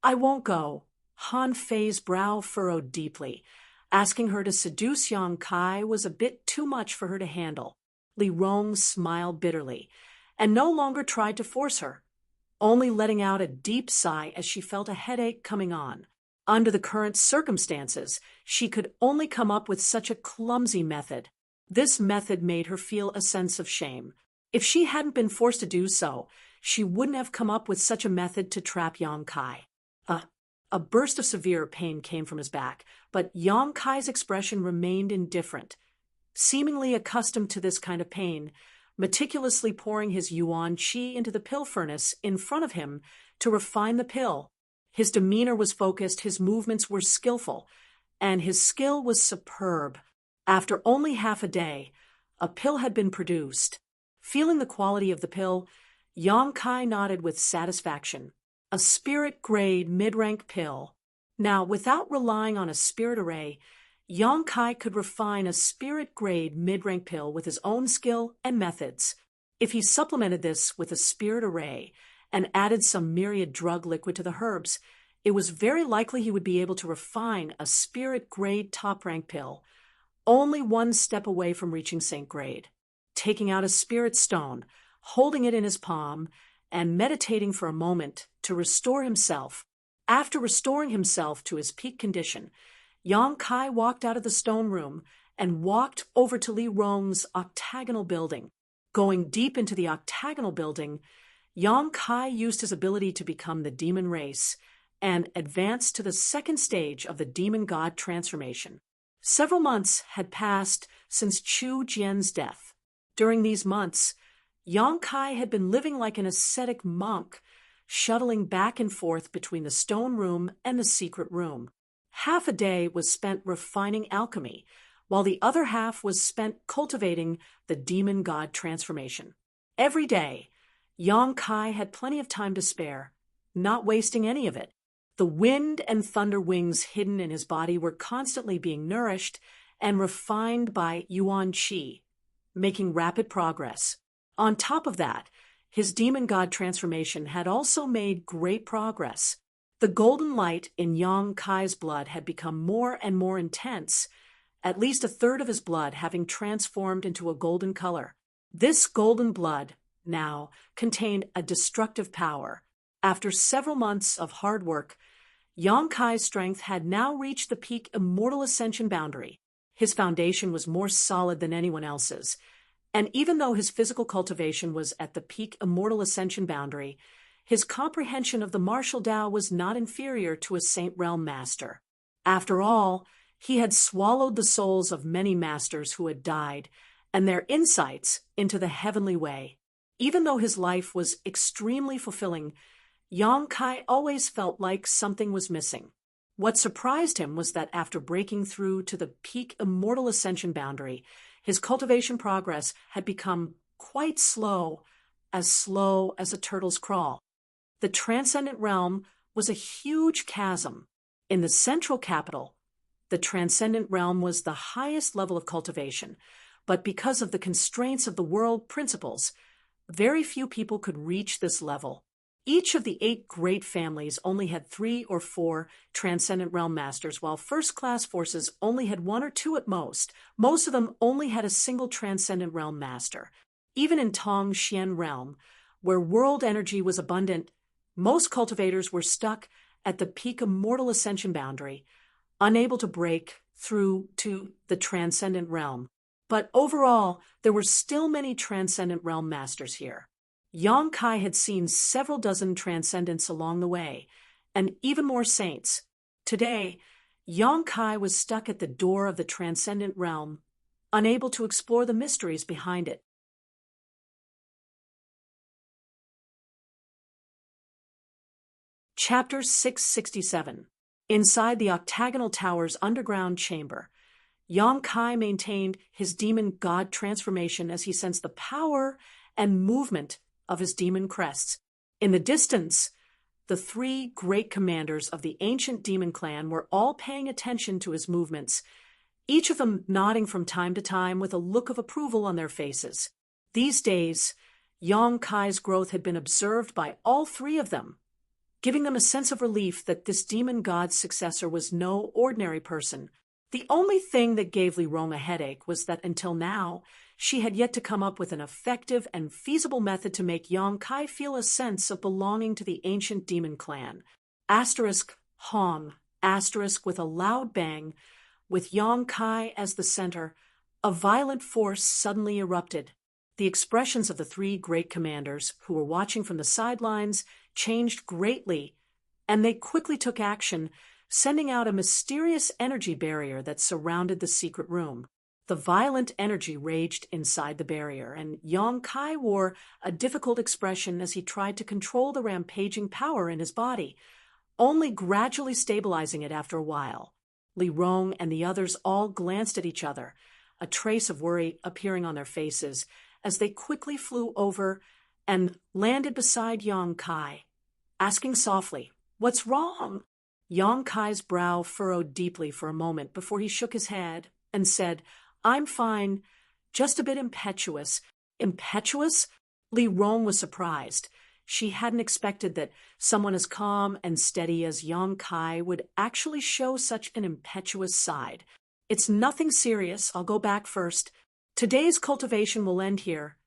Speaker 1: I won't go. Han Fei's brow furrowed deeply. Asking her to seduce Yang Kai was a bit too much for her to handle. Li Rong smiled bitterly, and no longer tried to force her, only letting out a deep sigh as she felt a headache coming on. Under the current circumstances, she could only come up with such a clumsy method. This method made her feel a sense of shame. If she hadn't been forced to do so, she wouldn't have come up with such a method to trap Yang Kai. A burst of severe pain came from his back, but Yang Kai's expression remained indifferent. Seemingly accustomed to this kind of pain, meticulously pouring his yuan qi into the pill furnace in front of him to refine the pill. His demeanor was focused, his movements were skillful, and his skill was superb. After only half a day, a pill had been produced. Feeling the quality of the pill, Yang Kai nodded with satisfaction. A spirit-grade mid-rank pill. Now, without relying on a spirit array, Yang Kai could refine a spirit-grade mid-rank pill with his own skill and methods. If he supplemented this with a spirit array and added some myriad drug liquid to the herbs, it was very likely he would be able to refine a spirit-grade top-rank pill, only one step away from reaching Saint grade. Taking out a spirit stone, holding it in his palm, and meditating for a moment to restore himself. After restoring himself to his peak condition, Yang Kai walked out of the stone room and walked over to Li Rong's octagonal building. Going deep into the octagonal building, Yang Kai used his ability to become the demon race and advanced to the second stage of the demon god transformation. Several months had passed since Chu Jian's death. During these months, Yang Kai had been living like an ascetic monk, shuttling back and forth between the stone room and the secret room. Half a day was spent refining alchemy, while the other half was spent cultivating the demon god transformation. Every day, Yang Kai had plenty of time to spare, not wasting any of it. The wind and thunder wings hidden in his body were constantly being nourished and refined by Yuan Qi, making rapid progress. On top of that, his demon god transformation had also made great progress. The golden light in Yang Kai's blood had become more and more intense, at least a third of his blood having transformed into a golden color. This golden blood now contained a destructive power. After several months of hard work, Yang Kai's strength had now reached the peak immortal ascension boundary. His foundation was more solid than anyone else's, and even though his physical cultivation was at the peak immortal ascension boundary, his comprehension of the martial Tao was not inferior to a Saint Realm master. After all, he had swallowed the souls of many masters who had died, and their insights into the heavenly way. Even though his life was extremely fulfilling, Yang Kai always felt like something was missing. What surprised him was that after breaking through to the peak immortal ascension boundary, his cultivation progress had become quite slow as a turtle's crawl. The transcendent realm was a huge chasm. In the central capital, the transcendent realm was the highest level of cultivation, but because of the constraints of the world principles, very few people could reach this level. Each of the 8 great families only had 3 or 4 Transcendent Realm Masters, while first-class forces only had 1 or 2 at most. Most of them only had a single Transcendent Realm Master. Even in Tong Xian Realm, where world energy was abundant, most cultivators were stuck at the peak immortal ascension boundary, unable to break through to the Transcendent Realm. But overall, there were still many Transcendent Realm Masters here. Yang Kai had seen several dozen transcendents along the way, and even more saints. Today, Yang Kai was stuck at the door of the transcendent realm, unable to explore the mysteries behind it. Chapter 667. Inside the octagonal tower's underground chamber, Yang Kai maintained his demon god transformation as he sensed the power and movement of his demon crests. In the distance, the 3 great commanders of the ancient demon clan were all paying attention to his movements, each of them nodding from time to time with a look of approval on their faces. These days, Yang Kai's growth had been observed by all 3 of them, giving them a sense of relief that this demon god's successor was no ordinary person. The only thing that gave Li Rong a headache was that until now, she had yet to come up with an effective and feasible method to make Yang Kai feel a sense of belonging to the ancient demon clan. Hong, with a loud bang, with Yang Kai as the center, a violent force suddenly erupted. The expressions of the 3 great commanders, who were watching from the sidelines, changed greatly, and they quickly took action, sending out a mysterious energy barrier that surrounded the secret room. The violent energy raged inside the barrier, and Yang Kai wore a difficult expression as he tried to control the rampaging power in his body, only gradually stabilizing it after a while. Li Rong and the others all glanced at each other, a trace of worry appearing on their faces, as they quickly flew over and landed beside Yang Kai, asking softly, "What's wrong?" Yang Kai's brow furrowed deeply for a moment before he shook his head and said, "I'm fine, just a bit impetuous." Impetuous? Li Rong was surprised. She hadn't expected that someone as calm and steady as Yang Kai would actually show such an impetuous side. "It's nothing serious. I'll go back first. Today's cultivation will end here,"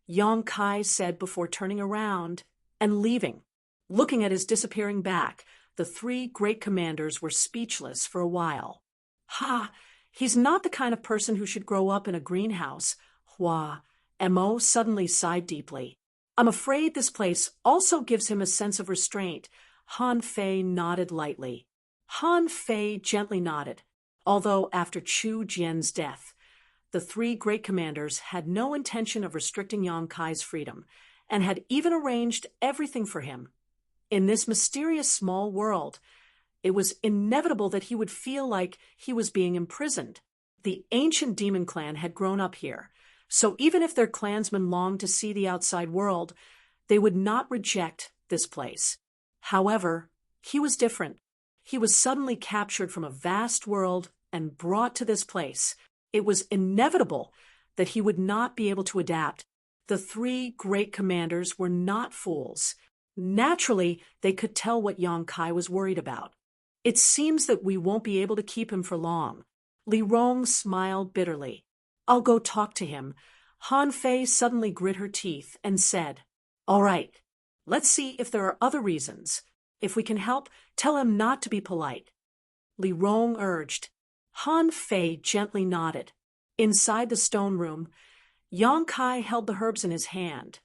Speaker 1: Yang Kai said before turning around and leaving. Looking at his disappearing back, the 3 great commanders were speechless for a while. "Ha! He's not the kind of person who should grow up in a greenhouse." Hua Mo suddenly sighed deeply. "I'm afraid this place also gives him a sense of restraint." Han Fei nodded lightly. Han Fei gently nodded, although after Chu Jian's death, the three great commanders had no intention of restricting Yang Kai's freedom, and had even arranged everything for him. In this mysterious small world, it was inevitable that he would feel like he was being imprisoned. The ancient demon clan had grown up here, so even if their clansmen longed to see the outside world, they would not reject this place. However, he was different. He was suddenly captured from a vast world and brought to this place. It was inevitable that he would not be able to adapt. The three great commanders were not fools. Naturally, they could tell what Yang Kai was worried about. It seems that we won't be able to keep him for long. Li Rong smiled bitterly. I'll go talk to him. Han Fei suddenly grit her teeth and said, All right, let's see if there are other reasons. If we can help, tell him not to be polite. Li Rong urged. Han Fei gently nodded. Inside the stone room, Yang Kai held the herbs in his hand,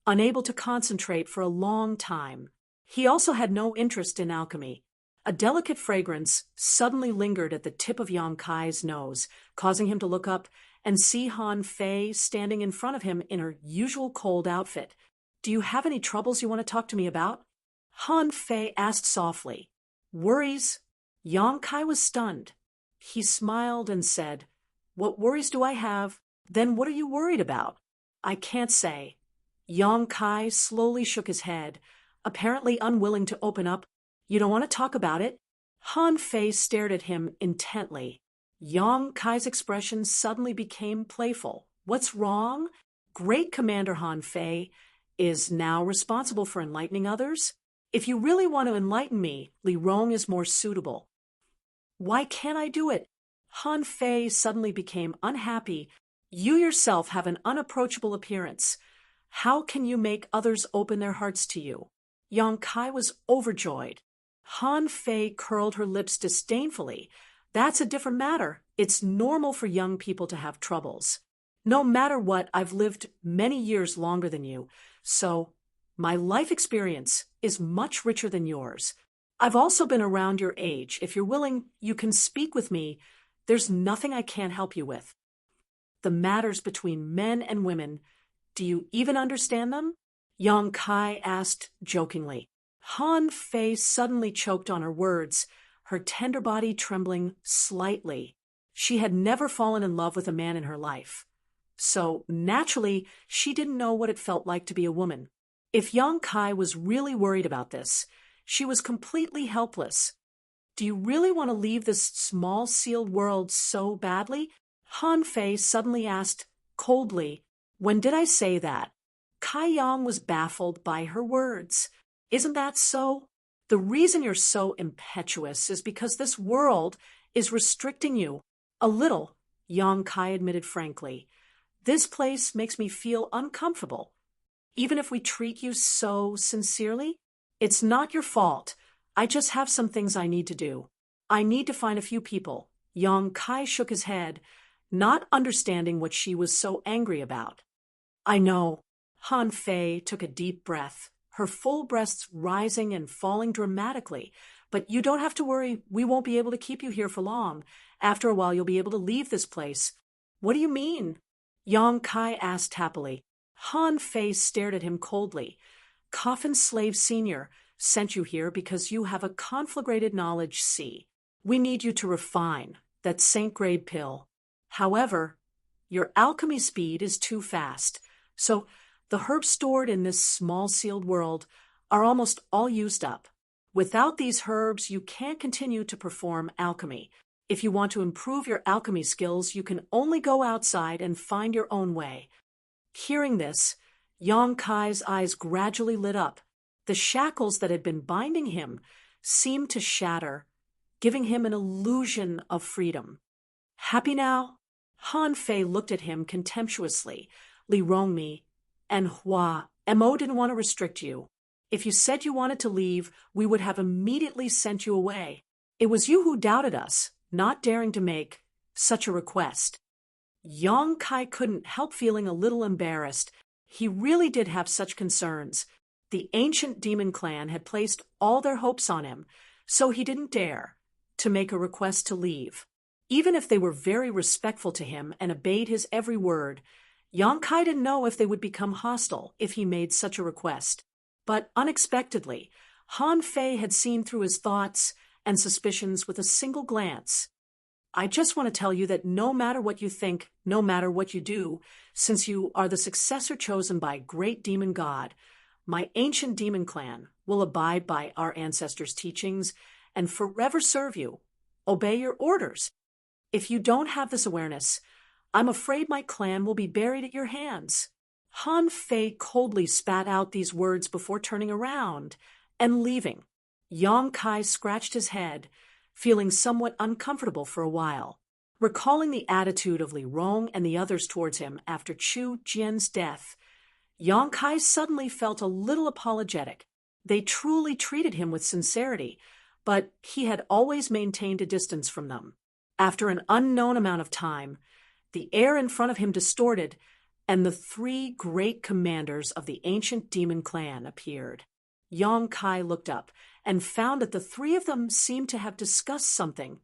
Speaker 1: unable to concentrate for a long time. He also had no interest in alchemy. A delicate fragrance suddenly lingered at the tip of Yang Kai's nose, causing him to look up and see Han Fei standing in front of him in her usual cold outfit. Do you have any troubles you want to talk to me about? Han Fei asked softly. Worries? Yang Kai was stunned. He smiled and said, What worries do I have? Then what are you worried about? I can't say. Yang Kai slowly shook his head, apparently unwilling to open up. You don't want to talk about it? Han Fei stared at him intently. Yang Kai's expression suddenly became playful. What's wrong? Great Commander Han Fei is now responsible for enlightening others? If you really want to enlighten me, Li Rong is more suitable. Why can't I do it? Han Fei suddenly became unhappy. You yourself have an unapproachable appearance. How can you make others open their hearts to you? Yang Kai was overjoyed. Han Fei curled her lips disdainfully. That's a different matter. It's normal for young people to have troubles. No matter what, I've lived many years longer than you, so my life experience is much richer than yours. I've also been around your age. If you're willing, you can speak with me. There's nothing I can't help you with. The matters between men and women, do you even understand them? Yang Kai asked jokingly. Han Fei suddenly choked on her words, her tender body trembling slightly. She had never fallen in love with a man in her life. So, naturally, she didn't know what it felt like to be a woman. If Yang Kai was really worried about this, she was completely helpless. Do you really want to leave this small sealed world so badly? Han Fei suddenly asked coldly. When did I say that? Kai Yang was baffled by her words. Isn't that so? The reason you're so impetuous is because this world is restricting you. A little, Yang Kai admitted frankly. This place makes me feel uncomfortable. Even if we treat you so sincerely, it's not your fault. I just have some things I need to do. I need to find a few people. Yang Kai shook his head, not understanding what she was so angry about. I know. Han Fei took a deep breath, her full breasts rising and falling dramatically. But you don't have to worry. We won't be able to keep you here for long. After a while, you'll be able to leave this place. What do you mean? Yang Kai asked happily. Han Fei stared at him coldly. Coffin Slave Sr. sent you here because you have a conflagrated knowledge C. We need you to refine that Saint-grade pill. However, your alchemy speed is too fast, so the herbs stored in this small sealed world are almost all used up. Without these herbs, you can't continue to perform alchemy. If you want to improve your alchemy skills, you can only go outside and find your own way. Hearing this, Yang Kai's eyes gradually lit up. The shackles that had been binding him seemed to shatter, giving him an illusion of freedom. Happy now? Han Fei looked at him contemptuously. Li Rongmi and Hua, Mo didn't want to restrict you. If you said you wanted to leave, we would have immediately sent you away. It was you who doubted us, not daring to make such a request. Yang Kai couldn't help feeling a little embarrassed. He really did have such concerns. The ancient demon clan had placed all their hopes on him, so he didn't dare to make a request to leave. Even if they were very respectful to him and obeyed his every word, Yang Kai didn't know if they would become hostile if he made such a request. But unexpectedly, Han Fei had seen through his thoughts and suspicions with a single glance. I just want to tell you that no matter what you think, no matter what you do, since you are the successor chosen by great demon god, my ancient demon clan will abide by our ancestors' teachings and forever serve you, obey your orders. If you don't have this awareness, I'm afraid my clan will be buried at your hands. Han Fei coldly spat out these words before turning around and leaving. Yang Kai scratched his head, feeling somewhat uncomfortable for a while. Recalling the attitude of Li Rong and the others towards him after Chu Jian's death, Yang Kai suddenly felt a little apologetic. They truly treated him with sincerity, but he had always maintained a distance from them. After an unknown amount of time, the air in front of him distorted, and the three great commanders of the ancient demon clan appeared. Yang Kai looked up and found that the three of them seemed to have discussed something,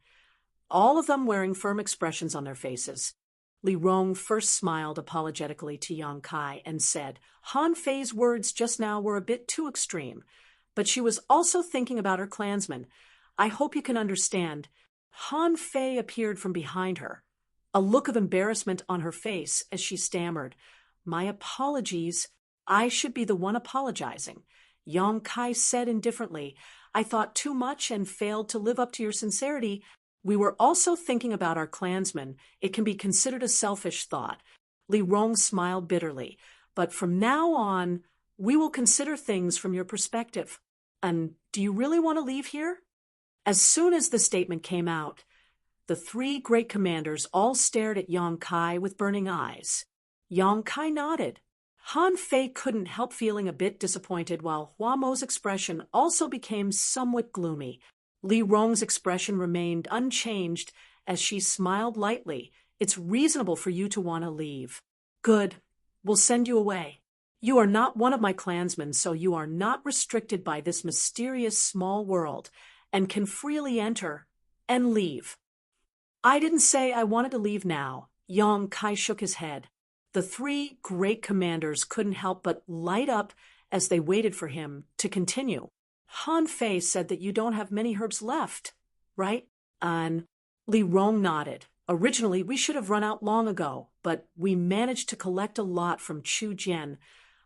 Speaker 1: all of them wearing firm expressions on their faces. Li Rong first smiled apologetically to Yang Kai and said, Han Fei's words just now were a bit too extreme, but she was also thinking about her clansmen. I hope you can understand. Han Fei appeared from behind her, a look of embarrassment on her face as she stammered, My apologies. I should be the one apologizing. Yang Kai said indifferently, I thought too much and failed to live up to your sincerity. We were also thinking about our clansmen. It can be considered a selfish thought. Li Rong smiled bitterly. But from now on, we will consider things from your perspective. And do you really want to leave here? As soon as the statement came out, the three great commanders all stared at Yang Kai with burning eyes. Yang Kai nodded. Han Fei couldn't help feeling a bit disappointed, while Hua Mo's expression also became somewhat gloomy. Li Rong's expression remained unchanged as she smiled lightly. It's reasonable for you to want to leave. Good. We'll send you away. You are not one of my clansmen, so you are not restricted by this mysterious small world and can freely enter and leave. I didn't say I wanted to leave now. Yang Kai shook his head. The three great commanders couldn't help but light up as they waited for him to continue. Han Fei said that you don't have many herbs left, right? And Li Rong nodded. Originally, we should have run out long ago, but we managed to collect a lot from Chu Jian,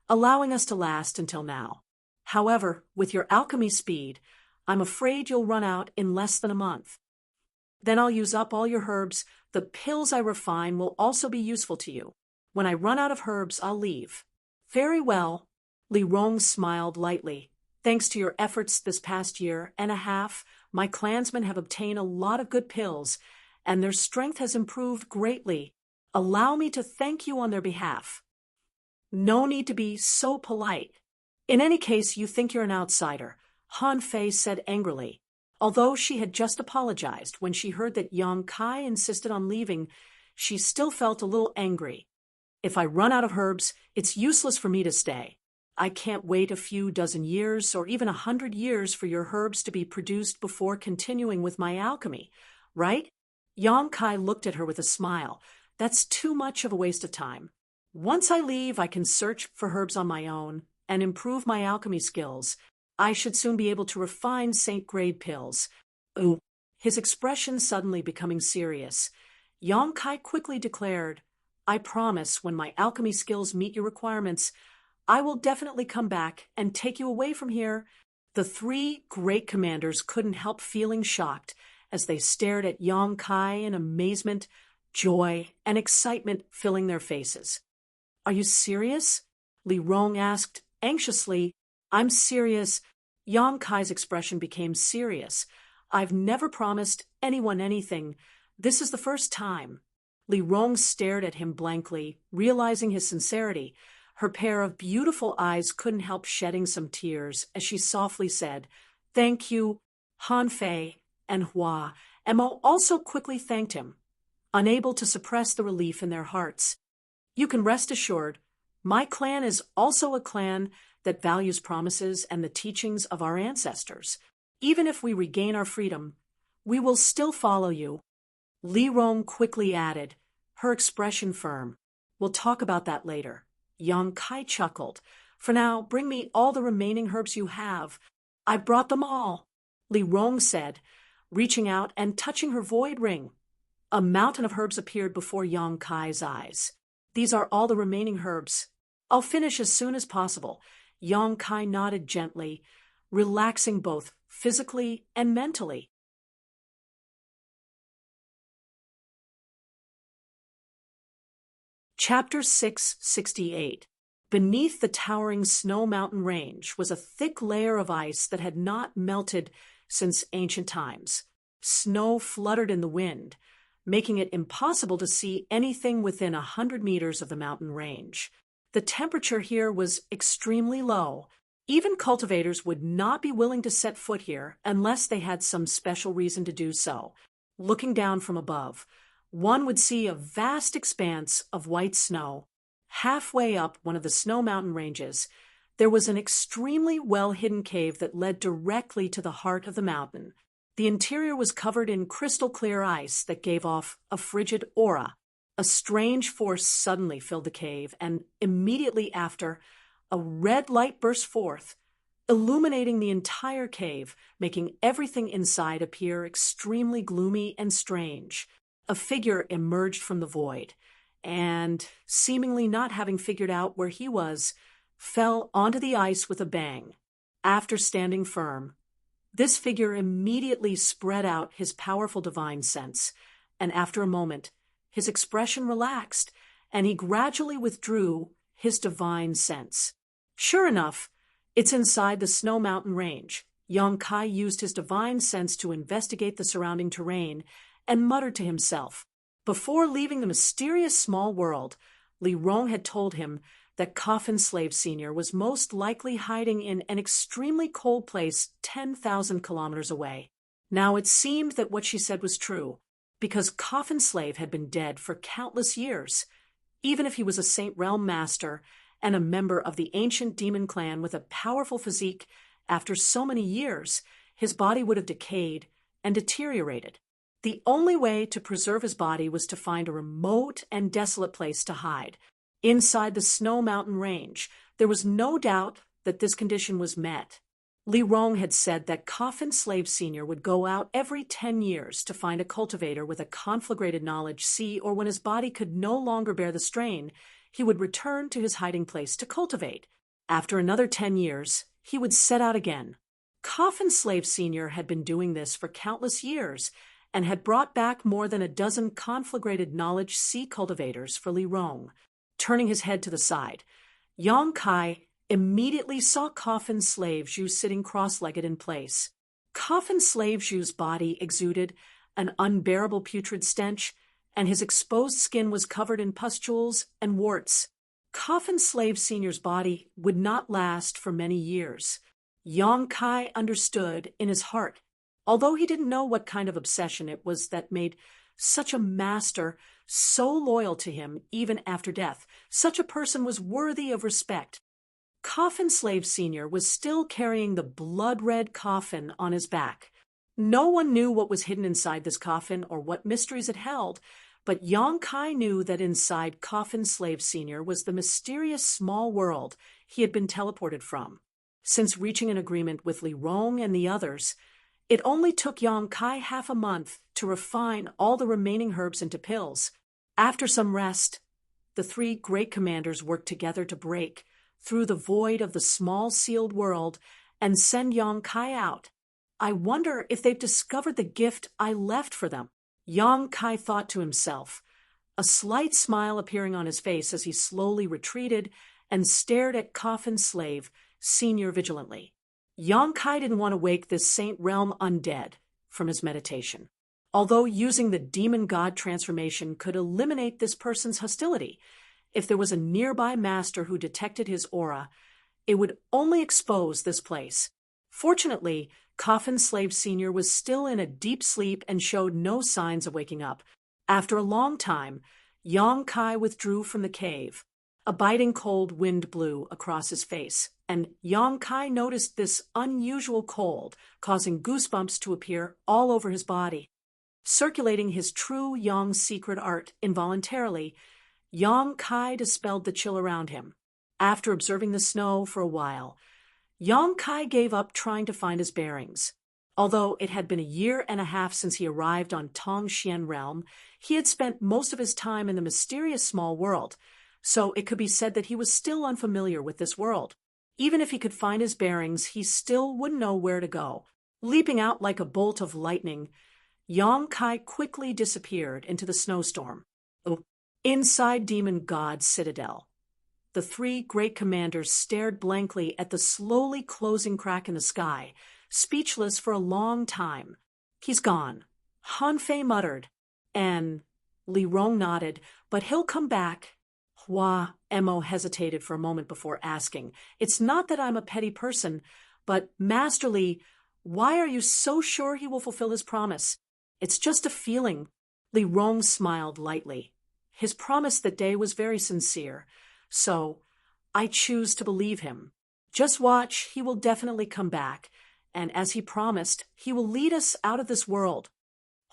Speaker 1: allowing us to last until now. However, with your alchemy speed, I'm afraid you'll run out in less than a month. Then I'll use up all your herbs. The pills I refine will also be useful to you. When I run out of herbs, I'll leave. Very well. Li Rong smiled lightly. Thanks to your efforts this past year and a half, my clansmen have obtained a lot of good pills, and their strength has improved greatly. Allow me to thank you on their behalf. No need to be so polite. In any case, you think you're an outsider, Han Fei said angrily. Although she had just apologized when she heard that Yang Kai insisted on leaving, she still felt a little angry. If I run out of herbs, it's useless for me to stay. I can't wait a few dozen years or even 100 years for your herbs to be produced before continuing with my alchemy, right? Yang Kai looked at her with a smile. That's too much of a waste of time. Once I leave, I can search for herbs on my own and improve my alchemy skills. I should soon be able to refine saint-grade pills. Ooh. His expression suddenly becoming serious. Yang Kai quickly declared, I promise when my alchemy skills meet your requirements, I will definitely come back and take you away from here. The three great commanders couldn't help feeling shocked as they stared at Yang Kai in amazement, joy, and excitement filling their faces. Are you serious? Li Rong asked anxiously. I'm serious. Yang Kai's expression became serious. I've never promised anyone anything. This is the first time. Li Rong stared at him blankly, realizing his sincerity. Her pair of beautiful eyes couldn't help shedding some tears as she softly said, Thank you, Han Fei and Hua. Emma also quickly thanked him, unable to suppress the relief in their hearts. You can rest assured, my clan is also a clan that values promises and the teachings of our ancestors. Even if we regain our freedom, we will still follow you. Li Rong quickly added, her expression firm. We'll talk about that later. Yang Kai chuckled. For now, bring me all the remaining herbs you have. I've brought them all, Li Rong said, reaching out and touching her void ring. A mountain of herbs appeared before Yang Kai's eyes. These are all the remaining herbs. I'll finish as soon as possible. Yang Kai nodded gently, relaxing both physically and mentally. Chapter 668. Beneath the towering snow mountain range was a thick layer of ice that had not melted since ancient times. Snow fluttered in the wind, making it impossible to see anything within 100 meters of the mountain range. The temperature here was extremely low. Even cultivators would not be willing to set foot here unless they had some special reason to do so. Looking down from above, one would see a vast expanse of white snow. Halfway up one of the snow mountain ranges, there was an extremely well-hidden cave that led directly to the heart of the mountain. The interior was covered in crystal-clear ice that gave off a frigid aura. A strange force suddenly filled the cave, and immediately after, a red light burst forth, illuminating the entire cave, making everything inside appear extremely gloomy and strange. A figure emerged from the void, and, seemingly not having figured out where he was, fell onto the ice with a bang. After standing firm, this figure immediately spread out his powerful divine sense, and after a moment, his expression relaxed, and he gradually withdrew his divine sense. Sure enough, it's inside the snow mountain range. Yang Kai used his divine sense to investigate the surrounding terrain and muttered to himself. Before leaving the mysterious small world, Li Rong had told him that Coffin Slave Sr. was most likely hiding in an extremely cold place 10,000 kilometers away. Now it seemed that what she said was true, because Coffin Slave had been dead for countless years. Even if he was a Saint Realm master and a member of the ancient demon clan with a powerful physique, after so many years, his body would have decayed and deteriorated. The only way to preserve his body was to find a remote and desolate place to hide. Inside the snow mountain range, there was no doubt that this condition was met. Li Rong had said that Coffin Slave Sr. would go out every 10 years to find a cultivator with a conflagrated knowledge C, or when his body could no longer bear the strain, he would return to his hiding place to cultivate. After another 10 years, he would set out again. Coffin Slave Sr. had been doing this for countless years, and had brought back more than a dozen conflagrated knowledge C cultivators for Li Rong. Turning his head to the side, Yang Kai immediately saw Coffin Slave Zhu sitting cross-legged in place. Coffin Slave Zhu's body exuded an unbearable putrid stench, and his exposed skin was covered in pustules and warts. Coffin Slave Sr.'s body would not last for many years. Yang Kai understood in his heart, although he didn't know what kind of obsession it was that made such a master so loyal to him even after death. Such a person was worthy of respect. Coffin Slave Sr. was still carrying the blood-red coffin on his back. No one knew what was hidden inside this coffin or what mysteries it held, but Yang Kai knew that inside Coffin Slave Sr. was the mysterious small world he had been teleported from. Since reaching an agreement with Li Rong and the others, it only took Yang Kai half a month to refine all the remaining herbs into pills. After some rest, the three great commanders worked together to break through the void of the small sealed world and send Yang Kai out. I wonder if they've discovered the gift I left for them, Yang Kai thought to himself, a slight smile appearing on his face as he slowly retreated and stared at Coffin Slave Sr. vigilantly. Yang Kai didn't want to wake this Saint Realm undead from his meditation. Although using the demon god transformation could eliminate this person's hostility, if there was a nearby master who detected his aura, it would only expose this place. Fortunately, Coffin Slave Sr. was still in a deep sleep and showed no signs of waking up. After a long time, Yang Kai withdrew from the cave. A biting cold wind blew across his face, and Yang Kai noticed this unusual cold, causing goosebumps to appear all over his body. Circulating his true Yang secret art involuntarily, Yang Kai dispelled the chill around him. After observing the snow for a while, Yang Kai gave up trying to find his bearings. Although it had been a year and a half since he arrived on Tongxian Realm, he had spent most of his time in the mysterious small world, so it could be said that he was still unfamiliar with this world. Even if he could find his bearings, he still wouldn't know where to go. Leaping out like a bolt of lightning, Yang Kai quickly disappeared into the snowstorm. Inside Demon God's citadel, the three great commanders stared blankly at the slowly closing crack in the sky, speechless for a long time. "He's gone," Han Fei muttered, and Li Rong nodded, "but he'll come back." Hua Mo hesitated for a moment before asking, "It's not that I'm a petty person, but Master Li, why are you so sure he will fulfill his promise?" "It's just a feeling." Li Rong smiled lightly. His promise that day was very sincere, so I choose to believe him. Just watch, he will definitely come back, and as he promised, he will lead us out of this world.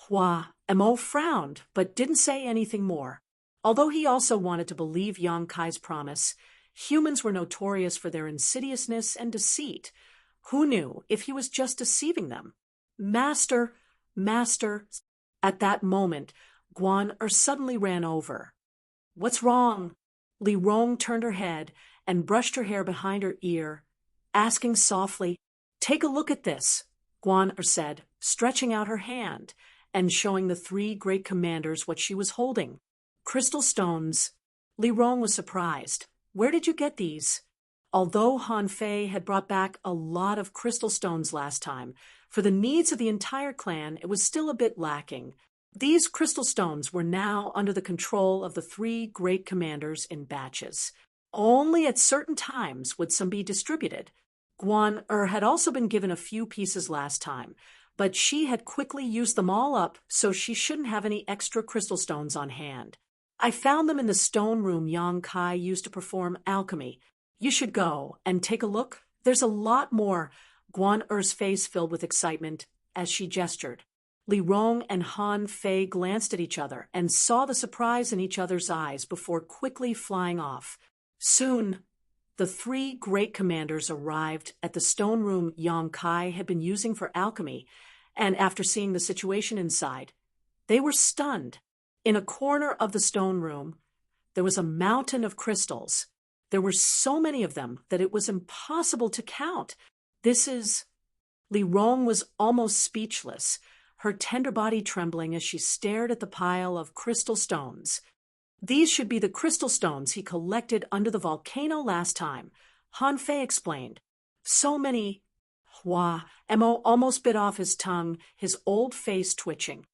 Speaker 1: Hua Mo frowned, but didn't say anything more. Although he also wanted to believe Yang Kai's promise, humans were notorious for their insidiousness and deceit. Who knew if he was just deceiving them? Master. At that moment, Guan suddenly ran over. "What's wrong?" Li Rong turned her head and brushed her hair behind her ear, asking softly. "Take a look at this," Guan said, stretching out her hand and showing the three great commanders what she was holding. "Crystal stones." Li Rong was surprised. "Where did you get these?" Although Han Fei had brought back a lot of crystal stones last time, for the needs of the entire clan it was still a bit lacking. These crystal stones were now under the control of the three great commanders in batches. Only at certain times would some be distributed. Guan had also been given a few pieces last time, but she had quickly used them all up, so she shouldn't have any extra crystal stones on hand. "I found them in the stone room Yang Kai used to perform alchemy. You should go and take a look. There's a lot more." Guan face filled with excitement as she gestured. Li Rong and Han Fei glanced at each other and saw the surprise in each other's eyes before quickly flying off. Soon, the three great commanders arrived at the stone room Yang Kai had been using for alchemy, and after seeing the situation inside, they were stunned. In a corner of the stone room, there was a mountain of crystals. There were so many of them that it was impossible to count. Li Rong was almost speechless, her tender body trembling as she stared at the pile of crystal stones. "These should be the crystal stones he collected under the volcano last time," Han Fei explained. "So many." Hua Mo almost bit off his tongue, his old face twitching.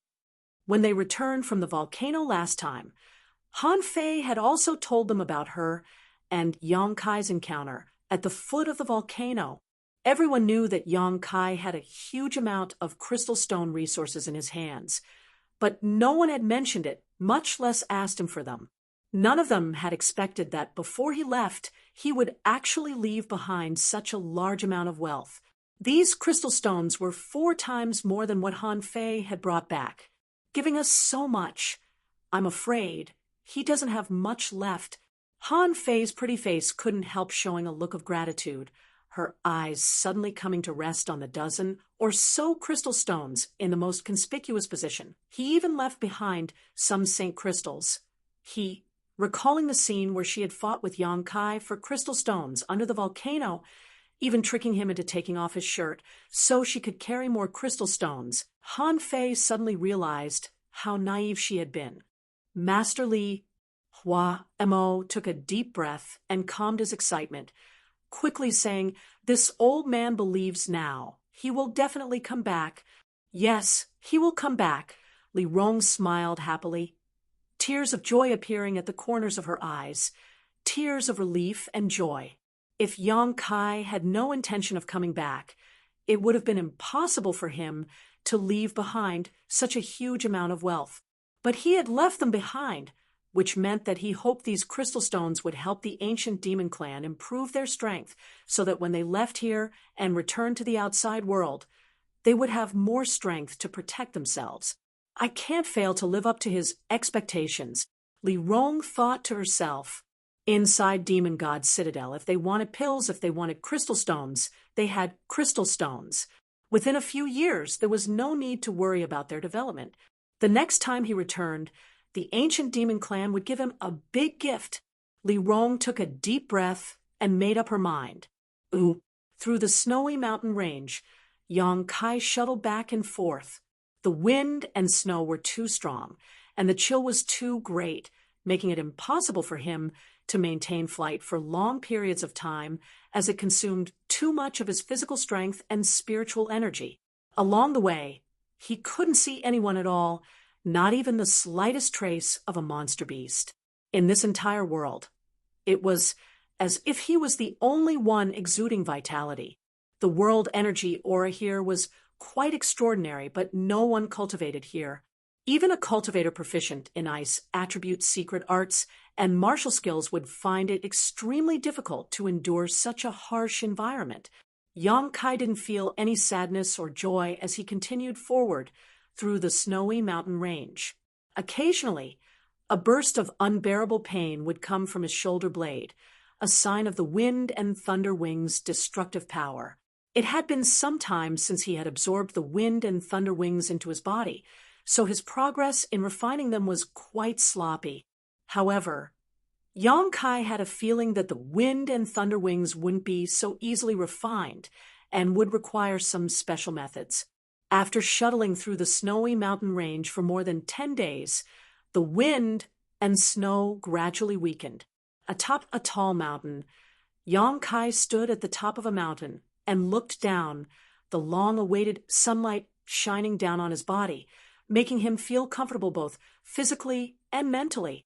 Speaker 1: When they returned from the volcano last time, Han Fei had also told them about her and Yang Kai's encounter at the foot of the volcano. Everyone knew that Yang Kai had a huge amount of crystal stone resources in his hands, but no one had mentioned it, much less asked him for them. None of them had expected that before he left, he would actually leave behind such a large amount of wealth. These crystal stones were 4 times more than what Han Fei had brought back, giving us so much. I'm afraid he doesn't have much left. Han Fei's pretty face couldn't help showing a look of gratitude, her eyes suddenly coming to rest on the dozen or so crystal stones in the most conspicuous position. He even left behind some Saint crystals. Recalling the scene where she had fought with Yang Kai for crystal stones under the volcano, even tricking him into taking off his shirt so she could carry more crystal stones, Han Fei suddenly realized how naive she had been. Master Li, Hua Mo took a deep breath and calmed his excitement, quickly saying, "This old man believes now. He will definitely come back." "Yes, he will come back." Li Rong smiled happily, tears of joy appearing at the corners of her eyes, tears of relief and joy. If Yang Kai had no intention of coming back, it would have been impossible for him to leave behind such a huge amount of wealth. But he had left them behind, which meant that he hoped these crystal stones would help the ancient demon clan improve their strength so that when they left here and returned to the outside world, they would have more strength to protect themselves. I can't fail to live up to his expectations, Li Rong thought to herself. Inside Demon God's citadel, if they wanted pills, if they wanted crystal stones, they had crystal stones. Within a few years, there was no need to worry about their development. The next time he returned, the ancient demon clan would give him a big gift. Li Rong took a deep breath and made up her mind. Ooh. Through the snowy mountain range, Yang Kai shuttled back and forth. The wind and snow were too strong, and the chill was too great, making it impossible for him to maintain flight for long periods of time, as it consumed too much of his physical strength and spiritual energy. Along the way, he couldn't see anyone at all, not even the slightest trace of a monster beast. In this entire world, it was as if he was the only one exuding vitality. The world energy aura here was quite extraordinary, but no one cultivated here. Even a cultivator proficient in ice, attributes, secret arts, and martial skills would find it extremely difficult to endure such a harsh environment. Yang Kai didn't feel any sadness or joy as he continued forward through the snowy mountain range. Occasionally, a burst of unbearable pain would come from his shoulder blade, a sign of the wind and thunder wings' destructive power. It had been some time since he had absorbed the wind and thunder wings into his body, so his progress in refining them was quite sloppy. However, Yang Kai had a feeling that the wind and thunder wings wouldn't be so easily refined and would require some special methods. After shuttling through the snowy mountain range for more than 10 days, the wind and snow gradually weakened. Atop a tall mountain, Yang Kai stood at the top of a mountain and looked down, the long-awaited sunlight shining down on his body, making him feel comfortable both physically and mentally.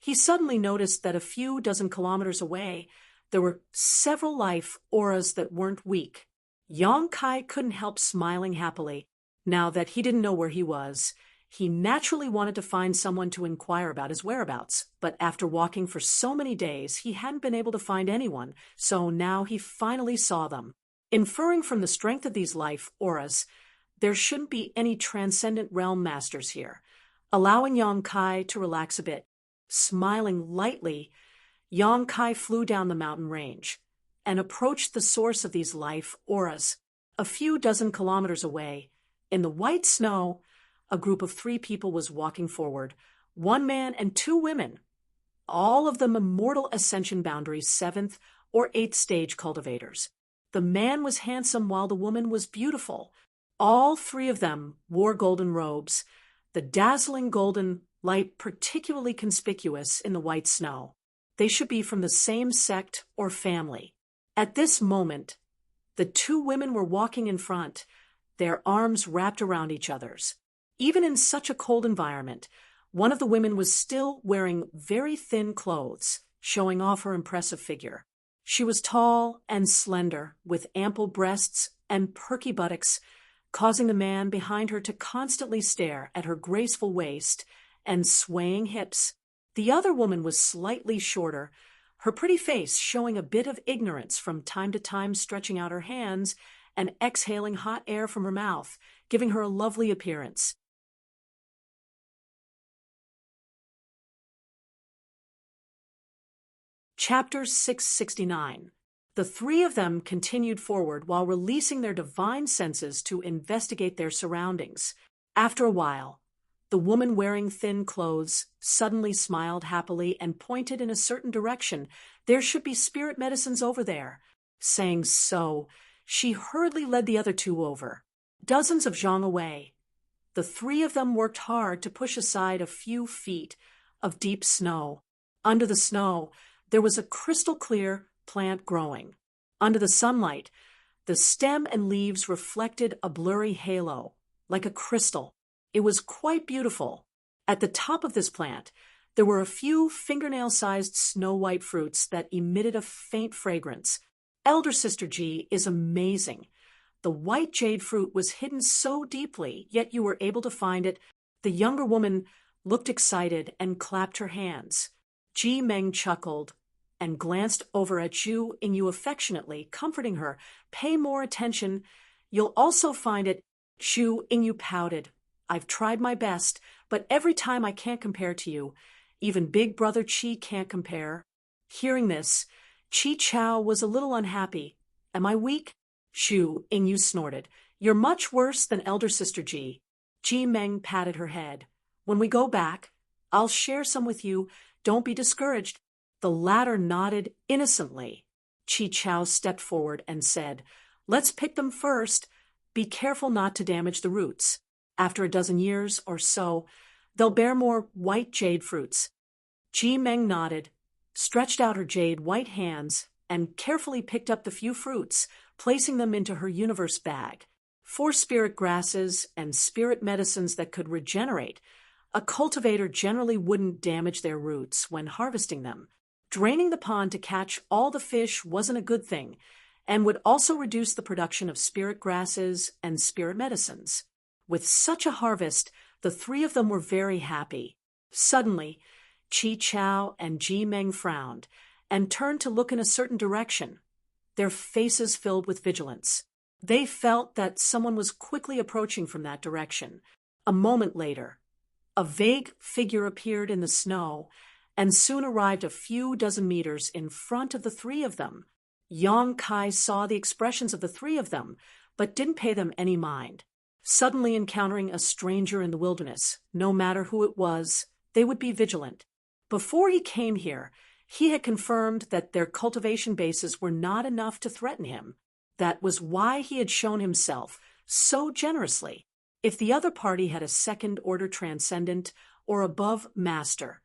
Speaker 1: He suddenly noticed that a few dozen kilometers away, there were several life auras that weren't weak. Yang Kai couldn't help smiling happily. Now that he didn't know where he was, he naturally wanted to find someone to inquire about his whereabouts, but after walking for so many days, he hadn't been able to find anyone, so now he finally saw them. Inferring from the strength of these life auras, there shouldn't be any transcendent realm masters here. Allowing Yang Kai to relax a bit, smiling lightly, Yang Kai flew down the mountain range and approached the source of these life auras. A few dozen kilometers away, in the white snow, a group of 3 people was walking forward, 1 man and 2 women, all of them immortal ascension boundaries 7th or 8th stage cultivators. The man was handsome while the woman was beautiful. All 3 of them wore golden robes, the dazzling golden light particularly conspicuous in the white snow. They should be from the same sect or family. At this moment, the 2 women were walking in front, their arms wrapped around each other's. Even in such a cold environment, one of the women was still wearing very thin clothes, showing off her impressive figure. She was tall and slender, with ample breasts and perky buttocks, causing the man behind her to constantly stare at her graceful waist and swaying hips. The other woman was slightly shorter, her pretty face showing a bit of ignorance, from time to time stretching out her hands and exhaling hot air from her mouth, giving her a lovely appearance. Chapter 669. The 3 of them continued forward while releasing their divine senses to investigate their surroundings. After a while, the woman wearing thin clothes suddenly smiled happily and pointed in a certain direction. There should be spirit medicines over there. Saying so, she hurriedly led the other 2 over. Dozens of zhang away, the 3 of them worked hard to push aside a few feet of deep snow. Under the snow, there was a crystal-clear plant growing. Under the sunlight, the stem and leaves reflected a blurry halo, like a crystal. It was quite beautiful. At the top of this plant, there were a few fingernail-sized snow-white fruits that emitted a faint fragrance. Elder Sister Ji is amazing. The white jade fruit was hidden so deeply, yet you were able to find it. The younger woman looked excited and clapped her hands. Ji Meng chuckled and glanced over at Zhu Yingyu affectionately, comforting her. Pay more attention. You'll also find it. Zhu Yingyu pouted. I've tried my best, but every time I can't compare to you. Even Big Brother Chi can't compare." Hearing this, Chi Chao was a little unhappy. "Am I weak?" Shu Ingyu snorted. "You're much worse than elder sister Ji." Ji Meng patted her head. "When we go back, I'll share some with you. Don't be discouraged." The latter nodded innocently. Chi Chao stepped forward and said, "Let's pick them first. Be careful not to damage the roots. After a dozen years or so, they'll bear more white jade fruits." Ji Meng nodded, stretched out her jade white hands, and carefully picked up the few fruits, placing them into her universe bag. 4 spirit grasses and spirit medicines that could regenerate. A cultivator generally wouldn't damage their roots when harvesting them. Draining the pond to catch all the fish wasn't a good thing, and would also reduce the production of spirit grasses and spirit medicines. With such a harvest, the 3 of them were very happy. Suddenly, Chi Chao and Ji Meng frowned and turned to look in a certain direction, their faces filled with vigilance. They felt that someone was quickly approaching from that direction. A moment later, a vague figure appeared in the snow and soon arrived a few dozen meters in front of the 3 of them. Yang Kai saw the expressions of the 3 of them, but didn't pay them any mind. Suddenly encountering a stranger in the wilderness, no matter who it was, they would be vigilant. Before he came here, he had confirmed that their cultivation bases were not enough to threaten him. That was why he had shown himself so generously. If the other party had a second-order transcendent or above master,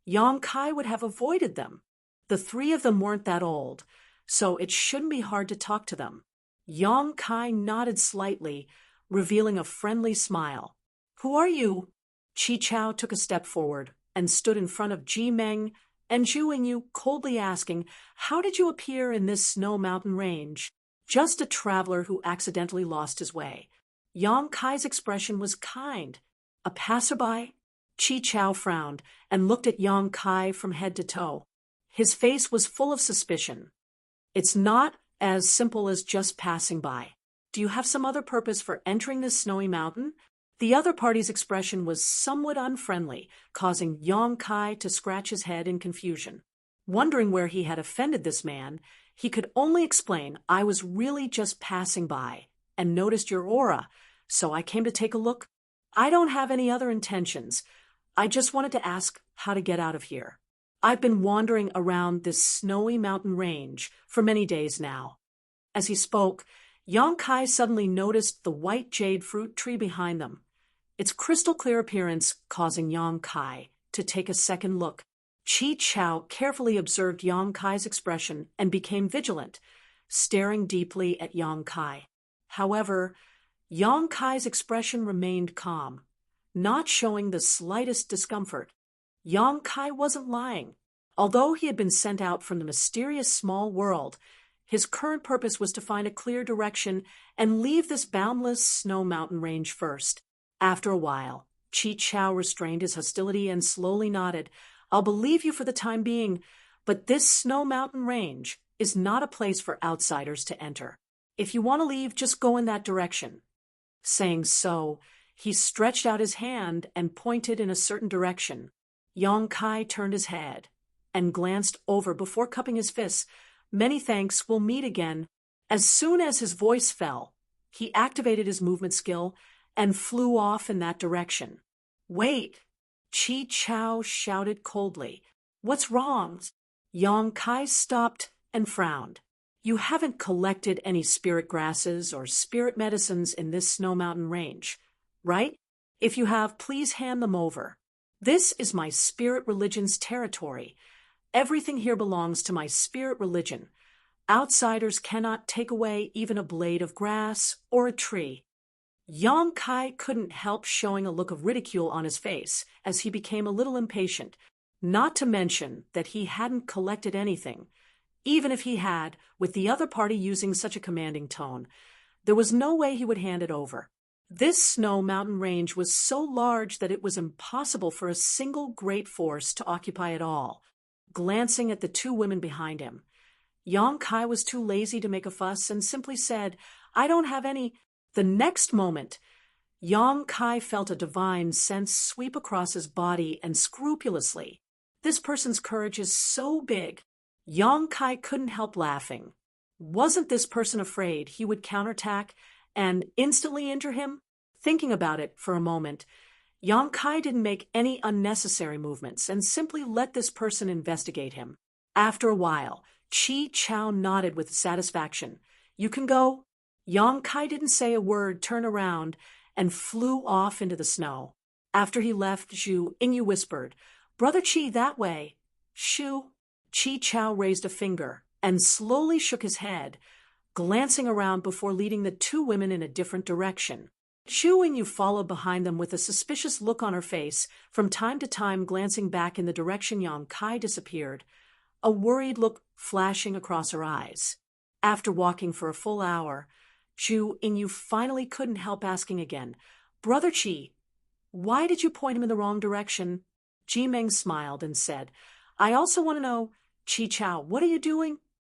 Speaker 1: Yang Kai would have avoided them. The 3 of them weren't that old, so it shouldn't be hard to talk to them. Yang Kai nodded slightly, revealing a friendly smile. "Who are you?" Chi Chao took a step forward and stood in front of Ji Meng and Zhu Yingyu, coldly asking, "How did you appear in this snow mountain range?" "Just a traveler who accidentally lost his way." Yang Kai's expression was kind. "A passerby?" Chi Chao frowned and looked at Yang Kai from head to toe. His face was full of suspicion. "It's not as simple as just passing by. Do you have some other purpose for entering this snowy mountain?" The other party's expression was somewhat unfriendly, causing Yang Kai to scratch his head in confusion. Wondering where he had offended this man, he could only explain, "I was really just passing by and noticed your aura, so I came to take a look. I don't have any other intentions. I just wanted to ask how to get out of here. I've been wandering around this snowy mountain range for many days now." As he spoke, Yang Kai suddenly noticed the white jade fruit tree behind them, its crystal-clear appearance causing Yang Kai to take a second look. Chi Chao carefully observed Yang Kai's expression and became vigilant, staring deeply at Yang Kai. However, Yang Kai's expression remained calm, not showing the slightest discomfort. Yang Kai wasn't lying. Although he had been sent out from the mysterious small world, his current purpose was to find a clear direction and leave this boundless snow mountain range first. After a while, Chi Chao restrained his hostility and slowly nodded. "I'll believe you for the time being, but this snow mountain range is not a place for outsiders to enter. If you want to leave, just go in that direction." Saying so, he stretched out his hand and pointed in a certain direction. Yang Kai turned his head and glanced over before cupping his fists. "Many thanks, we'll meet again." As soon as his voice fell, he activated his movement skill and flew off in that direction. "Wait!" Chi Chao shouted coldly. "What's wrong?" Yang Kai stopped and frowned. "You haven't collected any spirit grasses or spirit medicines in this snow mountain range, right? If you have, please hand them over. This is my spirit religion's territory. Everything here belongs to my spirit religion. Outsiders cannot take away even a blade of grass or a tree." Yang Kai couldn't help showing a look of ridicule on his face as he became a little impatient, not to mention that he hadn't collected anything. Even if he had, with the other party using such a commanding tone, there was no way he would hand it over. This snow mountain range was so large that it was impossible for a single great force to occupy it all. Glancing at the 2 women behind him, Yang Kai was too lazy to make a fuss and simply said, "I don't have any." The next moment, Yang Kai felt a divine sense sweep across his body and scrupulously. This person's courage is so big. Yang Kai couldn't help laughing. Wasn't this person afraid he would counterattack and instantly injure him? Thinking about it for a moment, Yang Kai didn't make any unnecessary movements and simply let this person investigate him. After a while, Chi Chao nodded with satisfaction. "You can go." Yang Kai didn't say a word, turned around, and flew off into the snow. After he left, Zhu Yingyu whispered, "Brother Chi, that way." "Shoo." Chi Chao raised a finger and slowly shook his head, glancing around before leading the two women in a different direction. Zhu Yingyu followed behind them with a suspicious look on her face, from time to time glancing back in the direction Yang Kai disappeared, a worried look flashing across her eyes. After walking for a full hour, Zhu Yingyu finally couldn't help asking again, "Brother Chi, why did you point him in the wrong direction?" Ji Meng smiled and said, "I also want to know, Chi Chao, what are you doing?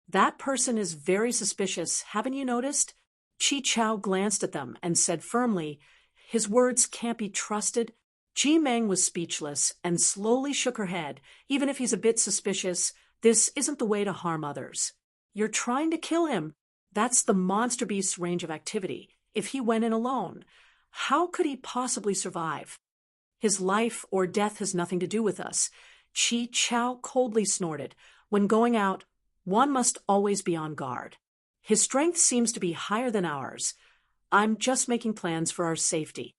Speaker 1: That person is very suspicious, haven't you noticed?" Chi Chao glanced at them and said firmly, "His words can't be trusted." Ji Meng was speechless and slowly shook her head. "Even if he's a bit suspicious, this isn't the way to harm others. You're trying to kill him. That's the monster beast's range of activity. If he went in alone, how could he possibly survive? His life or death has nothing to do with us." Chi Chao coldly snorted. "When going out, one must always be on guard. His strength seems to be higher than ours. I'm just making plans for our safety."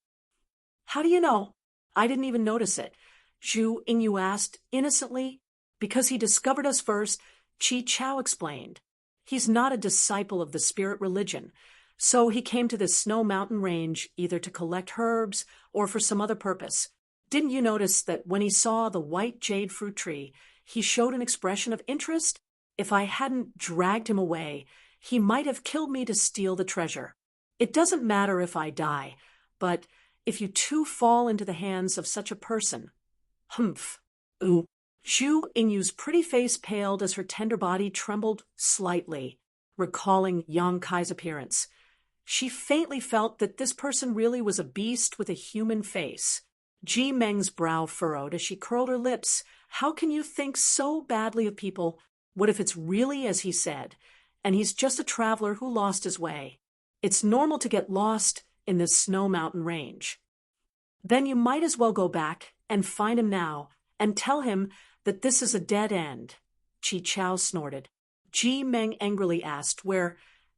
Speaker 1: "How do you know?" "I didn't even notice it," Zhu Yingyu asked innocently. "Because he discovered us first," Chi Chao explained. "He's not a disciple of the spirit religion, so he came to this snow mountain range either to collect herbs or for some other purpose. Didn't you notice that when he saw the white jade fruit tree, he showed an expression of interest? If I hadn't dragged him away, he might have killed me to steal the treasure. It doesn't matter if I die, but if you too fall into the hands of such a person—" "Humph. Ooh." Zhu Yingyu's pretty face paled as her tender body trembled slightly, recalling Yang Kai's appearance. She faintly felt that this person really was a beast with a human face. Ji Meng's brow furrowed as she curled her lips. "How can you think so badly of people? What if it's really as he said, and he's just a traveler who lost his way? It's normal to get lost in this snow mountain range." "Then you might as well go back and find him now and tell him that this is a dead end," Chi Chao snorted. Ji Meng angrily asked, "Where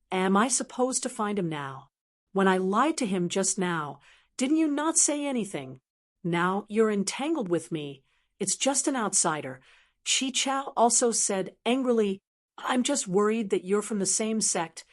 Speaker 1: am I supposed to find him now? When I lied to him just now, didn't you not say anything? Now you're entangled with me. It's just an outsider." Chi Chao also said angrily, "I'm just worried that you're from the same sect.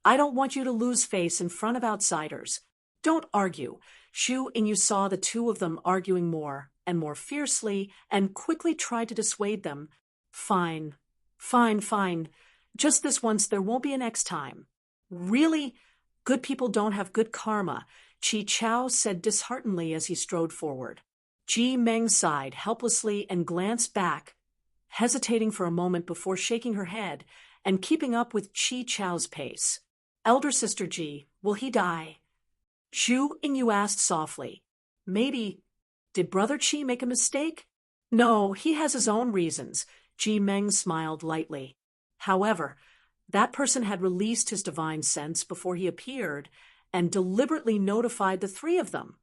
Speaker 1: I don't want you to lose face in front of outsiders." "Don't argue." Zhu Yingyu saw the two of them arguing more and more fiercely and quickly tried to dissuade them. "Fine, fine, fine. Just this once, there won't be a next time." "Really? Good people don't have good karma," Chi Chao said disheartenedly as he strode forward. Ji Meng sighed helplessly and glanced back, hesitating for a moment before shaking her head and keeping up with Chi Chao's pace. "Elder sister Ji, will he die?" Zhu Yingyu asked softly. "Maybe. Did Brother Chi make a mistake?" "No, he has his own reasons," Ji Meng smiled lightly. However, that person had released his divine sense before he appeared and deliberately notified the three of them.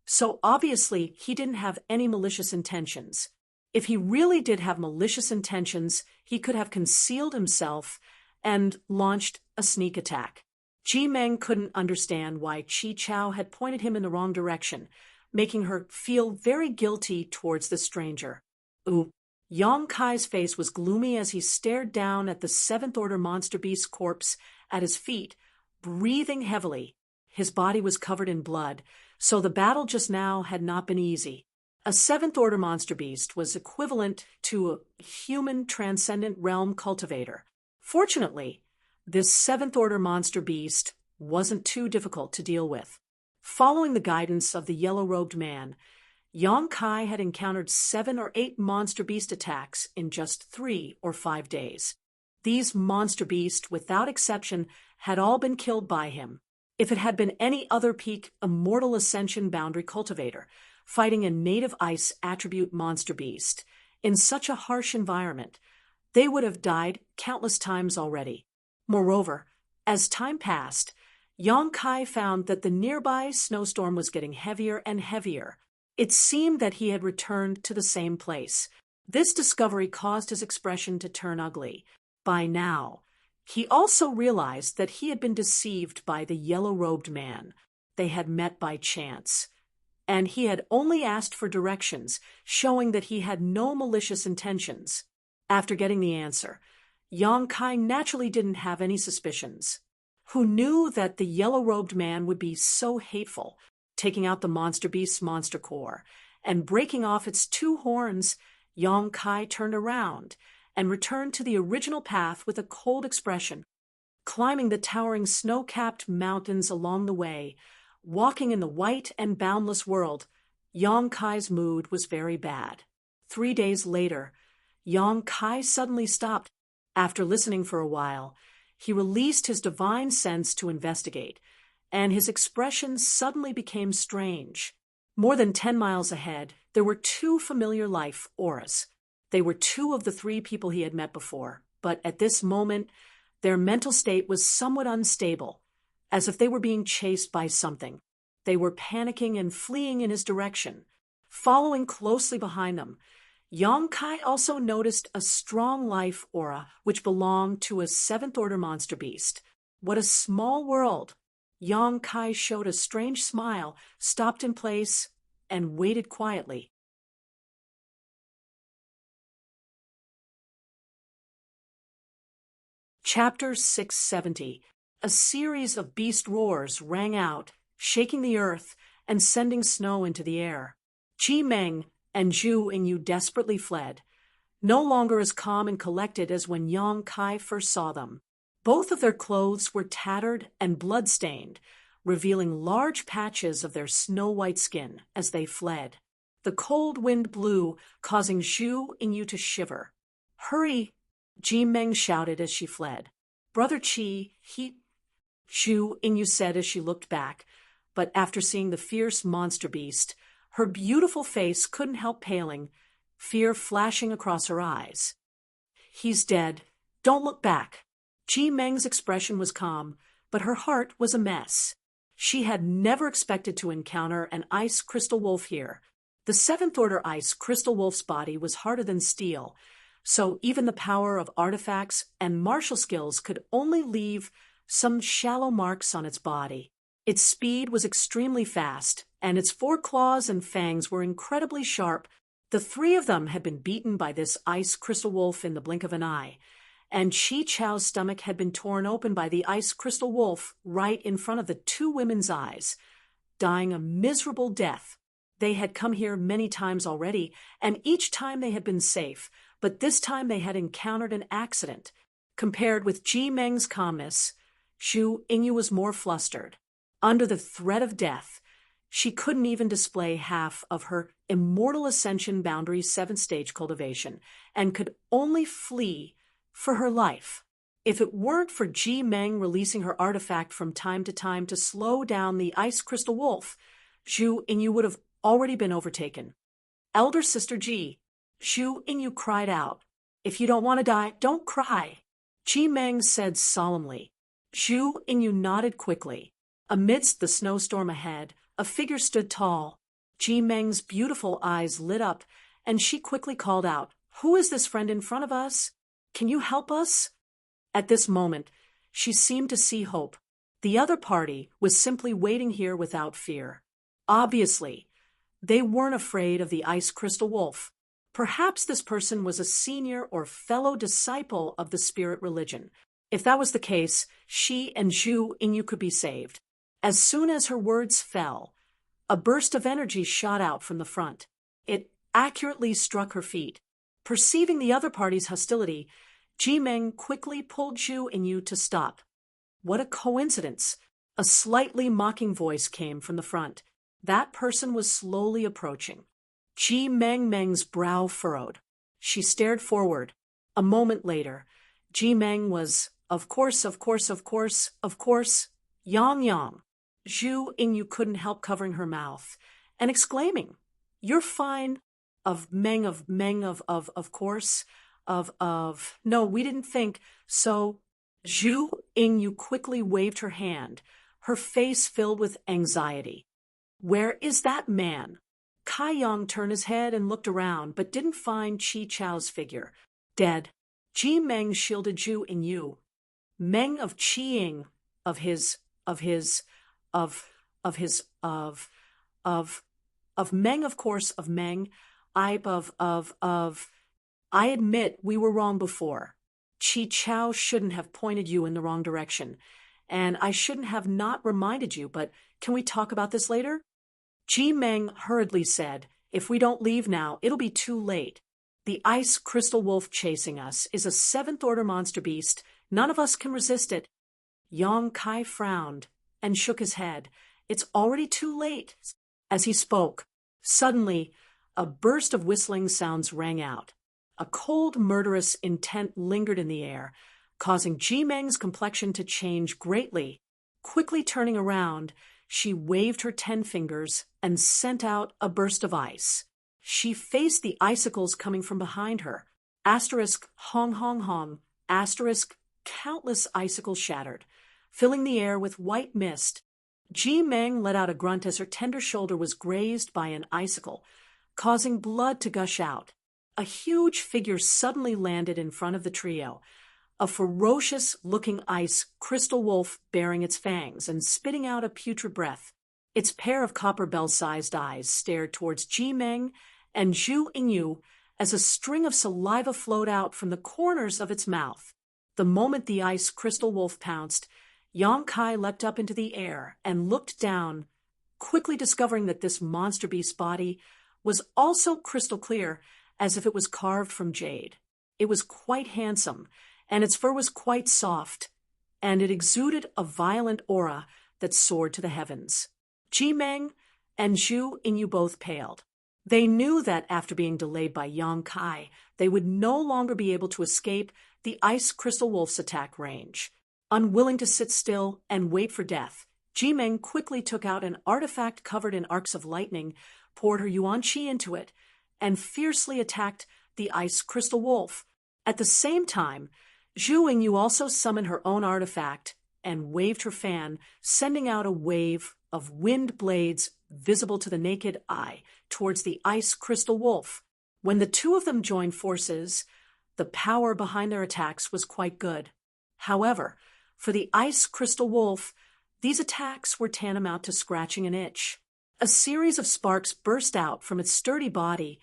Speaker 1: So obviously he didn't have any malicious intentions. If he really did have malicious intentions, he could have concealed himself and launched a sneak attack. Ji Meng couldn't understand why Chi Chao had pointed him in the wrong direction, making her feel very guilty towards the stranger. Ooh. Yang Kai's face was gloomy as he stared down at the seventh-order monster beast's corpse at his feet, breathing heavily. His body was covered in blood, so the battle just now had not been easy. A seventh-order monster beast was equivalent to a human transcendent realm cultivator. Fortunately, this seventh-order monster beast wasn't too difficult to deal with. Following the guidance of the yellow-robed man, Yang Kai had encountered 7 or 8 monster beast attacks in just 3 or 5 days. These monster beasts, without exception, had all been killed by him. If it had been any other peak immortal ascension boundary cultivator, fighting a native ice attribute monster beast, in such a harsh environment, they would have died countless times already. Moreover, as time passed, Yang Kai found that the nearby snowstorm was getting heavier and heavier. It seemed that he had returned to the same place. This discovery caused his expression to turn ugly. By now, he also realized that he had been deceived by the yellow-robed man they had met by chance, and he had only asked for directions, showing that he had no malicious intentions. After getting the answer, Yang Kai naturally didn't have any suspicions. Who knew that the yellow-robed man would be so hateful, taking out the monster beast's monster core, and breaking off its 2 horns? Yang Kai turned around and returned to the original path with a cold expression, climbing the towering snow-capped mountains along the way, walking in the white and boundless world. Yang Kai's mood was very bad. 3 days later, Yang Kai suddenly stopped. After listening for a while, he released his divine sense to investigate, and his expression suddenly became strange. More than 10 miles ahead, there were 2 familiar life auras. They were 2 of the 3 people he had met before, but at this moment, their mental state was somewhat unstable, as if they were being chased by something. They were panicking and fleeing in his direction. Following closely behind them, Yang Kai also noticed a strong life aura which belonged to a 7th-order monster beast. What a small world! Yang Kai showed a strange smile, stopped in place, and waited quietly. Chapter 670. A series of beast roars rang out, shaking the earth and sending snow into the air. Ji Meng and Zhu Yingyu desperately fled, no longer as calm and collected as when Yang Kai first saw them. Both of their clothes were tattered and blood-stained, revealing large patches of their snow-white skin as they fled. The cold wind blew, causing Zhu Yingyu to shiver. "Hurry!" Ji Meng shouted as she fled. "Brother Qi, Zhu Yingyu said as she looked back, but after seeing the fierce monster beast, her beautiful face couldn't help paling, fear flashing across her eyes. "He's dead. Don't look back." Ji Meng's expression was calm, but her heart was a mess. She had never expected to encounter an ice crystal wolf here. The 7th-order ice crystal wolf's body was harder than steel, so even the power of artifacts and martial skills could only leave some shallow marks on its body. Its speed was extremely fast, and its 4 claws and fangs were incredibly sharp. The 3 of them had been beaten by this ice crystal wolf in the blink of an eye, and Chi Chao's stomach had been torn open by the ice crystal wolf right in front of the 2 women's eyes, dying a miserable death. They had come here many times already, and each time they had been safe, but this time they had encountered an accident. Compared with Ji Meng's calmness, Zhu Yingyu was more flustered. Under the threat of death, she couldn't even display half of her immortal ascension boundary 7th-stage cultivation, and could only flee for her life. If it weren't for Ji Meng releasing her artifact from time to time to slow down the ice crystal wolf, Zhu Yingyu would have already been overtaken. "Elder Sister Ji," Zhu Yingyu cried out. "If you don't want to die, don't cry," Ji Meng said solemnly. Zhu Yingyu nodded quickly. Amidst the snowstorm ahead, a figure stood tall. Ji Meng's beautiful eyes lit up, and she quickly called out, "Who is this friend in front of us? Can you help us?" At this moment, she seemed to see hope. The other party was simply waiting here without fear. Obviously, they weren't afraid of the ice crystal wolf. Perhaps this person was a senior or fellow disciple of the spirit religion. If that was the case, she and Zhu Yingyu could be saved. As soon as her words fell, a burst of energy shot out from the front. It accurately struck her feet. Perceiving the other party's hostility, Ji Meng quickly pulled Zhu Yingyu to stop. What a coincidence! A slightly mocking voice came from the front. That person was slowly approaching. Ji Meng's brow furrowed. She stared forward. A moment later, Ji Meng was, of course, Yang Yang. Zhu Yingyu couldn't help covering her mouth and exclaiming, "You're fine." Of course, no, we didn't think so. Zhu Yingyu quickly waved her hand, her face filled with anxiety. "Where is that man?" Kai Yang turned his head and looked around, but didn't find Qi Chao's figure. Dead. Ji Meng shielded Zhu Yingyu. Meng of Qiying, of his, of his, of his, of Meng, of course, of Meng, I admit we were wrong before. Qi Chao shouldn't have pointed you in the wrong direction, and I shouldn't have not reminded you, but can we talk about this later? Ji Meng hurriedly said, "If we don't leave now, it'll be too late. The ice crystal wolf chasing us is a seventh-order monster beast. None of us can resist it." Yang Kai frowned and shook his head. "It's already too late." As he spoke, suddenly, a burst of whistling sounds rang out. A cold, murderous intent lingered in the air, causing Ji Meng's complexion to change greatly. Quickly turning around, she waved her 10 fingers and sent out a burst of ice. She faced the icicles coming from behind her. Asterisk, hong hong hong, asterisk, countless icicles shattered, filling the air with white mist. Ji Meng let out a grunt as her tender shoulder was grazed by an icicle, causing blood to gush out. A huge figure suddenly landed in front of the trio, a ferocious-looking ice crystal wolf bearing its fangs and spitting out a putrid breath. Its pair of copper bell-sized eyes stared towards Ji Meng and Zhu Yingyu as a string of saliva flowed out from the corners of its mouth. The moment the ice crystal wolf pounced, Yang Kai leapt up into the air and looked down, quickly discovering that this monster beast's body was also crystal clear, as if it was carved from jade. It was quite handsome, and its fur was quite soft, and it exuded a violent aura that soared to the heavens. Ji Meng and Zhu Yingyu both paled. They knew that after being delayed by Yang Kai, they would no longer be able to escape the ice crystal wolf's attack range. Unwilling to sit still and wait for death, Ji Meng quickly took out an artifact covered in arcs of lightning, poured her yuan qi into it, and fiercely attacked the ice crystal wolf. At the same time, Zhu Yingyu also summoned her own artifact and waved her fan, sending out a wave of wind blades visible to the naked eye towards the ice crystal wolf. When the two of them joined forces, the power behind their attacks was quite good. However, for the ice crystal wolf, these attacks were tantamount to scratching an itch. A series of sparks burst out from its sturdy body,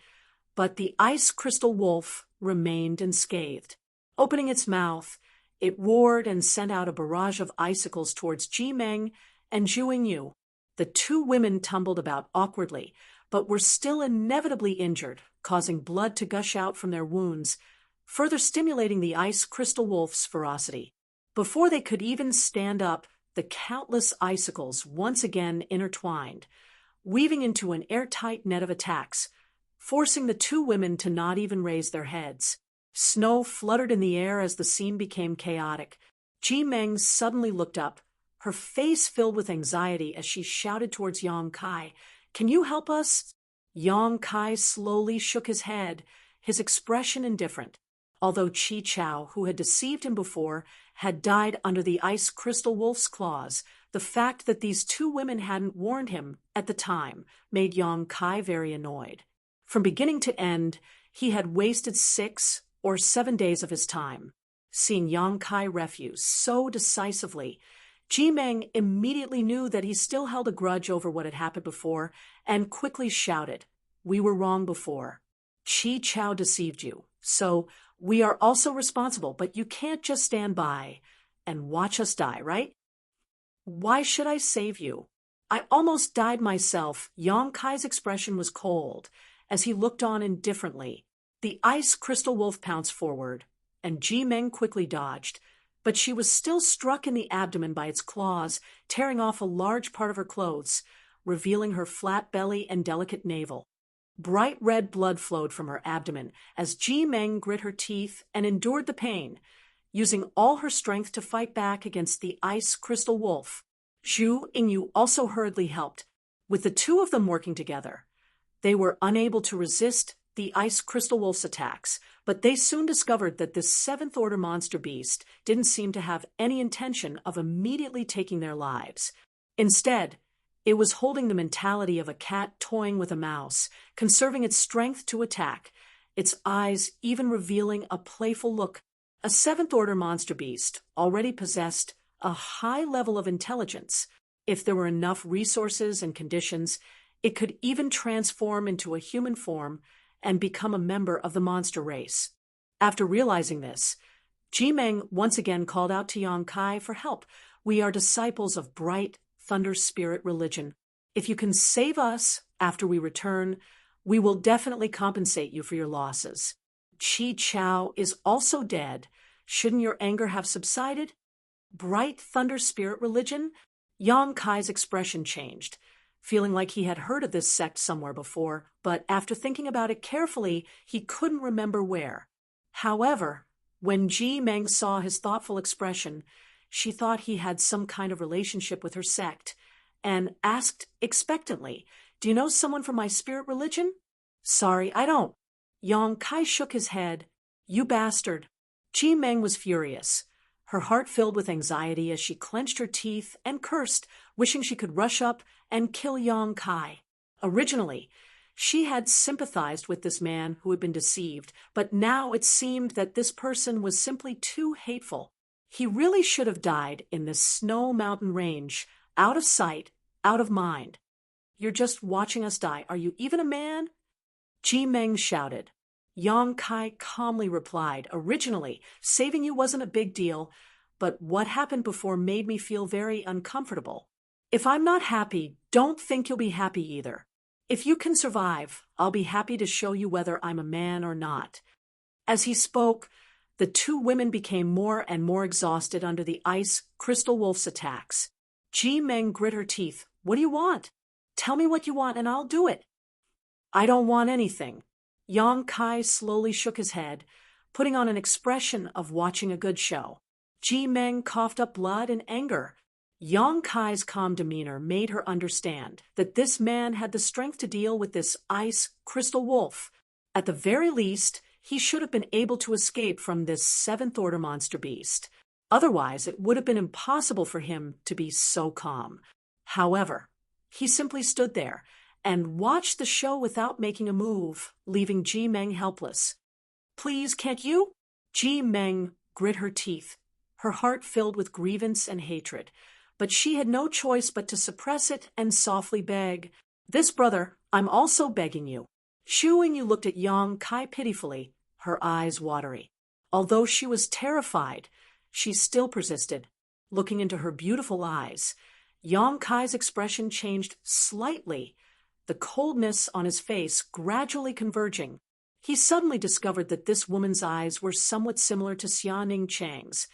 Speaker 1: but the ice crystal wolf remained unscathed. Opening its mouth, it roared and sent out a barrage of icicles towards Ji Meng and Zhu Yingyu. The two women tumbled about awkwardly, but were still inevitably injured, causing blood to gush out from their wounds, further stimulating the ice crystal wolf's ferocity. Before they could even stand up, the countless icicles once again intertwined, weaving into an airtight net of attacks, forcing the two women to not even raise their heads. Snow fluttered in the air as the scene became chaotic. Ji Meng suddenly looked up, her face filled with anxiety as she shouted towards Yang Kai, "Can you help us?" Yang Kai slowly shook his head, his expression indifferent. Although Qi Chao, who had deceived him before, had died under the ice crystal wolf's claws, the fact that these two women hadn't warned him at the time made Yang Kai very annoyed. From beginning to end, he had wasted 6 or 7 days of his time. Seeing Yang Kai refuse so decisively, Ji Meng immediately knew that he still held a grudge over what had happened before and quickly shouted, "We were wrong before. Qi Chao deceived you, so we are also responsible, but you can't just stand by and watch us die, right? Why should I save you? I almost died myself." Yang Kai's expression was cold as he looked on indifferently. The ice crystal wolf pounced forward, and Ji Meng quickly dodged, but she was still struck in the abdomen by its claws, tearing off a large part of her clothes, revealing her flat belly and delicate navel. Bright red blood flowed from her abdomen as Ji Meng grit her teeth and endured the pain, using all her strength to fight back against the ice crystal wolf. Zhu Yingyu also hurriedly helped. With the two of them working together, they were unable to resist the ice crystal wolf's attacks, but they soon discovered that this seventh-order monster beast didn't seem to have any intention of immediately taking their lives. Instead, it was holding the mentality of a cat toying with a mouse, conserving its strength to attack, its eyes even revealing a playful look. A seventh-order monster beast already possessed a high level of intelligence. If there were enough resources and conditions, it could even transform into a human form and become a member of the monster race. After realizing this, Jimeng once again called out to Yang Kai for help. "We are disciples of bright thunder spirit religion. If you can save us after we return, we will definitely compensate you for your losses. Chi Chao is also dead. Shouldn't your anger have subsided?" Bright thunder spirit religion? Yang Kai's expression changed, feeling like he had heard of this sect somewhere before, but after thinking about it carefully, he couldn't remember where. However, when Ji Meng saw his thoughtful expression, she thought he had some kind of relationship with her sect, and asked expectantly, "Do you know someone from my spirit religion?" "Sorry, I don't." Yang Kai shook his head. "You bastard." Ji Meng was furious. Her heart filled with anxiety as she clenched her teeth and cursed, wishing she could rush up and kill Yang Kai. Originally, she had sympathized with this man who had been deceived, but now it seemed that this person was simply too hateful. He really should have died in this snow mountain range, out of sight, out of mind. "You're just watching us die. Are you even a man?" Ji Meng shouted. Yang Kai calmly replied, "Originally, saving you wasn't a big deal, but what happened before made me feel very uncomfortable. If I'm not happy, don't think you'll be happy either. If you can survive, I'll be happy to show you whether I'm a man or not." As he spoke, the two women became more and more exhausted under the ice crystal wolf's attacks. Ji Meng grit her teeth. "What do you want? Tell me what you want and I'll do it." "I don't want anything." Yang Kai slowly shook his head, putting on an expression of watching a good show. Ji Meng coughed up blood in anger. Yang Kai's calm demeanor made her understand that this man had the strength to deal with this ice crystal wolf. At the very least, he should have been able to escape from this seventh-order monster beast. Otherwise, it would have been impossible for him to be so calm. However, he simply stood there and watched the show without making a move, leaving Ji Meng helpless. "Please, can't you?" Ji Meng grit her teeth, her heart filled with grievance and hatred. But she had no choice but to suppress it and softly beg, "This, brother, I'm also begging you." Zhu Yingyu looked at Yang Kai pitifully, her eyes watery. Although she was terrified, she still persisted. Looking into her beautiful eyes, Yang Kai's expression changed slightly, the coldness on his face gradually converging. He suddenly discovered that this woman's eyes were somewhat similar to Xianing Chang's.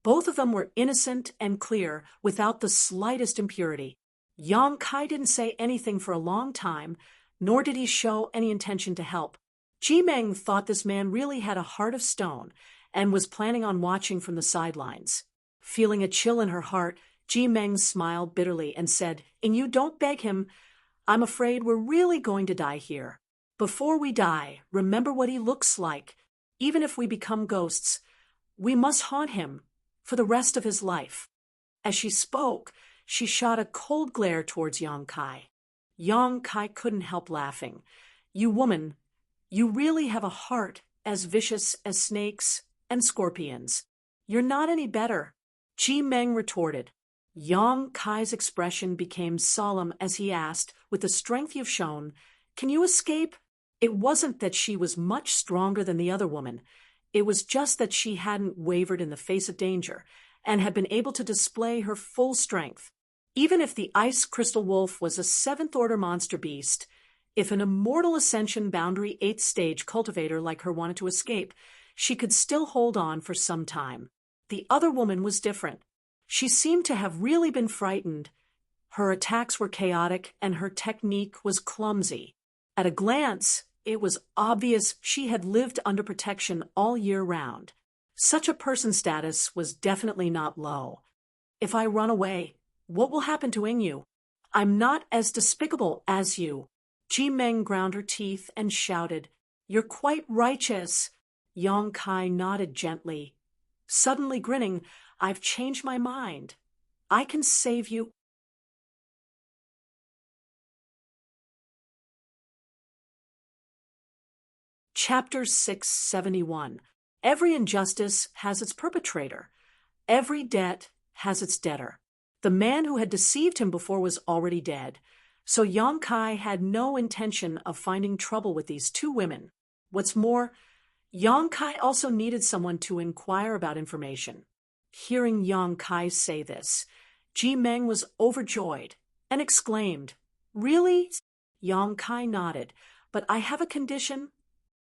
Speaker 1: Both of them were innocent and clear, without the slightest impurity. Yang Kai didn't say anything for a long time, nor did he show any intention to help. Ji Meng thought this man really had a heart of stone and was planning on watching from the sidelines. Feeling a chill in her heart, Ji Meng smiled bitterly and said, "And you don't beg him. I'm afraid we're really going to die here. Before we die, remember what he looks like. Even if we become ghosts, we must haunt him for the rest of his life." As she spoke, she shot a cold glare towards Yang Kai. Yang Kai couldn't help laughing. "You woman, you really have a heart as vicious as snakes and scorpions. You're not any better." Ji Meng retorted. Yang Kai's expression became solemn as he asked, "With the strength you've shown, can you escape?" It wasn't that she was much stronger than the other woman. It was just that she hadn't wavered in the face of danger and had been able to display her full strength. Even if the ice crystal wolf was a seventh-order monster beast, if an immortal ascension boundary 8th stage cultivator like her wanted to escape, she could still hold on for some time. The other woman was different. She seemed to have really been frightened. Her attacks were chaotic and her technique was clumsy. At a glance, it was obvious she had lived under protection all year round. Such a person's status was definitely not low. "If I run away, What will happen to Ingyu? I'm not as despicable as you. Ji Meng ground her teeth and shouted, You're quite righteous. Yang Kai nodded gently. Suddenly grinning, I've changed my mind. I can save you. Chapter 671. Every injustice has its perpetrator. Every debt has its debtor. The man who had deceived him before was already dead, so Yang Kai had no intention of finding trouble with these two women. What's more, Yang Kai also needed someone to inquire about information. Hearing Yang Kai say this, Ji Meng was overjoyed and exclaimed, Really? Yang Kai nodded, but I have a condition.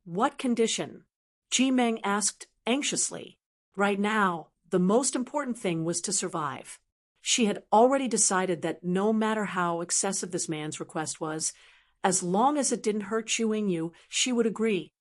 Speaker 1: What condition? Ji Meng asked anxiously. Right now, the most important thing was to survive. She had already decided that no matter how excessive this man's request was, as long as it didn't hurt Yu, she would agree.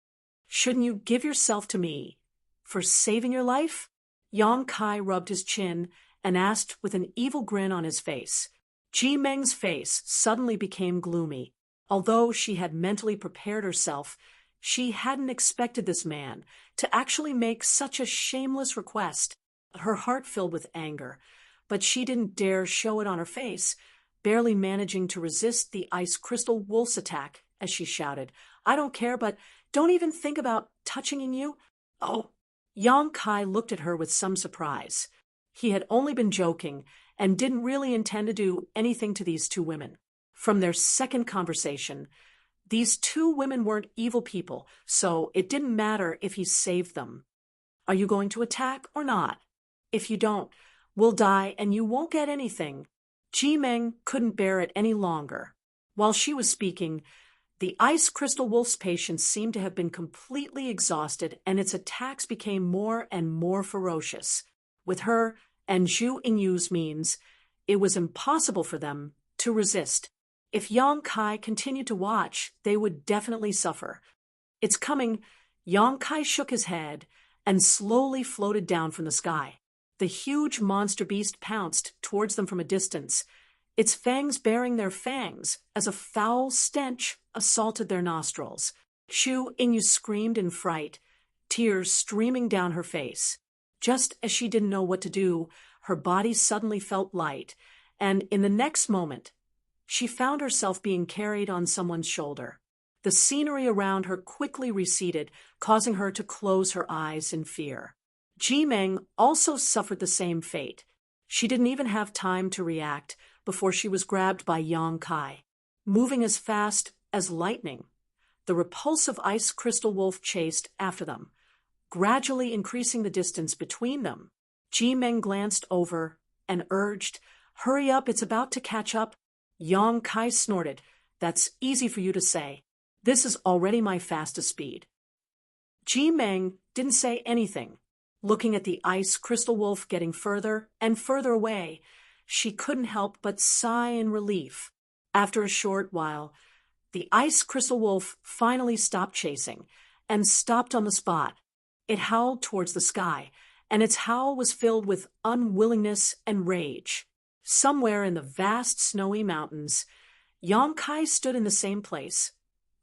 Speaker 1: Shouldn't you give yourself to me for saving your life? Yang Kai rubbed his chin and asked with an evil grin on his face. Ji Meng's face suddenly became gloomy. Although she had mentally prepared herself, she hadn't expected this man to actually make such a shameless request. Her heart filled with anger, but she didn't dare show it on her face, barely managing to resist the ice crystal wolf's attack as she shouted, I don't care, but don't even think about touching you. Oh. Yang Kai looked at her with some surprise. He had only been joking and didn't really intend to do anything to these two women. From their second conversation, these two women weren't evil people, so it didn't matter if he saved them. Are you going to attack or not? If you don't, we'll die and you won't get anything. Ji Meng couldn't bear it any longer. While she was speaking, the ice crystal wolf's patience seemed to have been completely exhausted, and its attacks became more and more ferocious. With her and Zhu Yingyu's means, it was impossible for them to resist. If Yang Kai continued to watch, they would definitely suffer. It's coming. Yang Kai shook his head and slowly floated down from the sky. The huge monster beast pounced towards them from a distance, its fangs bearing their fangs as a foul stench assaulted their nostrils. Zhu Yingyu screamed in fright, tears streaming down her face. Just as she didn't know what to do, her body suddenly felt light, and in the next moment, she found herself being carried on someone's shoulder. The scenery around her quickly receded, causing her to close her eyes in fear. Ji Meng also suffered the same fate. She didn't even have time to react before she was grabbed by Yang Kai. Moving as fast as lightning, the repulsive ice crystal wolf chased after them, gradually increasing the distance between them. Ji Meng glanced over and urged, Hurry up, it's about to catch up. Yang Kai snorted, That's easy for you to say. This is already my fastest speed. Ji Meng didn't say anything. Looking at the ice crystal wolf getting further and further away, she couldn't help but sigh in relief. After a short while, the ice crystal wolf finally stopped chasing and stopped on the spot. It howled towards the sky, and its howl was filled with unwillingness and rage. Somewhere in the vast snowy mountains, Yang Kai stood in the same place,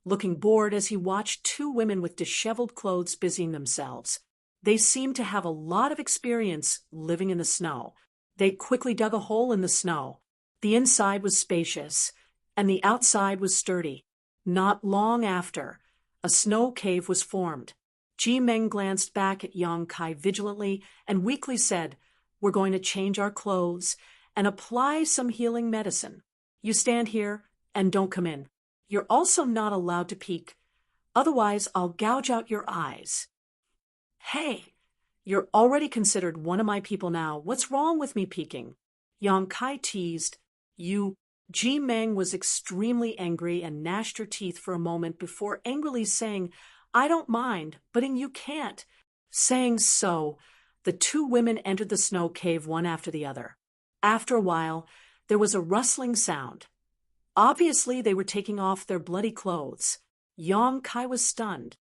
Speaker 1: looking bored as he watched two women with disheveled clothes busying themselves. They seemed to have a lot of experience living in the snow. They quickly dug a hole in the snow. The inside was spacious, and the outside was sturdy. Not long after, a snow cave was formed. Ji Meng glanced back at Yang Kai vigilantly and weakly said, We're going to change our clothes and apply some healing medicine. You stand here and don't come in. You're also not allowed to peek. Otherwise, I'll gouge out your eyes. Hey, you're already considered one of my people now. What's wrong with me peeking? Yang Kai teased. You. Ji Meng was extremely angry and gnashed her teeth for a moment before angrily saying, I don't mind, but you can't. Saying so, the two women entered the snow cave one after the other. After a while, there was a rustling sound. Obviously, they were taking off their bloody clothes. Yang Kai was stunned.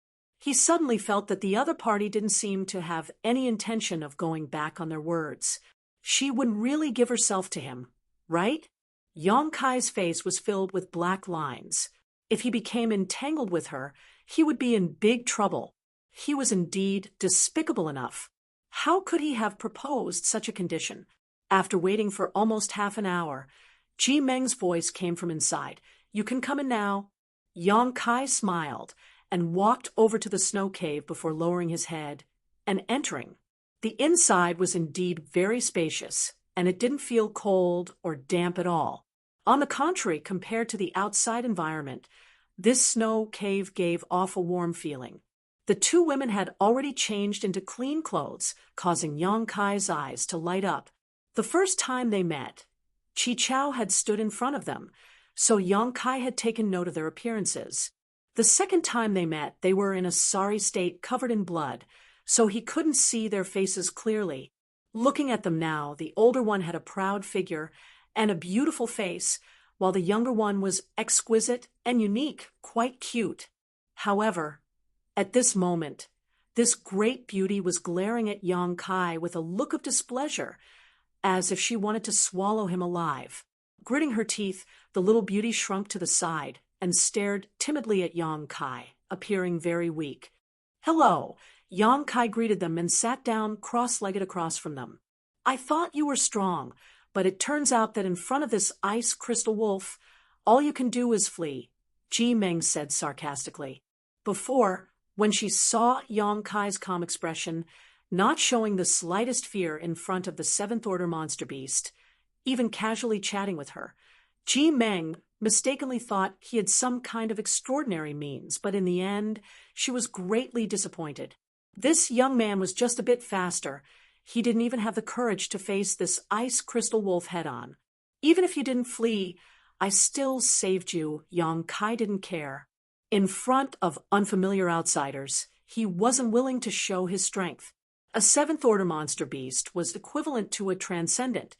Speaker 1: He suddenly felt that the other party didn't seem to have any intention of going back on their words. She wouldn't really give herself to him. right? Yang Kai's face was filled with black lines. If he became entangled with her, he would be in big trouble. He was indeed despicable enough. How could he have proposed such a condition? After waiting for almost half an hour, Ji Meng's voice came from inside. "You can come in now." Yang Kai smiled and walked over to the snow cave before lowering his head and entering. The inside was indeed very spacious, and it didn't feel cold or damp at all. On the contrary, compared to the outside environment, this snow cave gave off a warm feeling. The two women had already changed into clean clothes, causing Yang Kai's eyes to light up. The first time they met, Chi Chao had stood in front of them, so Yang Kai had taken note of their appearances. The second time they met, they were in a sorry state covered in blood, so he couldn't see their faces clearly. Looking at them now, the older one had a proud figure and a beautiful face, while the younger one was exquisite and unique, quite cute. However, at this moment, this great beauty was glaring at Yang Kai with a look of displeasure, as if she wanted to swallow him alive. Gritting her teeth, the little beauty shrunk to the side and stared timidly at Yang Kai, appearing very weak. "Hello," Yang Kai greeted them and sat down cross-legged across from them. "I thought you were strong, but it turns out that in front of this ice crystal wolf, all you can do is flee," Ji Meng said sarcastically. Before, when she saw Yang Kai's calm expression, not showing the slightest fear in front of the seventh-order monster beast, even casually chatting with her, Ji Meng mistakenly thought he had some kind of extraordinary means, but in the end, she was greatly disappointed. This young man was just a bit faster. He didn't even have the courage to face this ice crystal wolf head-on. "Even if you didn't flee, I still saved you," Yang Kai didn't care. In front of unfamiliar outsiders, he wasn't willing to show his strength. A seventh-order monster beast was equivalent to a transcendent.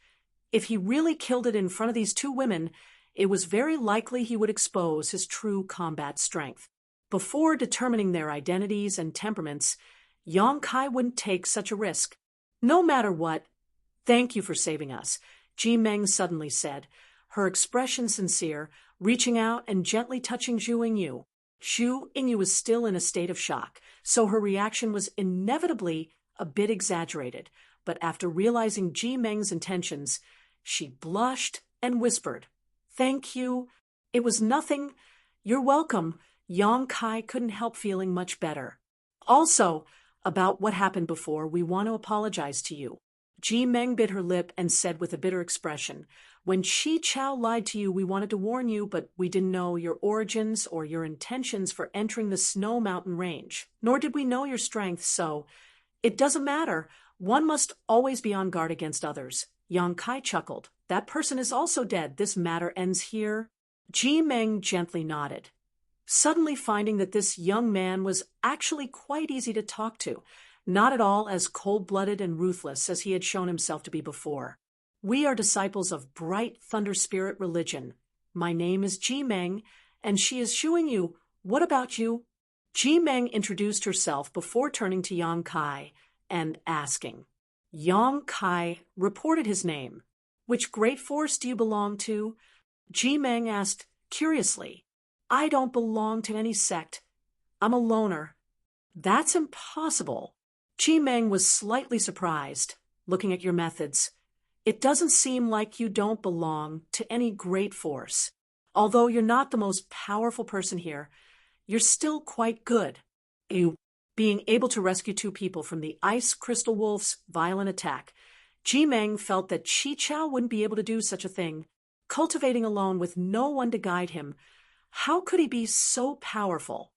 Speaker 1: If he really killed it in front of these two women, it was very likely he would expose his true combat strength. Before determining their identities and temperaments, Yang Kai wouldn't take such a risk. "No matter what, thank you for saving us," Ji Meng suddenly said, her expression sincere, reaching out and gently touching Zhu Yingyu. Zhu Yingyu was still in a state of shock, so her reaction was inevitably a bit exaggerated, but after realizing Ji Meng's intentions, she blushed and whispered, "Thank you. It was nothing. You're welcome." Yang Kai couldn't help feeling much better. "Also, about what happened before, we want to apologize to you." Ji Meng bit her lip and said with a bitter expression, "When Chi Chao lied to you, we wanted to warn you, but we didn't know your origins or your intentions for entering the Snow Mountain Range, nor did we know your strength, so it doesn't matter. One must always be on guard against others." Yang Kai chuckled. "That person is also dead. This matter ends here." Ji Meng gently nodded, suddenly finding that this young man was actually quite easy to talk to, not at all as cold-blooded and ruthless as he had shown himself to be before. "We are disciples of Bright Thunder Spirit religion. My name is Ji Meng, and she is Zhu Yingyu. What about you?" Ji Meng introduced herself before turning to Yang Kai and asking. Yang Kai reported his name. "Which great force do you belong to?" Ji Meng asked curiously. "I don't belong to any sect. I'm a loner." "That's impossible." Ji Meng was slightly surprised, looking at your methods. "It doesn't seem like you don't belong to any great force. Although you're not the most powerful person here, you're still quite good. You being able to rescue two people from the Ice Crystal Wolf's violent attack." Ji Meng felt that Chi Chao wouldn't be able to do such a thing. Cultivating alone with no one to guide him, how could he be so powerful?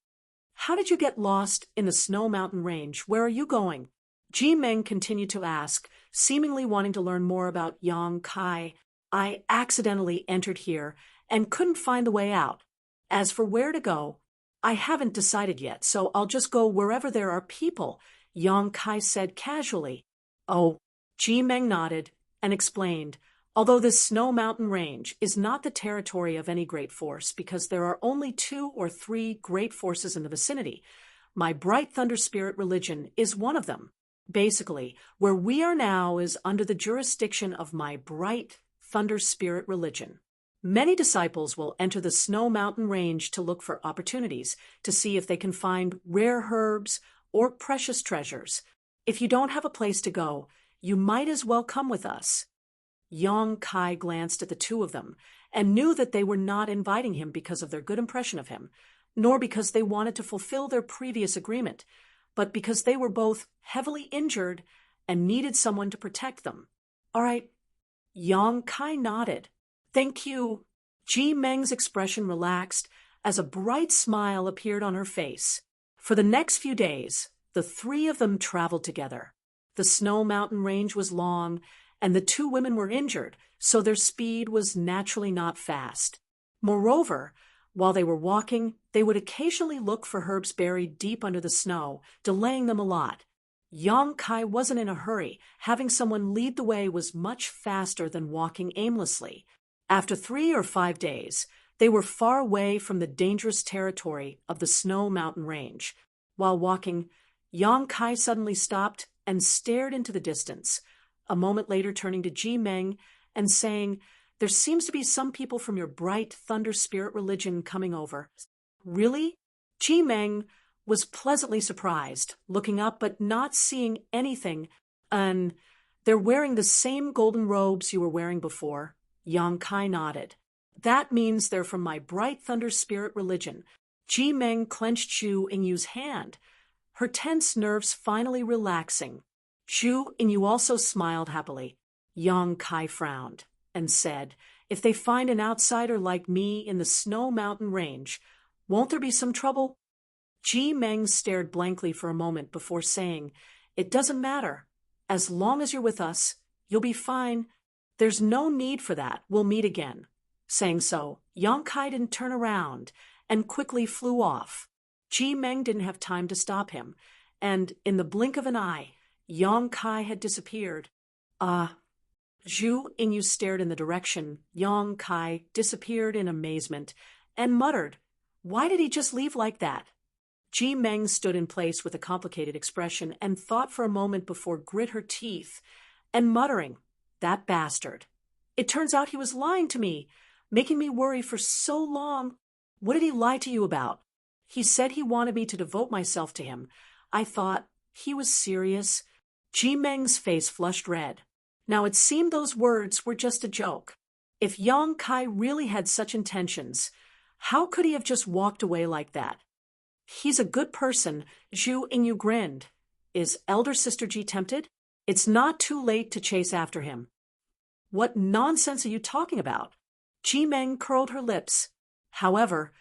Speaker 1: "How did you get lost in the Snow Mountain Range? Where are you going?" Ji Meng continued to ask, seemingly wanting to learn more about Yang Kai. "I accidentally entered here and couldn't find the way out. As for where to go, I haven't decided yet, so I'll just go wherever there are people," Yang Kai said casually. "Oh," Ji Meng nodded and explained, "although this Snow Mountain Range is not the territory of any great force because there are only 2 or 3 great forces in the vicinity, my Bright Thunder Spirit religion is one of them. Basically, where we are now is under the jurisdiction of my Bright thunder spirit religion. Many disciples will enter the snow mountain range to look for opportunities, to see if they can find rare herbs or precious treasures. If you don't have a place to go, you might as well come with us. Yong Kai glanced at the two of them and knew that they were not inviting him because of their good impression of him, nor because they wanted to fulfill their previous agreement, but because they were both heavily injured and needed someone to protect them. All right. Yong Kai nodded. Thank you. Ji Meng's expression relaxed as a bright smile appeared on her face. For the next few days, the three of them traveled together. The snow mountain range was long, and the two women were injured, so their speed was naturally not fast. Moreover, while they were walking, they would occasionally look for herbs buried deep under the snow, delaying them a lot. Yong Kai wasn't in a hurry. Having someone lead the way was much faster than walking aimlessly. After 3 or 5 days, they were far away from the dangerous territory of the snow mountain range. While walking, Yong Kai suddenly stopped and stared into the distance, a moment later turning to Ji Meng and saying, "There seems to be some people from your bright thunder spirit religion coming over." Really? Ji Meng was pleasantly surprised, looking up but not seeing anything. They're wearing the same golden robes you were wearing before. Yong Kai nodded. That means they're from my bright thunder spirit religion. Ji Meng clenched Zhu Yingyu's hand, her tense nerves finally relaxing. Zhu Yingyu also smiled happily. Yong Kai frowned and said, "If they find an outsider like me in the snow mountain range, won't there be some trouble?" Ji Meng stared blankly for a moment before saying, "It doesn't matter. As long as you're with us, you'll be fine. There's no need for that. We'll meet again." Saying so, Yong Kai didn't turn around and quickly flew off. Ji Meng didn't have time to stop him, and in the blink of an eye, Yong Kai had disappeared. Zhu Yingyu stared in the direction Yong Kai disappeared in amazement and muttered, "Why did he just leave like that?" Ji Meng stood in place with a complicated expression and thought for a moment before grit her teeth and muttering, "That bastard. It turns out he was lying to me, making me worry for so long. What did he lie to you about?" "He said he wanted me to devote myself to him. I thought he was serious." Ji Meng's face flushed red. Now it seemed those words were just a joke. If Yong Kai really had such intentions, how could he have just walked away like that? "He's a good person," Zhu Yingyu grinned. "Is elder sister Ji tempted? It's not too late to chase after him." "What nonsense are you talking about?" Ji Meng curled her lips. However,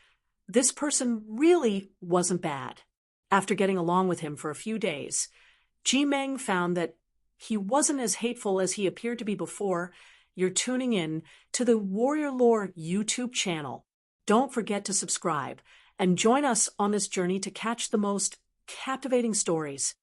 Speaker 1: this person really wasn't bad. After getting along with him for a few days, Ji Meng found that he wasn't as hateful as he appeared to be before. You're tuning in to the Warrior Lore YouTube channel. Don't forget to subscribe and join us on this journey to catch the most captivating stories.